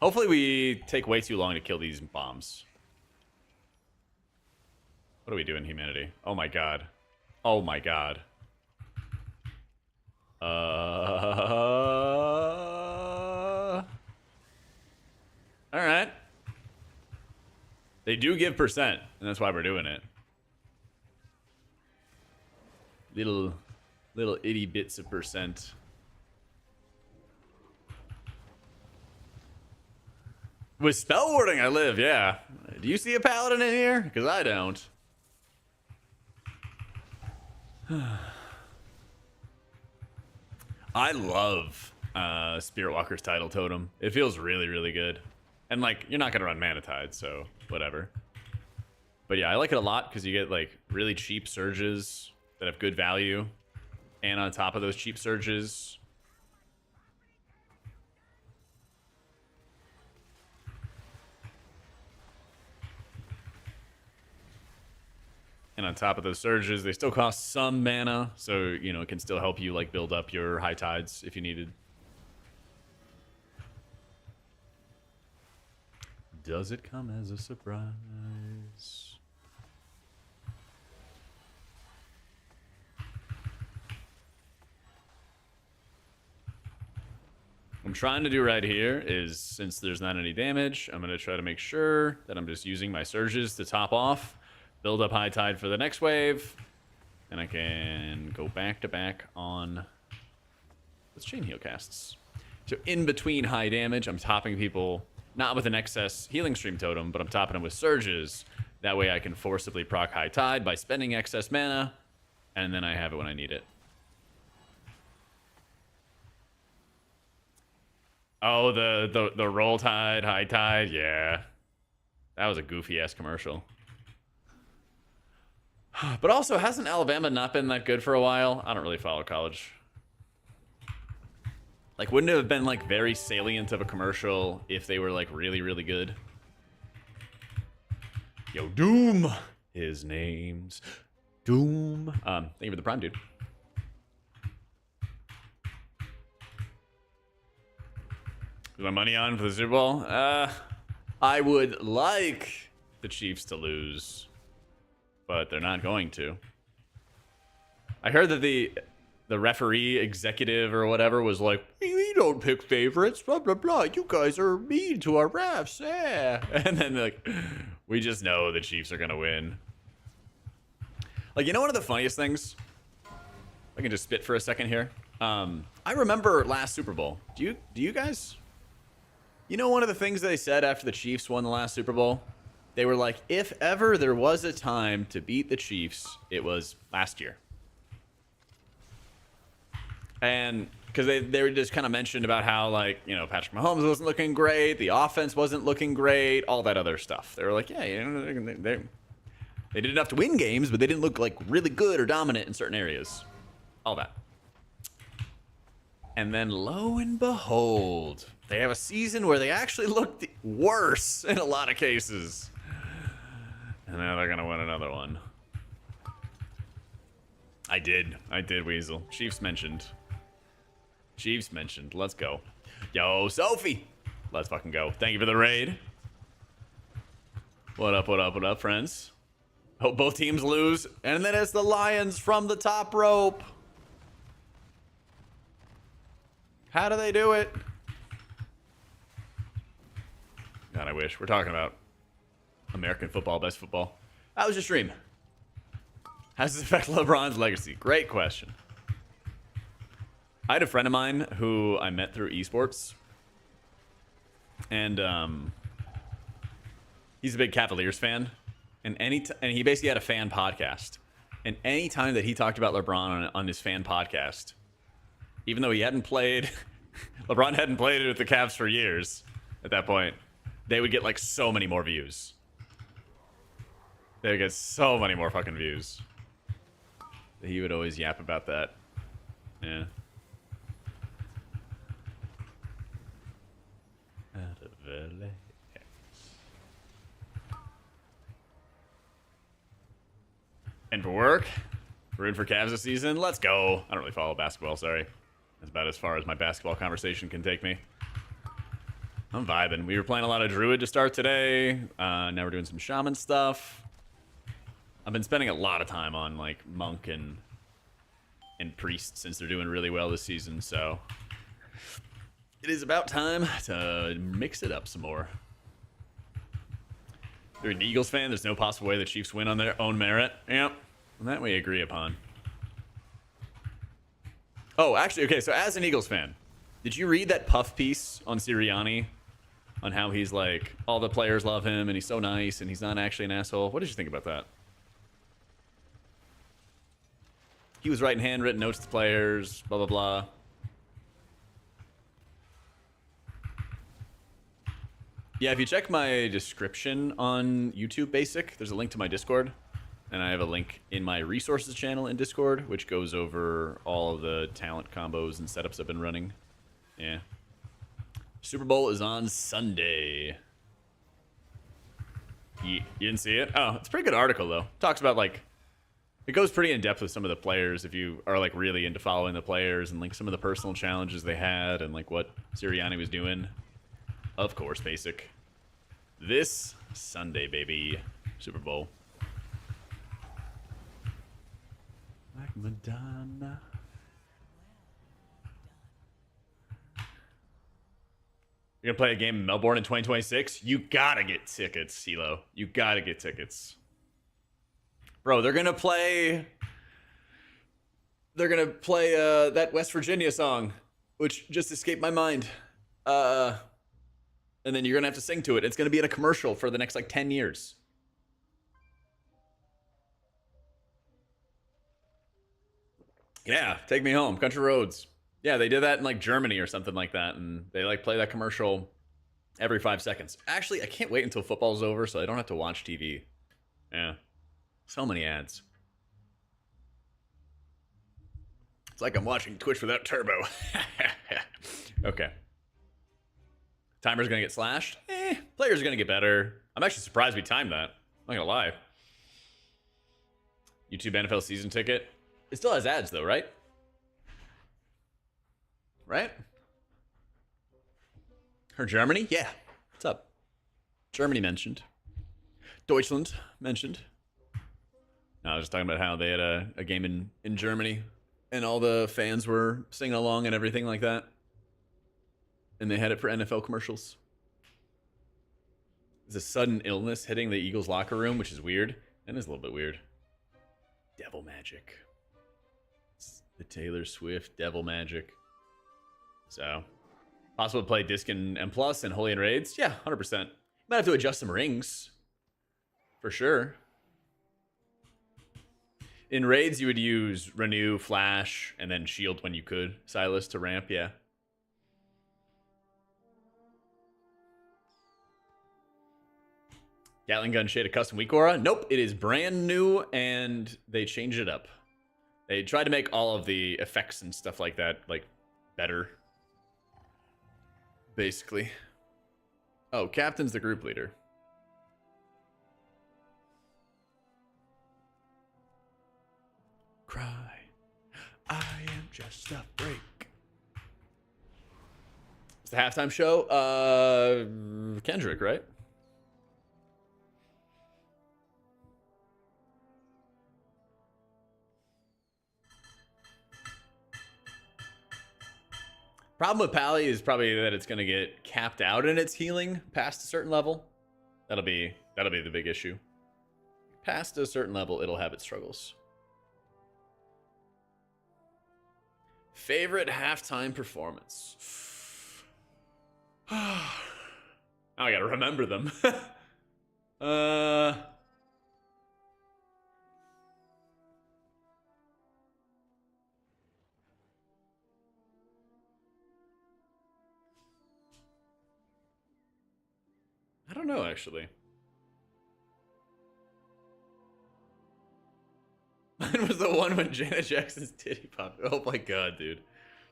Hopefully we take way too long to kill these bombs. What are we doing, humanity? Oh my god. Oh my god. Alright. They do give percent, and that's why we're doing it. Little itty bits of percent. With spell warding, I live, yeah. Do you see a paladin in here? Because I don't. I love Spirit Walker's Title Totem. It feels really, really good. And, like, you're not going to run Mana Tide, so whatever. But, yeah, I like it a lot because you get, like, really cheap surges that have good value. And on top of those cheap surges... And on top of those surges, they still cost some mana. So, you know, it can still help you, like, build up your high tides if you needed. Does it come as a surprise? What I'm trying to do right here is, since there's not any damage, I'm going to try to make sure that I'm just using my surges to top off, build up high tide for the next wave, and I can go back to back on those chain heal casts. So in between high damage, I'm topping people not with an excess healing stream totem, but I'm topping them with surges. That way I can forcibly proc high tide by spending excess mana, and then I have it when I need it. Oh, the roll tide, high tide, yeah. That was a goofy ass commercial. But also, hasn't Alabama not been that good for a while? I don't really follow college. Like, wouldn't it have been, like, very salient of a commercial if they were, like, really, really good? Yo, Doom! His name's Doom. Thank you for the prime, dude. Is my money on for the Super Bowl? I would like the Chiefs to lose, but they're not going to. I heard that the referee executive or whatever was like, we don't pick favorites, blah, blah, blah. You guys are mean to our refs, eh? And then, like, we just know the Chiefs are going to win. Like, you know one of the funniest things? I can just spit for a second here. I remember last Super Bowl. Do you guys... You know one of the things they said after the Chiefs won the last Super Bowl? They were like, if ever there was a time to beat the Chiefs, it was last year. And because they were just kind of mentioned about how, like, you know, Patrick Mahomes wasn't looking great, the offense wasn't looking great, all that other stuff. They were like, yeah, you know, they did enough to win games, but they didn't look like really good or dominant in certain areas. All that. And then lo and behold, they have a season where they actually looked worse in a lot of cases. And now they're going to win another one. I did, Weasel. Chiefs mentioned. Chiefs mentioned. Let's go. Yo, Sophie. Let's fucking go. Thank you for the raid. What up, what up, what up, friends? Hope both teams lose. And then it's the Lions from the top rope. How do they do it? God, I wish. We're talking about American football, best football. How was your stream? How does this affect LeBron's legacy? Great question. I had a friend of mine who I met through esports. And he's a big Cavaliers fan. And he basically had a fan podcast. And any time that he talked about LeBron on his fan podcast, even though he hadn't played, LeBron hadn't played with the Cavs for years at that point, they would get like so many more views. They would get so many more fucking views. He would always yap about that. Yeah. Out of LAX. And for work, rooting for Cavs this season. Let's go. I don't really follow basketball, sorry. That's about as far as my basketball conversation can take me. I'm vibing. We were playing a lot of Druid to start today. Now we're doing some Shaman stuff. I've been spending a lot of time on like Monk and Priest since they're doing really well this season, so it is about time to mix it up some more. If you're an Eagles fan, there's no possible way the Chiefs win on their own merit. Yep. And that we agree upon. Oh, actually, okay, so as an Eagles fan, did you read that Puff piece on Sirianni on how he's like, all the players love him and he's so nice and he's not actually an asshole? What did you think about that? He was writing handwritten notes to players, blah, blah, blah. Yeah, if you check my description on YouTube Basic, there's a link to my Discord. And I have a link in my resources channel in Discord, which goes over all of the talent combos and setups I've been running. Yeah. Super Bowl is on Sunday. You didn't see it? Oh, it's a pretty good article, though. Talks about, like, it goes pretty in depth with some of the players if you are, like, really into following the players and, like, some of the personal challenges they had and, like, what Sirianni was doing. Of course, basic. This Sunday, baby. Super Bowl. Like Madonna. You're gonna play a game in Melbourne in 2026? You gotta get tickets, CeeLo. You gotta get tickets. Bro, they're gonna play that West Virginia song, which just escaped my mind. And then you're gonna have to sing to it. It's gonna be in a commercial for the next like 10 years. Yeah, take me home. Country roads. Yeah, they did that in like Germany or something like that, and they like play that commercial every 5 seconds. Actually, I can't wait until football's over so I don't have to watch TV. Yeah. So many ads. It's like I'm watching Twitch without turbo. Okay. Timer's gonna get slashed. Players are gonna get better. I'm actually surprised we timed that. I'm not gonna lie. YouTube NFL season ticket. It still has ads though, right? Right? Her Germany? Yeah. What's up? Germany mentioned. Deutschland mentioned. No, I was just talking about how they had a game in Germany and all the fans were singing along and everything like that. And they had it for NFL commercials. There's a sudden illness hitting the Eagles locker room, which is weird. And is a little bit weird. Devil magic. It's the Taylor Swift devil magic. So, possible to play Disc and M+ and Holy and Raids? Yeah, 100%. Might have to adjust some rings. For sure. In Raids, you would use Renew, Flash, and then Shield when you could. Silas to ramp, yeah. Gatling gun shade a custom weak aura? Nope, it is brand new and they changed it up. They tried to make all of the effects and stuff like that, like, better. Basically. Oh, Captain's the group leader. Cry. I am just a freak. It's the halftime show. Kendrick, right? Problem with Pally is probably that it's going to get capped out in its healing past a certain level. That'll be the big issue. Past a certain level, it'll have its struggles. Favorite halftime performance. Now I gotta remember them. I don't know, actually. Mine was the one when Janet Jackson's titty popped. Oh my god, dude.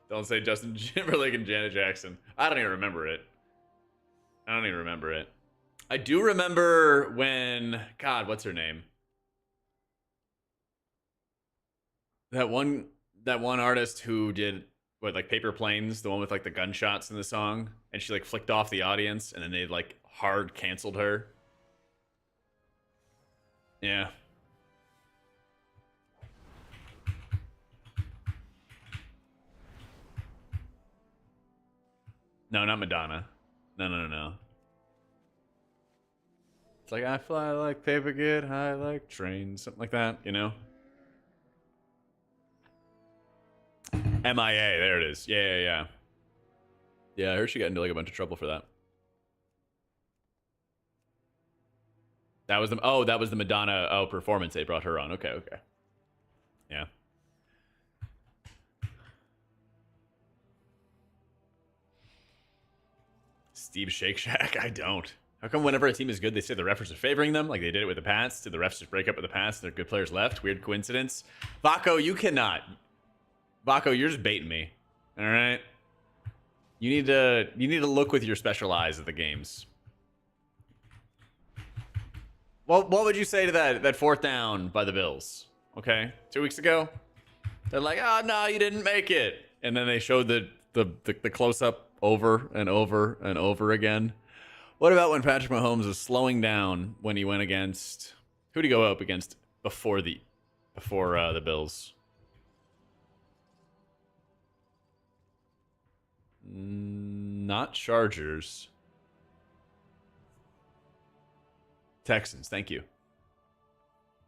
Don't say Justin Timberlake and Janet Jackson. I don't even remember it. I do remember when... God, what's her name? That one artist who did... What, like Paper Planes? The one with like the gunshots in the song? And she like flicked off the audience and then they like hard canceled her. Yeah. No, not Madonna. No. It's like, I fly like paper, get high like trains. Something like that, you know? MIA, there it is. Yeah. Yeah, I heard she got into like a bunch of trouble for that. That was the Madonna performance they brought her on. Okay. Yeah. Steve Shake Shack? I don't. How come whenever a team is good, they say the refs are favoring them? Like they did it with the Pats. Did the refs just break up with the Pats? Their good players left? Weird coincidence. Vaco, you cannot. Vaco, you're just baiting me. All right. You need to look with your special eyes at the games. Well, what would you say to that fourth down by the Bills? Okay, 2 weeks ago, they're like, "Oh no, you didn't make it," and then they showed the close up over and over and over again. What about when Patrick Mahomes was slowing down when he went against who did he go up against before the Bills? Not Chargers. Texans, thank you.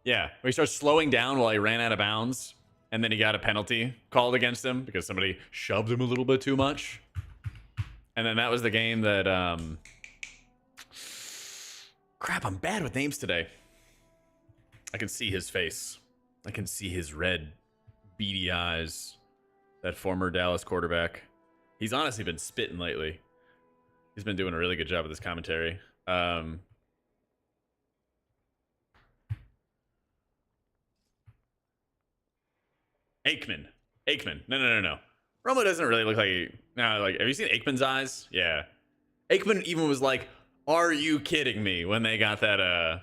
Yeah, where he starts slowing down while he ran out of bounds, and then he got a penalty called against him because somebody shoved him a little bit too much. And then that was the game that, crap, I'm bad with names today. I can see his face. I can see his red, beady eyes. That former Dallas quarterback. He's honestly been spitting lately. He's been doing a really good job with this commentary. Aikman. No. Romo doesn't really look like have you seen Aikman's eyes? Yeah. Aikman even was like, "Are you kidding me?" when they got that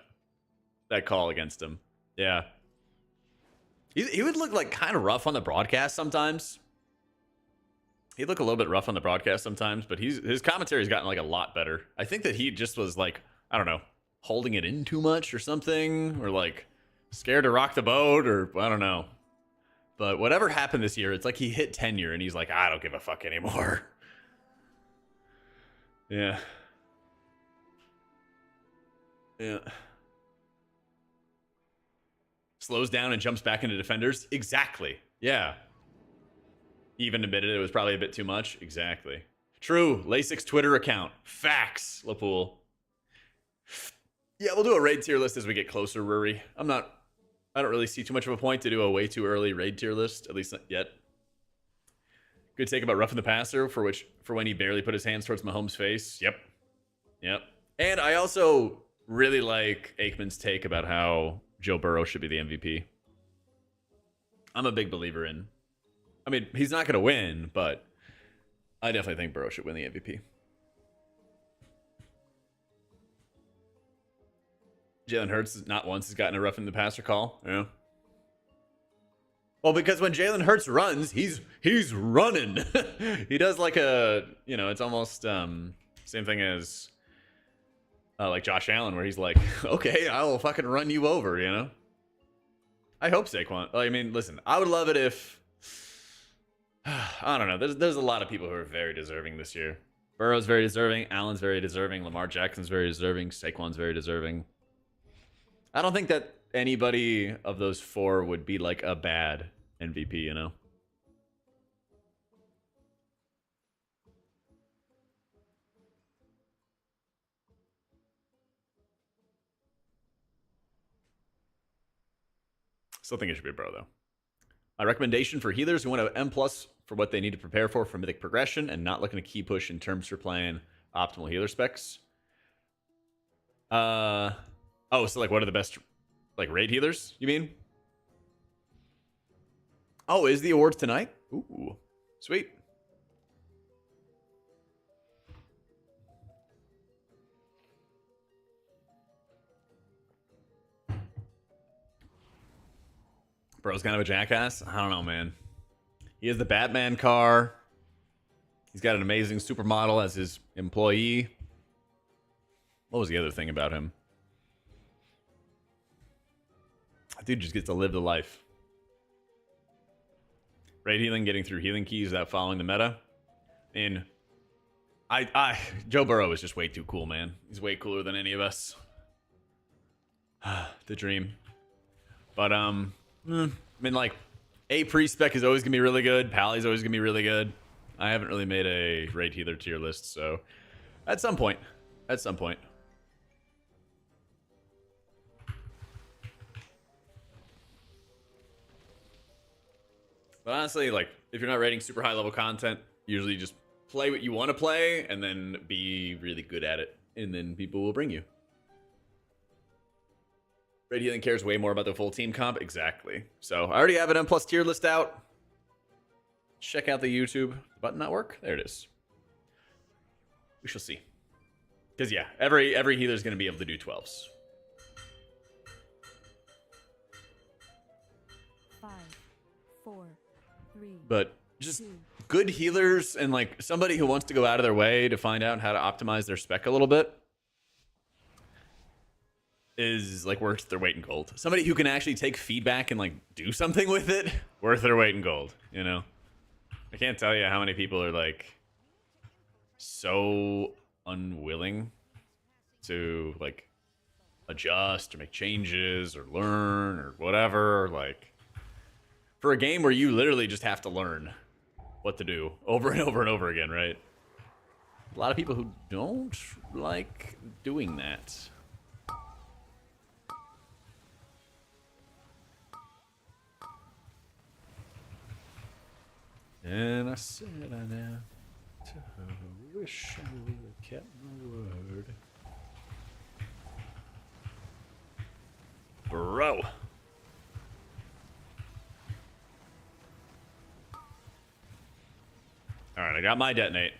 call against him. Yeah. He would look like kind of rough on the broadcast sometimes. He'd look a little bit rough on the broadcast sometimes, but his commentary's gotten like a lot better. I think that he just was like, I don't know, holding it in too much or something, or like scared to rock the boat, or I don't know. But whatever happened this year, it's like he hit tenure and he's like, I don't give a fuck anymore. Yeah. Slows down and jumps back into defenders. Exactly. Yeah. Even admitted it was probably a bit too much. Exactly. True. LASIK's Twitter account. Facts, Lapool. Yeah, we'll do a raid tier list as we get closer, Rory. I don't really see too much of a point to do a way too early raid tier list, at least not yet. Good take about roughing the passer for when he barely put his hands towards Mahomes' face. Yep. And I also really like Aikman's take about how Joe Burrow should be the MVP. I'm a big believer in. I mean, he's not going to win, but I definitely think Burrow should win the MVP. Jalen Hurts not once has gotten a roughing the passer call. Yeah. Well, because when Jalen Hurts runs, he's running. He does like a, you know, it's almost same thing as like Josh Allen, where he's like, okay, I will fucking run you over, you know? I hope Saquon. I mean, listen, I would love it if, I don't know. There's a lot of people who are very deserving this year. Burrow's very deserving. Allen's very deserving. Lamar Jackson's very deserving. Saquon's very deserving. I don't think that anybody of those four would be like a bad MVP, you know? Still think it should be Burrow, though. My recommendation for healers who want to M+ for what they need to prepare for Mythic progression and not looking to key push in terms for playing optimal healer specs. Oh, so like what are the best like raid healers, you mean? Oh, is the awards tonight? Ooh, sweet. Bro's kind of a jackass. I don't know, man. He has the Batman car. He's got an amazing supermodel as his employee. What was the other thing about him? That dude just gets to live the life. Raid healing, getting through healing keys without following the meta. And Joe Burrow is just way too cool, man. He's way cooler than any of us. The dream. But I mean, like, a pre-spec is always gonna be really good. Pally's always gonna be really good. I haven't really made a raid healer tier list, so at some point. But honestly, like, if you're not rating super high level content, usually just play what you want to play and then be really good at it, and then people will bring you. Raid healing cares way more about the full team comp. Exactly. So I already have an M+ tier list out. Check out the YouTube. The button not work? There it is. We shall see. Because yeah, every healer is going to be able to do 12s. 5, 4, 3. But just good healers and like somebody who wants to go out of their way to find out how to optimize their spec a little bit is like worth their weight in gold. Somebody who can actually take feedback and like do something with it, worth their weight in gold, you know? I can't tell you how many people are like so unwilling to like adjust or make changes or learn or whatever. Like for a game where you literally just have to learn what to do over and over and over again, right? A lot of people who don't like doing that. And I said I now to her, wish I would have kept my word. Bro. Alright, I got my detonate.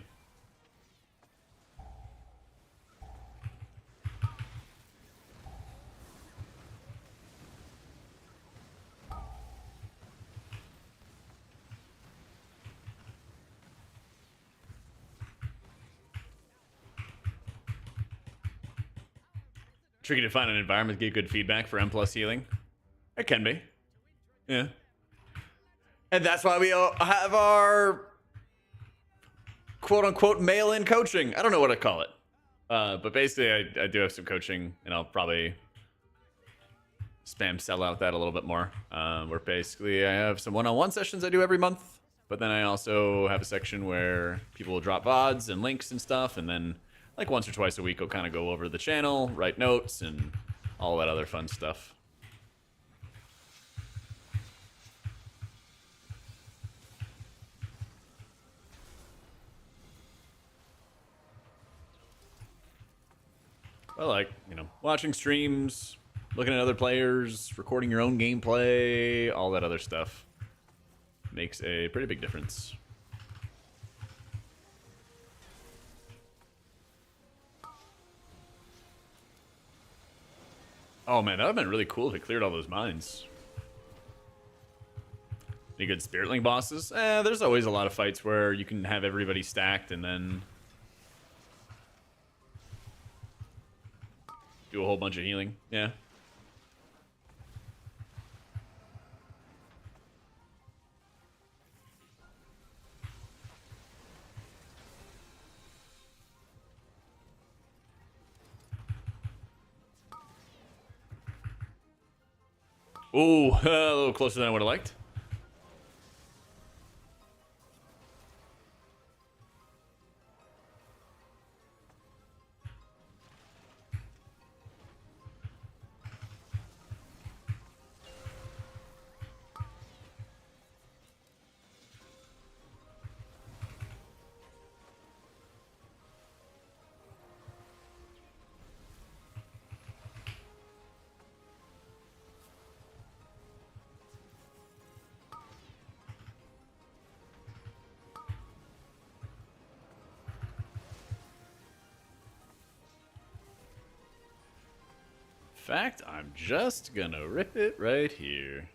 Tricky to find an environment to get good feedback for M+ healing. It can be. Yeah. And that's why we all have our quote-unquote mail-in coaching. I don't know what to call it. But basically, I do have some coaching, and I'll probably sell out that a little bit more. Where basically I have some one-on-one sessions I do every month. But then I also have a section where people will drop VODs and links and stuff, and then like once or twice a week, I'll kind of go over the channel, write notes, and all that other fun stuff. Well, like, you know, watching streams, looking at other players, recording your own gameplay, all that other stuff makes a pretty big difference. Oh man, that would have been really cool if it cleared all those mines. Any good Spiritling bosses? There's always a lot of fights where you can have everybody stacked and then do a whole bunch of healing. Yeah. Ooh, a little closer than I would have liked. In fact, I'm just gonna rip it right here.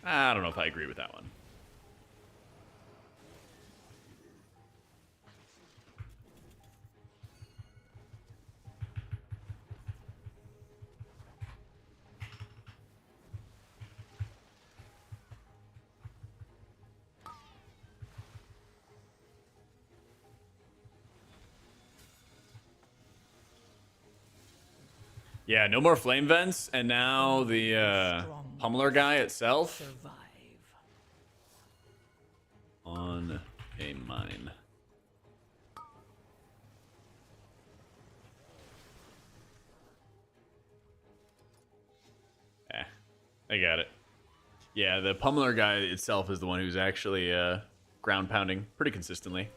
I don't know if I agree with that one. Yeah, no more flame vents, and now the pummeler guy itself Survive. on a mine. I got it. Yeah, the pummeler guy itself is the one who's actually ground pounding pretty consistently.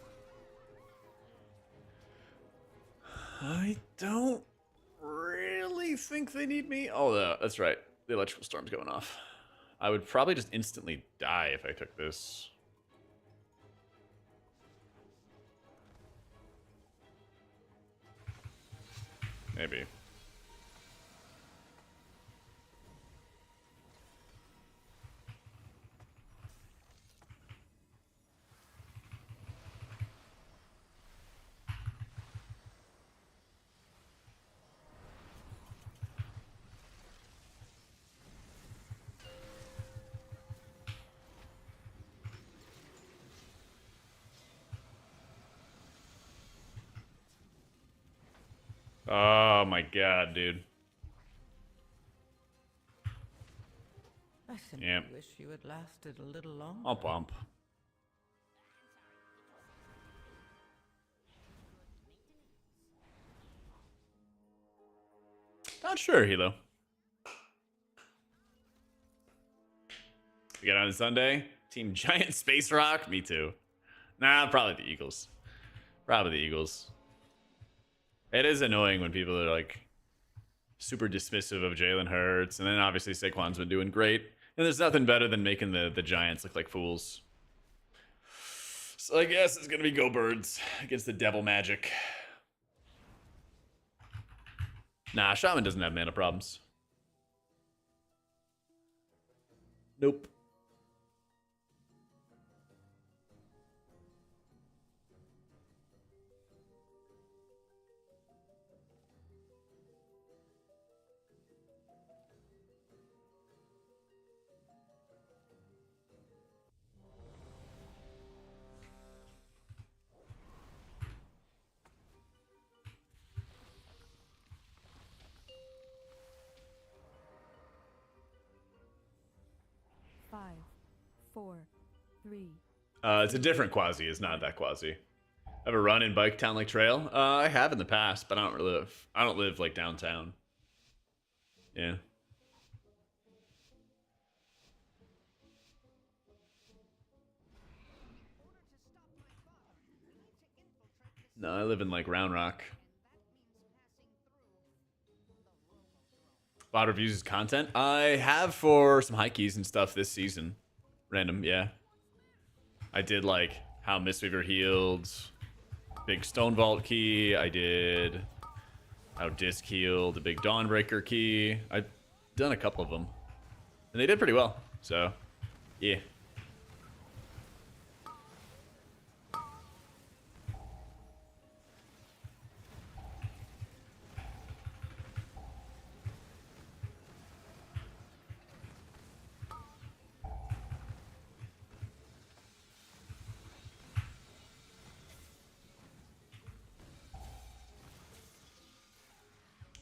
I don't really think they need me. Oh, that's right. The electrical storm's going off. I would probably just instantly die if I took this. Maybe. Oh my god, dude. I simply Yep. wish you had lasted a little longer. I'll bump. Not sure, Hilo. We got on Sunday. Team Giant Space Rock. Me too. Nah, probably the Eagles. Probably the Eagles. It is annoying when people are like super dismissive of Jalen Hurts, and then obviously Saquon's been doing great. And there's nothing better than making the Giants look like fools. So I guess it's gonna be Go Birds against the Devil Magic. Nah, Shaman doesn't have mana problems. Nope. Five, four, three. It's a different Quasi. It's not that Quasi. Ever run in Bike Town Lake Trail? I have in the past, but I don't live like downtown. Yeah. No, I live in like Round Rock. Bot reviews as content. I have for some high keys and stuff this season. Random, yeah. I did like how Mistweaver healed, big Stone Vault key. I did how Disc healed, the big Dawnbreaker key. I've done a couple of them. And they did pretty well, so yeah.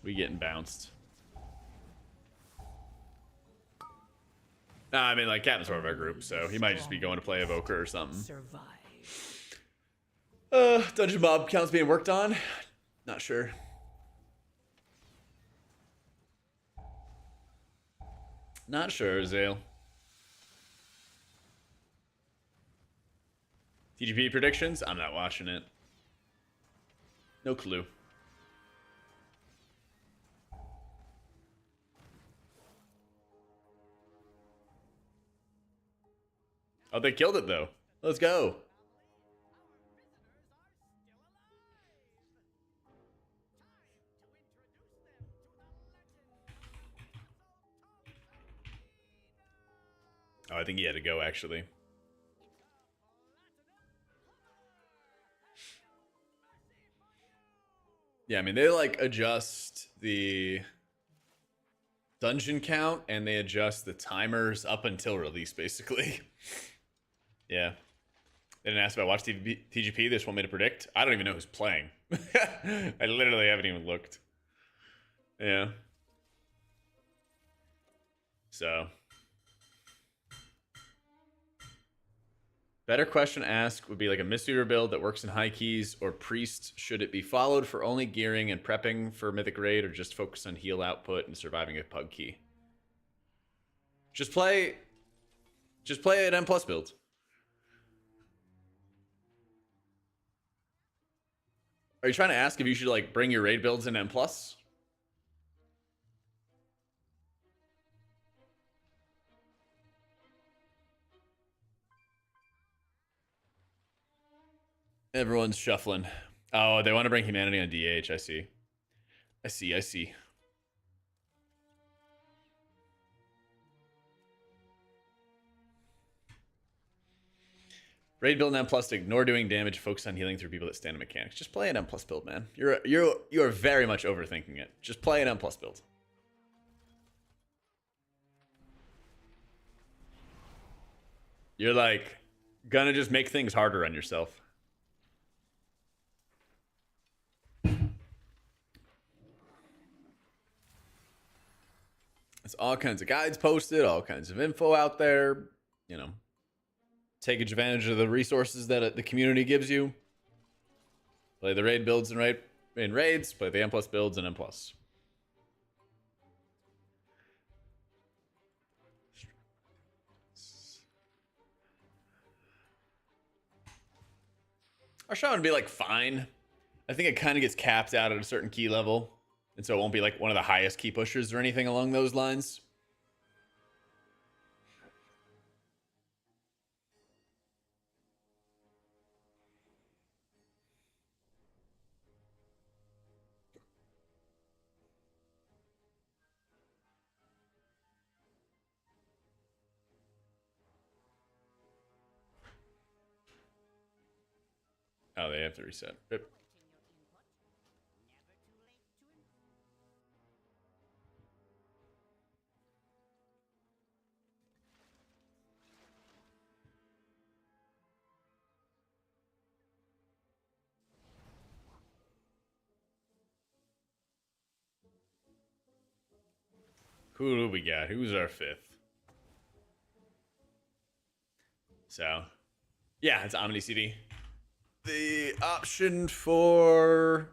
We getting bounced. Nah, I mean, like, Captain's part of our group, so he might just be going to play Evoker or something. Survive. Dungeon Mob counts being worked on? Not sure. Not sure, Zale. TGP predictions? I'm not watching it. No clue. Oh, they killed it, though. Let's go. Oh, I think he had to go, actually. Yeah, I mean, they, like, adjust the dungeon count, and they adjust the timers up until release, basically. Yeah. They didn't ask if I watched TGP. They just want me to predict. I don't even know who's playing. I literally haven't even looked. Yeah. So. Better question to ask would be like a Mistweaver build that works in high keys or Priest. Should it be followed for only gearing and prepping for Mythic Raid or just focus on heal output and surviving a Pug key? Just play an M+ build. Are you trying to ask if you should like bring your raid builds in M+? Everyone's shuffling. Oh, they want to bring humanity on DH. I see. I see. Raid build in M+ to ignore doing damage, focus on healing through people that stand in mechanics. Just play an M+ build, man. You're very much overthinking it. Just play an M+ build. You're like gonna just make things harder on yourself. There's all kinds of guides posted, all kinds of info out there, you know. Take advantage of the resources that the community gives you. Play the raid builds in raids. Play the M+ builds in M+. RSham would be like fine. I think it kind of gets capped out at a certain key level. And so it won't be like one of the highest key pushers or anything along those lines. Oh, they have to reset. Yep. Who do we got? Who's our fifth? So, yeah, it's OmniCD. The option for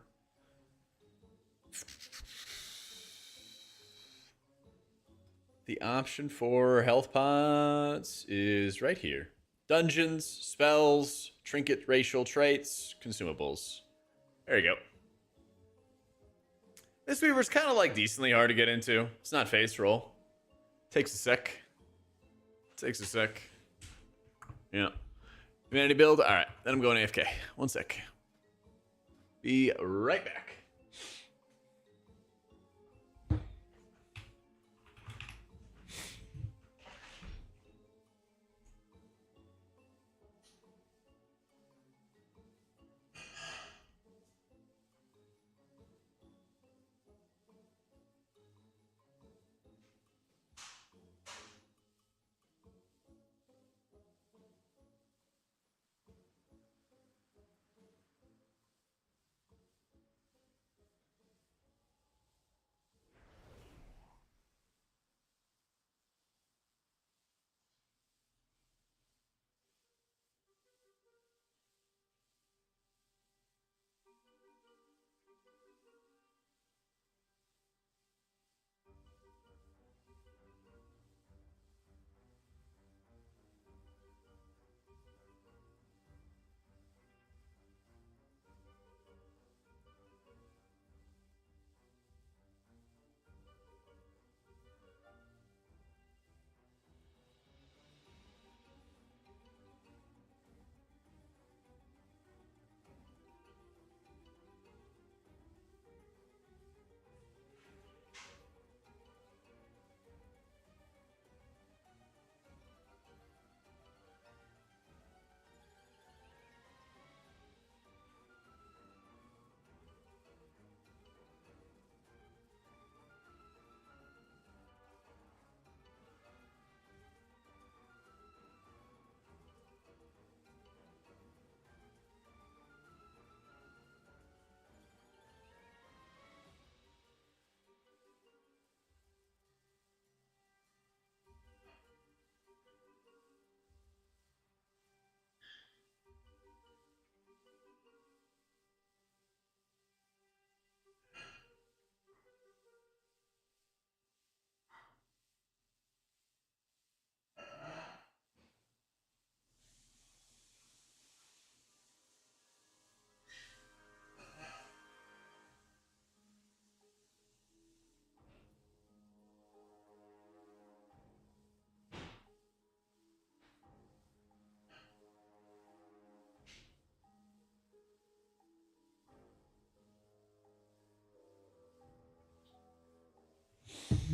health pots is right here. Dungeons, spells, trinket, racial traits, consumables. There you go. This Weaver's kind of like decently hard to get into. It's not face roll. Takes a sec. Takes a sec. Yeah. Humanity build. All right. Then I'm going AFK. One sec. Be right back.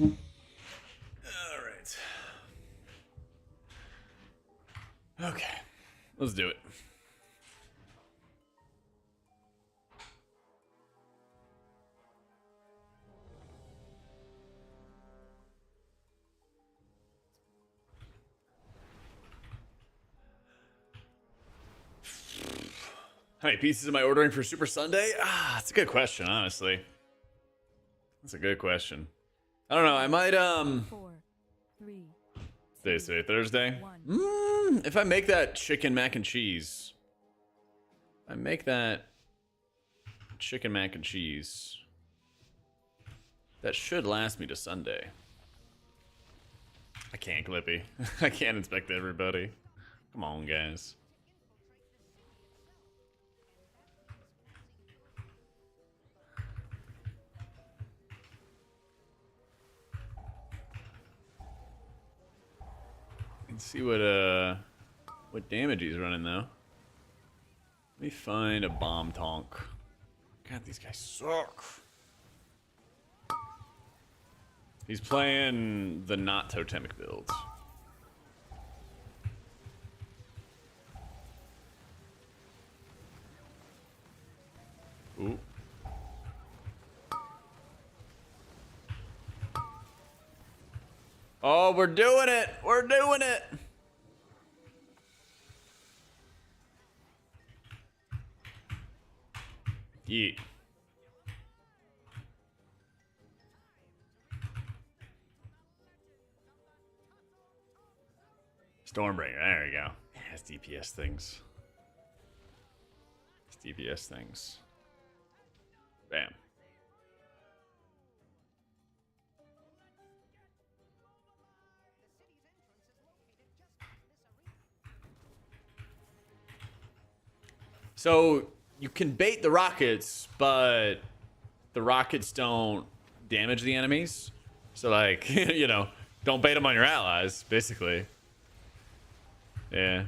All right. Okay. Let's do it. How many pieces am I ordering for Super Sunday? That's a good question, honestly. That's a good question. I don't know. I might 4, 3, Today's today, Thursday. 1. If I make that chicken mac and cheese, I make that chicken mac and cheese, that should last me to Sunday. I can't, Clippy. I can't inspect everybody. Come on, guys. Let's see what damage he's running though. Let me find a bomb tonk. God, these guys suck. He's playing the not totemic build. Ooh. Oh, we're doing it! We're doing it! Yeet. Stormbringer, there we go. It's DPS things. It's DPS things. Bam. So you can bait the rockets, but the rockets don't damage the enemies. So like, you know, don't bait them on your allies, basically. Yeah.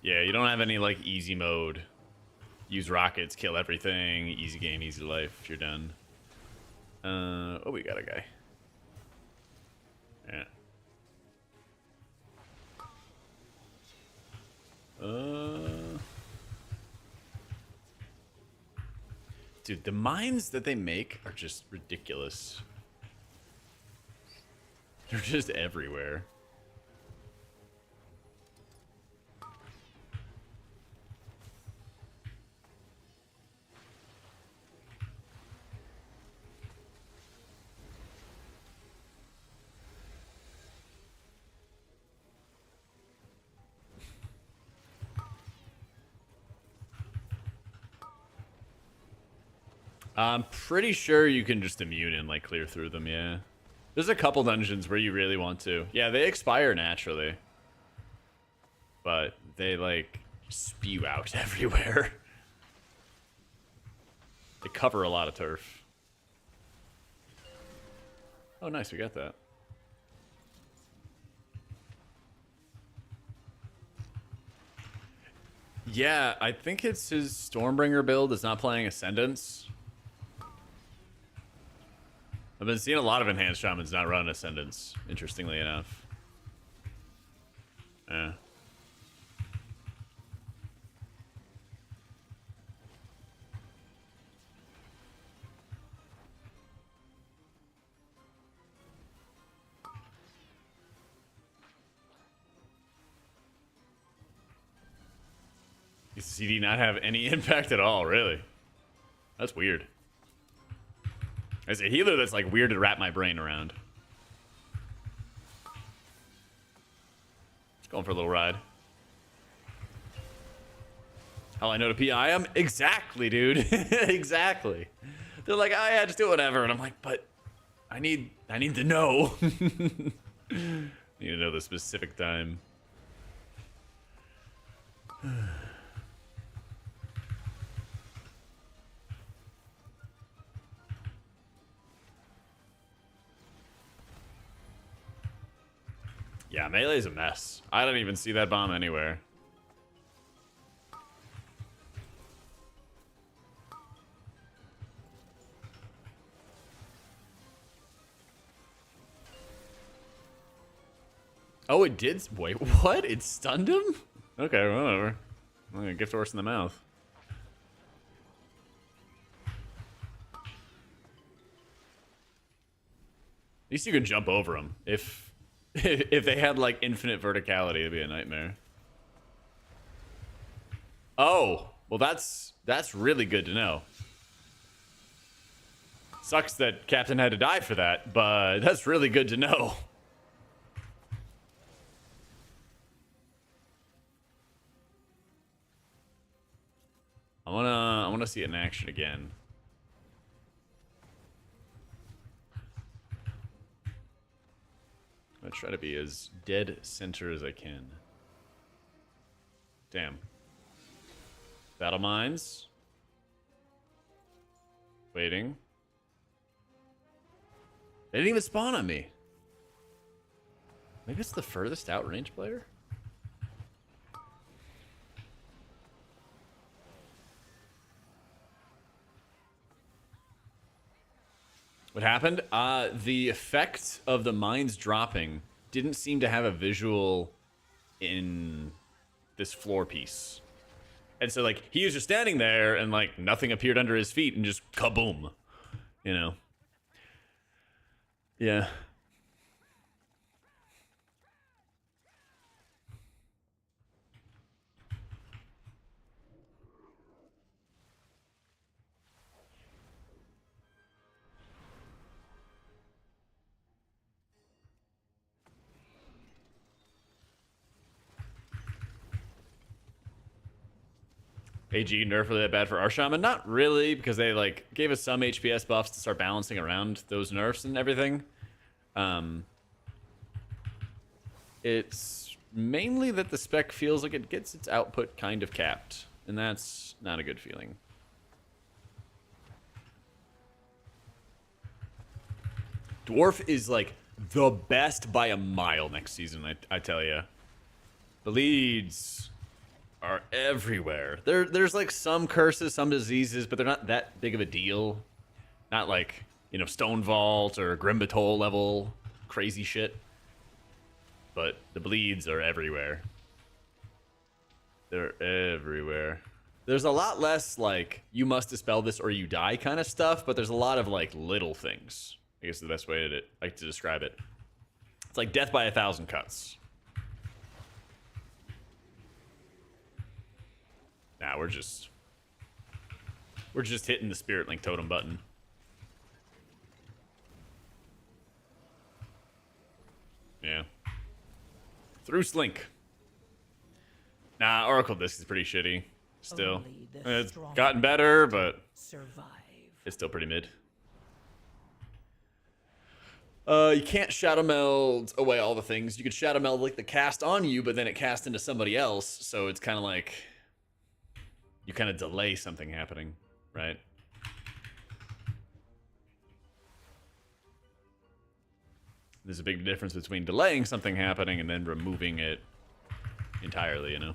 Yeah, you don't have any like easy mode. Use rockets, kill everything, easy game, easy life, you're done. Oh, we got a guy. Yeah. Dude, the mines that they make are just ridiculous. They're just everywhere. I'm pretty sure you can just immune and like clear through them, yeah. There's a couple dungeons where you really want to. Yeah, they expire naturally. But they like spew out everywhere. They cover a lot of turf. Oh, nice, we got that. Yeah, I think it's his Stormbringer build is not playing Ascendance. I've been seeing a lot of enhanced shamans not run Ascendance, interestingly enough. Yeah. Does CD not have any impact at all, really? That's weird. As a healer, that's like weird to wrap my brain around. Just going for a little ride. How I know to PI him? Exactly, dude. Exactly. They're like, oh yeah, just do whatever. And I'm like, but I need to know. Need to know the specific time. Yeah, melee's a mess. I don't even see that bomb anywhere. Oh, it did? Wait, what? It stunned him? Okay, whatever. I'm gonna gift horse in the mouth. At least you can jump over him. If they had like infinite verticality, it'd be a nightmare. Oh, well that's really good to know. Sucks that Captain had to die for that, but that's really good to know. I wanna see it in action again. I'm gonna try to be as dead center as I can. Damn. Battle mines. Waiting. They didn't even spawn on me. Maybe it's the furthest out range player? What happened? The effect of the mines dropping didn't seem to have a visual in this floor piece. And so, like, he was just standing there and, like, nothing appeared under his feet and just kaboom. You know? Yeah. AG nerf really that bad for RSham? And not really, because they like gave us some HPS buffs to start balancing around those nerfs and everything. It's mainly that the spec feels like it gets its output kind of capped, and that's not a good feeling. Dwarf is like the best by a mile next season, I tell you. The leads are everywhere. There's like some curses, some diseases, but they're not that big of a deal. Not like, you know, Stone Vault or Grim Batol level crazy shit. But the bleeds are everywhere. They're everywhere. There's a lot less like you must dispel this or you die kind of stuff, but there's a lot of like little things. I guess is the best way to like to describe it. It's like death by 1,000 cuts. Nah, we're just hitting the Spirit Link totem button. Yeah. Through Slink. Nah, Oracle Disc is pretty shitty. Still. It's gotten better, but it's still pretty mid. You can't Shadow Meld away all the things. You could Shadow Meld like the cast on you, but then it casts into somebody else, so it's kind of like you kind of delay something happening, right? There's a big difference between delaying something happening and then removing it entirely, you know?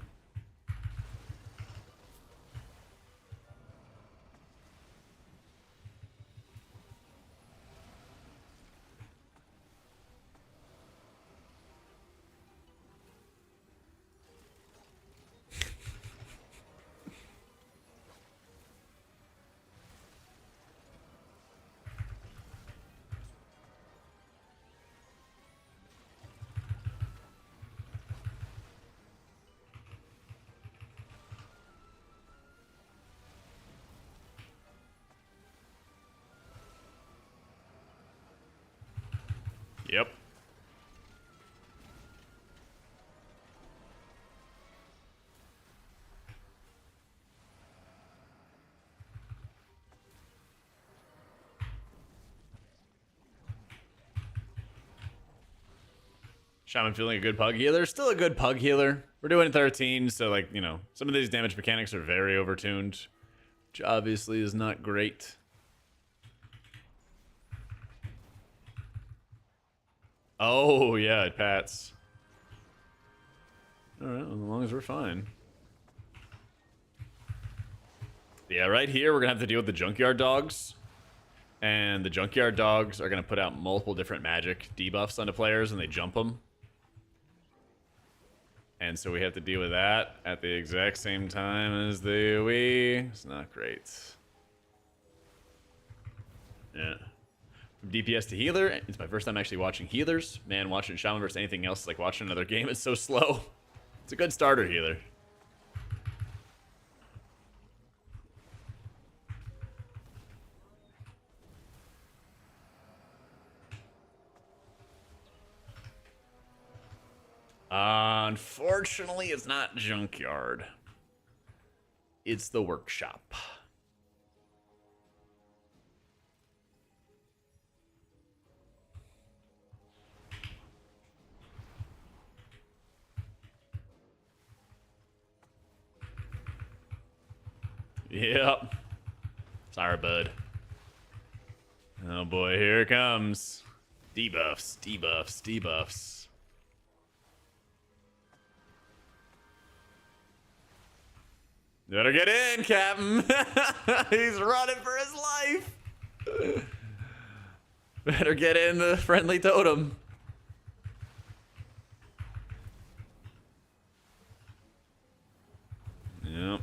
Yep. Shaman feeling a good pug healer. Still a good pug healer. We're doing 13, so like, you know, some of these damage mechanics are very overtuned, which obviously is not great. Oh, yeah, it pats. Alright, well, as long as we're fine. Yeah, right here, we're going to have to deal with the Junkyard Dogs. And the Junkyard Dogs are going to put out multiple different magic debuffs onto players, and they jump them. And so we have to deal with that at the exact same time as the AoE. It's not great. Yeah. From DPS to healer, it's my first time actually watching healers. Man, watching Shaman versus anything else is like watching another game. It's so slow. It's a good starter healer. Unfortunately, it's not Junkyard. It's the workshop. Yep. Sorry, bud. Oh boy, here it comes. Debuffs, debuffs, debuffs. Better get in, Captain. He's running for his life. Better get in the friendly totem. Yep.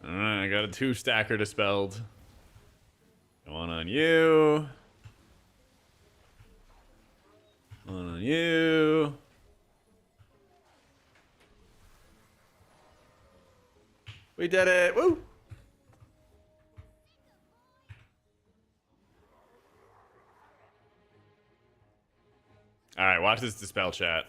Alright, I got a 2-stacker dispelled. One on you. One on you. We did it! Woo! Alright, watch this dispel chat.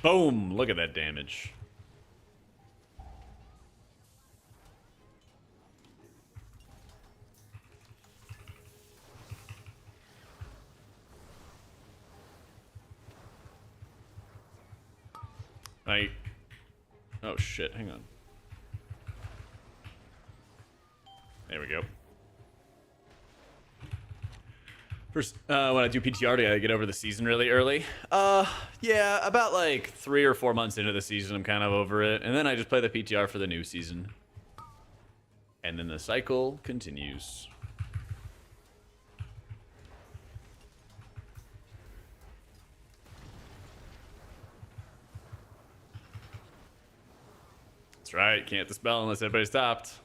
Boom! Look at that damage. Like, oh shit, hang on. There we go. First, when I do PTR, I get over the season really early. Yeah, about like 3 or 4 months into the season, I'm kind of over it. And then I just play the PTR for the new season. And then the cycle continues. That's right, can't dispel unless everybody stopped.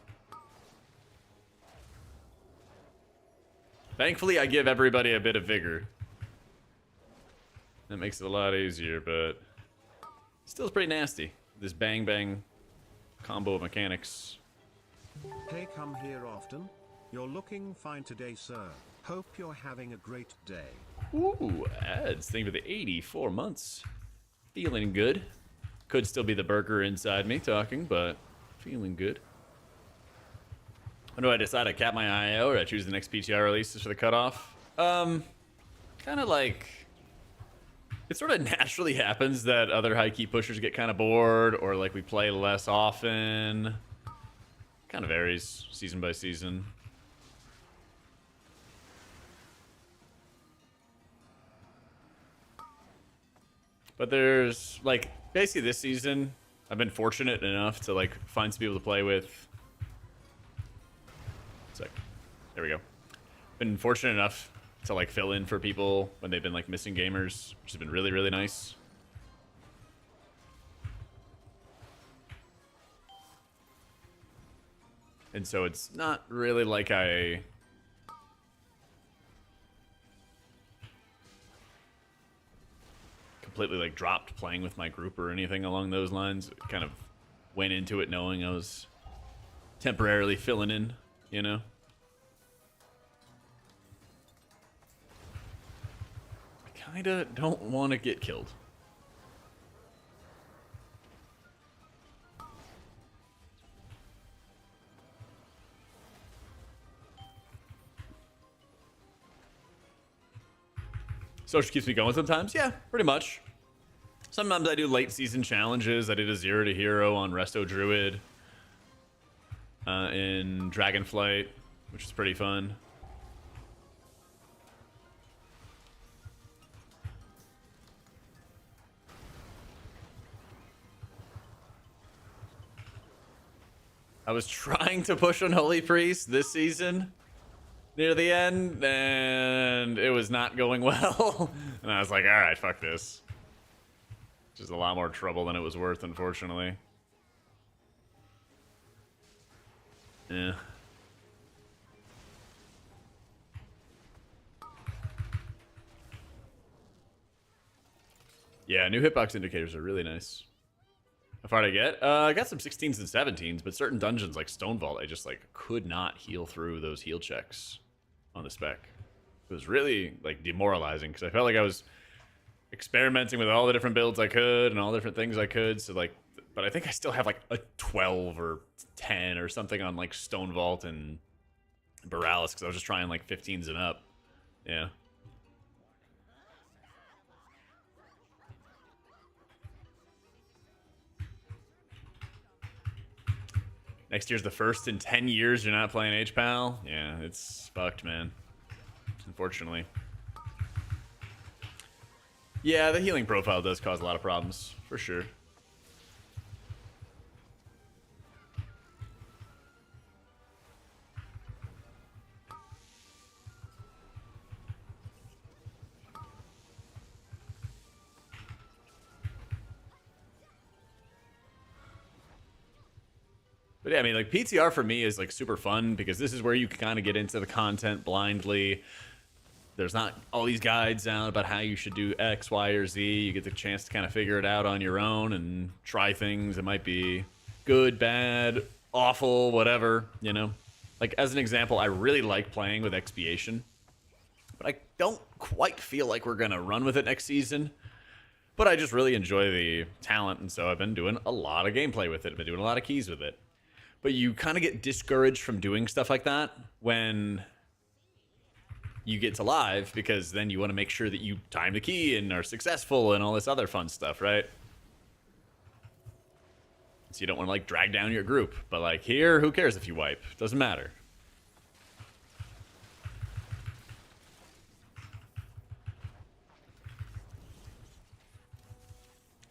Thankfully, I give everybody a bit of vigor. That makes it a lot easier, but still it's pretty nasty. This bang bang combo of mechanics. Hey, come here often. You're looking fine today, sir. Hope you're having a great day. Ooh, ads. Thank you for the 84 months. Feeling good. Could still be the burger inside me talking, but feeling good. When do I decide I cap my IO or I choose the next PTR releases for the cutoff? Kind of like... It sort of naturally happens that other high key pushers get kind of bored, or like we play less often. Kind of varies season by season. But there's like basically this season I've been fortunate enough to like find some people to play with. There we go. Been fortunate enough to like fill in for people when they've been like missing gamers, which has been really, really nice. And so it's not really like I completely like dropped playing with my group or anything along those lines. Kind of went into it knowing I was temporarily filling in, you know? I kinda don't want to get killed. Social keeps me going sometimes. Yeah, pretty much. Sometimes I do late season challenges. I did a 0 to hero on RDruid in Dragonflight, which is pretty fun. I was trying to push Unholy Priest this season near the end, and it was not going well. And I was like, all right, fuck this. Just a lot more trouble than it was worth, unfortunately. Yeah. Yeah, new hitbox indicators are really nice. How far did I get? I got some 16s and 17s, but certain dungeons like Stone Vault, I just like could not heal through those heal checks on the spec. It was really like demoralizing because I felt like I was experimenting with all the different builds I could and all the different things I could. So like, but I think I still have like a 12 or 10 or something on like Stone Vault and Borealis because I was just trying like 15s and up. Yeah. Next year's the first in 10 years you're not playing H-Pal. Yeah, it's fucked, man. Unfortunately. Yeah, the healing profile does cause a lot of problems, for sure. But yeah, I mean, like, PTR for me is, like, super fun because this is where you can kind of get into the content blindly. There's not all these guides out about how you should do X, Y, or Z. You get the chance to kind of figure it out on your own and try things. It might be good, bad, awful, whatever, you know? Like, as an example, I really like playing with Expiation, but I don't quite feel like we're going to run with it next season. But I just really enjoy the talent, and so I've been doing a lot of gameplay with it. I've been doing a lot of keys with it. But you kind of get discouraged from doing stuff like that when you get to live, because then you want to make sure that you time the key and are successful and all this other fun stuff, right? So you don't want to like drag down your group. But like here, who cares if you wipe? Doesn't matter.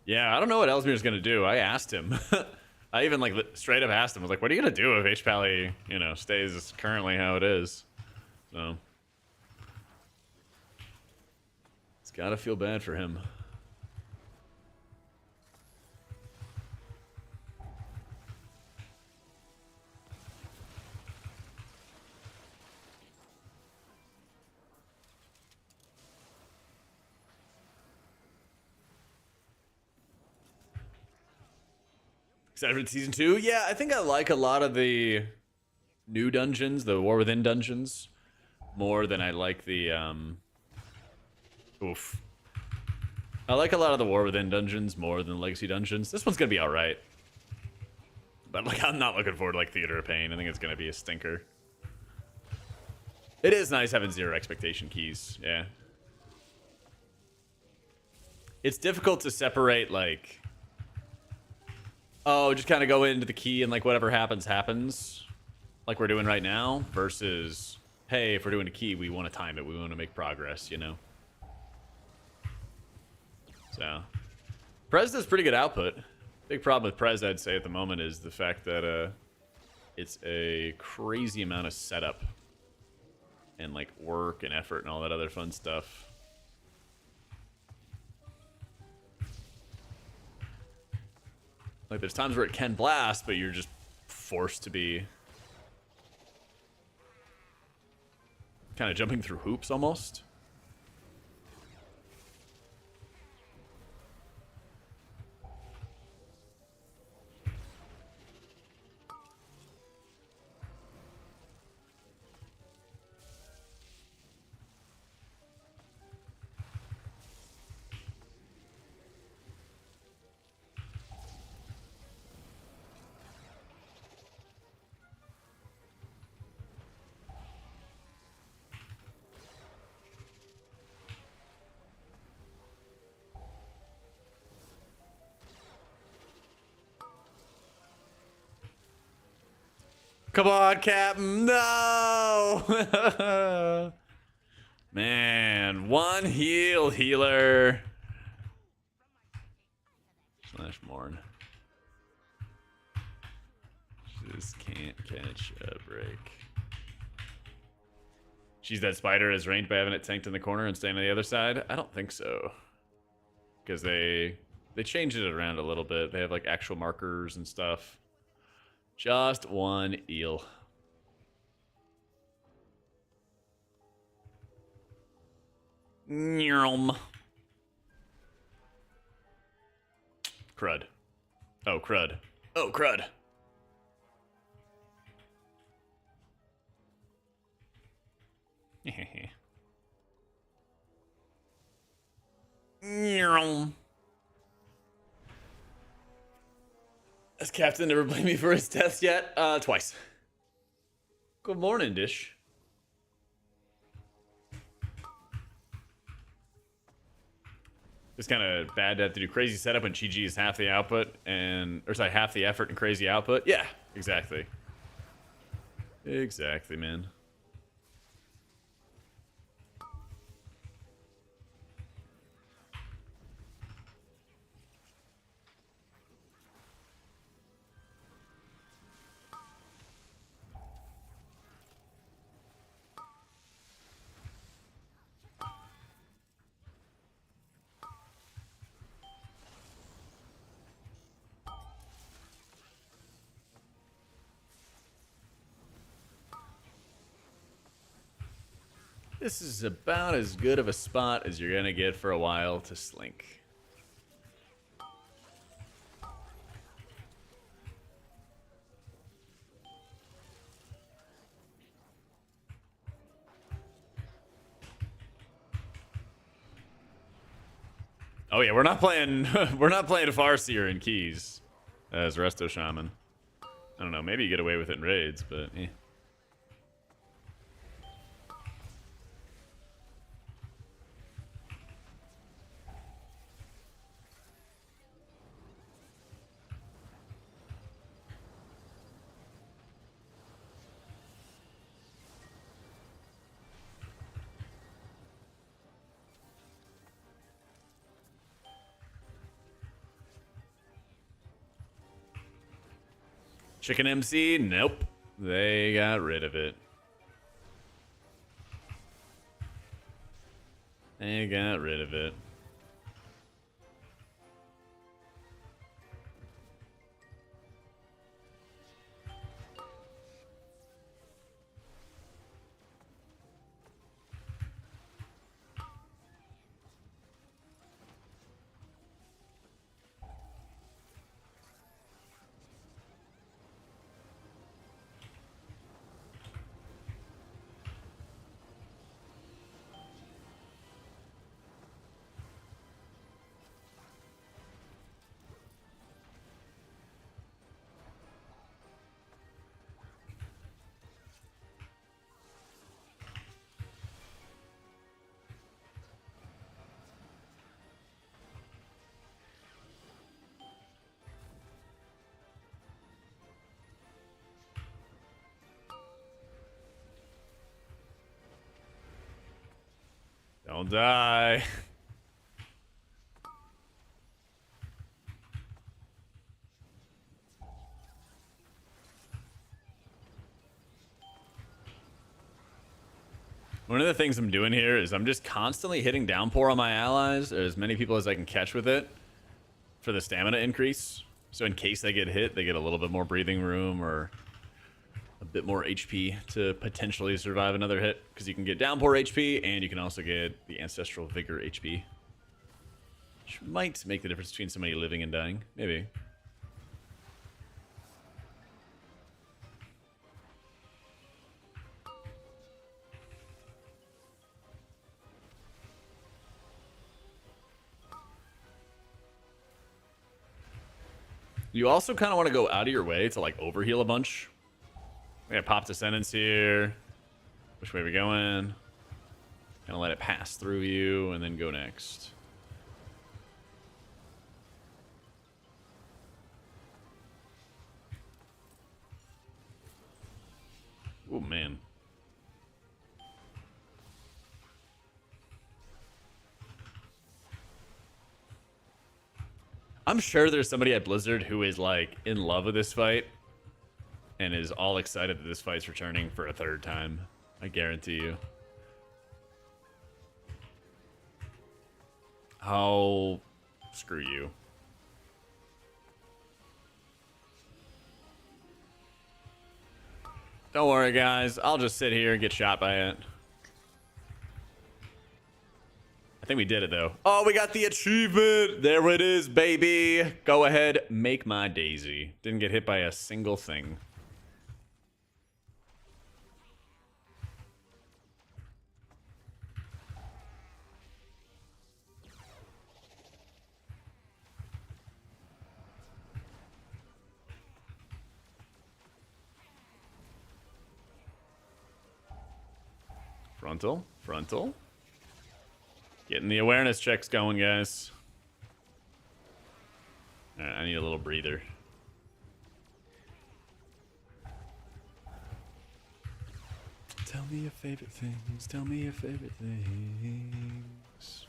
Yeah, I don't know what Ellesmere's gonna do. I asked him. I even like straight up asked him. I was like, "What are you gonna do if H Pally, you know, stays currently how it is?" So it's gotta feel bad for him. Excited for season 2? Yeah, I think I like a lot of the new dungeons, the War Within dungeons, more than I like the oof. I like a lot of the War Within dungeons more than the Legacy dungeons. This one's gonna be alright. But like I'm not looking forward to like Theater of Pain. I think it's gonna be a stinker. It is nice having 0 expectation keys, yeah. It's difficult to separate like, oh, just kind of go into the key and like whatever happens, happens. Like we're doing right now. Versus, hey, if we're doing a key, we want to time it. We want to make progress, you know? So, Prez does pretty good output. Big problem with Prez, I'd say, at the moment is the fact that it's a crazy amount of setup. And like work and effort and all that other fun stuff. Like, there's times where it can blast, but you're just forced to be kind of jumping through hoops almost. Come on, Captain. No! Man, one healer. Slash Morn. Just can't catch a break. She's that spider is ranged by having it tanked in the corner and staying on the other side? I don't think so. Because they changed it around a little bit. They have like actual markers and stuff. Just one eel. Crud. Oh, crud. Oh, crud. Has Captain never blamed me for his deaths yet? Twice. Good morning, Dish. It's kind of bad to have to do crazy setup when GG is half the output or sorry, half the effort and crazy output. Yeah, exactly. Exactly, man. This is about as good of a spot as you're gonna get for a while to slink. Oh yeah, we're not playing Farseer in keys as Resto Shaman. I don't know, maybe you get away with it in raids, but eh. Chicken MC? Nope. They got rid of it. They got rid of it. Don't die. One of the things I'm doing here is I'm just constantly hitting downpour on my allies, or as many people as I can catch with it, for the stamina increase. So in case they get hit, they get a little bit more breathing room or a bit more HP to potentially survive another hit. Because you can get downpour HP, and you can also get the Ancestral Vigor HP. Which might make the difference between somebody living and dying. Maybe. You also kind of want to go out of your way to like overheal a bunch. We got Pop Descendants here. Which way are we going? Kind of let it pass through you and then go next. Oh man. I'm sure there's somebody at Blizzard who is like in love with this fight and is all excited that this fight's returning for a third time. I guarantee you. Oh, screw you. Don't worry, guys. I'll just sit here and get shot by it. I think we did it, though. Oh, we got the achievement. There it is, baby. Go ahead, make my daisy. Didn't get hit by a single thing. Frontal, frontal. Getting the awareness checks going, guys. Alright, I need a little breather. Tell me your favorite things. Tell me your favorite things.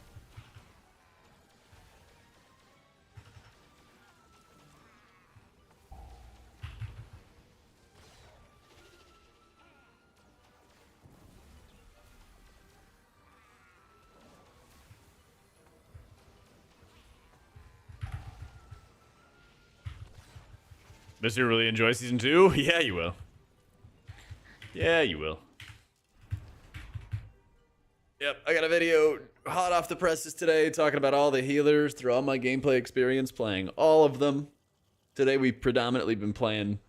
Mister really enjoy season 2? Yeah, you will. Yeah, you will. Yep, I got a video hot off the presses today talking about all the healers throughout my gameplay experience, playing all of them. Today we've predominantly been playing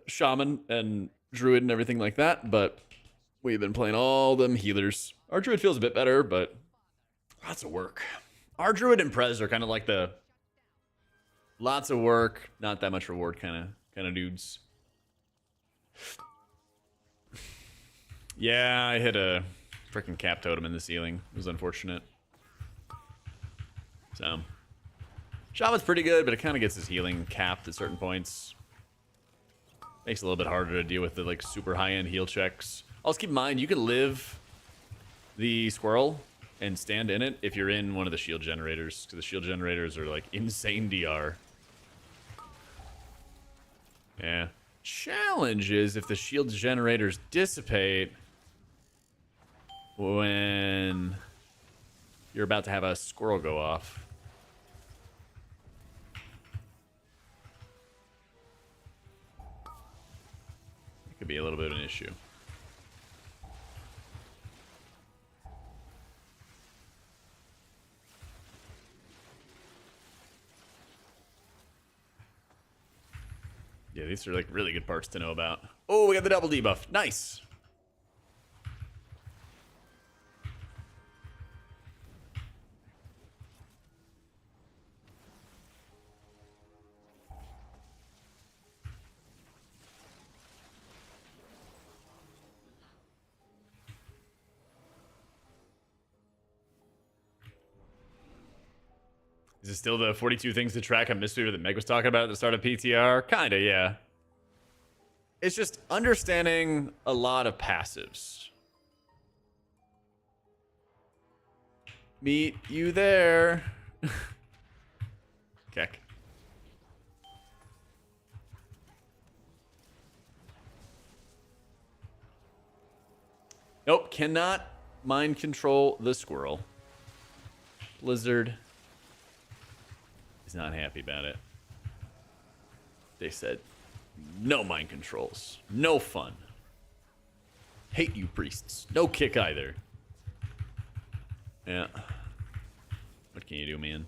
Shaman and Druid and everything like that, but we've been playing all them healers. Our Druid feels a bit better, but lots of work. Our Druid and Prez are kind of like the lots of work, not that much reward kind of dudes. Yeah, I hit a freaking cap totem in the ceiling. It was unfortunate. So, Shaman's pretty good, but it kind of gets his healing capped at certain points. Makes it a little bit harder to deal with the like super high-end heal checks. Also keep in mind, you can live the squirrel and stand in it if you're in one of the shield generators, because the shield generators are like insane DR. Yeah. Challenge is if the shield generators dissipate when you're about to have a squirrel go off. It could be a little bit of an issue. Yeah, these are like really good parts to know about. Oh, we got the double debuff. Nice. Is it still the 42 things to track on Mystery that Meg was talking about at the start of PTR? Kinda, yeah. It's just understanding a lot of passives. Meet you there. Keck. Nope, cannot mind control the squirrel. Blizzard is not happy about it. They said, no mind controls. No fun. Hate you, priests. No kick either. Yeah. What can you do, man?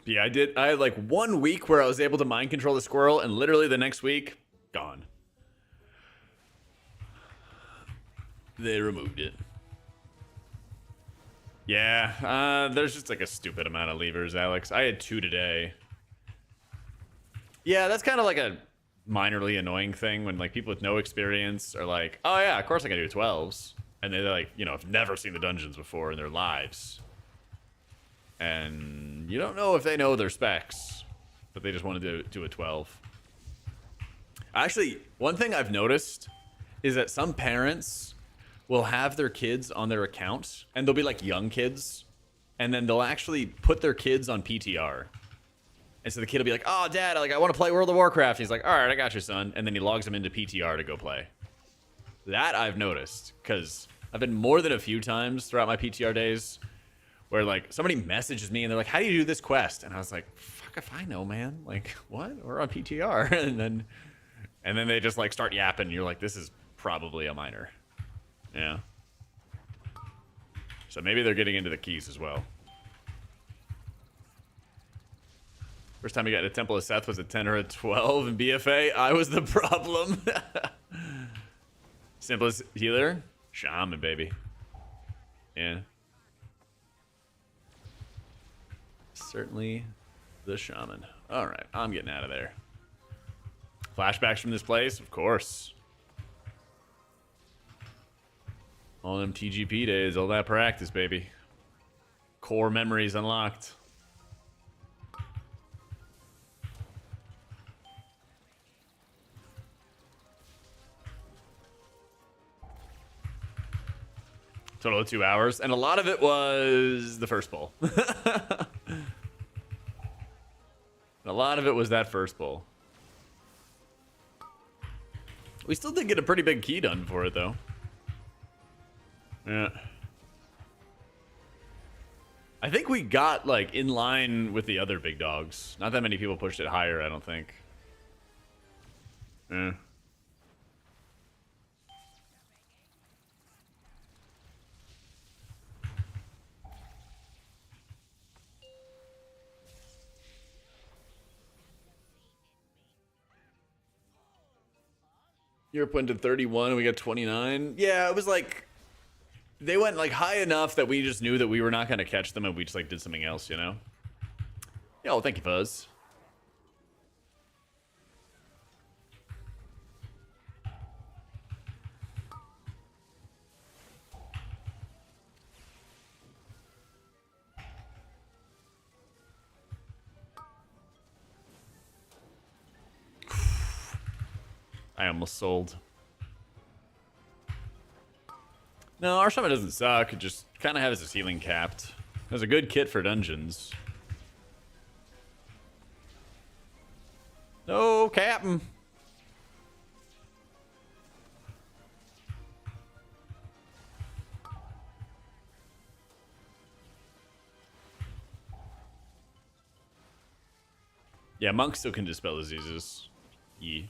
Yeah, I had like 1 week where I was able to mind control the squirrel, and literally the next week, gone. They removed it. Yeah, there's just like a stupid amount of levers, Alex. I had 2 today. Yeah, that's kind of like a minorly annoying thing when like people with no experience are like, oh yeah, of course I can do 12s. And they're like, you know, have never seen the dungeons before in their lives. And you don't know if they know their specs, but they just want to do a 12. Actually, one thing I've noticed is that some parents will have their kids on their account, and they'll be like young kids, and then they'll actually put their kids on PTR. And so the kid will be like, oh, Dad, like I want to play World of Warcraft. He's like, all right, I got you, son. And then he logs them into PTR to go play. That I've noticed, because I've been more than a few times throughout my PTR days where like somebody messages me and they're like, how do you do this quest? And I was like, fuck if I know, man. Like, what? We're on PTR. and then they just like start yapping. You're like, this is probably a minor. Yeah. So maybe they're getting into the keys as well. First time we got to Temple of Seth was a 10 or a 12 in BFA. I was the problem. Simplest healer? Shaman, baby. Yeah. Certainly the shaman. All right, I'm getting out of there. Flashbacks from this place? Of course. All them TGP days, all that practice, baby. Core memories unlocked. Total of 2 hours, and a lot of it was the first bowl. A lot of it was that first bowl. We still did get a pretty big key done for it, though. Yeah. I think we got, like, in line with the other big dogs. Not that many people pushed it higher, I don't think. Yeah. Europe went to 31 and we got 29. Yeah, it was like they went like high enough that we just knew that we were not going to catch them, and we just like did something else, you know? Yeah, well, thank you, Fuzz. I almost sold. No, RSham doesn't suck. It just kind of has its healing capped. It was a good kit for dungeons. No, Captain. Yeah, monks still can dispel diseases. Yeah.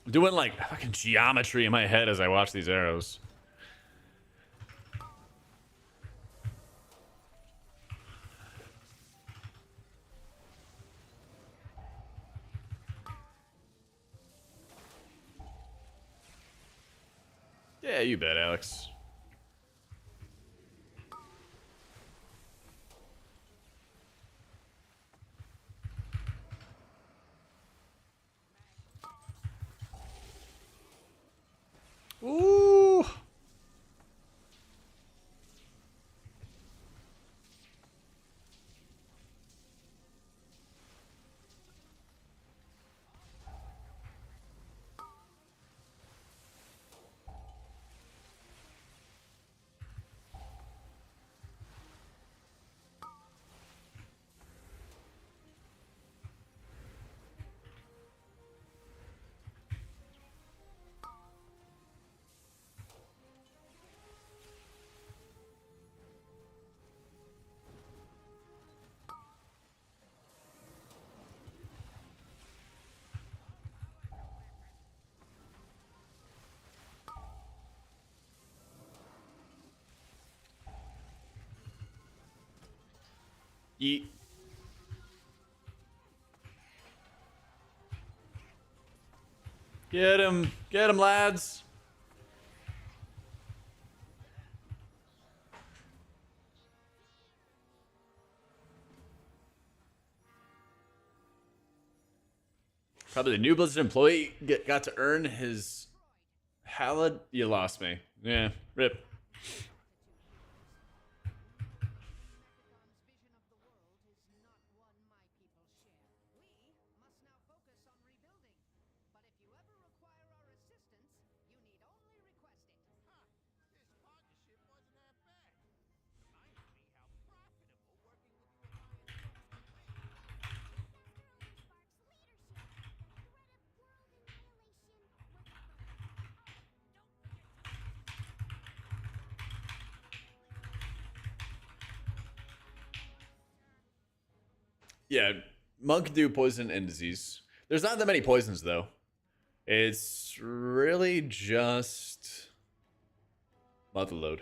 I'm doing like fucking geometry in my head as I watch these arrows. Yeah, you bet, Alex. Ooh. Yeet. Get him, lads. Probably the new Blizzard employee got to earn his Halid. You lost me. Yeah, rip. Yeah, monk do poison and disease. There's not that many poisons though. It's really just motherload.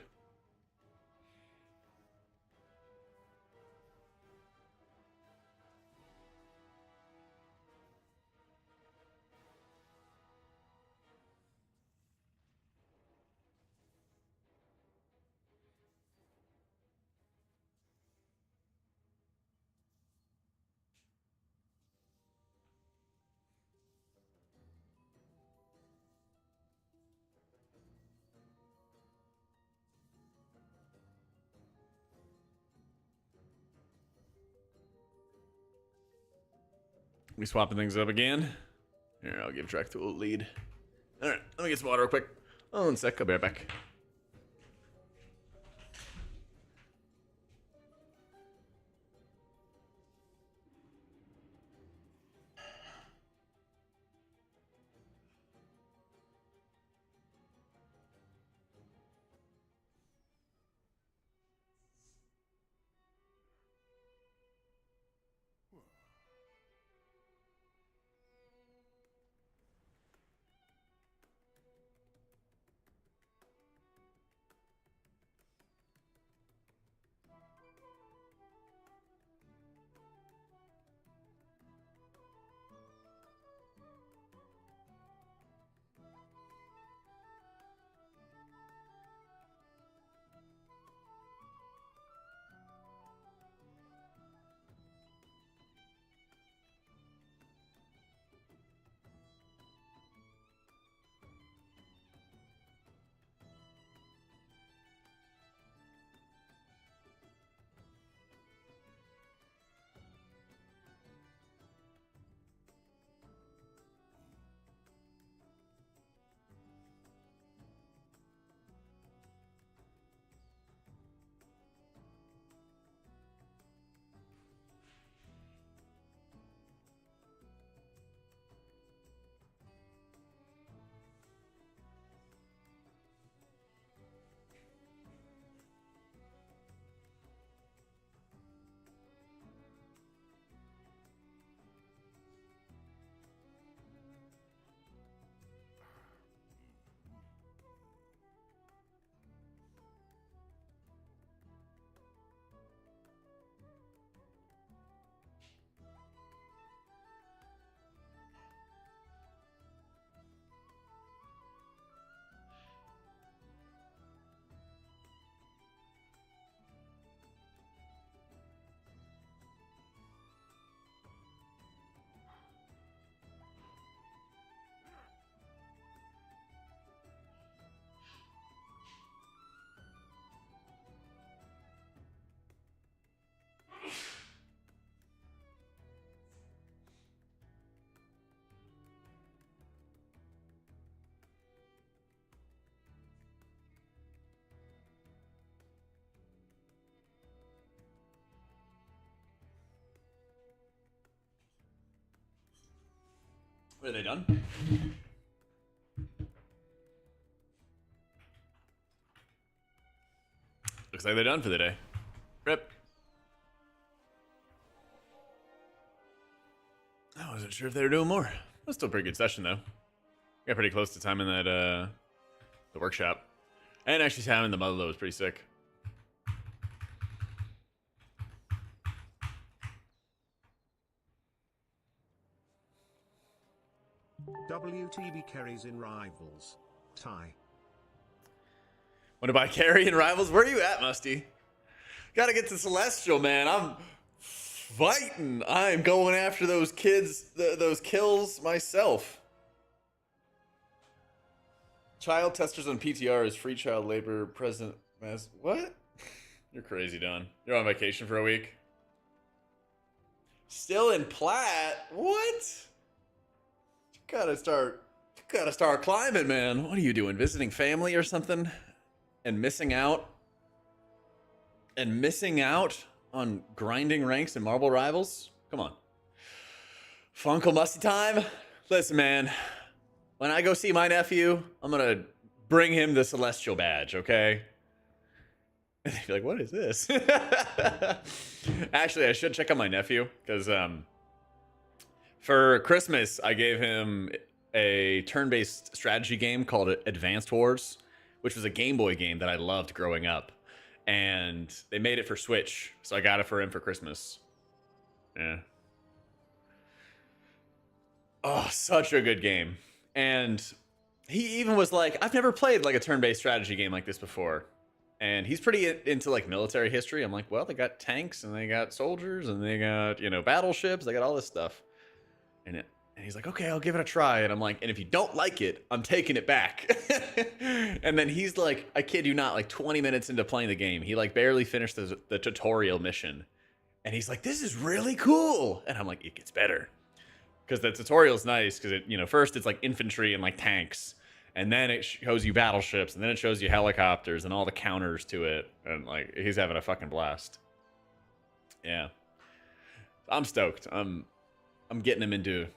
We swapping things up again. Here, I'll give Drek the lead. All right, let me get some water real quick. Oh, one sec. I'll be right back. Are they done? Looks like they're done for the day. Rip. I wasn't sure if they were doing more. That's still a pretty good session, though. Got pretty close to time in that, the workshop. And actually time in the Motherload was pretty sick. WTB carries in Rivals. Tie. Want to buy carry in Rivals? Where are you at, Musty? Gotta get to Celestial, man. I'm fighting. I'm going after those kids, those kills myself. Child testers on PTR is free child labor present. What? You're crazy, Don. You're on vacation for a week. Still in Platt? What? You gotta start climbing, man. What are you doing? Visiting family or something? And missing out? And missing out on grinding ranks in Marble Rivals? Come on. Funkle Musty time? Listen, man. When I go see my nephew, I'm gonna bring him the Celestial badge, okay? And they'd be like, what is this? Actually, I should check on my nephew, because for Christmas, I gave him a turn-based strategy game called Advanced Wars, which was a Game Boy game that I loved growing up. And they made it for Switch, so I got it for him for Christmas. Yeah. Oh, such a good game. And he even was like, I've never played like a turn-based strategy game like this before. And he's pretty into like military history. I'm like, well, they got tanks and they got soldiers and they got, you know, battleships. They got all this stuff. And he's like, okay, I'll give it a try. And I'm like, and if you don't like it, I'm taking it back. And then he's like, I kid you not, like 20 minutes into playing the game, he like barely finished the tutorial mission. And he's like, this is really cool. And I'm like, it gets better. Because the tutorial's nice, because it, you know, first it's like infantry and like tanks, and then it shows you battleships, and then it shows you helicopters and all the counters to it, and like he's having a fucking blast. Yeah, I'm stoked. I'm getting him into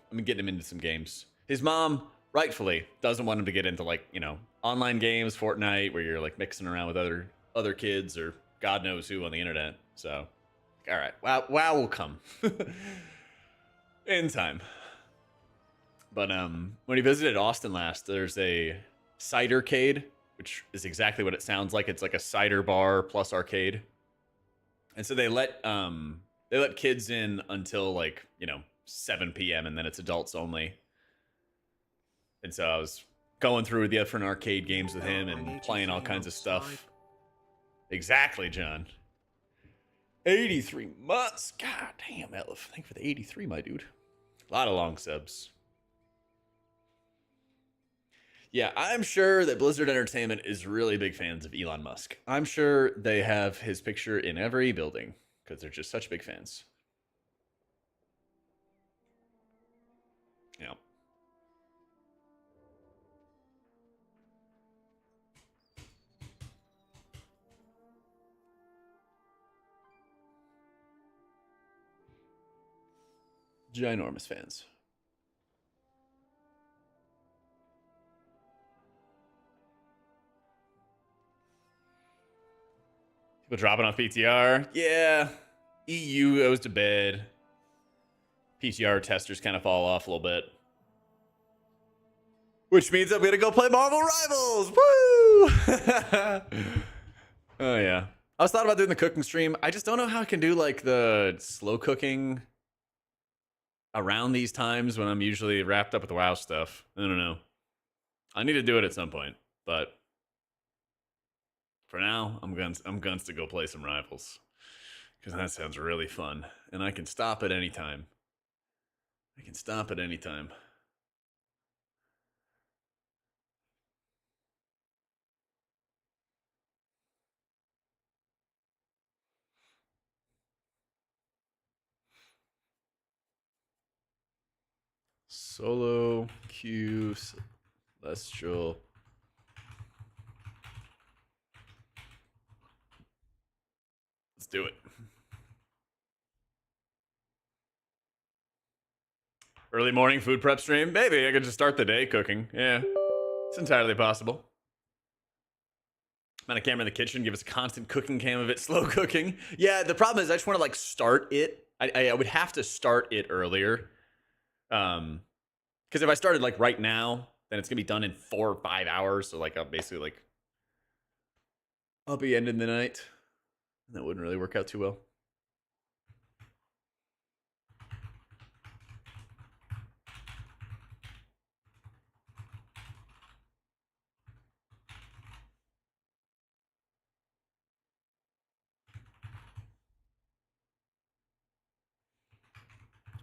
some games. His mom, rightfully, doesn't want him to get into like, you know, online games, Fortnite, where you're like mixing around with other kids or God knows who on the internet. So, all right, wow will come in time. But when he visited Austin last, there's a cidercade, which is exactly what it sounds like. It's like a cider bar plus arcade. And so they let kids in until like, you know, 7 p.m. and then it's adults only. And so I was going through the different arcade games with him and playing all kinds of stuff. Exactly, John. 83 months. God damn, Elif. Thank you for the 83, my dude. A lot of long subs. Yeah, I'm sure that Blizzard Entertainment is really big fans of Elon Musk. I'm sure they have his picture in every building because they're just such big fans. Yeah. Ginormous fans. People dropping off PTR. Yeah. EU goes to bed. PTR testers kind of fall off a little bit. Which means I'm going to go play Marvel Rivals. Woo! Oh, yeah. I was thought about doing the cooking stream. I just don't know how I can do like the slow cooking around these times when I'm usually wrapped up with the WoW stuff. I don't know. I need to do it at some point, but for now, I'm guns to go play some Rivals because that sounds really fun, and I can stop at any time. Solo Q Celestial. Let's do it. Early morning food prep stream? Maybe I could just start the day cooking. Yeah, it's entirely possible. Mount a camera in the kitchen, give us a constant cooking cam of it, slow cooking. Yeah, the problem is I just want to like start it. I would have to start it earlier. Because if I started like right now, then it's gonna be done in 4 or 5 hours. So like I'll basically like I'll be ending the night. That wouldn't really work out too well.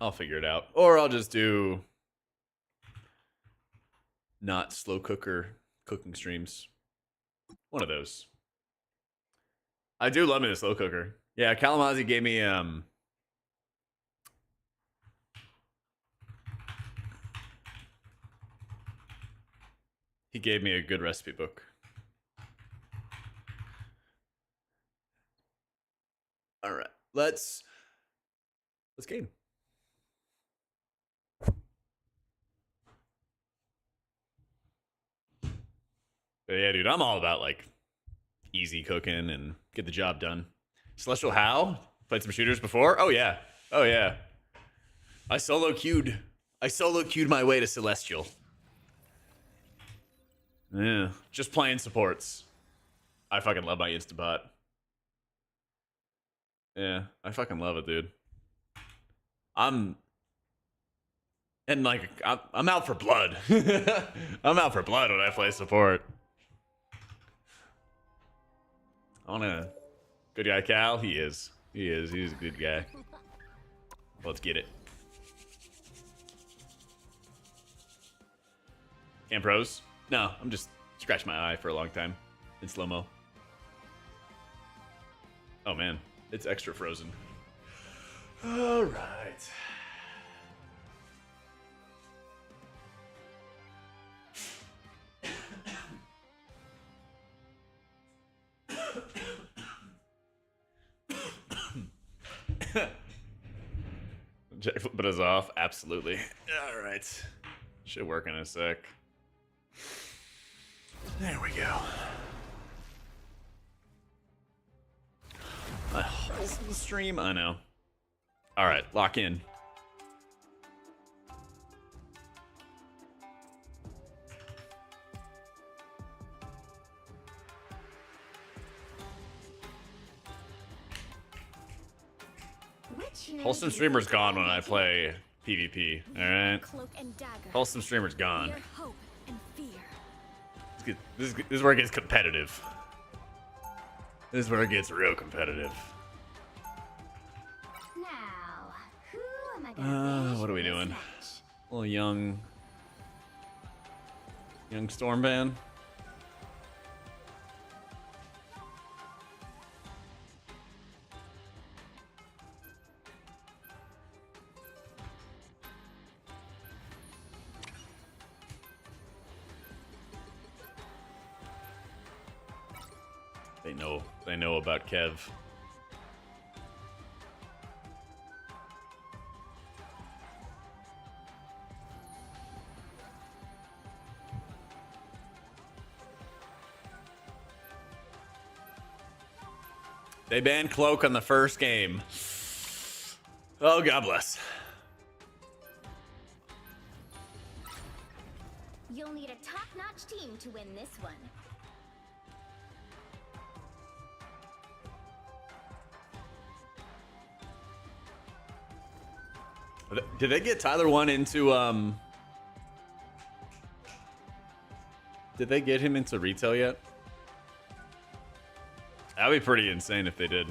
I'll figure it out. Or I'll just do not slow cooker cooking streams. One of those. I do love me the slow cooker. Yeah, Kalamazoo gave me he gave me a good recipe book. All right, let's game. But yeah, dude, I'm all about like easy cooking and get the job done. Celestial How? Played some shooters before? Oh yeah. Oh yeah. I solo queued my way to Celestial. Yeah. Just playing supports. I fucking love my Instabot. Yeah, I fucking love it, dude. I'm out for blood. I'm out for blood when I play support. I wanna good guy Cal. He is. He's a good guy. Let's get it. Cam pros? No, I'm just scratching my eye for a long time in slow mo. Oh man, it's extra frozen. All right. Jack flipping us off? Absolutely. All right. Should work in a sec. There we go. My wholesome stream? I know. All right, lock in. Wholesome streamer's gone when I play PvP. Alright. Wholesome streamer's gone. This is where it gets competitive. This is where it gets real competitive. What are we doing? A little young Stormban. They know about Kev. They banned Cloak on the first game. Oh, God bless. You'll need a top-notch team to win this one. Did they get Tyler 1 into did they get him into retail yet? That'd be pretty insane if they did.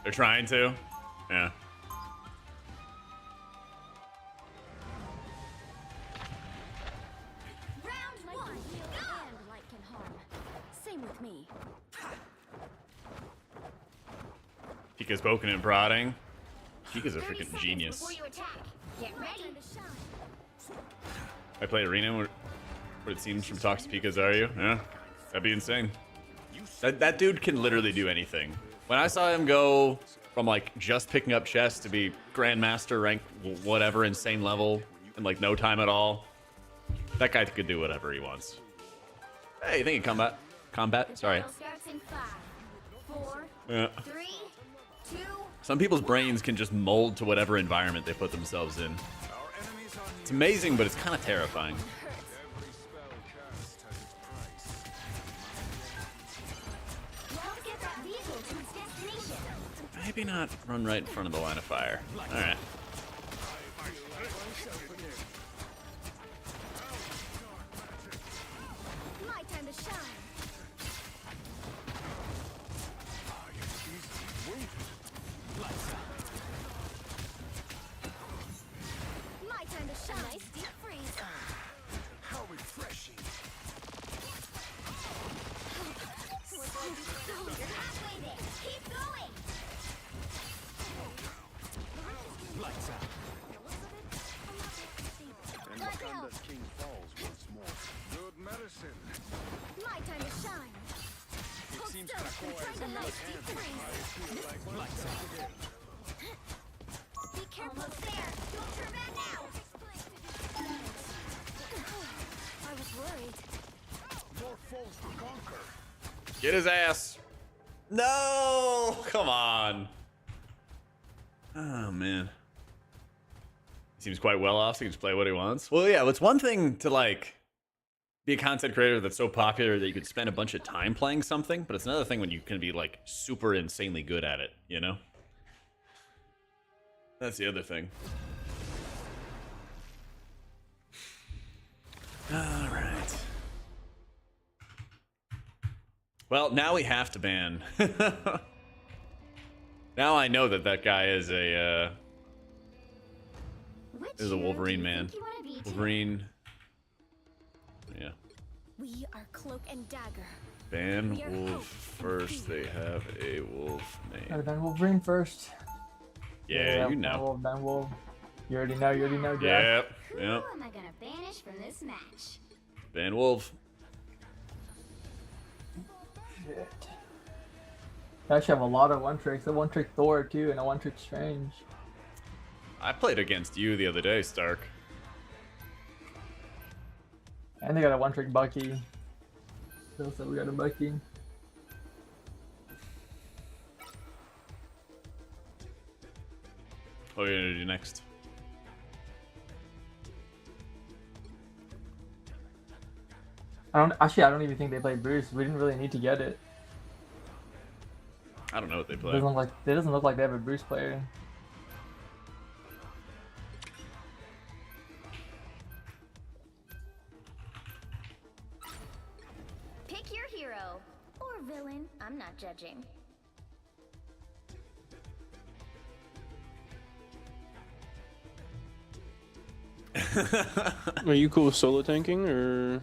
They're trying to? Yeah. Round one. And light can harm. Same with me. Pika's poking and prodding. Pika's a freaking genius. Get ready. I play Arena. What it seems from Tox Pikas are you? Yeah, that'd be insane. That dude can literally do anything. When I saw him go from like just picking up chests to be Grandmaster rank, whatever insane level in like no time at all. That guy could do whatever he wants. Hey, you think in combat? Sorry. Starts in 5, 4, Yeah. 3, 2. Some people's brains can just mold to whatever environment they put themselves in. It's amazing, but it's kind of terrifying. Maybe not run right in front of the line of fire. All right. My time to shine. My time to shine. Nice deep freeze. How refreshing. You're halfway there. Keep going. Lights out. And Wakanda's king falls once more. Good medicine. My time to shine. It seems Trying Krakoa to nice deep freeze. lights out. Be careful there. Don't turn back now. I was worried. More foes to conquer. Get his ass. No, come on. Oh man. He seems quite well off, so he can just play what he wants. Well, yeah, it's one thing to like be a content creator that's so popular that you could spend a bunch of time playing something, but it's another thing when you can be like super insanely good at it, you know? That's the other thing. All right. Well, now we have to ban. Now I know that that guy is a Wolverine man. Wolverine. Yeah. We are Cloak and Dagger. Ban Wolf first. They have a wolf name. Ban Wolverine first. Yeah, you know. Ban Wolf. You already know. Jack. Yep. Who am I gonna banish from this match? Ban Wolf. Shit. I actually have a lot of one tricks. A one trick Thor too, and a one trick Strange. I played against you the other day, Stark. And they got a one trick Bucky. So we got a Bucky. What are you gonna do next? I don't even think they played Bruce. We didn't really need to get it. I don't know what they play. It doesn't look like they have a Bruce player. Pick your hero or villain. I'm not judging. Are you cool with solo tanking or?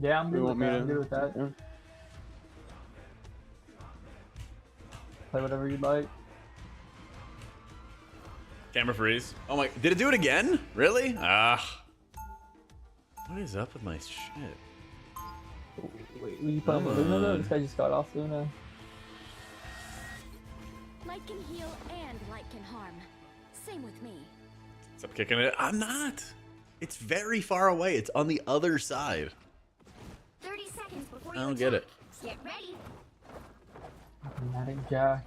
Yeah, I'm good with that. I'm good with that. Yeah. Play whatever you'd like. Camera freeze. Oh my! Did it do it again? Really? Ah. What is up with my shit? Wait, were you playing with Luna though? This guy just got off Luna. Light can heal and light can harm. Same with me. Stop kicking it. I'm not. It's very far away. It's on the other side. 30 seconds before I don't get it. Get ready. AutomaticJak.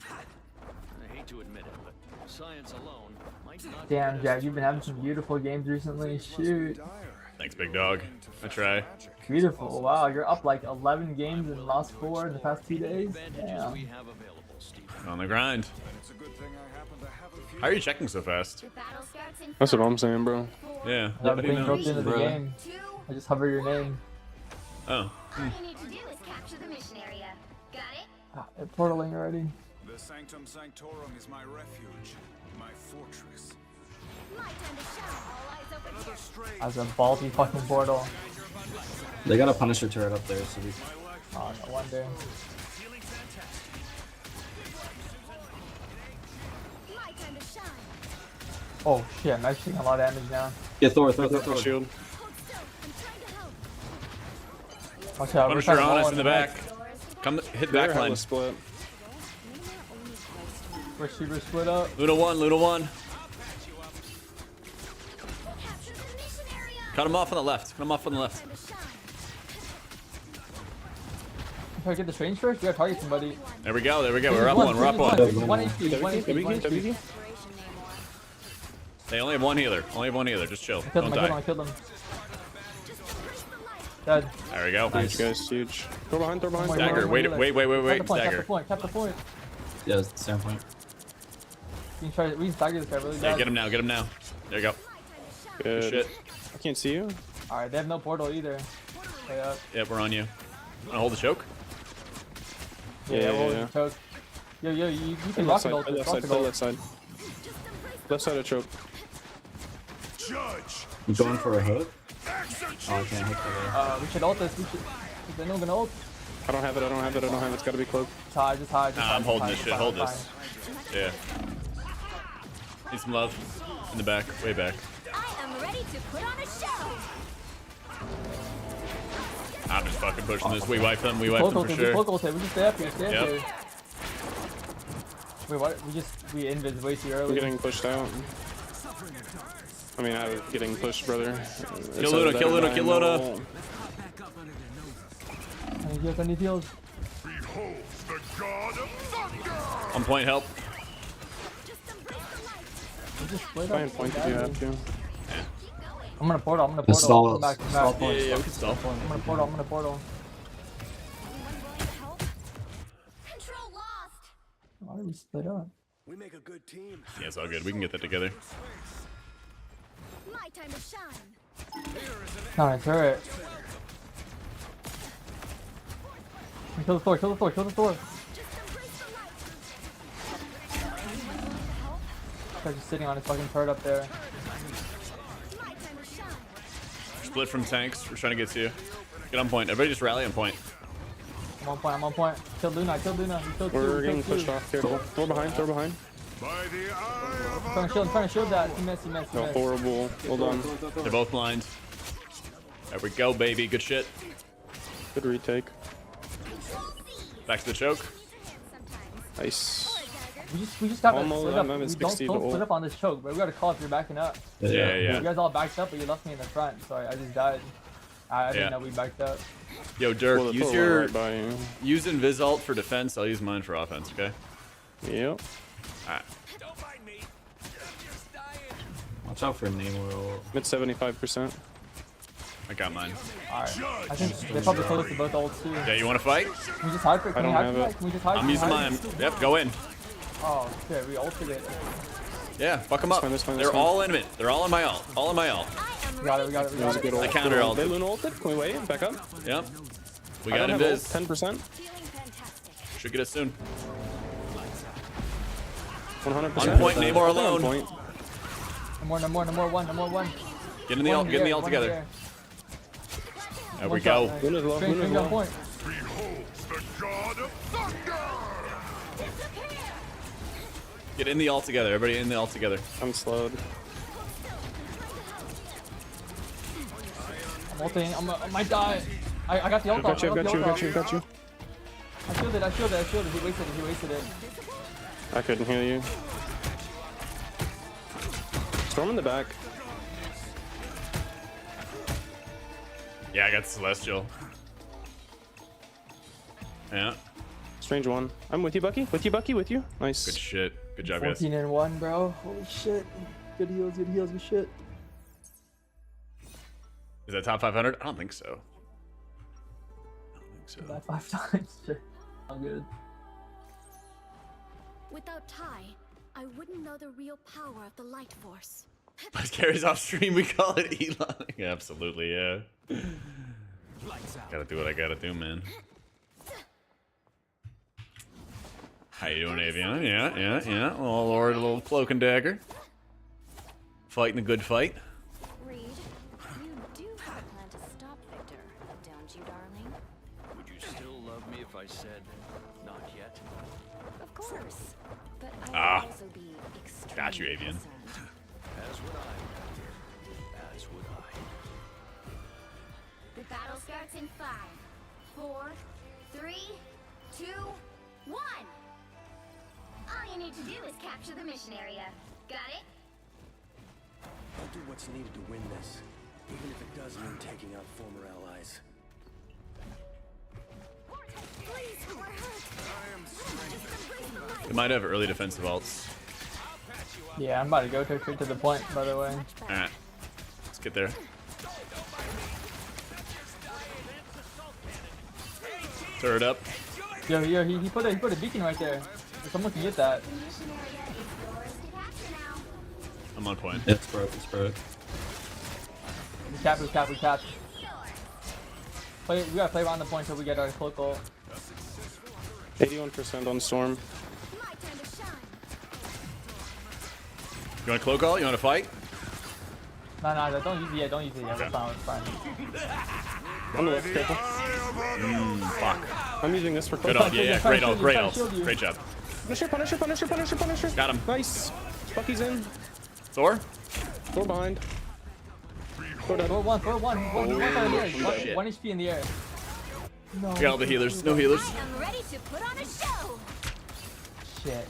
I hate to admit it, but science alone might not. Damn, Jack, you've been having some beautiful games recently. Shoot. Thanks, big dog. I try. Beautiful. Wow, you're up like 11 games and lost 4 in the past 2 days. Damn. On the grind. How are you checking so fast? That's what I'm saying, bro. Yeah. I'm being roped into the game. I just hover your name. Oh. All you need to do is capture the mission area. Got it? Ah, they're portaling already. The Sanctum Sanctorum is my refuge, my fortress. My time to shine. All eyes open here. As a ballsy fucking portal. They got a Punisher turret up there, so we. Oh, no wonder. My time to shine. Oh shit, I'm actually taking a lot of damage now. Yeah, Thor. Shield. Hold still. I'm trying to help. Watch out. Punisher on us in the back. Come hit back line. Split. Receiver split up. Luna 1, Luna 1. Cut him off on the left. Cut him off on the left. Try to get the strange first. You gotta target somebody. There we go. There we go. We're up one. We're up one. 1 HP. 1 HP. 1 HP. They only have one healer. Only have one healer. Just chill. I Don't killed him. die. I killed him. Dead. There we go. Huge, guys. Huge. Throw behind. Throw behind. Stagger. Wait. Stagger. Tap the point. Yeah, standpoint. We can stagger this guy really bad. Yeah, get him now. Get him now. There you go. Good. Shit. I can't see you. Alright, they have no portal either. Stay up. Yep, we're on you. Wanna hold the choke? Yeah, we'll hold the choke. Yo, you can rock it ult. Left side. Left side. Left side of choke. You going for a hook? Oh, I can't hook that. We should ult this. They're not gonna ult. I don't have it. I don't have it. I don't have it. It's gotta be cloaked. Just hide. Nah, I'm holding this shit. Hold this. Yeah. Need some love. In the back. Way back. I am ready to put on a show. I'm just fucking pushing this. We wipe them. We wipe them for sure. We just stay up here. Stay up Yep. here. Wait, what? We invis way too early. We're getting pushed out. I mean, I'm getting pushed, brother. Kill Luna. Kill Luna. Kill Luna. I need heals. On point help. Try and point if you have to. I'm gonna portal. Stall. Come back. Yeah, we can stall. I'm gonna portal. Control lost. Why did we split up? We make a good team. Yeah, it's all good. We can get that together. My time to shine. Nah, turret. Kill the Thor. Guy's just sitting on his fucking turret up there. Split from tanks. We're trying to get to you. Get on point. Everybody just rally on point. I'm on point. Kill Luna. We're getting pushed off. Careful. Throw behind. I'm trying to shield that. He missed. No, horrible. Hold on. They're both blind. There we go, baby. Good shit. Good retake. Back to the choke. Nice. We just gotta Almost, split up. I'm at Don't 60 to split ult. up on this choke, bro. We gotta call if you're backing up. Yeah. You guys all backed up, but you left me in the front, so I just died. I didn't know we backed up. Yo, Dirk, Well, use Thor your right by you. use Invis ult for defense. I'll use mine for offense. Okay. Yep. Alright. Watch out for Namor. Mid 75%. I got mine. Alright. I think they probably close to both ults too. Yeah, you want to fight? Can we just hide for it? I don't have it. Can we just hide? I'm using mine. Yep, go in. Oh, shit, we ulted it. Yeah, fuck them up. This fine. They're all in it. They're all in my ult. All in my ult. We got it. That was a good ult. I counter ult. They Luna ulted. Can we wait? Back up? Yep. We I got don't have ult. Invis. 10%. Should get us soon. 100%. On point, Namor alone. On point. No more one. Get in the ult. Get in the ult together. There we go. Luna's low. Strange Luna's on low. point. Get in the ult together. Everybody in the ult together. I'm slowed. I'm ulting. I might die. I got the ult off. Got you. I shielded it. He wasted it. I couldn't hear you. Storm in the back. Yeah, I got Celestial. Yeah. Strange one. I'm with you, Bucky. With you. Nice. Good shit. Good job, guys. 14 and 1, bro. Holy shit. Good heals, good shit. Is that top 500? I don't think so. That 5 times. Shit. I'm good. Without Ty, I wouldn't know the real power of the light force. But carries off stream, we call it Elon. Yeah, absolutely, yeah. Gotta do what I gotta do, man. How you doing, Avian? Yeah. Little Lord, a little cloak and dagger. Fighting a good fight. Reed, you do have a plan to stop Victor, don't you, darling? Would you still love me if I said not yet? Of course. But I would Ah. also be extremely Got you, Avian. concerned. As would I. As would I. The battle starts in 5, 4, 3, 2, 1. I you need to do is capture the mission area. Got it? I'll do what's needed to win this, even if it does mean taking out former allies. Please, we're hurt. We might have early defensive ults. Yeah, I'm about to go straight to the point, by the way. Alright. Let's get there. Turret up. Yo, he put a beacon right there. Someone can get that. I'm on point. It's broke, it's broke. We cap. We gotta play around the point till we get our cloak ult. 81% on Storm. You want a cloak ult? You want to fight? No, don't use it yet, don't use it yet. Okay. It's fine. On the left, careful. Fuck. I'm using this for Good cloak. ult, yeah, great ult, great ult. Great job. Punisher. Got him. Nice. Bucky's in. Thor? Thor behind. Thor one. Shit. 1 HP in the air. No. We got all the healers. No healers. I'm ready to put on a show. Shit.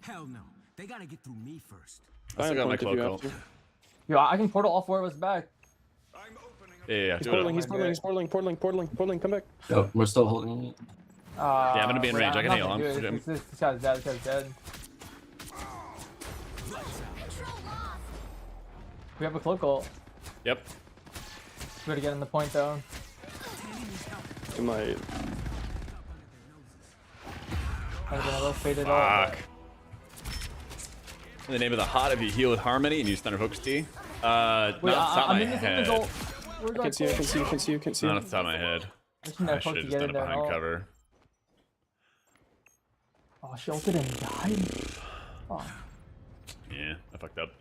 Hell no. They gotta get through me first. I still got my cloak ult. Yo, I can portal all 4 of us back. Yeah. He's Do it. portaling, come back. Yo, we're still holding it. Yeah, I'm gonna be in range. I can heal him. This guy's dead. We have a cloak ult. Yep. We gotta get in the point though. It might. I'm gonna go fade it out. Fuck. In the name of the hot, if you heal with Harmony and use Thunder Focus T. Not Wait, off the top of my I'm in head. this ult. I can see you. Not off the top of my head. I shouldn't I have should fucked have to just get done in it there. behind cover. Oh, she ulted and died. Oh. Yeah, I fucked up.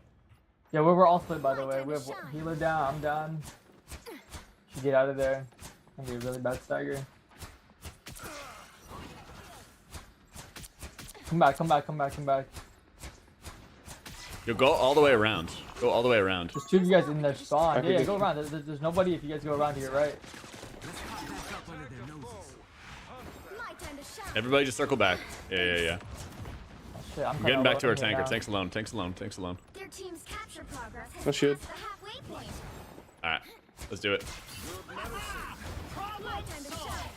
Yeah, we're all split by the way. We have healer down, I'm down. Should get out of there. Gonna be a really bad stagger. Come back. You'll go all the way around. Go all the way around. There's 2 of you guys in their spawn. Yeah, go around. There's nobody if you guys go around to your right. Everybody just circle back. Yeah. Oh, shit, I'm We're getting back to our tanker. tanker. Tanks alone. Their team's capture progress has No shield. passed the halfway point. Alright, let's do it. My time to shine.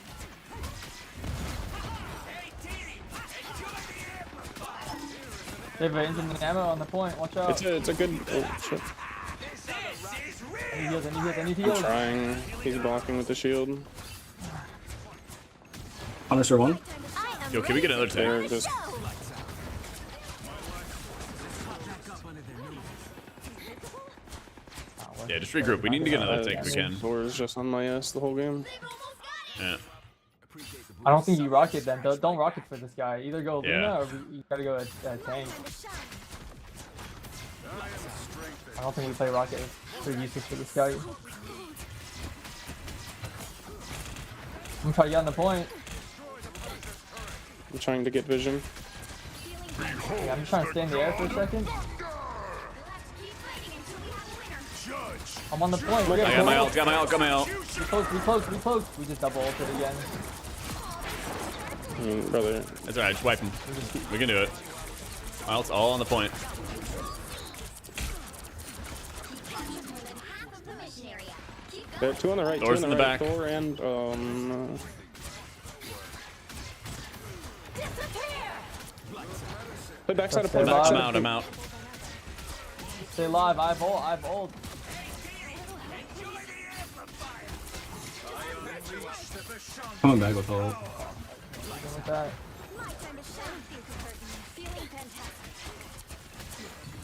They have an infinite ammo on the point. Watch out. It's a good. Oh shit. I need I'm heals. trying. He's blocking with the shield. Punisher 1. Yo, can we get another There, tank? just Yeah, just regroup. We need to get another tank if we can. Thor's just on my ass the whole game. Yeah. I don't think you rocket then. Don't rocket for this guy. Either go Luna Yeah. or you gotta go tank. I don't think we play rocket. It's pretty useless for this guy. I'm trying to get on the point. I'm trying to get vision. Yeah, I'm just trying to stay in the air for a second. I'm on the point. I got my ult, got my ult. We close. We just double ulted again. Brother. That's alright, just wipe him. We can do it. My ult's all on the point. There, 2 on the right, Thor's 2 in on the the right. back. Thor and play backside of point. I'm out. Stay alive. I have ult. Coming back with ult. With that.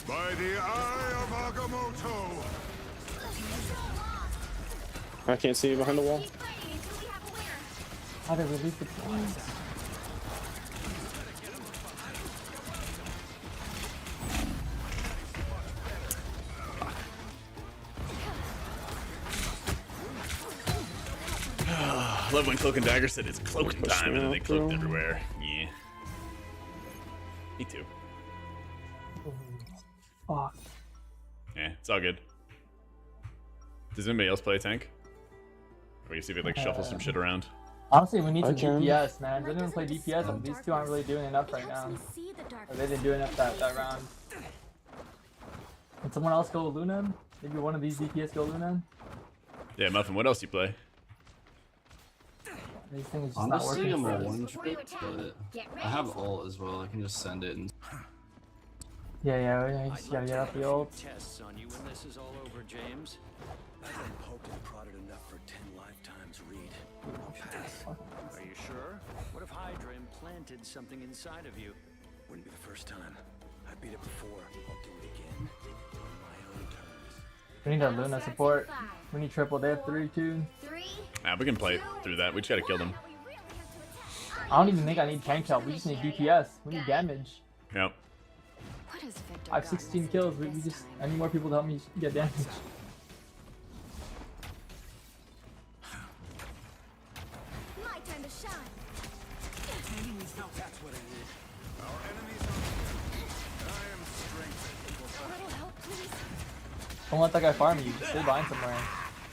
By the eye of Agamotto. I can't see you behind the wall. How to release the points. I love when Cloak and Dagger said it's cloaking time and then they cloaked everywhere. Yeah. Me too. Fuck. Yeah, it's all good. Does anybody else play a tank? We can see if we like shuffle some shit around. Honestly, we need I some can. DPS, man. Does anyone play DPS? These two aren't really doing enough right now. Or they didn't do enough that round. Can someone else go Luna? Maybe one of these DPS go Luna? Yeah, Muffin, what else you play? These things just Honestly, not I'm a working. one trick, but I have ult as well. I can just send it and. Yeah, you just gotta get out the ult. Tests on you when this is all over, James. I've been poked and prodded enough for 10 lifetimes, Reed. I'll pass. Are you sure? What if Hydra implanted something inside of you? Wouldn't be the first time. I beat it before. I'll do it again. On my own terms. We need a Luna support. We need triple. They have 3 too. Nah, we can play through that. We just gotta kill them. I don't even think I need tank help. We just need DPS. We need damage. Yep. I have 16 kills. We just. I need more people to help me get damage. My time to shine. That's what it is. Our enemies are. I am strengthened. A little help, please. Don't let that guy farm you. Stay behind somewhere.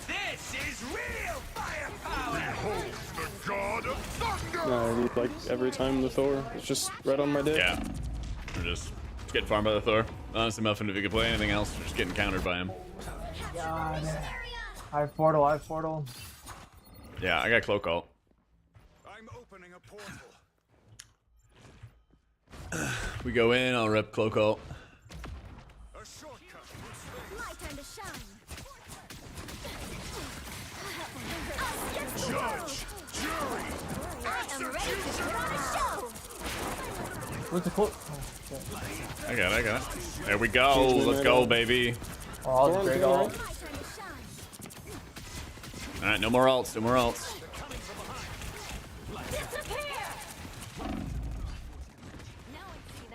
This is real firepower! Behold the god of thunder! No, like every time the Thor, it's just right on my dick. Yeah. We're just getting farmed by the Thor. Honestly, Muffin, if you could play anything else, we're just getting countered by him. God. I have portal. Yeah, I got cloak ult. I'm opening a portal. We go in, I'll rep cloak ult. A shortcut. My time to shine. Judge, jury, I am ready to put on a show. Where's the quote? Oh, shit. I got it. There we go. Let's go, baby. Oh, that was a great ult. My time to shine. Alright, no more ults.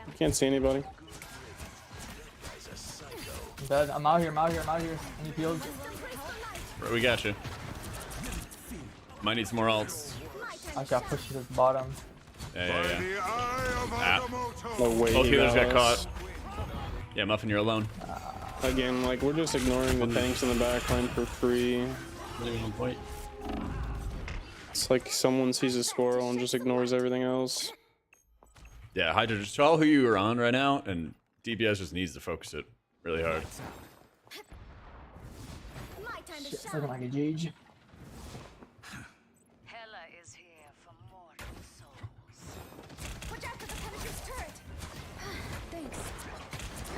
I can't see anybody. I'm dead. I'm out here. Any heals? Bro, we got you. Might need some more ults. I got pushed to the bottom. Yeah. No way. Both he healers got us. caught. Yeah, Muffin, you're alone. Again, like we're just ignoring the tanks in the backline for free. Living on point. It's like someone sees a squirrel and just ignores everything else. Yeah, Hydra, just tell who you are on right now, and DPS just needs to focus it really hard. My time to Shit, it's shine. looking like a Jage. Hela is here for mortal souls. Watch out for the Punisher's turret. Thanks.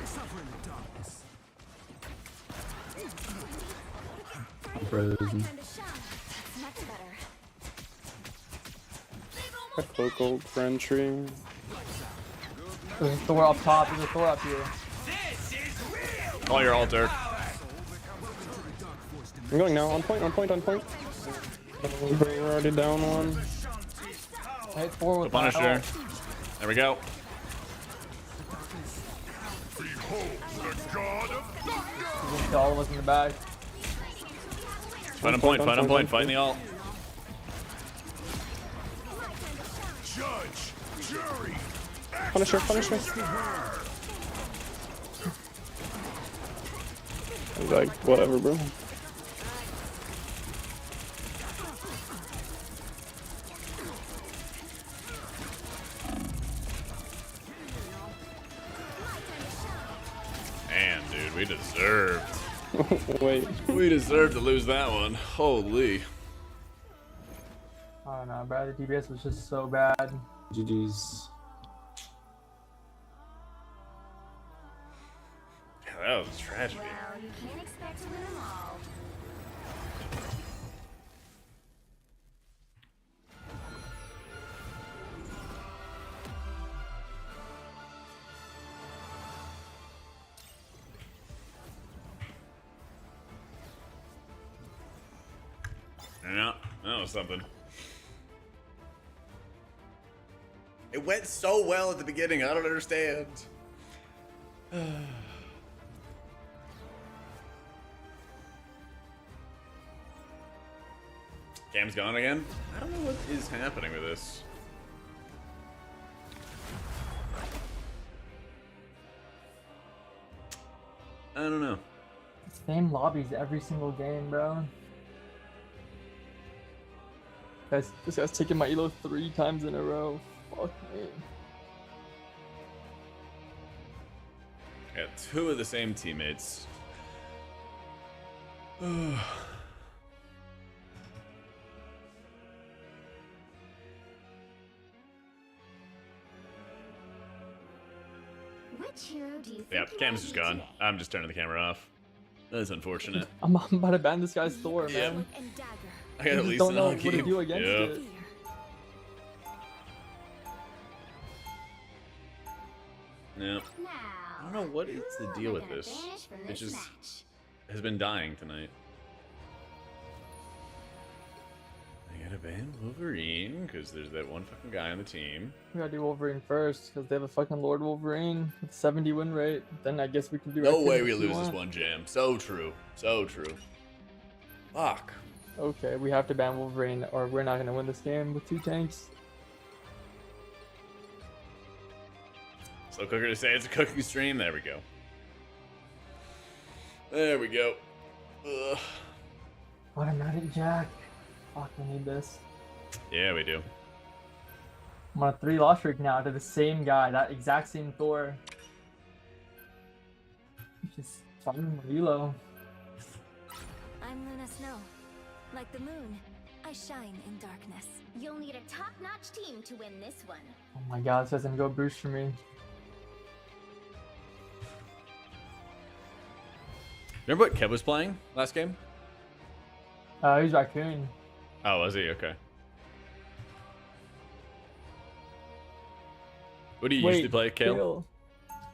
Suffer in the darkness. I'm frozen. Time to shine. That's much better. I vocal for entry. There's a Thor up top. There's a Thor up here. Call your altar. I'm going now. On point. We're already down one. I hit 4 with The my Punisher. ult. There we go. Behold the god of thunder! Just all of us in the back. Fight on point. Fight in the ult. Judge, jury, Punisher. He's like, whatever, bro. Man, dude, we deserved. Wait. We deserved to lose that one. Holy. I don't know, bro. The DPS was just so bad. GG's. Yeah, that was a tragedy. Well, you can't expect to win them all. Yeah, that was something. It went so well at the beginning. I don't understand. Cam's gone again? I don't know what is happening with this. I don't know. Same lobbies every single game, bro. Guys, this guy's taking my elo 3 times in a row. Fuck me. Got 2 of the same teammates. Which hero do you think Yeah, camera's just gone. I'm just turning the camera off. That is unfortunate. I'm about to ban this guy's Thor, man. I got at least don't know another what to game. do against Yep. it. Yep. I don't know what is the deal with this. It just has been dying tonight. I gotta ban Wolverine because there's that one fucking guy on the team. We gotta do Wolverine first because they have a fucking Lord Wolverine with 70 win rate. Then I guess we can do. No Raccoon way if we we lose this want. one jam. So true. So true. Fuck. Okay, we have to ban Wolverine or we're not gonna win this game with 2 tanks. So quicker to say it's a cooking stream. There we go. There we go. Ugh. AutomaticJak. Fuck, we need this. Yeah, we do. I'm on a 3 loss streak now to the same guy, that exact same Thor. Just fucking Elo. I'm Luna Snow. Like the moon, I shine in darkness. You'll need a top-notch team to win this one. Oh my god, this doesn't go boost for me. Remember what Kev was playing last game? He's Raccoon. Oh, was he? Okay. What do you usually play, Kale? Kale.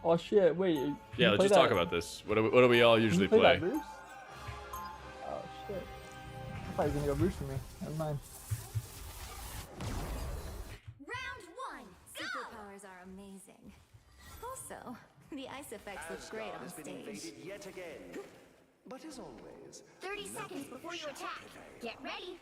Oh shit, wait. Yeah, let's just talk about this. What do we all usually play? play? That Bruce? Oh shit. I thought he was gonna go Bruce for me. Never mind. Round 1, superpowers are amazing. Also, the ice effects look great on stage. Yet again. But as always, 30 seconds before you attack. Get ready.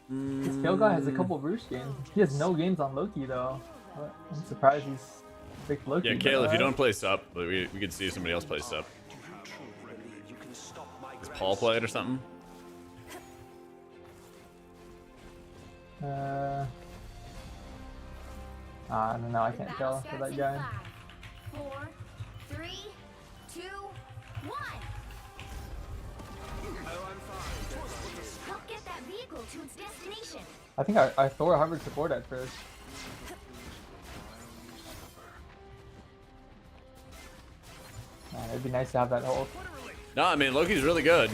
This Kale guy has a couple Bruce games. He has no games on Loki though. I'm surprised he's picked Loki. Yeah, Kale, if you don't play sup, we could see somebody else play sup. Does Paul play it or something? I don't know. I can't tell for that guy. 4, 3, 2, 1. Help get that vehicle to its destination. I think I Thor hovered support at first. Man, it'd be nice to have that hold. No, I mean Loki's really good.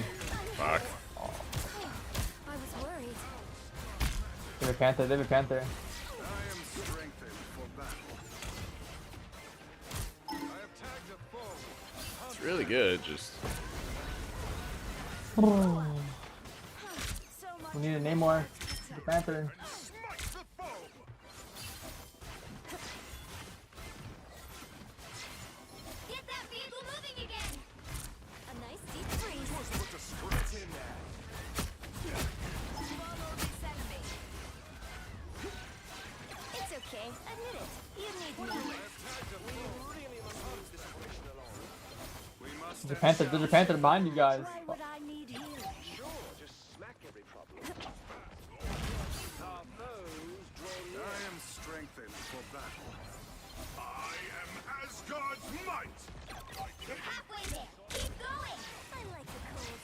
Fuck. I was worried. They have a Panther. They have a Panther. It's really good. Just We need a Namor. The Panther. Get that vehicle moving again. A nice deep freeze. It's okay. Admit it. You need me. There's a Panther. There's a Panther behind you guys. What I need here. I am strengthened for battle. I am Asgard's might. You're halfway there. Keep going. I like the cold.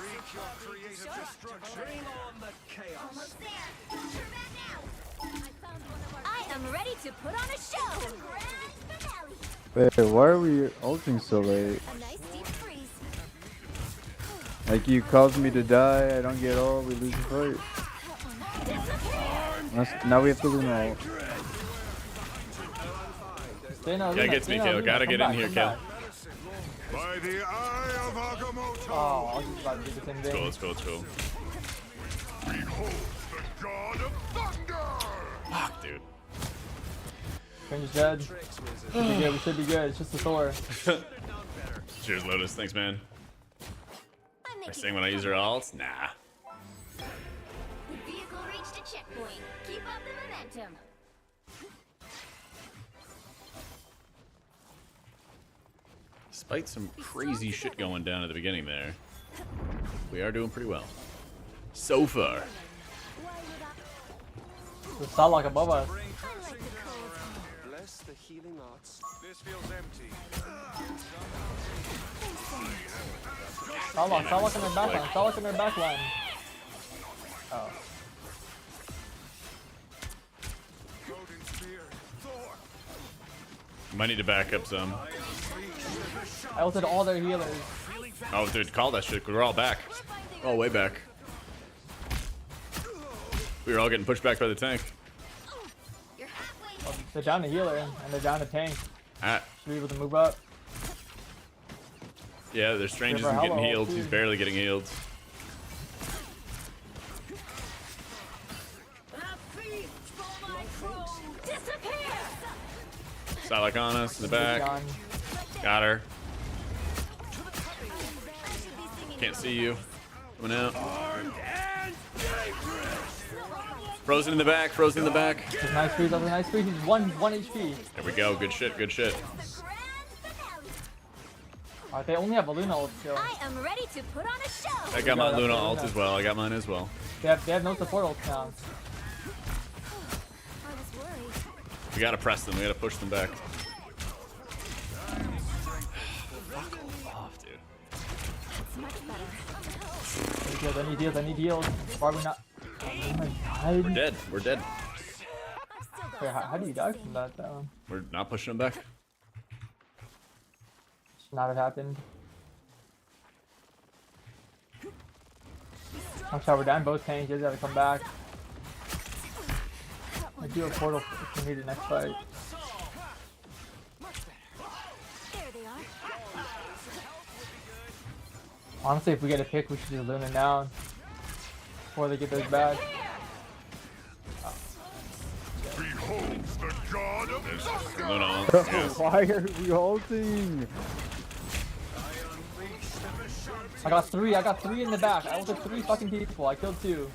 Wreak your creative destruction. bring on the chaos. Almost there. Don't turn back now. I found one of our. I am ready to put on a show. The grand finale. Wait, why are we ulting so late? A nice deep freeze. Like you caused me to die, I don't get all, we lose the fight. Now we have to lose all. yeah, gets me, Kale. Gotta get in here, Kale. By the eye of Agamotto. Oh, I was just about to do the same It's thing. cool. It's cool. It's cool. Behold the god of thunder. Fuck, dude. Strange is dead. Should be good. We should be good. It's just a Thor. Cheers, Lotus. Thanks, man. I sing when I use her alts? Nah. The vehicle reached a checkpoint. Keep up the momentum. Despite some crazy shit going down at the beginning there, we are doing pretty well. So far. The Starlock above us. Bless the healing arts. This feels empty. Starlock in their backline. Starlock in their backline. Oh. Might need to back up some. I ulted all their healers. Oh, dude, call that shit. We're all back. All way back. We were all getting pushed back by the tank. They're down to healer and they're down to tank. Ah. Should be able to move up. Yeah, their Strange isn't getting healed. He's barely getting healed. Psylocke on us in the back. Got her. Can't see you. Coming out. Frozen in the back. Frozen in the back. That's a nice freeze. That's a nice freeze. He's 1 HP. There we go. Good shit. Good shit. Alright, they only have a Luna ult still. I am ready to put on a show. I got my Luna ult as well. I got mine as well. They have no support ults now. We gotta press them. We gotta push them back. Fuck off, dude. I need heals. I need heals. Why are we not? Oh my God. We're dead. We're dead. Wait, how do you die from that though? We're not pushing them back. Should not have happened. Watch out, we're down both tanks. You guys gotta come back. I do a portal if we need the next fight. Honestly, if we get a pick, we should do Luna now before they get those back. Behold the god of Luna ult. Yes. Why are we ulting? I got three in the back. I ulted 3 fucking people. I killed 2.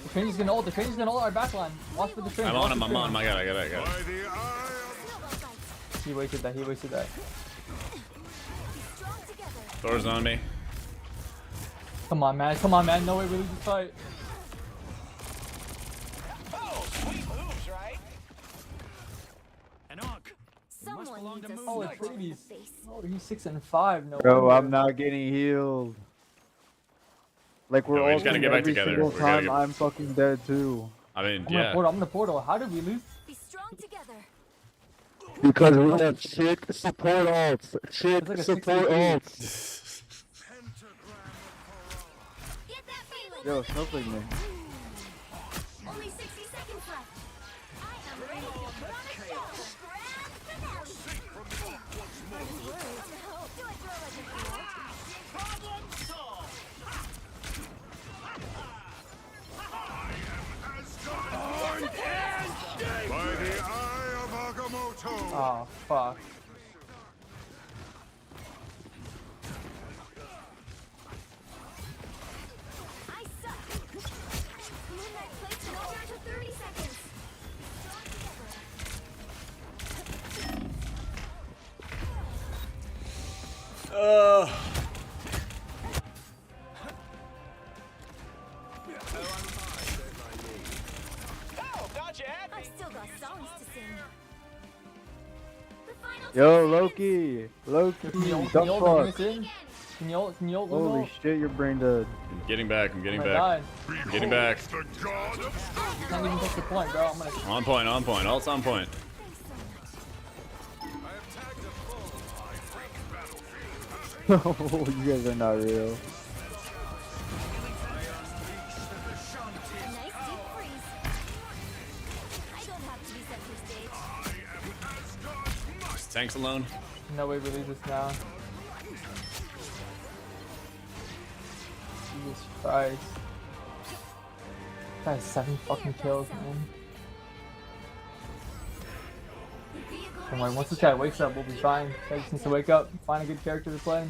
The Stranger's gonna ult. The Stranger's gonna ult our backline. Watch for the Stranger. I'm on him. I'm on him. I got it. I got it. He wasted that. He wasted that. Thor's on me. Come on, man. Come on, man. No way we lose this fight. Oh, it's babies. Oh, he's 6 and 5. No. Bro, wonder. I'm not getting healed. Like we're No, we all just gotta get back every together. single We gotta time. get- I'm fucking dead too. I mean, I'm yeah. gonna portal. How did we lose? Be strong together. Because we have chick support ults. Chick like a support 60. ults. Get that feeling. Yo, Snowflake man. Only 60 seconds left. I am ready to put on a show. Grand finale. I was worried. Do I throw like a hero? problem solved. By the eye of Agamotto. Oh, fuck. I suck. Midnight plates and down to 30 seconds. I've still got songs to sing. The final Yo, Loki. Loki. Can you ult? The Can you ult? Bring fuck. us in? Can you ult? Can you ult? Holy shit, your brain dead. I'm getting back. I'm getting Oh my back. God. I'm getting back. The god of Can't even touch the point, bro. I'm gonna. On point. On point. Ult's on point. Oh, you guys are not real. nice deep freeze. I don't have to be center stage. Tanks alone. No way we lose this now. Jesus Christ. That is 7 fucking kills, man. Don't worry, once this guy wakes up, we'll be fine. He just needs to wake up, find a good character to play.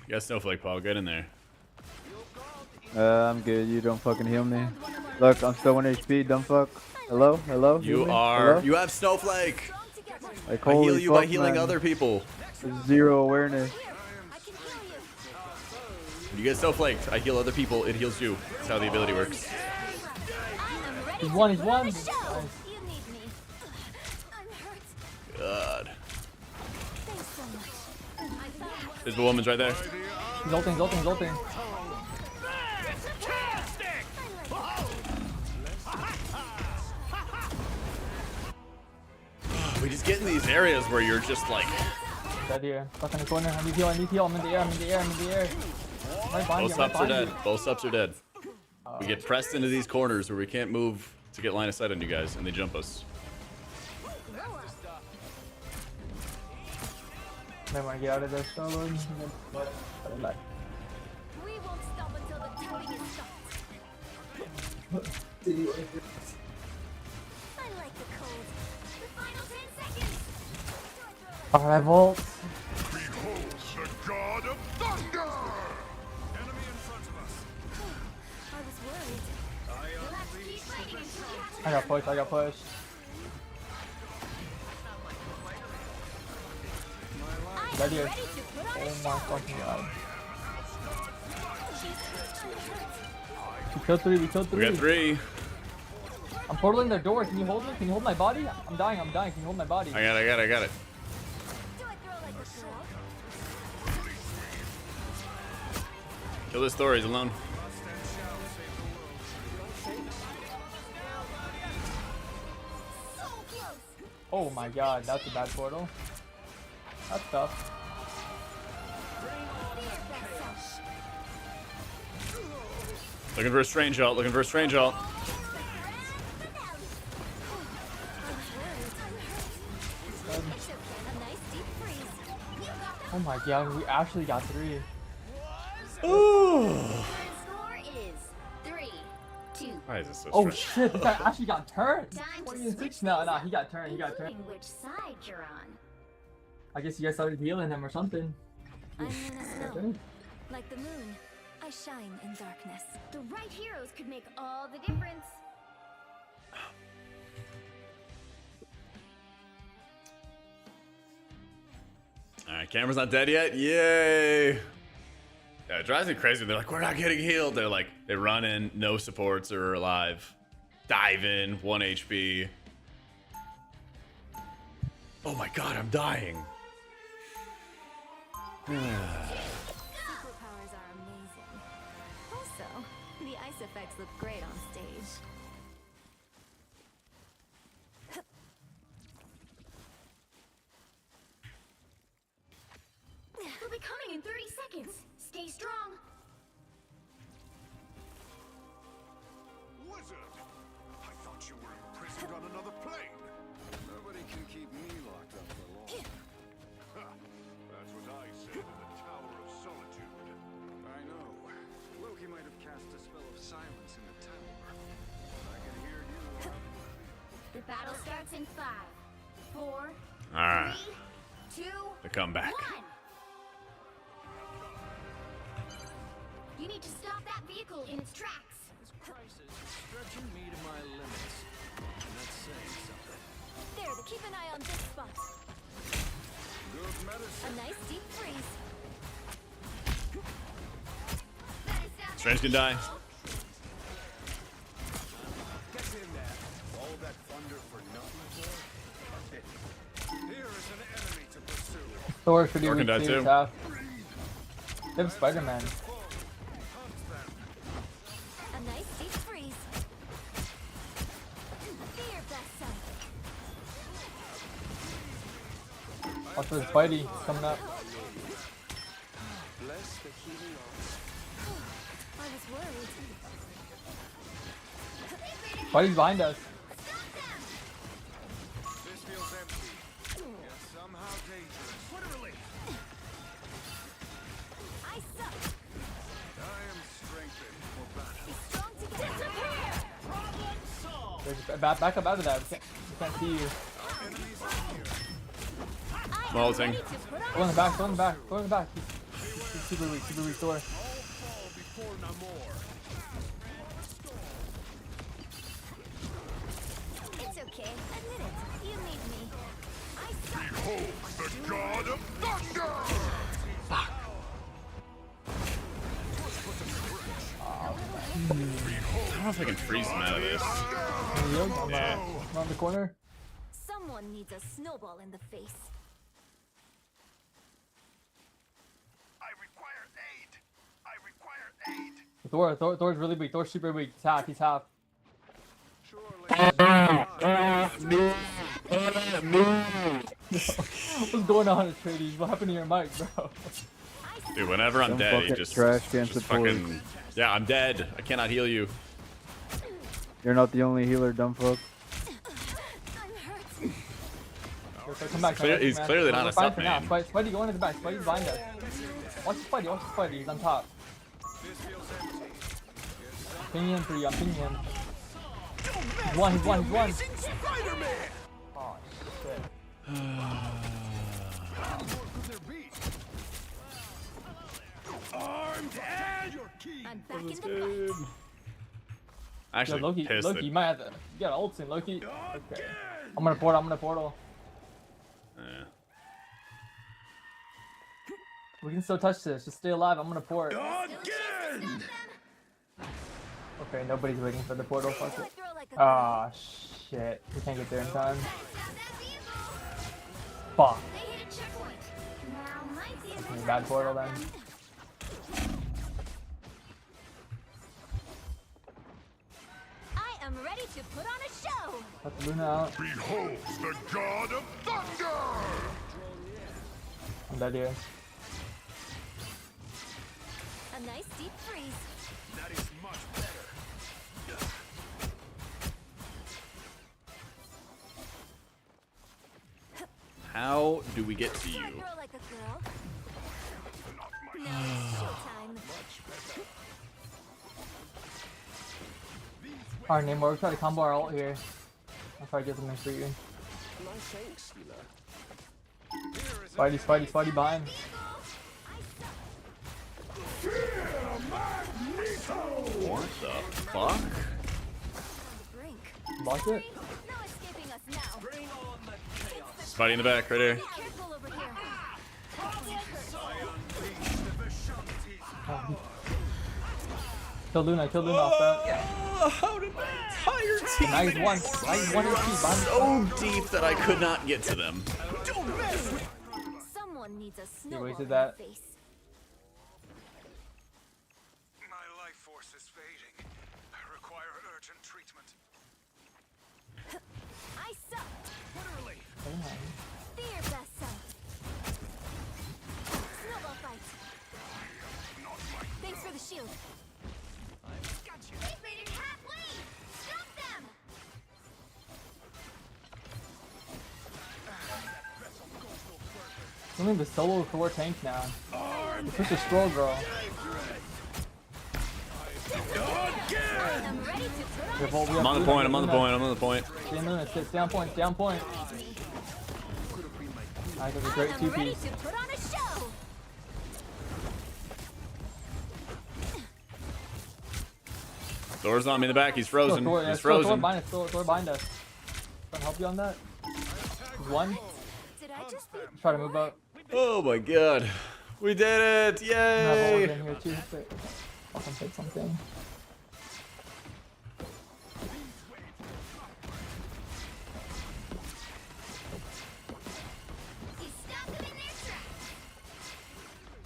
You got Snowflake, Paul. Get in there. I'm good. You don't fucking heal me. One of our Look, I'm still 1 HP, dumb fuck. Hello? Hello? You Heal me? are. Hello? You have Snowflake. Like, I heal holy you by fuck, healing man. other people. Zero awareness. You get Snowflaked. I heal other people. It heals you. That's how the ability works. He's one, he's one. Nice. God. There's the woman's right there. He's ulting, he's ulting, he's ulting. We just get in these areas where you're just like. Dead here. Stuck in the corner. I need heal, I need heal. I'm in the air, I'm in the air, I'm in the air. Right behind Both you, right subs are behind dead. you. Both subs are dead. We get pressed into these corners where we can't move to get line of sight on you guys, and they jump us. Might want to get out of there, Starlord. We won't stop until the tapping is stopped. I like the cold. The final 10 seconds. Alright, Volt. Behold the god of thunder! Enemy in front of us. I was worried. We'll have to keep fighting until we have to. I got pushed, I got pushed. Right here. Oh my fucking god. We killed three, we killed three. We got 3. I'm portaling their door. Can you hold me? Can you hold my body? I'm dying, I'm dying. Can you hold my body? I got it. Kill this Thor, he's alone. Oh my god, that's a bad portal. That's tough. Looking for a strange ult, looking for a strange ult. Oh my god, we actually got 3. Ooh. Score is 3-2. Why is this so Oh stressful? shit, this guy actually got turned. Time to 26 switch now. things Nah, up, he got turned, he got turned. including which side you're on. I guess you guys started healing him or something. I'm in a snow. Like the moon, I shine in darkness. The right heroes could make all the difference. Alright, Cameron's not dead yet. Yay! Yeah, it drives me crazy. They're like, we're not getting healed. They're like, they run in, no supports are alive. Dive in, 1 HP. Oh my god, I'm dying. Superpowers are amazing. Also, the ice effects look great on stage. They'll be coming in 30 seconds. Stay strong. Wizard! I thought you were imprisoned on another plane. Nobody can keep me locked up for long. Ha! That's what I said in the Tower of Solitude. I know. Loki might have cast a spell of silence in the tower. I can hear you. The battle starts in 5, 4, Alright. 3, 2, The comeback. 1. You need to stop that vehicle in its tracks. This crisis is stretching me to my limits. And that's saying something. There, keep an eye on this spot. Good medicine. A nice deep freeze. Strange can die. Get in there. All that thunder for nothing. Here is an enemy to pursue. Thor should be Thor can die weak too. half. They have Spider-Man. A nice deep freeze. Fear blossom. Watch for Spidey coming up. Bless the healing arts. I was worried. Spidey's behind us. This feels empty. Yet somehow dangerous. What a relief. I suck. I am strengthened for battle. Be strong together. Disappear. Problem solved. There's back up out of that. We can't see you. Small thing. Go in the back, go in the back, go in the back. He's super weak, Thor. All fall before Namor. Behold the god of thunder! I don't know if I can freeze him out of this. Yeah. Around the corner. Someone needs a snowball in the face. I require aid! I require aid! Thor's really weak. Thor's super weak. He's half. What's going on, Atreides? What happened to your mic, bro? Dude, whenever I'm dead, he just fucking... Yeah, I'm dead. I cannot heal you. You're not the only healer, dumb fuck. Come back, He's clearly not a sub man. Spidey, go into the back. Spidey's behind us. Watch Spidey. He's on top. Ping him for you. I'm pinging him. He's one. Oh, shit. I'm back in the fight. Actually, Loki, pissed you might have to. You got an ult soon, Loki. Okay. I'm gonna portal. Yeah. We can still touch this. Just stay alive. I'm gonna port. Okay, nobody's waiting for the portal. Fuck it. Ah, shit. We can't get there in time. Fuck. Okay, bad portal then. I am ready to put on a show. Cut the Luna out. Behold the god of thunder! I'm dead here. A nice deep freeze. That is much better. How do we get to you? Girl like a girl. Now it's showtime. Alright, Namor, we'll try to combo our ult here. I'll try to get something for you. Spidey behind. What the fuck? Blocked it? Spidey in the back, right here. Kill Luna off that. How did my entire team Now he's one HP behind. so deep that I could not get to them? Someone needs a He snowball wasted in that. the face. My life force is fading. I require urgent treatment. I suck. Literally. Be your best self. Snowball fight. Thanks for the shield. They've made it halfway. Stop them. I think the solo Thor tank now. Push the scroll girl. I'm on the point. Stay Luna, stay on point. Alright, that's a great I'm ready 2-piece. to put on a show. Thor's on me in the back. He's frozen. He's frozen. Thor behind us. Trying to help you on that. He's one. Did I just Try to move up. Oh my god. We did it! Yay! In here too. I'll come take something. You stopped them in their tracks.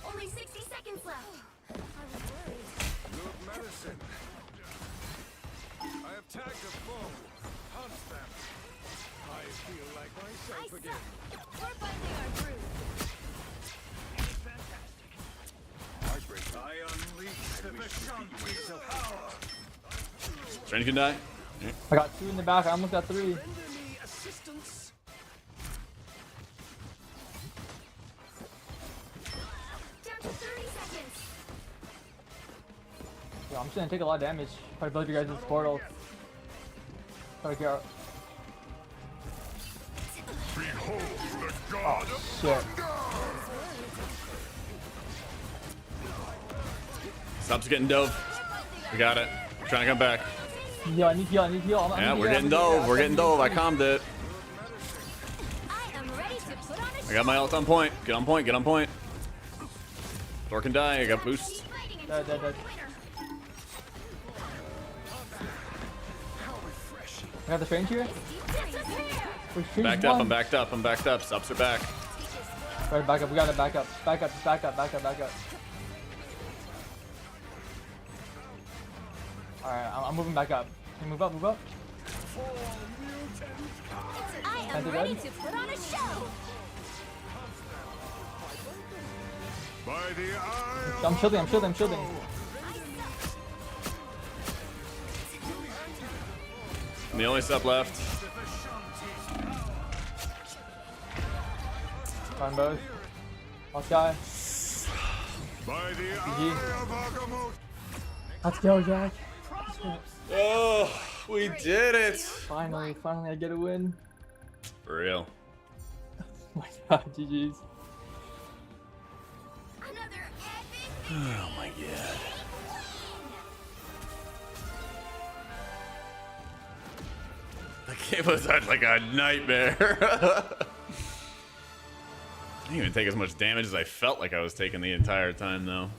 Only 60 seconds left. I was worried. Good medicine. I have tagged a foe. Hunt them. I feel like myself again. We're binding our brood. I unleash the Vishantis of power. Strange can die. I got 2 in the back. I almost got 3. Render me assistance. Down to 30 seconds. Yeah, I'm just gonna take a lot of damage. Try to build you guys' portal. Try to get out. Behold the god of Shit. Stop's getting dove. We got it. We're trying to come back. Yo, I need heal. Yeah, we're getting dove. We're getting dove. I calmed it. I am ready to put on a I got my ult on point. Get on point, get on point. Thor can die, I got boost. Dead. I got the strange here. Backed up, I'm backed up, I'm backed up. Subs are back. Alright, back up, we gotta back up. Back up. Alright, I'm moving back up. Can you move up? I am ready to put on a show. By the eye I'm shielding. I'm the only sub left. Fine, both. Last guy. By the GG. eye of Agamotto. Let's go, Jack. Oh, we did it. Finally, I get a win. For real. Oh my god, GG's. Oh my god. That game was like a nightmare. I didn't even take as much damage as I felt like I was taking the entire time, though.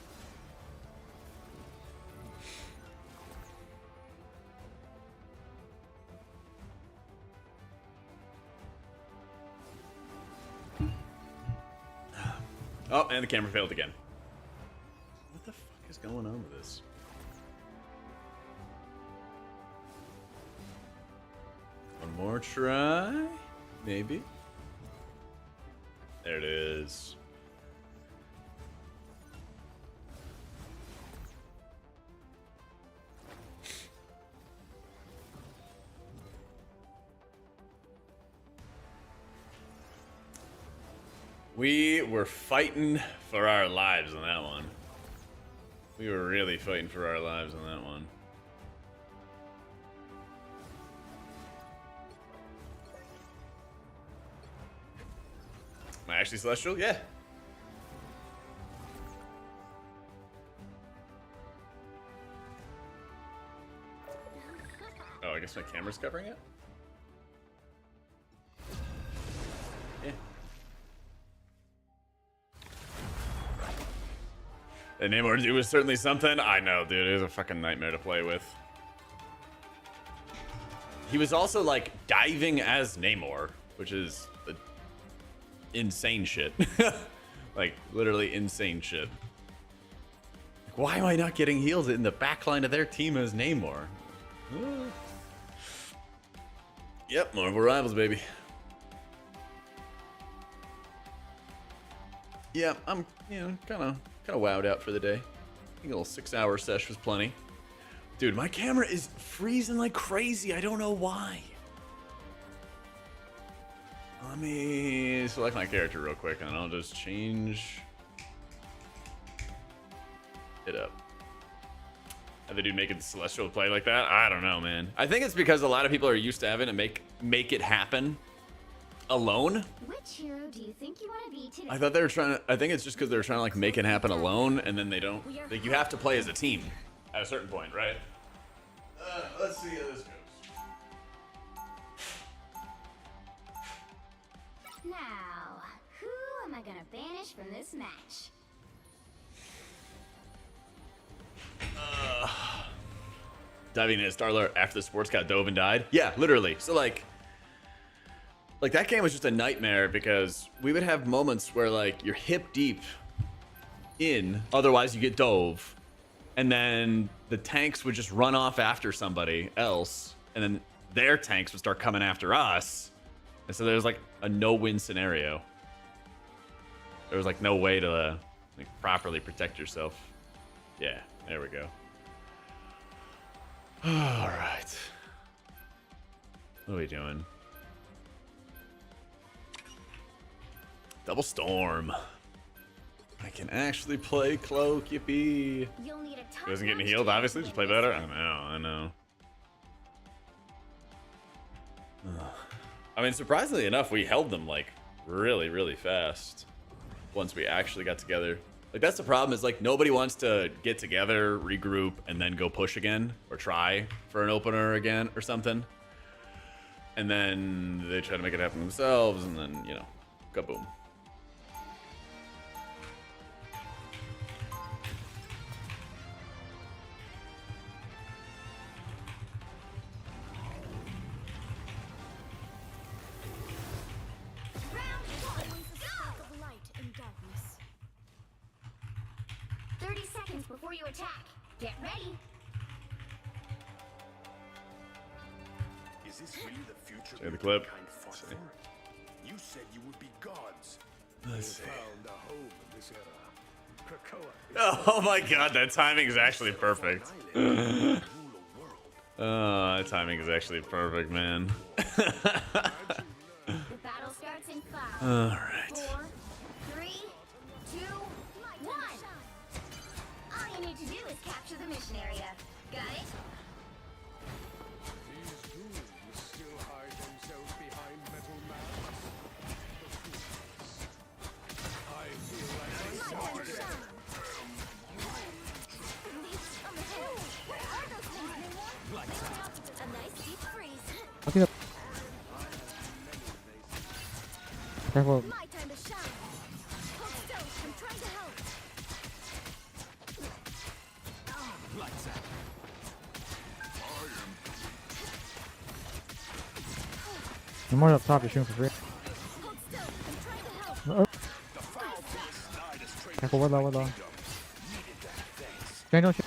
Oh, and the camera failed again. What the fuck is going on with this? One more try, maybe. There it is. We were fighting for our lives on that one. We were really fighting for our lives on that one. Am I actually Celestial? Yeah. Oh, I guess my camera's covering it? Yeah. The Namor dude was certainly something. I know, dude. It was a fucking nightmare to play with. He was also like diving as Namor, which is insane shit. Like literally insane shit. Like, why am I not getting heals in the backline of their team as Namor? Yep, Marvel Rivals, baby. Yeah, I'm, you know, kind of wowed out for the day. I think a little 6-hour sesh was plenty. Dude, my camera is freezing like crazy. I don't know why. Let me select my character real quick, and I'll just change it up. How the dude make it Celestial play like that? I don't know, man. I think it's because a lot of people are used to having to make it happen alone. Which hero do you think you want to be today? I thought they were trying to. I think it's just because they're trying to like make it happen alone, and then they don't. Like you have to play as a team at a certain point, right? Let's see how this goes. Now, who am I gonna banish from this match? Diving into Starler after the sports got dove and died. Yeah, literally. So like that game was just a nightmare because we would have moments where like you're hip deep in, otherwise you get dove, and then the tanks would just run off after somebody else, and then their tanks would start coming after us, and so there was like a no-win scenario. There was like no way to like properly protect yourself. Yeah, there we go. All right. What are we doing? Double Storm. I can actually play Cloak, yippee. You'll need a He wasn't getting healed, obviously. Just play better. I know. I mean, surprisingly enough, we held them like really, really fast once we actually got together. Like that's the problem is like nobody wants to get together, regroup, and then go push again or try for an opener again or something. And then they try to make it happen themselves, and then, you know, kaboom. seconds before you attack. Get ready. Is this really the future Say the clip. mankind fought for? You said you would be gods. Let's see. Found a home in this era. Krakoa is Oh my god, that timing is actually perfect. That timing is actually perfect, man. The battle starts in 5. All right. 4, 3, 2, 1. All you need to do is capture the mission area. Got it? These ghouls still hide themselves behind metal masks. I feel like I saw it. A nice deep freeze. Okay. Careful. My time to shine. Hold still. I'm trying to help. Lights out. The more up top, you're shooting for free. Hold still. I'm trying to help. Careful, we're low. Strange, don't shoot.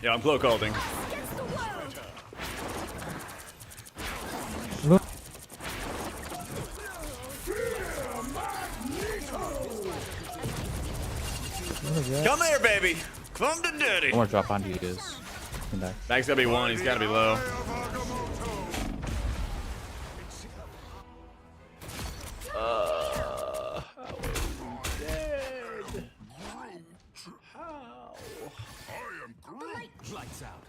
Yeah, I'm cloak holding. Look. Come here, baby. Come to daddy. One more drop onto you guys. Come back. Bag's gotta be 1. He's gotta be low. How? Lights out.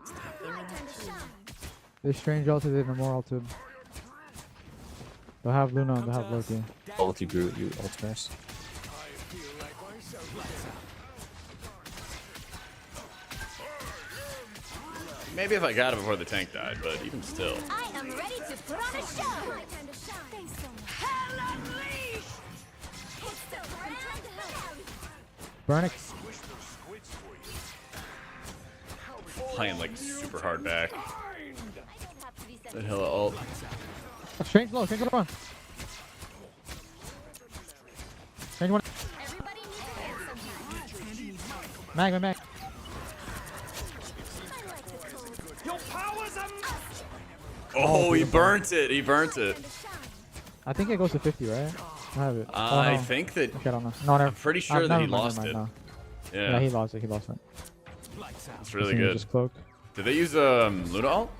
My time to shine. This strange ulted and more ulted. They'll have Luna and they'll have Loki. Ult you grew, you ult first. Maybe if I got it before the tank died, but even still. I am ready to put on a show. My time to shine. Thanks so much. Hell unleashed. Hold still. I'm trying to help. Burn it. Playing like super hard back. I don't have to be The hell ult. Strange low, strange one. Strange one. Everybody needs a hand sometimes. Mag. Your powers are Oh, he burnt it. He burnt it. I think it goes to 50, right? I have it. I no. think that. Okay, I don't know. No, never. I'm pretty sure that he never mind, lost never it. mind, no. Yeah. Yeah, he lost it. It's really This thing is good. Just cloak. Did they use Luna ult?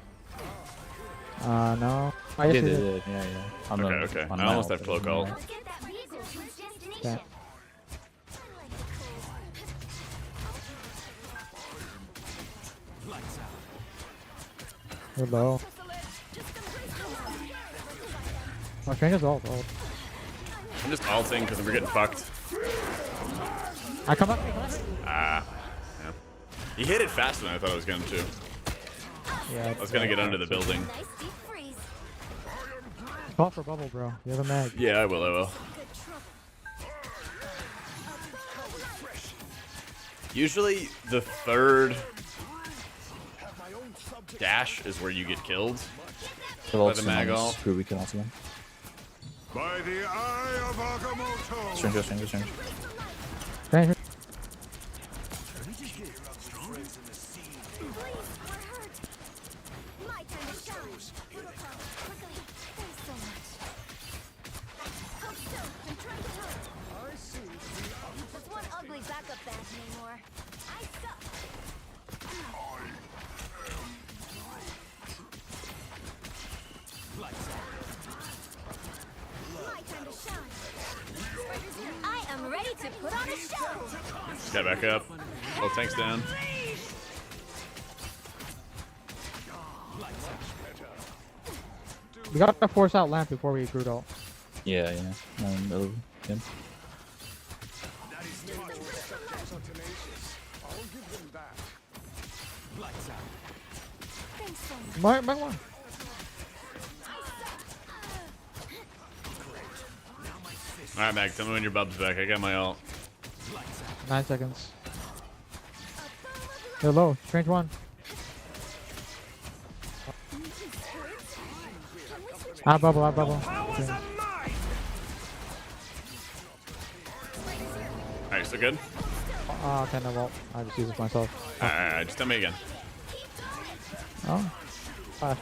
No. I They guess they did, yeah. On Okay. on I my almost ult, have cloak ult. Let's get that vehicle to its destination. Okay. We're low. Oh, strange is ult. I'm just ulting because we're getting fucked. I come up. Ah. Yeah. He hit it faster than I thought I was going to. Yeah. I was going to get under the building. Nice deep freeze. Call for bubble, bro. You have a mag. Yeah, I will. Good trouble. Usually the third dash is where you get killed. By the mag ult. Screw, we can also win. By the eye of Agamotto. Stranger. Strange. My time to shine. Protocol. Quickly. Thanks so much. Hold still. I'm trying to help. I see. Just one ugly backup band anymore. I suck. My time to shine. I am ready to put on a show. Just got back up. Oh, tank's down. We gotta force out lamp before we recruit ult. Yeah. It'll him. That is too much. So tenacious. I'll give them that. lights out. Thanks so much. My one. Alright, Mag, tell me when your bub's back. I got my ult. 9 seconds. They're low. Strange one. Can we switch Out bubble, out bubble. Okay. Alright, so good? Okay, no, well, I just used it myself. Alright, just tell me again. Oh. Flash.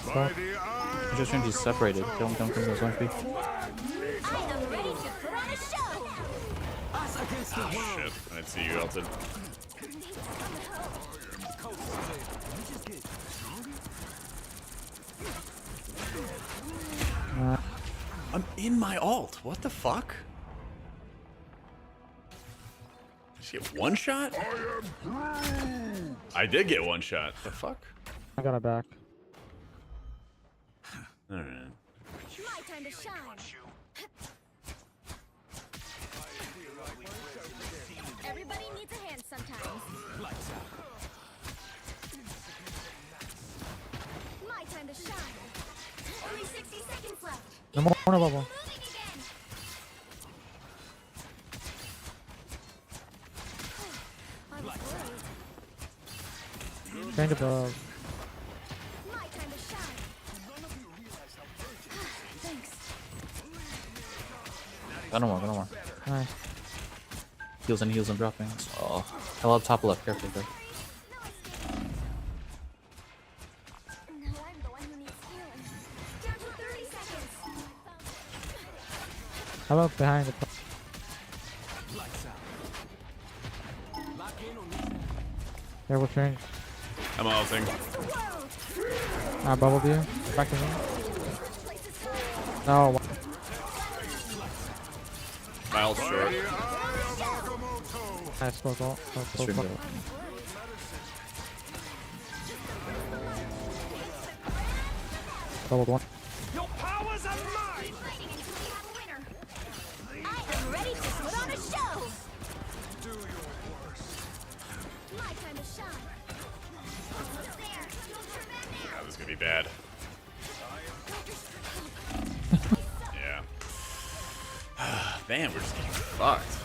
Go. I'm just trying to be separated. Don't come from those 1 I am ready to put on a show. Oh shit, I didn't see you ulted. I'm in my ult. What the fuck? Did she get one shot? I did get one shot. The fuck? I got it back. Alright. My time to shine. Everybody needs a hand sometimes. My time to shine. Only 60 seconds left. No more bubble. Moving again. I was worried. Change above. My time to shine. Thanks. Got no more, got no more. Nice. Heals and dropping. Oh, hello, top left. Careful, bro. Now I'm the one who needs healing. Down to 30 seconds. How about behind the... There, we'll change. I'm ulting. I bubbled you. Back to me. No. My ult's short. I spoke all. Stream go. Bubbled one. Your powers are mine. Fighting until we have a winner. I am ready to put on a show. Do your worst. My time to shine. Almost there. Don't turn back now. Oh, this is gonna be bad. Yeah. Man, we're just getting fucked.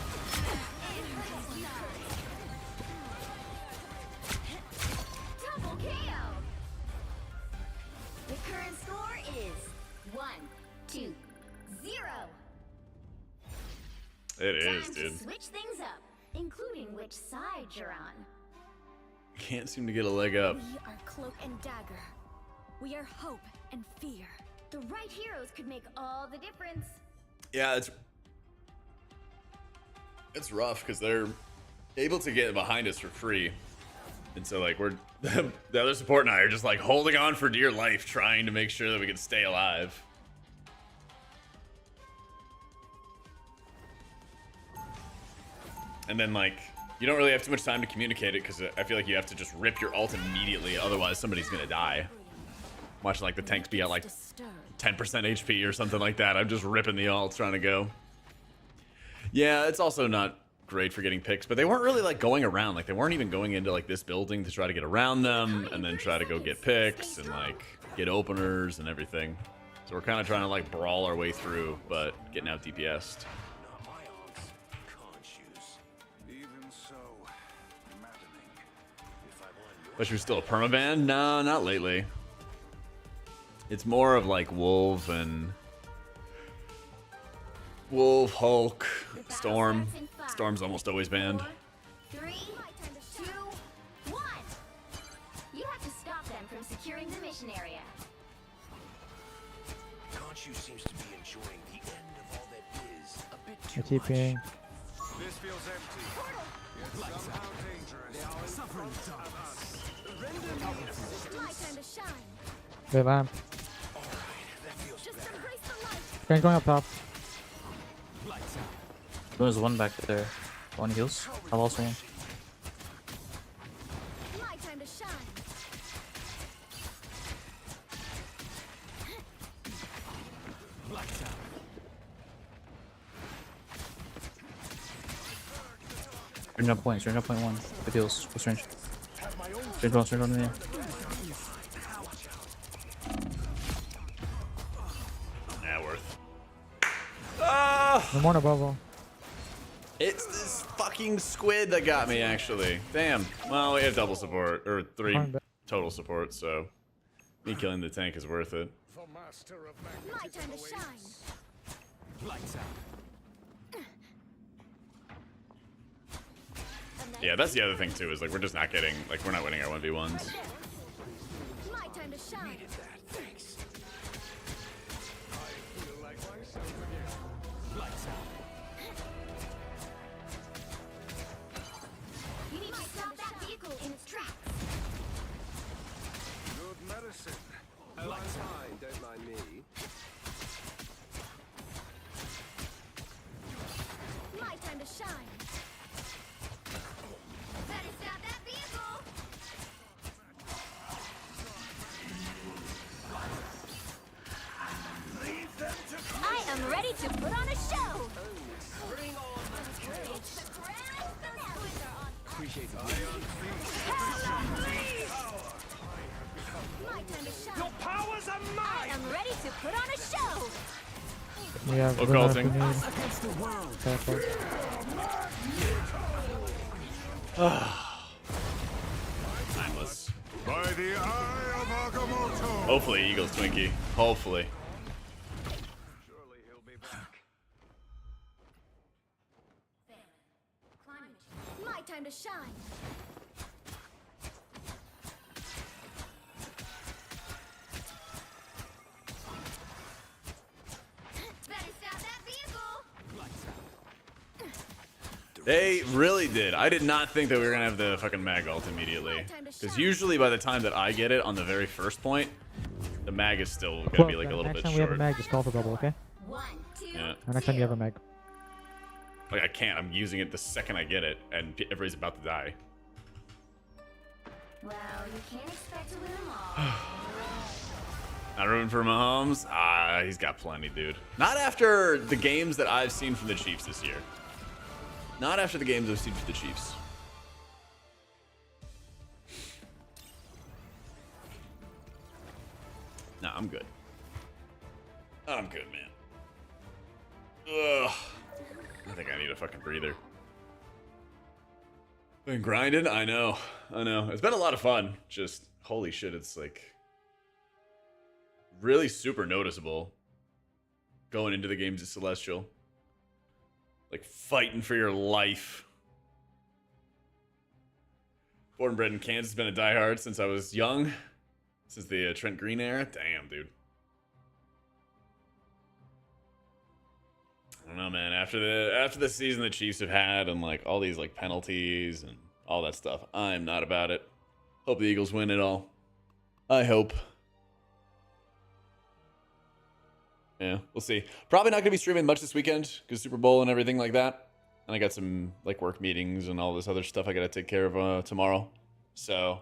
Double KO. The current score is 1-2-0. It is, Time dude. to switch things up, including which side you're on. Can't seem to get a leg up. We are Cloak and Dagger. We are hope and fear. The right heroes could make all the difference. Yeah, it's rough because they're able to get behind us for free, and so like we're the other support and I are just like holding on for dear life, trying to make sure that we can stay alive. And then like you don't really have too much time to communicate it because I feel like you have to just rip your ult immediately, otherwise somebody's gonna die. Watching like the tanks be at like 10% HP or something like that. I'm just ripping the ult trying to go. Yeah, it's also not great for getting picks, but they weren't really like going around. Like they weren't even going into like this building to try to get around them and then try to go get picks and like get openers and everything. So we're kind of trying to like brawl our way through, but getting out DPS'd. But you're still a permaban? No, not lately. It's more of like Wolf and Wolf, Hulk, Storm. Storm's almost always banned. 3, 2, 1. You have to stop them from securing the mission area. Conchu seems to be enjoying the end of all that is a bit I too keep being. This feels empty. It's somehow dangerous. Suffering My time to shine. Wait, lamp. Just embrace the light. Strange going up top. There's one back there. One heals. I'll also one. My time to shine. Range up point. Range up point one. With heals. What's range? Range one in there. Yeah, worth. No more bubble. It's this fucking squid that got me, actually. Damn. Well, we have double support, or 3 total support, so Me killing the tank is worth it. My time to shine. Lights out. Yeah, that's the other thing too, is like we're just not getting, like we're not winning our 1v1s. My time to shine. Needed that. Thanks. I feel like myself again. Lights out. You need to stop that vehicle in its tracks. Good medicine. Oh, I'm fine. Don't mind me. My time to shine. Better stop that vehicle. I am ready to put on a show. Bring on the chaos. It's the grand finale. Appreciate the My time to shine. Your powers are mine. I am ready to put on a show. We have Look, Luna if Alting. we need. Against the world. Careful. Timeless. By the eye of Agamotto. Hopefully Eagles Twinkie. Hopefully. Surely he'll be back. My time to shine. Better stop that vehicle. They really did. I did not think that we were gonna have the fucking mag ult immediately. Because usually by the time that I get it on the very first point, the mag is still gonna be like a little next bit time we have a short. mag, just call for bubble, okay? 1, 2, Yeah. Or next time you have a mag. Like I can't. I'm using it the second I get it, and everybody's about to die. Well, you can't expect to win them all. Not room for Mahomes? Ah, he's got plenty, dude. Not after the games that I've seen from the Chiefs this year. Not after the games I've seen from the Chiefs. Nah, I'm good. I'm good, man. Ugh. I think I need a fucking breather. Been grinding? I know. I know. It's been a lot of fun. Just, holy shit, it's like really super noticeable going into the games of Celestial. Like fighting for your life. Born and bred in Kansas, been a diehard since I was young. Since the Trent Green era. Damn, dude. I don't know, man. After the season the Chiefs have had and like all these like penalties and all that stuff, I'm not about it. Hope the Eagles win it all. I hope. Yeah, we'll see. Probably not gonna be streaming much this weekend because Super Bowl and everything like that. And I got some like work meetings and all this other stuff I gotta take care of tomorrow. So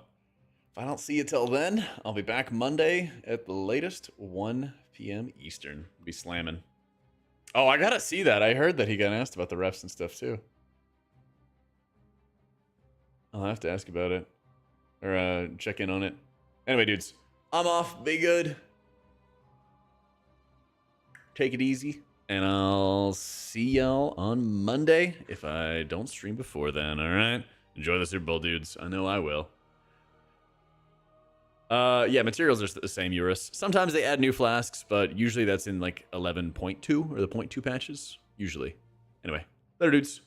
if I don't see you till then, I'll be back Monday at the latest 1 p.m. Eastern. Be slamming. Oh, I gotta see that. I heard that he got asked about the refs and stuff too. I'll have to ask about it. Or check in on it. Anyway, dudes, I'm off. Be good. Take it easy. And I'll see y'all on Monday if I don't stream before then, alright? Enjoy the Super Bowl, dudes. I know I will. Yeah, materials are the same, Eurus. Sometimes they add new flasks, but usually that's in like 11.2 or the 0.2 patches. Usually. Anyway, later, dudes.